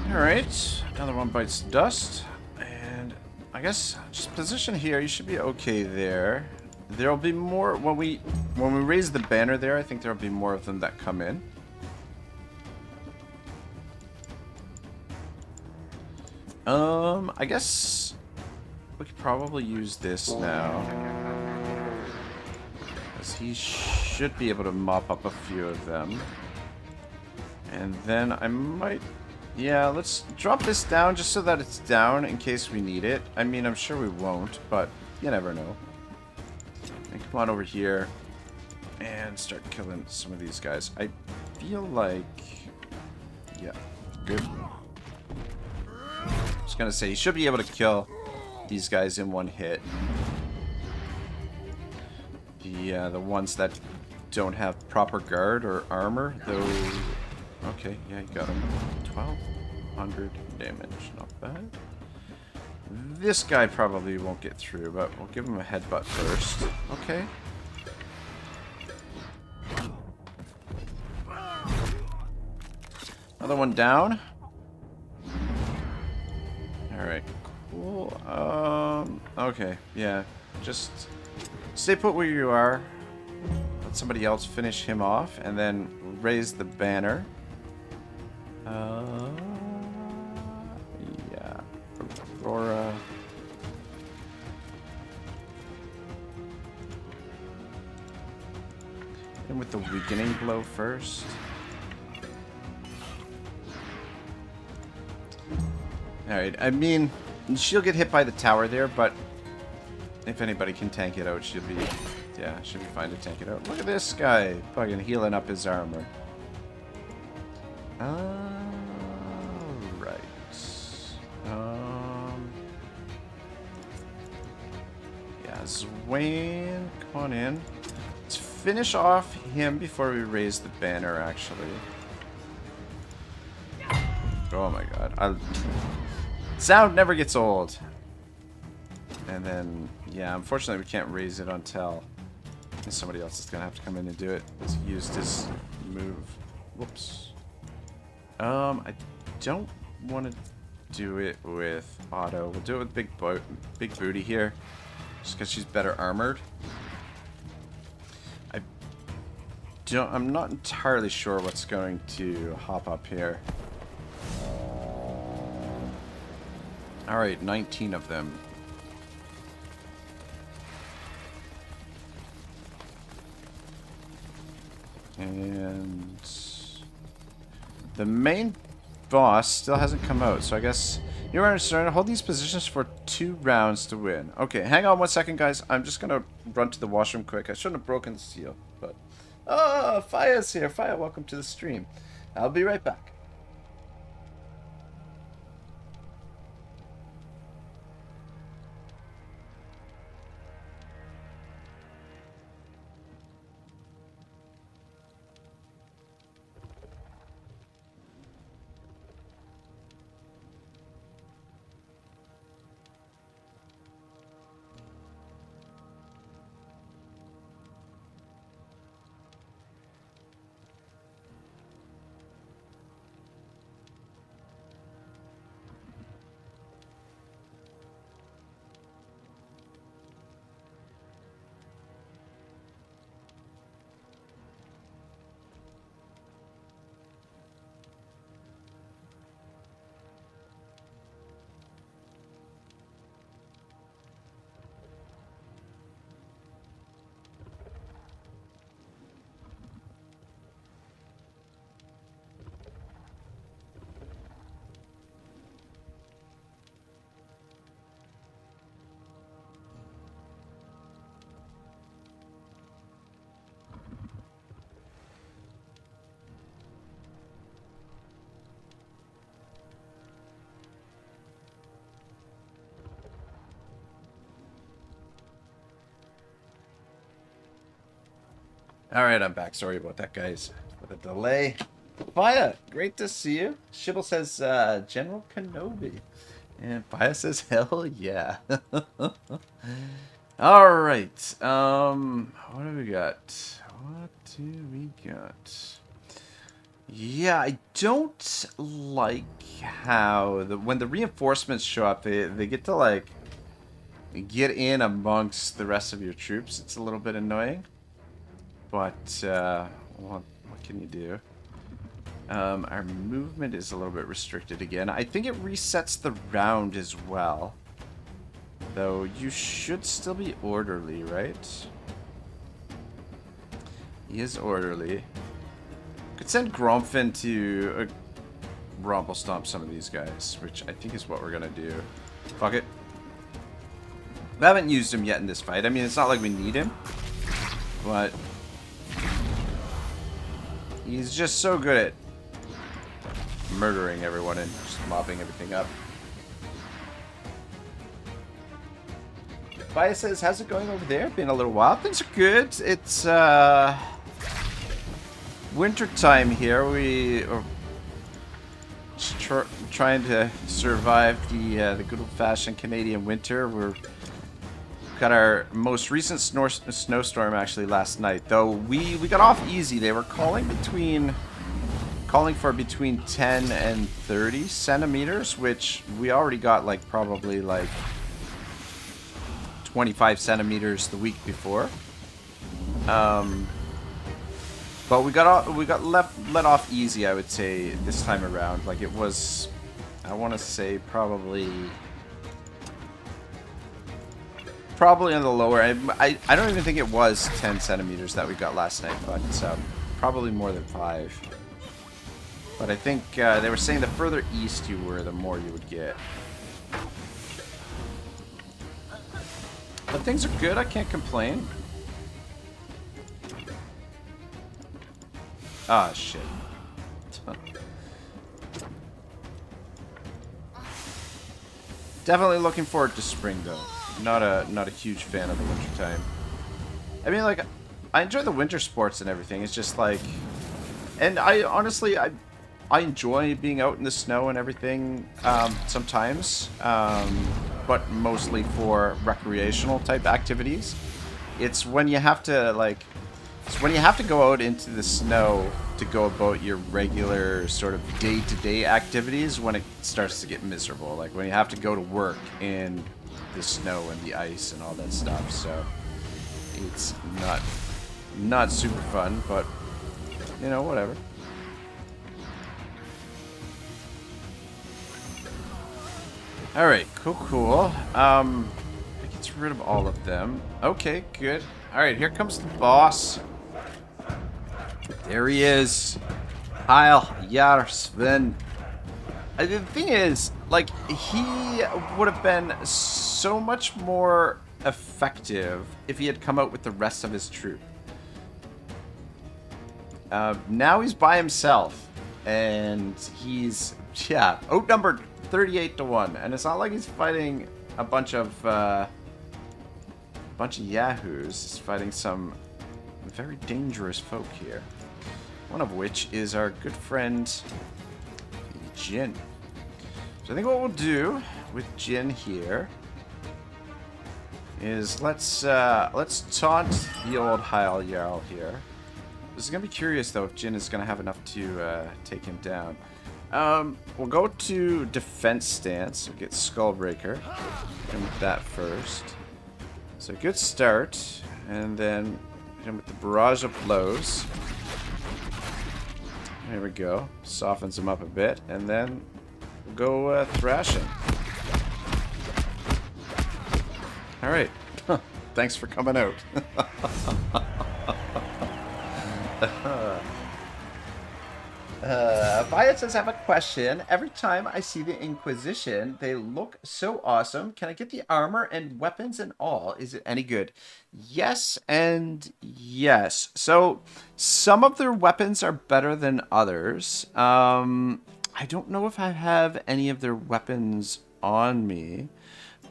Alright, another one bites dust, and I guess just position here, you should be okay there. There'll be more, when we raise the banner there, I think there'll be more of them that come in. I guess we could probably use this now. Because he should be able to mop up a few of them. And then I might... Yeah, let's drop this down just so that it's down in case we need it. I mean, I'm sure we won't, but you never know. And come on over here and start killing some of these guys. I feel like... Yeah, good. I was gonna say, you should be able to kill these guys in one hit. The ones that don't have proper guard or armor, though... Okay, yeah, you got him. 1,200 damage, not bad. This guy probably won't get through, but we'll give him a headbutt first. Okay. Another one down. Alright, cool. Okay, yeah. Just stay put where you are. Let somebody else finish him off, and then raise the banner. Yeah. Aurora. And with the weakening blow first. Alright, I mean, she'll get hit by the tower there, but if anybody can tank it out, she'll be fine to tank it out. Look at this guy, fucking healing up his armor. Right. Yeah, Zwain, come on in. Let's finish off him before we raise the banner, actually. Oh my god. Sound never gets old. And then, yeah, unfortunately we can't raise it until somebody else is going to have to come in and do it. He's used his move. Whoops. I don't want to do it with Otto. We'll do it with Big Booty here. Just because she's better armored. I'm not entirely sure what's going to hop up here. Alright, 19 of them. And the main boss still hasn't come out, so I guess you're understanding. Hold these positions for 2 rounds to win. Okay, hang on 1 second, guys. I'm just gonna run to the washroom quick. I shouldn't have broken the seal, but Faya's here. Faya, welcome to the stream. I'll be right back. Alright, I'm back. Sorry about that, guys. For the delay. Faya, great to see you. Shibble says, General Kenobi. And Faya says, hell yeah. Alright. What do we got? What do we got? Yeah, I don't like how when the reinforcements show up, they get to like get in amongst the rest of your troops. It's a little bit annoying, but what can you do? Our movement is a little bit restricted again. I think it resets the round as well, though. You should still be orderly, right? He is orderly. Could send Gromfin to rumble stomp some of these guys, which I think is what we're gonna do. Fuck it. We haven't used him yet in this fight. I mean, it's not like we need him, but he's just so good at murdering everyone and just mopping everything up. Faya says, how's it going over there? Been a little while. Things are good. It's winter time here. We are trying to survive the good old-fashioned Canadian winter. We've got our most recent snowstorm actually last night, though we got off easy. They were calling for between 10 and 30 centimeters, which we already got like probably like 25 centimeters the week before. But we got let off easy, I would say, this time around. Like, it was, I want to say probably on the lower end. I don't even think it was 10 centimeters that we got last night, but probably more than 5. But I think they were saying the further east you were, the more you would get. But things are good. I can't complain. Ah, shit. Definitely looking forward to spring, though. Not a huge fan of the winter time. I mean, like, I enjoy the winter sports and everything. It's just like, and I honestly I enjoy being out in the snow and everything sometimes, but mostly for recreational type activities. It's when you have to go out into the snow to go about your regular sort of day-to-day activities when it starts to get miserable. Like when you have to go to work in the snow and the ice and all that stuff. So it's not super fun, but you know, whatever. All right, cool. That gets rid of all of them. Okay, good. All right, here comes the boss. There he is. Heil Jarsven. The thing is, like, he would have been so much more effective if he had come out with the rest of his troop. Now he's by himself, and he's, yeah, outnumbered 38-1, and it's not like he's fighting a bunch of yahoos. He's fighting some very dangerous folk here. One of which is our good friend Jin. So I think what we'll do with Jin here is let's taunt the old Heil Jarl here. This is gonna be curious though if Jin is gonna have enough to take him down. We'll go to defense stance. We'll get Skullbreaker. Hit him with that first. So good start, and then hit him with the barrage of blows. There we go. Softens him up a bit, and then we'll go thrashing. All right. Thanks for coming out. Violet says, I have a question. Every time I see the Inquisition, they look so awesome. Can I get the armor and weapons and all? Is it any good? Yes and yes. So some of their weapons are better than others. I don't know if I have any of their weapons on me.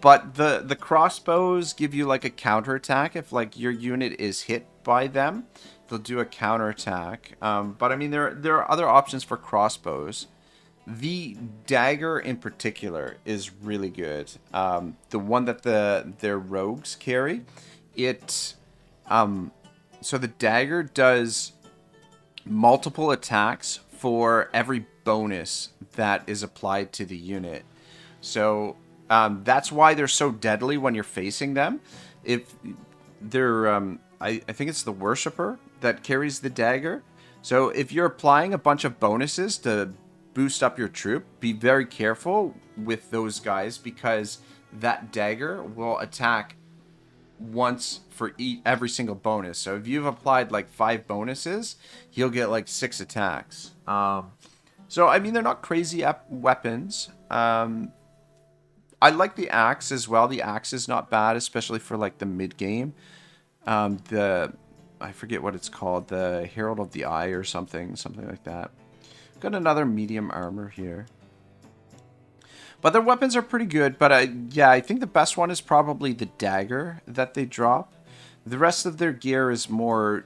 But the crossbows give you like a counterattack if like your unit is hit by them. they'll do a counterattack. But I mean, there are other options for crossbows. The dagger in particular is really good. The one that their rogues carry, so the dagger does multiple attacks for every bonus that is applied to the unit. So that's why they're so deadly when you're facing them. If they're, I think it's the worshipper that carries the dagger. So if you're applying a bunch of bonuses to boost up your troop, be very careful with those guys, because that dagger will attack once for every single bonus. So if you've applied like 5 bonuses, he'll get like 6 attacks. So I mean, they're not crazy weapons. I like the axe as well. The axe is not bad, especially for like the mid game. I forget what it's called, the Herald of the Eye or something like that. Got another medium armor here. But their weapons are pretty good. But yeah, I think the best one is probably the dagger that they drop. The rest of their gear is more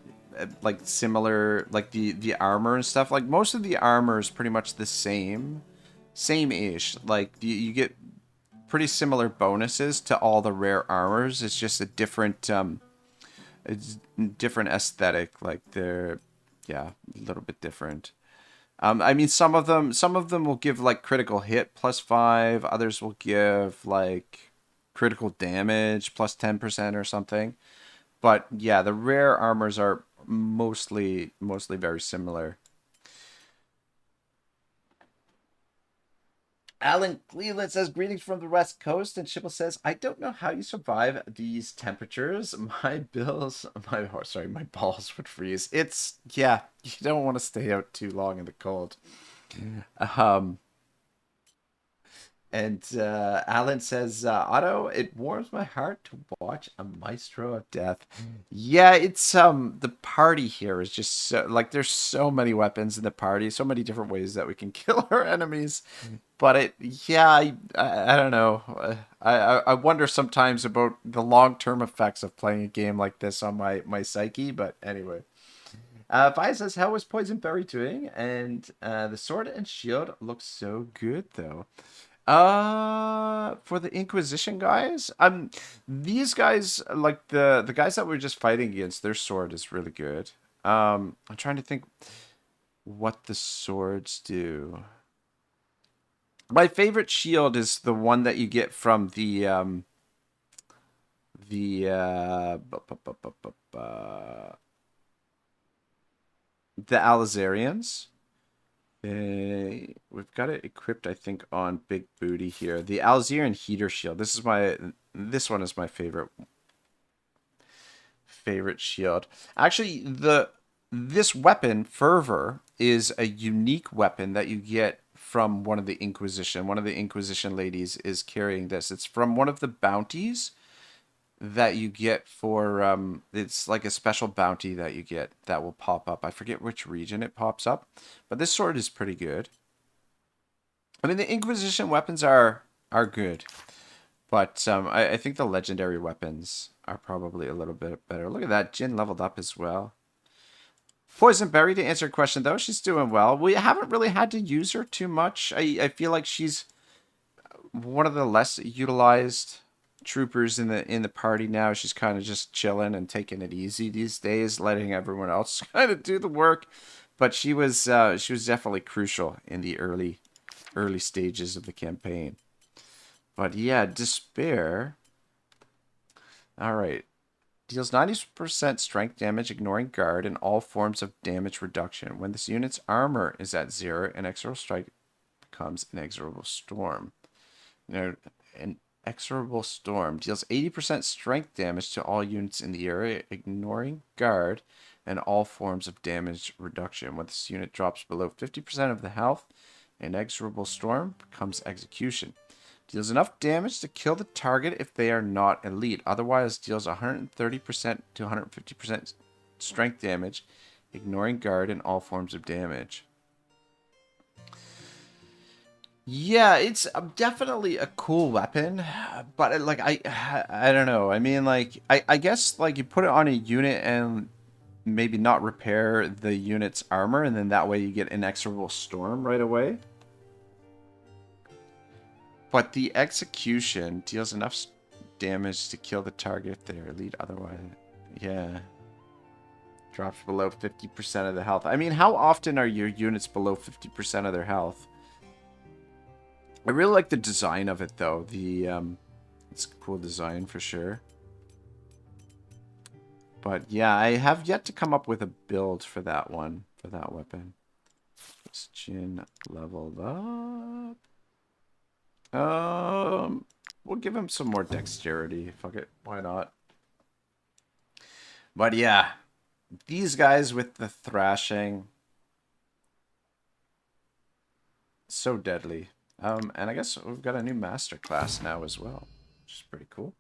like similar, like the armor and stuff. Like most of the armor is pretty much the same-ish. Like you get pretty similar bonuses to all the rare armors. It's just a different different aesthetic. Like they're, yeah, a little bit different. I mean, some of them will give like critical hit +5. Others will give like critical damage +10% or something. But yeah, the rare armors are mostly very similar. Alan Cleveland says, greetings from the West Coast. And Shibble says, I don't know how you survive these temperatures. My balls would freeze. It's, yeah, you don't want to stay out too long in the cold. And Alan says, Otto, it warms my heart to watch a Maestro of Death. Yeah, it's the party here is just so, like, there's so many weapons in the party, so many different ways that we can kill our enemies. But I don't know. I wonder sometimes about the long-term effects of playing a game like this on my psyche. But anyway, Vi says, how is Poison Berry doing? And the sword and shield looks so good though. For the Inquisition guys, these guys, like the guys that we're just fighting against, their sword is really good. I'm trying to think what the swords do. My favorite shield is the one that you get from the Alizarians. We've got it equipped, I think, on Big Booty here. The Alzarian Heater Shield. This one is my favorite shield. Actually, this weapon, Fervor, is a unique weapon that you get from one of the Inquisition. One of the Inquisition ladies is carrying this. It's from one of the bounties that you get for it's like a special bounty that you get that will pop up. I forget which region it pops up, but this sword is pretty good. I mean, the Inquisition weapons are good, but I think the legendary weapons are probably a little bit better. Look at that, Jin leveled up as well. Poison Berry, to answer your question though, she's doing well. We haven't really had to use her too much. I feel like she's one of the less utilized troopers in the party now. She's kind of just chilling and taking it easy these days, letting everyone else kind of do the work. But she was definitely crucial in the early stages of the campaign. But yeah, Despair. All right. Deals 90% strength damage, ignoring guard, and all forms of damage reduction. When this unit's armor is at 0, an inexorable strike becomes inexorable storm. An inexorable storm deals 80% strength damage to all units in the area, ignoring guard, and all forms of damage reduction. When this unit drops below 50% of the health, inexorable storm becomes execution. Deals enough damage to kill the target if they are not elite. Otherwise, deals 130% to 150% strength damage, ignoring guard and all forms of damage. Yeah, it's definitely a cool weapon, but like I don't know. I mean, like I guess like you put it on a unit and maybe not repair the unit's armor, and then that way you get inexorable storm right away. But the execution deals enough damage to kill the target if they are elite. Otherwise, yeah. Drops below 50% of the health. I mean, how often are your units below 50% of their health? I really like the design of it, though. It's a cool design for sure. But yeah, I have yet to come up with a build for that one, for that weapon. Christian leveled up. We'll give him some more dexterity. Fuck it, why not? But yeah, these guys with the thrashing, so deadly. And I guess we've got a new master class now as well, which is pretty cool.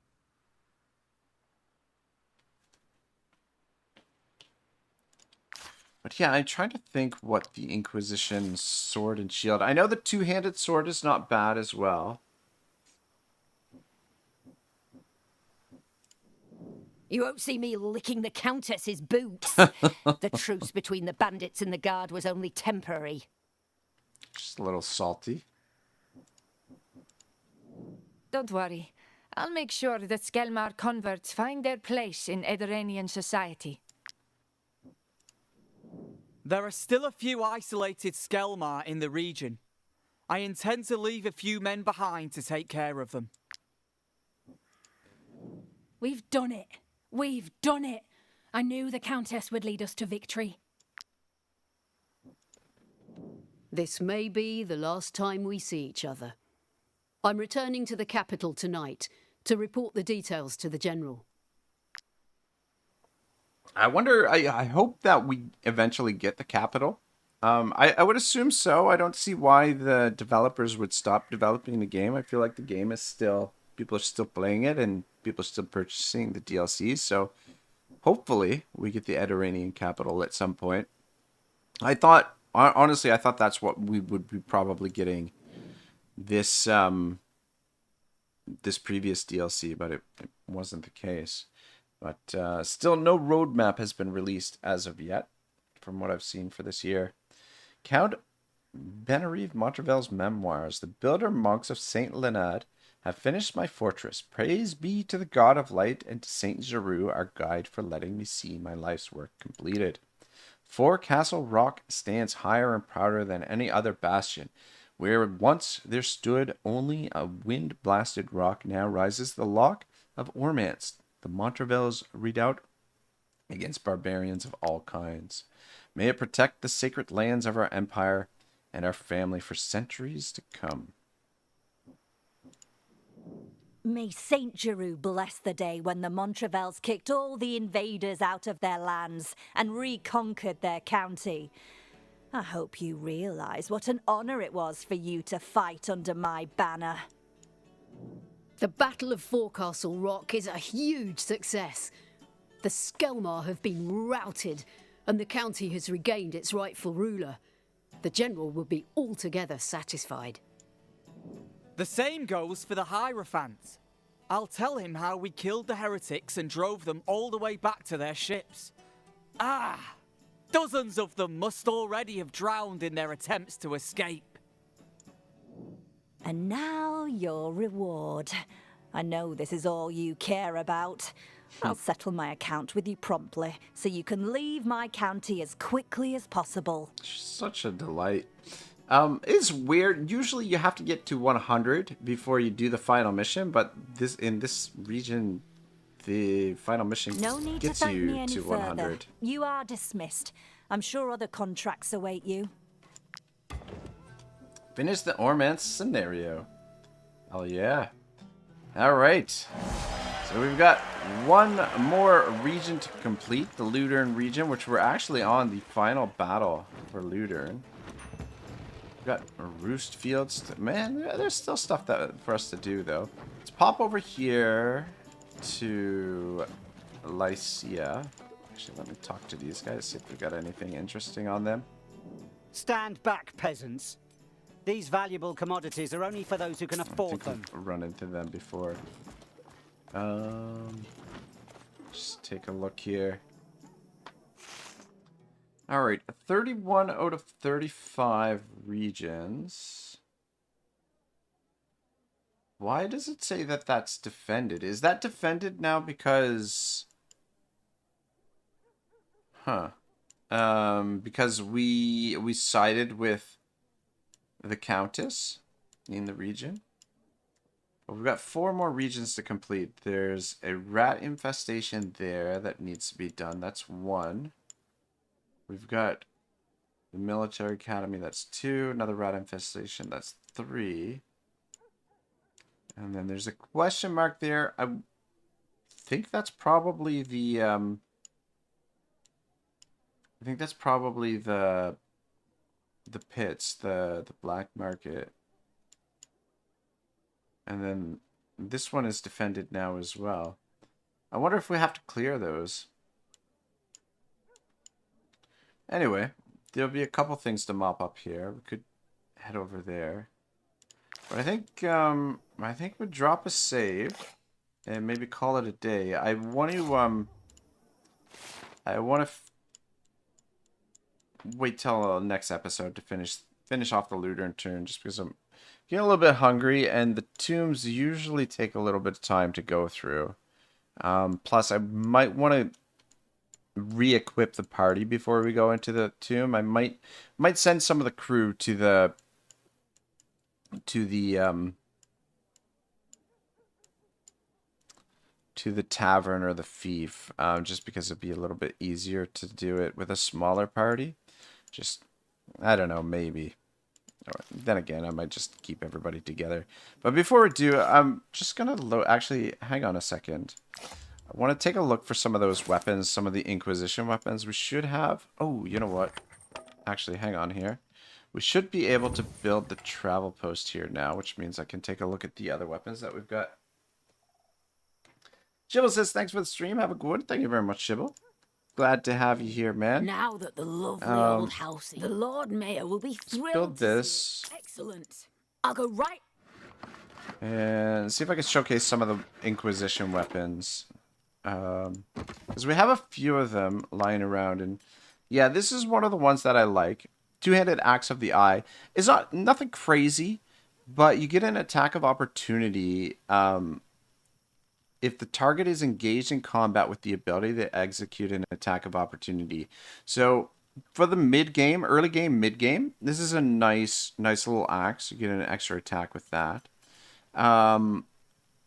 But yeah, I'm trying to think what the Inquisition sword and shield. I know the two-handed sword is not bad as well. You won't see me licking the Countess's boots. The truce between the bandits and the guard was only temporary. Just a little salty. Don't worry. I'll make sure that Skelmar converts find their place in Ediranian society. There are still a few isolated Skelmar in the region. I intend to leave a few men behind to take care of them. We've done it. We've done it. I knew the Countess would lead us to victory. This may be the last time we see each other. I'm returning to the capital tonight to report the details to the General. I wonder, I hope that we eventually get the capital. I would assume so. I don't see why the developers would stop developing the game. I feel like the game is still, people are still playing it and people are still purchasing the DLCs. So hopefully we get the Ediranian capital at some point. I thought, honestly, I thought that's what we would be probably getting this, this previous DLC, but it wasn't the case. But still, no roadmap has been released as of yet, from what I've seen for this year. Count Benarive Montrevel's memoirs. The builder monks of Saint Leonard have finished my fortress. Praise be to the God of Light and to Saint Giroux, our guide, for letting me see my life's work completed. For Castle Rock stands higher and prouder than any other bastion. Where once there stood only a wind-blasted rock, now rises the Loch of Ormance, the Montrevel's redoubt against barbarians of all kinds. May it protect the sacred lands of our empire and our family for centuries to come. May Saint Giroux bless the day when the Montrevels kicked all the invaders out of their lands and reconquered their county. I hope you realise what an honour it was for you to fight under my banner. The Battle of Forecastle Rock is a huge success. The Skelmar have been routed, and the county has regained its rightful ruler. The General will be altogether satisfied. The same goes for the Hierophant. I'll tell him how we killed the heretics and drove them all the way back to their ships. Dozens of them must already have drowned in their attempts to escape. And now your reward. I know this is all you care about. I'll settle my account with you promptly, so you can leave my county as quickly as possible. Such a delight. It's weird. Usually you have to get to 100 before you do the final mission, but in this region, the final mission gets you to 100. Further. You are dismissed. I'm sure other contracts await you. Finish the Ormance scenario. Oh yeah. Alright. So we've got one more region to complete, the Ludern region, which we're actually on the final battle for Ludern. We've got Roost Fields. Man, there's still stuff for us to do though. Let's pop over here to Lycia. Actually, let me talk to these guys, see if we've got anything interesting on them. Stand back, peasants. These valuable commodities are only for those who can afford them. I've run into them before. Just take a look here. All right, 31 out of 35 regions. Why does it say that that's defended? Is that defended now because... Huh. Because we sided with the Countess in the region. But we've got 4 more regions to complete. There's a rat infestation there that needs to be done. That's 1. We've got the military academy. That's 2. Another rat infestation. That's 3. And then there's a question mark there. I think that's probably the pits, the black market. And then this one is defended now as well. I wonder if we have to clear those. Anyway, there'll be a couple things to mop up here. We could head over there. But I think we'd drop a save and maybe call it a day. I want to wait till next episode to finish off the looter turn, just because I'm getting a little bit hungry, and the tombs usually take a little bit of time to go through. Plus, I might want to re-equip the party before we go into the tomb. I might send some of the crew to the tavern or the fief, just because it'd be a little bit easier to do it with a smaller party. Just, I don't know, maybe. Then again, I might just keep everybody together. But before we do, I'm just gonna actually, hang on a second. I want to take a look for some of those weapons, some of the Inquisition weapons we should have. Oh, you know what? Actually, hang on here. We should be able to build the travel post here now, which means I can take a look at the other weapons that we've got. Shibble says, thanks for the stream. Have a good one. Thank you very much, Shibble. Glad to have you here, man. Now that the lovely old house, the Lord Mayor will be thrilled. Build this. Excellent. I'll go right. And see if I can showcase some of the Inquisition weapons. Because we have a few of them lying around. And yeah, this is one of the ones that I like. Two-handed Axe of the Eye. It's nothing crazy, but you get an attack of opportunity if the target is engaged in combat with the ability to execute an attack of opportunity. So for the mid-game, early game, mid-game, this is a nice little axe. You get an extra attack with that.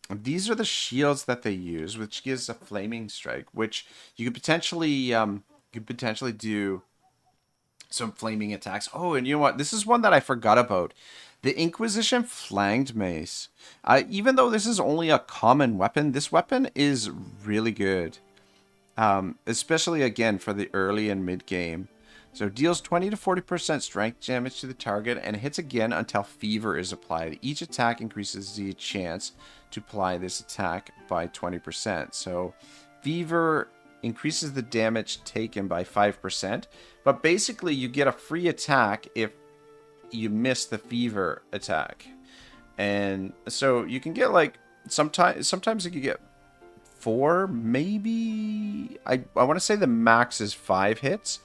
These are the shields that they use, which gives a flaming strike, which you could potentially do some flaming attacks. Oh, and you know what? This is one that I forgot about. The Inquisition flanged mace. Even though this is only a common weapon, this weapon is really good. Especially, again, for the early and mid-game. So deals 20 to 40% strength damage to the target and hits again until fever is applied. Each attack increases the chance to apply this attack by 20%. So fever increases the damage taken by 5%. But basically, you get a free attack if you miss the fever attack. And so you can get like, sometimes you can get 4, maybe. I want to say the max is 5 hits.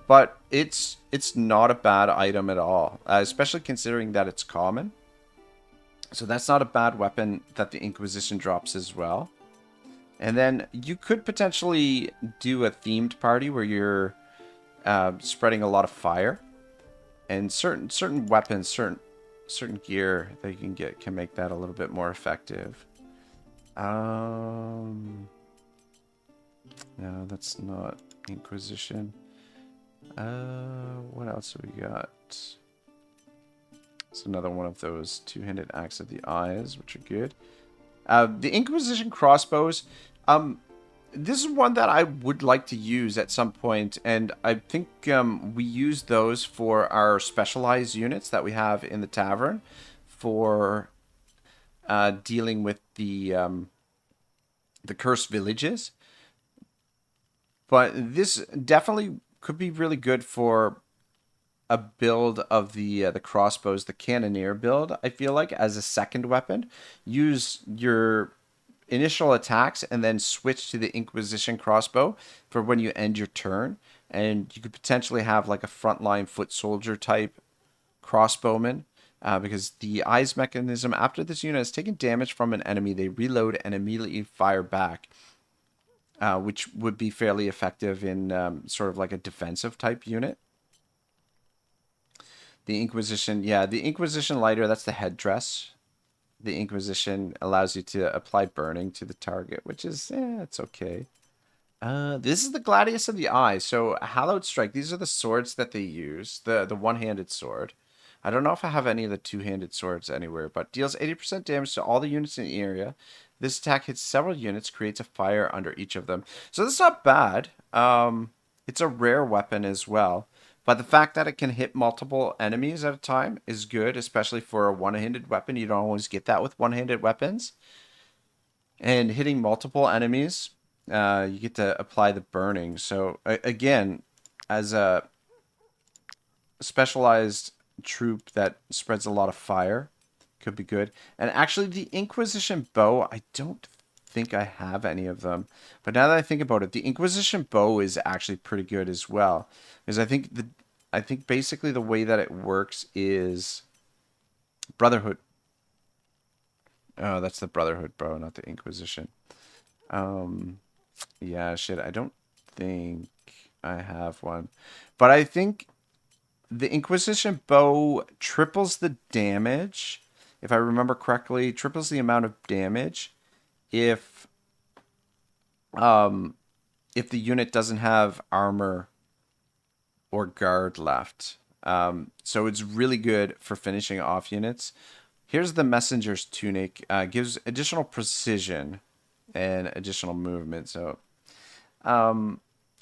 But it's not a bad item at all, especially considering that it's common. So that's not a bad weapon that the Inquisition drops as well. And then you could potentially do a themed party where you're spreading a lot of fire. And certain weapons, certain gear that you can get can make that a little bit more effective. No, that's not Inquisition. What else have we got? It's another one of those two-handed Axe of the Eyes, which are good. The Inquisition crossbows. This is one that I would like to use at some point, and I think we use those for our specialized units that we have in the tavern for dealing with the cursed villages. But this definitely could be really good for a build of the crossbows, the cannoneer build, I feel like, as a second weapon. Use your initial attacks and then switch to the Inquisition crossbow for when you end your turn. and you could potentially have like a frontline foot soldier type crossbowman, because the eyes mechanism, after this unit has taken damage from an enemy, they reload and immediately fire back, which would be fairly effective in sort of like a defensive type unit. The Inquisition, yeah, the Inquisition lighter, that's the headdress. The Inquisition allows you to apply burning to the target, which is, it's okay. This is the Gladius of the Eye. So Hallowed Strike, these are the swords that they use. The one-handed sword. I don't know if I have any of the two-handed swords anywhere, but deals 80% damage to all the units in the area. This attack hits several units, creates a fire under each of them. So that's not bad. It's a rare weapon as well. But the fact that it can hit multiple enemies at a time is good, especially for a one-handed weapon. You don't always get that with one-handed weapons. And hitting multiple enemies, you get to apply the burning. So, again, as a specialized troop that spreads a lot of fire, could be good. And actually, the Inquisition bow, I don't think I have any of them. But now that I think about it, the Inquisition bow is actually pretty good as well. Because I think basically the way that it works is Brotherhood. Oh, that's the Brotherhood bow, not the Inquisition. Yeah, shit, I don't think I have one. But I think the Inquisition bow triples the damage, if I remember correctly, triples the amount of damage if the unit doesn't have armor or guard left. So it's really good for finishing off units. Here's the Messenger's Tunic. Gives additional precision and additional movement. So I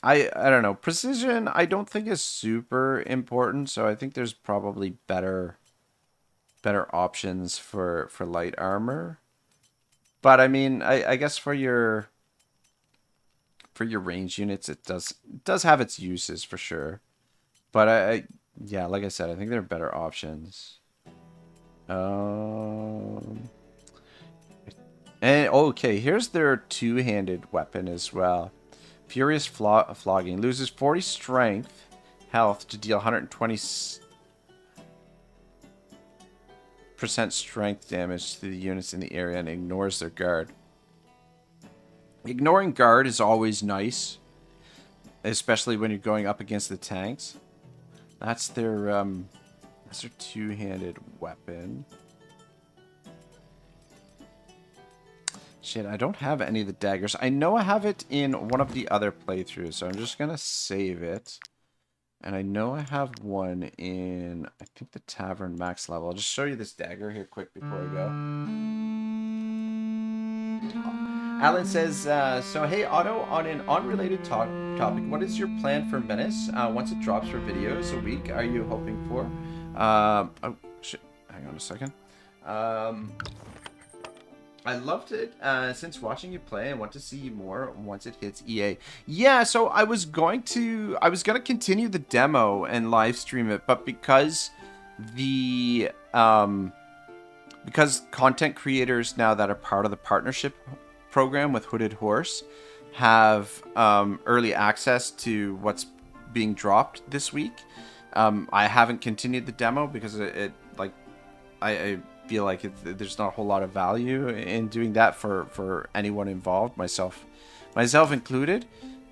don't know. Precision I don't think is super important. So I think there's probably better options for light armor. But I mean, I guess for your range units, it does have its uses for sure. But yeah, like I said, I think there are better options. And okay, here's their two-handed weapon as well. Furious Flogging. Loses 40 strength health to deal 120% strength damage to the units in the area and ignores their guard. Ignoring guard is always nice, especially when you're going up against the tanks. That's their two-handed weapon. Shit, I don't have any of the daggers. I know I have it in one of the other playthroughs, so I'm just gonna save it. And I know I have one in, I think, the Tavern max level. I'll just show you this dagger here quick before I go. Alan says, so hey Otto, on an unrelated topic, what is your plan for Menace? Once it drops for videos a week, are you hoping for? Oh shit, hang on a second. I loved it since watching you play and want to see more once it hits EA. Yeah, so I was gonna continue the demo and live stream it, but because content creators now that are part of the partnership program with Hooded Horse have early access to what's being dropped this week. I haven't continued the demo because I feel like there's not a whole lot of value in doing that for anyone involved, myself included,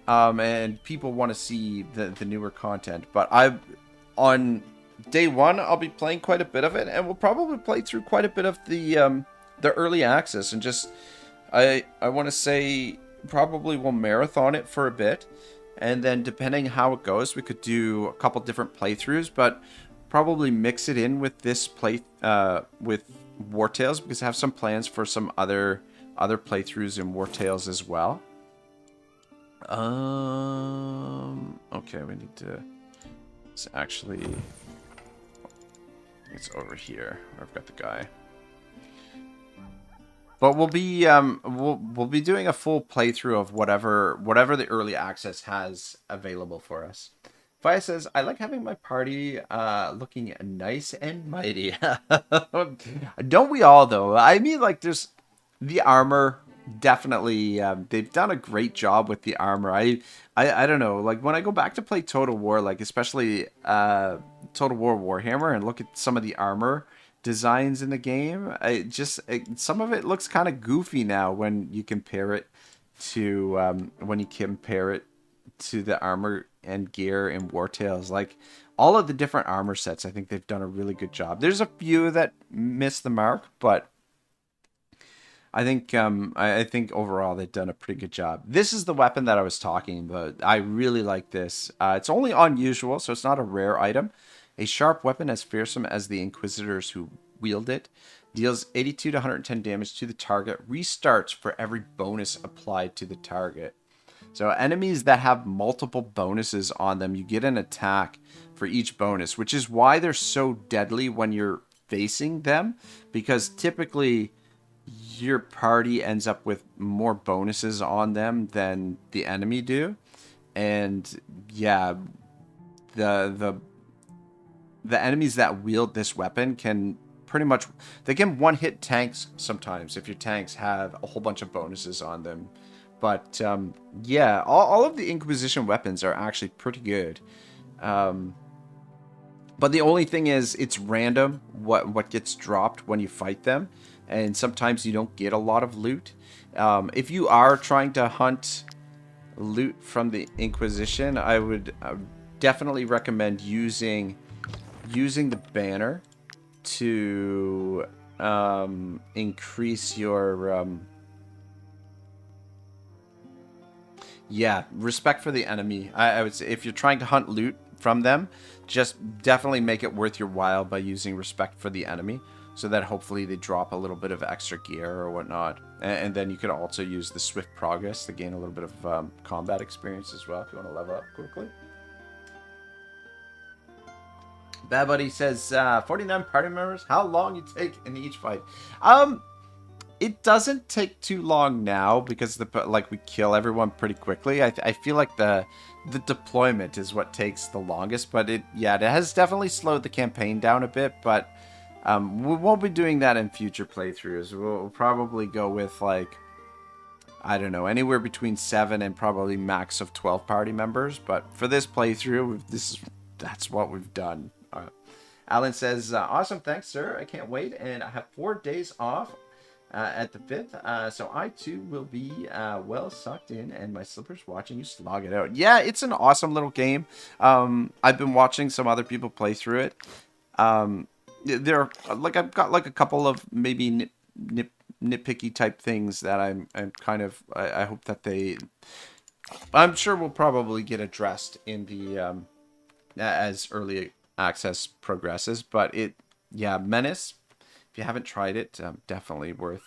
and people want to see the newer content. But on day one, I'll be playing quite a bit of it, and we'll probably play through quite a bit of the early access, and just I want to say probably we'll marathon it for a bit, and then depending how it goes, we could do a couple different playthroughs, but probably mix it in with this with Wartales, because I have some plans for some other playthroughs in Wartales as well. Okay, we need to. It's over here. I've got the guy. But we'll be doing a full playthrough of whatever the early access has available for us. Faya says, I like having my party looking nice and mighty. Don't we all, though? I mean, like, there's the armor definitely they've done a great job with the armor. I don't know, like when I go back to play Total War, like especially Total War Warhammer, and look at some of the armor designs in the game, some of it looks kind of goofy now when you compare it to the armor and gear in Wartales. Like all of the different armor sets, I think they've done a really good job. There's a few that miss the mark, but I think overall they've done a pretty good job. This is the weapon that I was talking about. I really like this. It's only unusual, so it's not a rare item. A sharp weapon as fearsome as the Inquisitors who wield it. Deals 82 to 110 damage to the target. Restarts for every bonus applied to the target. So enemies that have multiple bonuses on them, you get an attack for each bonus, which is why they're so deadly when you're facing them, because typically your party ends up with more bonuses on them than the enemy do. And yeah, the enemies that wield this weapon can pretty much, they can one-hit tanks sometimes if your tanks have a whole bunch of bonuses on them. But yeah, all of the Inquisition weapons are actually pretty good. But the only thing is, it's random what gets dropped when you fight them, and sometimes you don't get a lot of loot. If you are trying to hunt loot from the Inquisition, I would definitely recommend using the banner to increase your respect for the enemy. I would say if you're trying to hunt loot from them, just definitely make it worth your while by using respect for the enemy, so that hopefully they drop a little bit of extra gear or whatnot. And then you could also use the swift progress to gain a little bit of combat experience as well if you want to level up quickly. Bad Buddy says 49 party members. How long you take in each fight? It doesn't take too long now because we kill everyone pretty quickly. I feel like the deployment is what takes the longest, but it has definitely slowed the campaign down a bit. But we won't be doing that in future playthroughs. We'll probably go with, like, I don't know, anywhere between 7 and probably max of 12 party members. But for this playthrough, that's what we've done. Alan says, awesome, thanks, sir. I can't wait, and I have 4 days off at the 5th, so I too will be well sucked in, and my slippers watching you slog it out. Yeah, it's an awesome little game. I've been watching some other people play through it. There, like, I've got like a couple of maybe nitpicky type things that I'm kind of, I hope that I'm sure will probably get addressed in the as early access progresses. But Menace, if you haven't tried it, definitely worth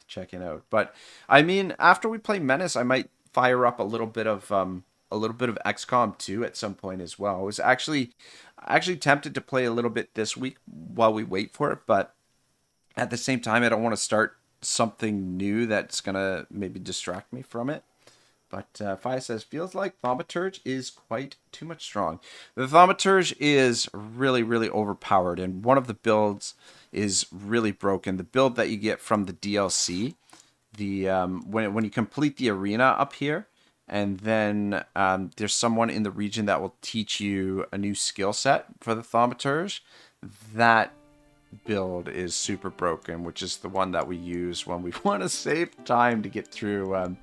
checking out. But I mean, after we play Menace, I might fire up a little bit of XCOM 2 at some point as well. I was actually tempted to play a little bit this week while we wait for it, but at the same time, I don't want to start something new that's gonna maybe distract me from it. But Fi says, feels like Thaumaturge is quite too much strong. The Thaumaturge is really, really overpowered, and one of the builds is really broken. The build that you get from the DLC, when you complete the arena up here, and then there's someone in the region that will teach you a new skill set for the Thaumaturge. That build is super broken, which is the one that we use when we want to save time to get through a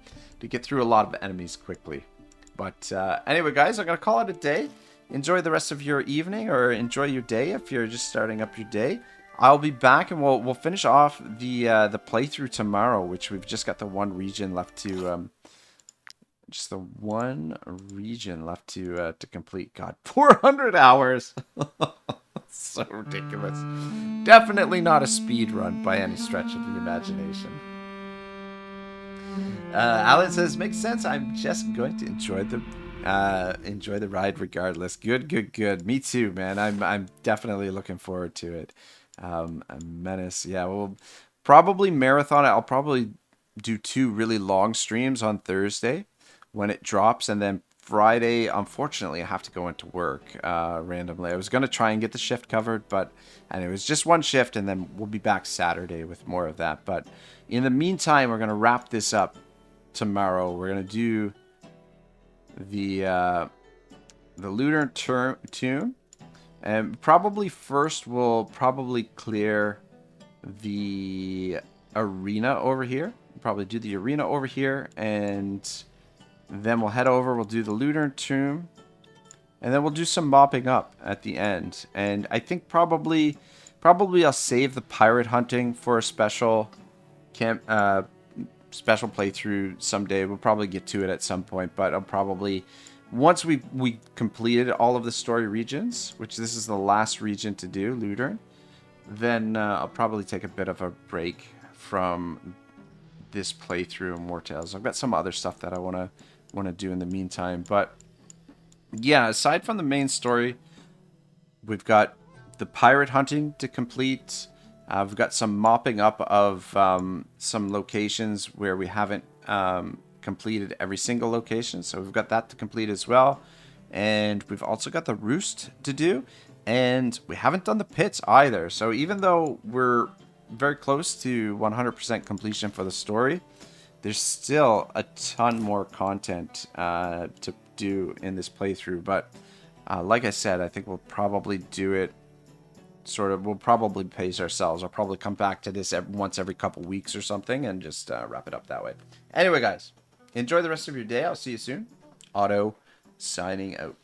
lot of enemies quickly. But anyway, guys, I'm gonna call it a day. Enjoy the rest of your evening, or enjoy your day if you're just starting up your day. I'll be back, and we'll finish off the playthrough tomorrow, which we've just got the one region left to complete. God, 400 hours. So ridiculous. Definitely not a speed run by any stretch of the imagination. Alan says, makes sense. I'm just going to enjoy the ride regardless. Good. Me too, man. I'm definitely looking forward to it. A Menace. Yeah, we'll probably marathon it. I'll probably do 2 really long streams on Thursday when it drops, and then Friday, unfortunately, I have to go into work randomly. I was going to try and get the shift covered, and it was just one shift, and then we'll be back Saturday with more of that. But in the meantime, we're going to wrap this up tomorrow. We're going to do the Looter Tomb, and probably first we'll probably clear the arena over here. We'll probably do the arena over here, and then we'll head over, we'll do the Looter Tomb, and then we'll do some mopping up at the end. And I think probably I'll save the pirate hunting for a special special playthrough someday. We'll probably get to it at some point, but I'll probably, once we completed all of the story regions, which this is the last region to do, Looter, then I'll probably take a bit of a break from this playthrough in Wartales. I've got some other stuff that I want to do in the meantime, but yeah, aside from the main story, we've got the pirate hunting to complete. We've got some mopping up of some locations where we haven't completed every single location, so we've got that to complete as well. And we've also got the roost to do, and we haven't done the pits either. So even though we're very close to 100% completion for the story, there's still a ton more content to do in this playthrough. But like I said, I think we'll probably do it we'll probably pace ourselves. I'll probably come back to this once every couple weeks or something and just wrap it up that way. Anyway, guys, enjoy the rest of your day. I'll see you soon. Otto signing out.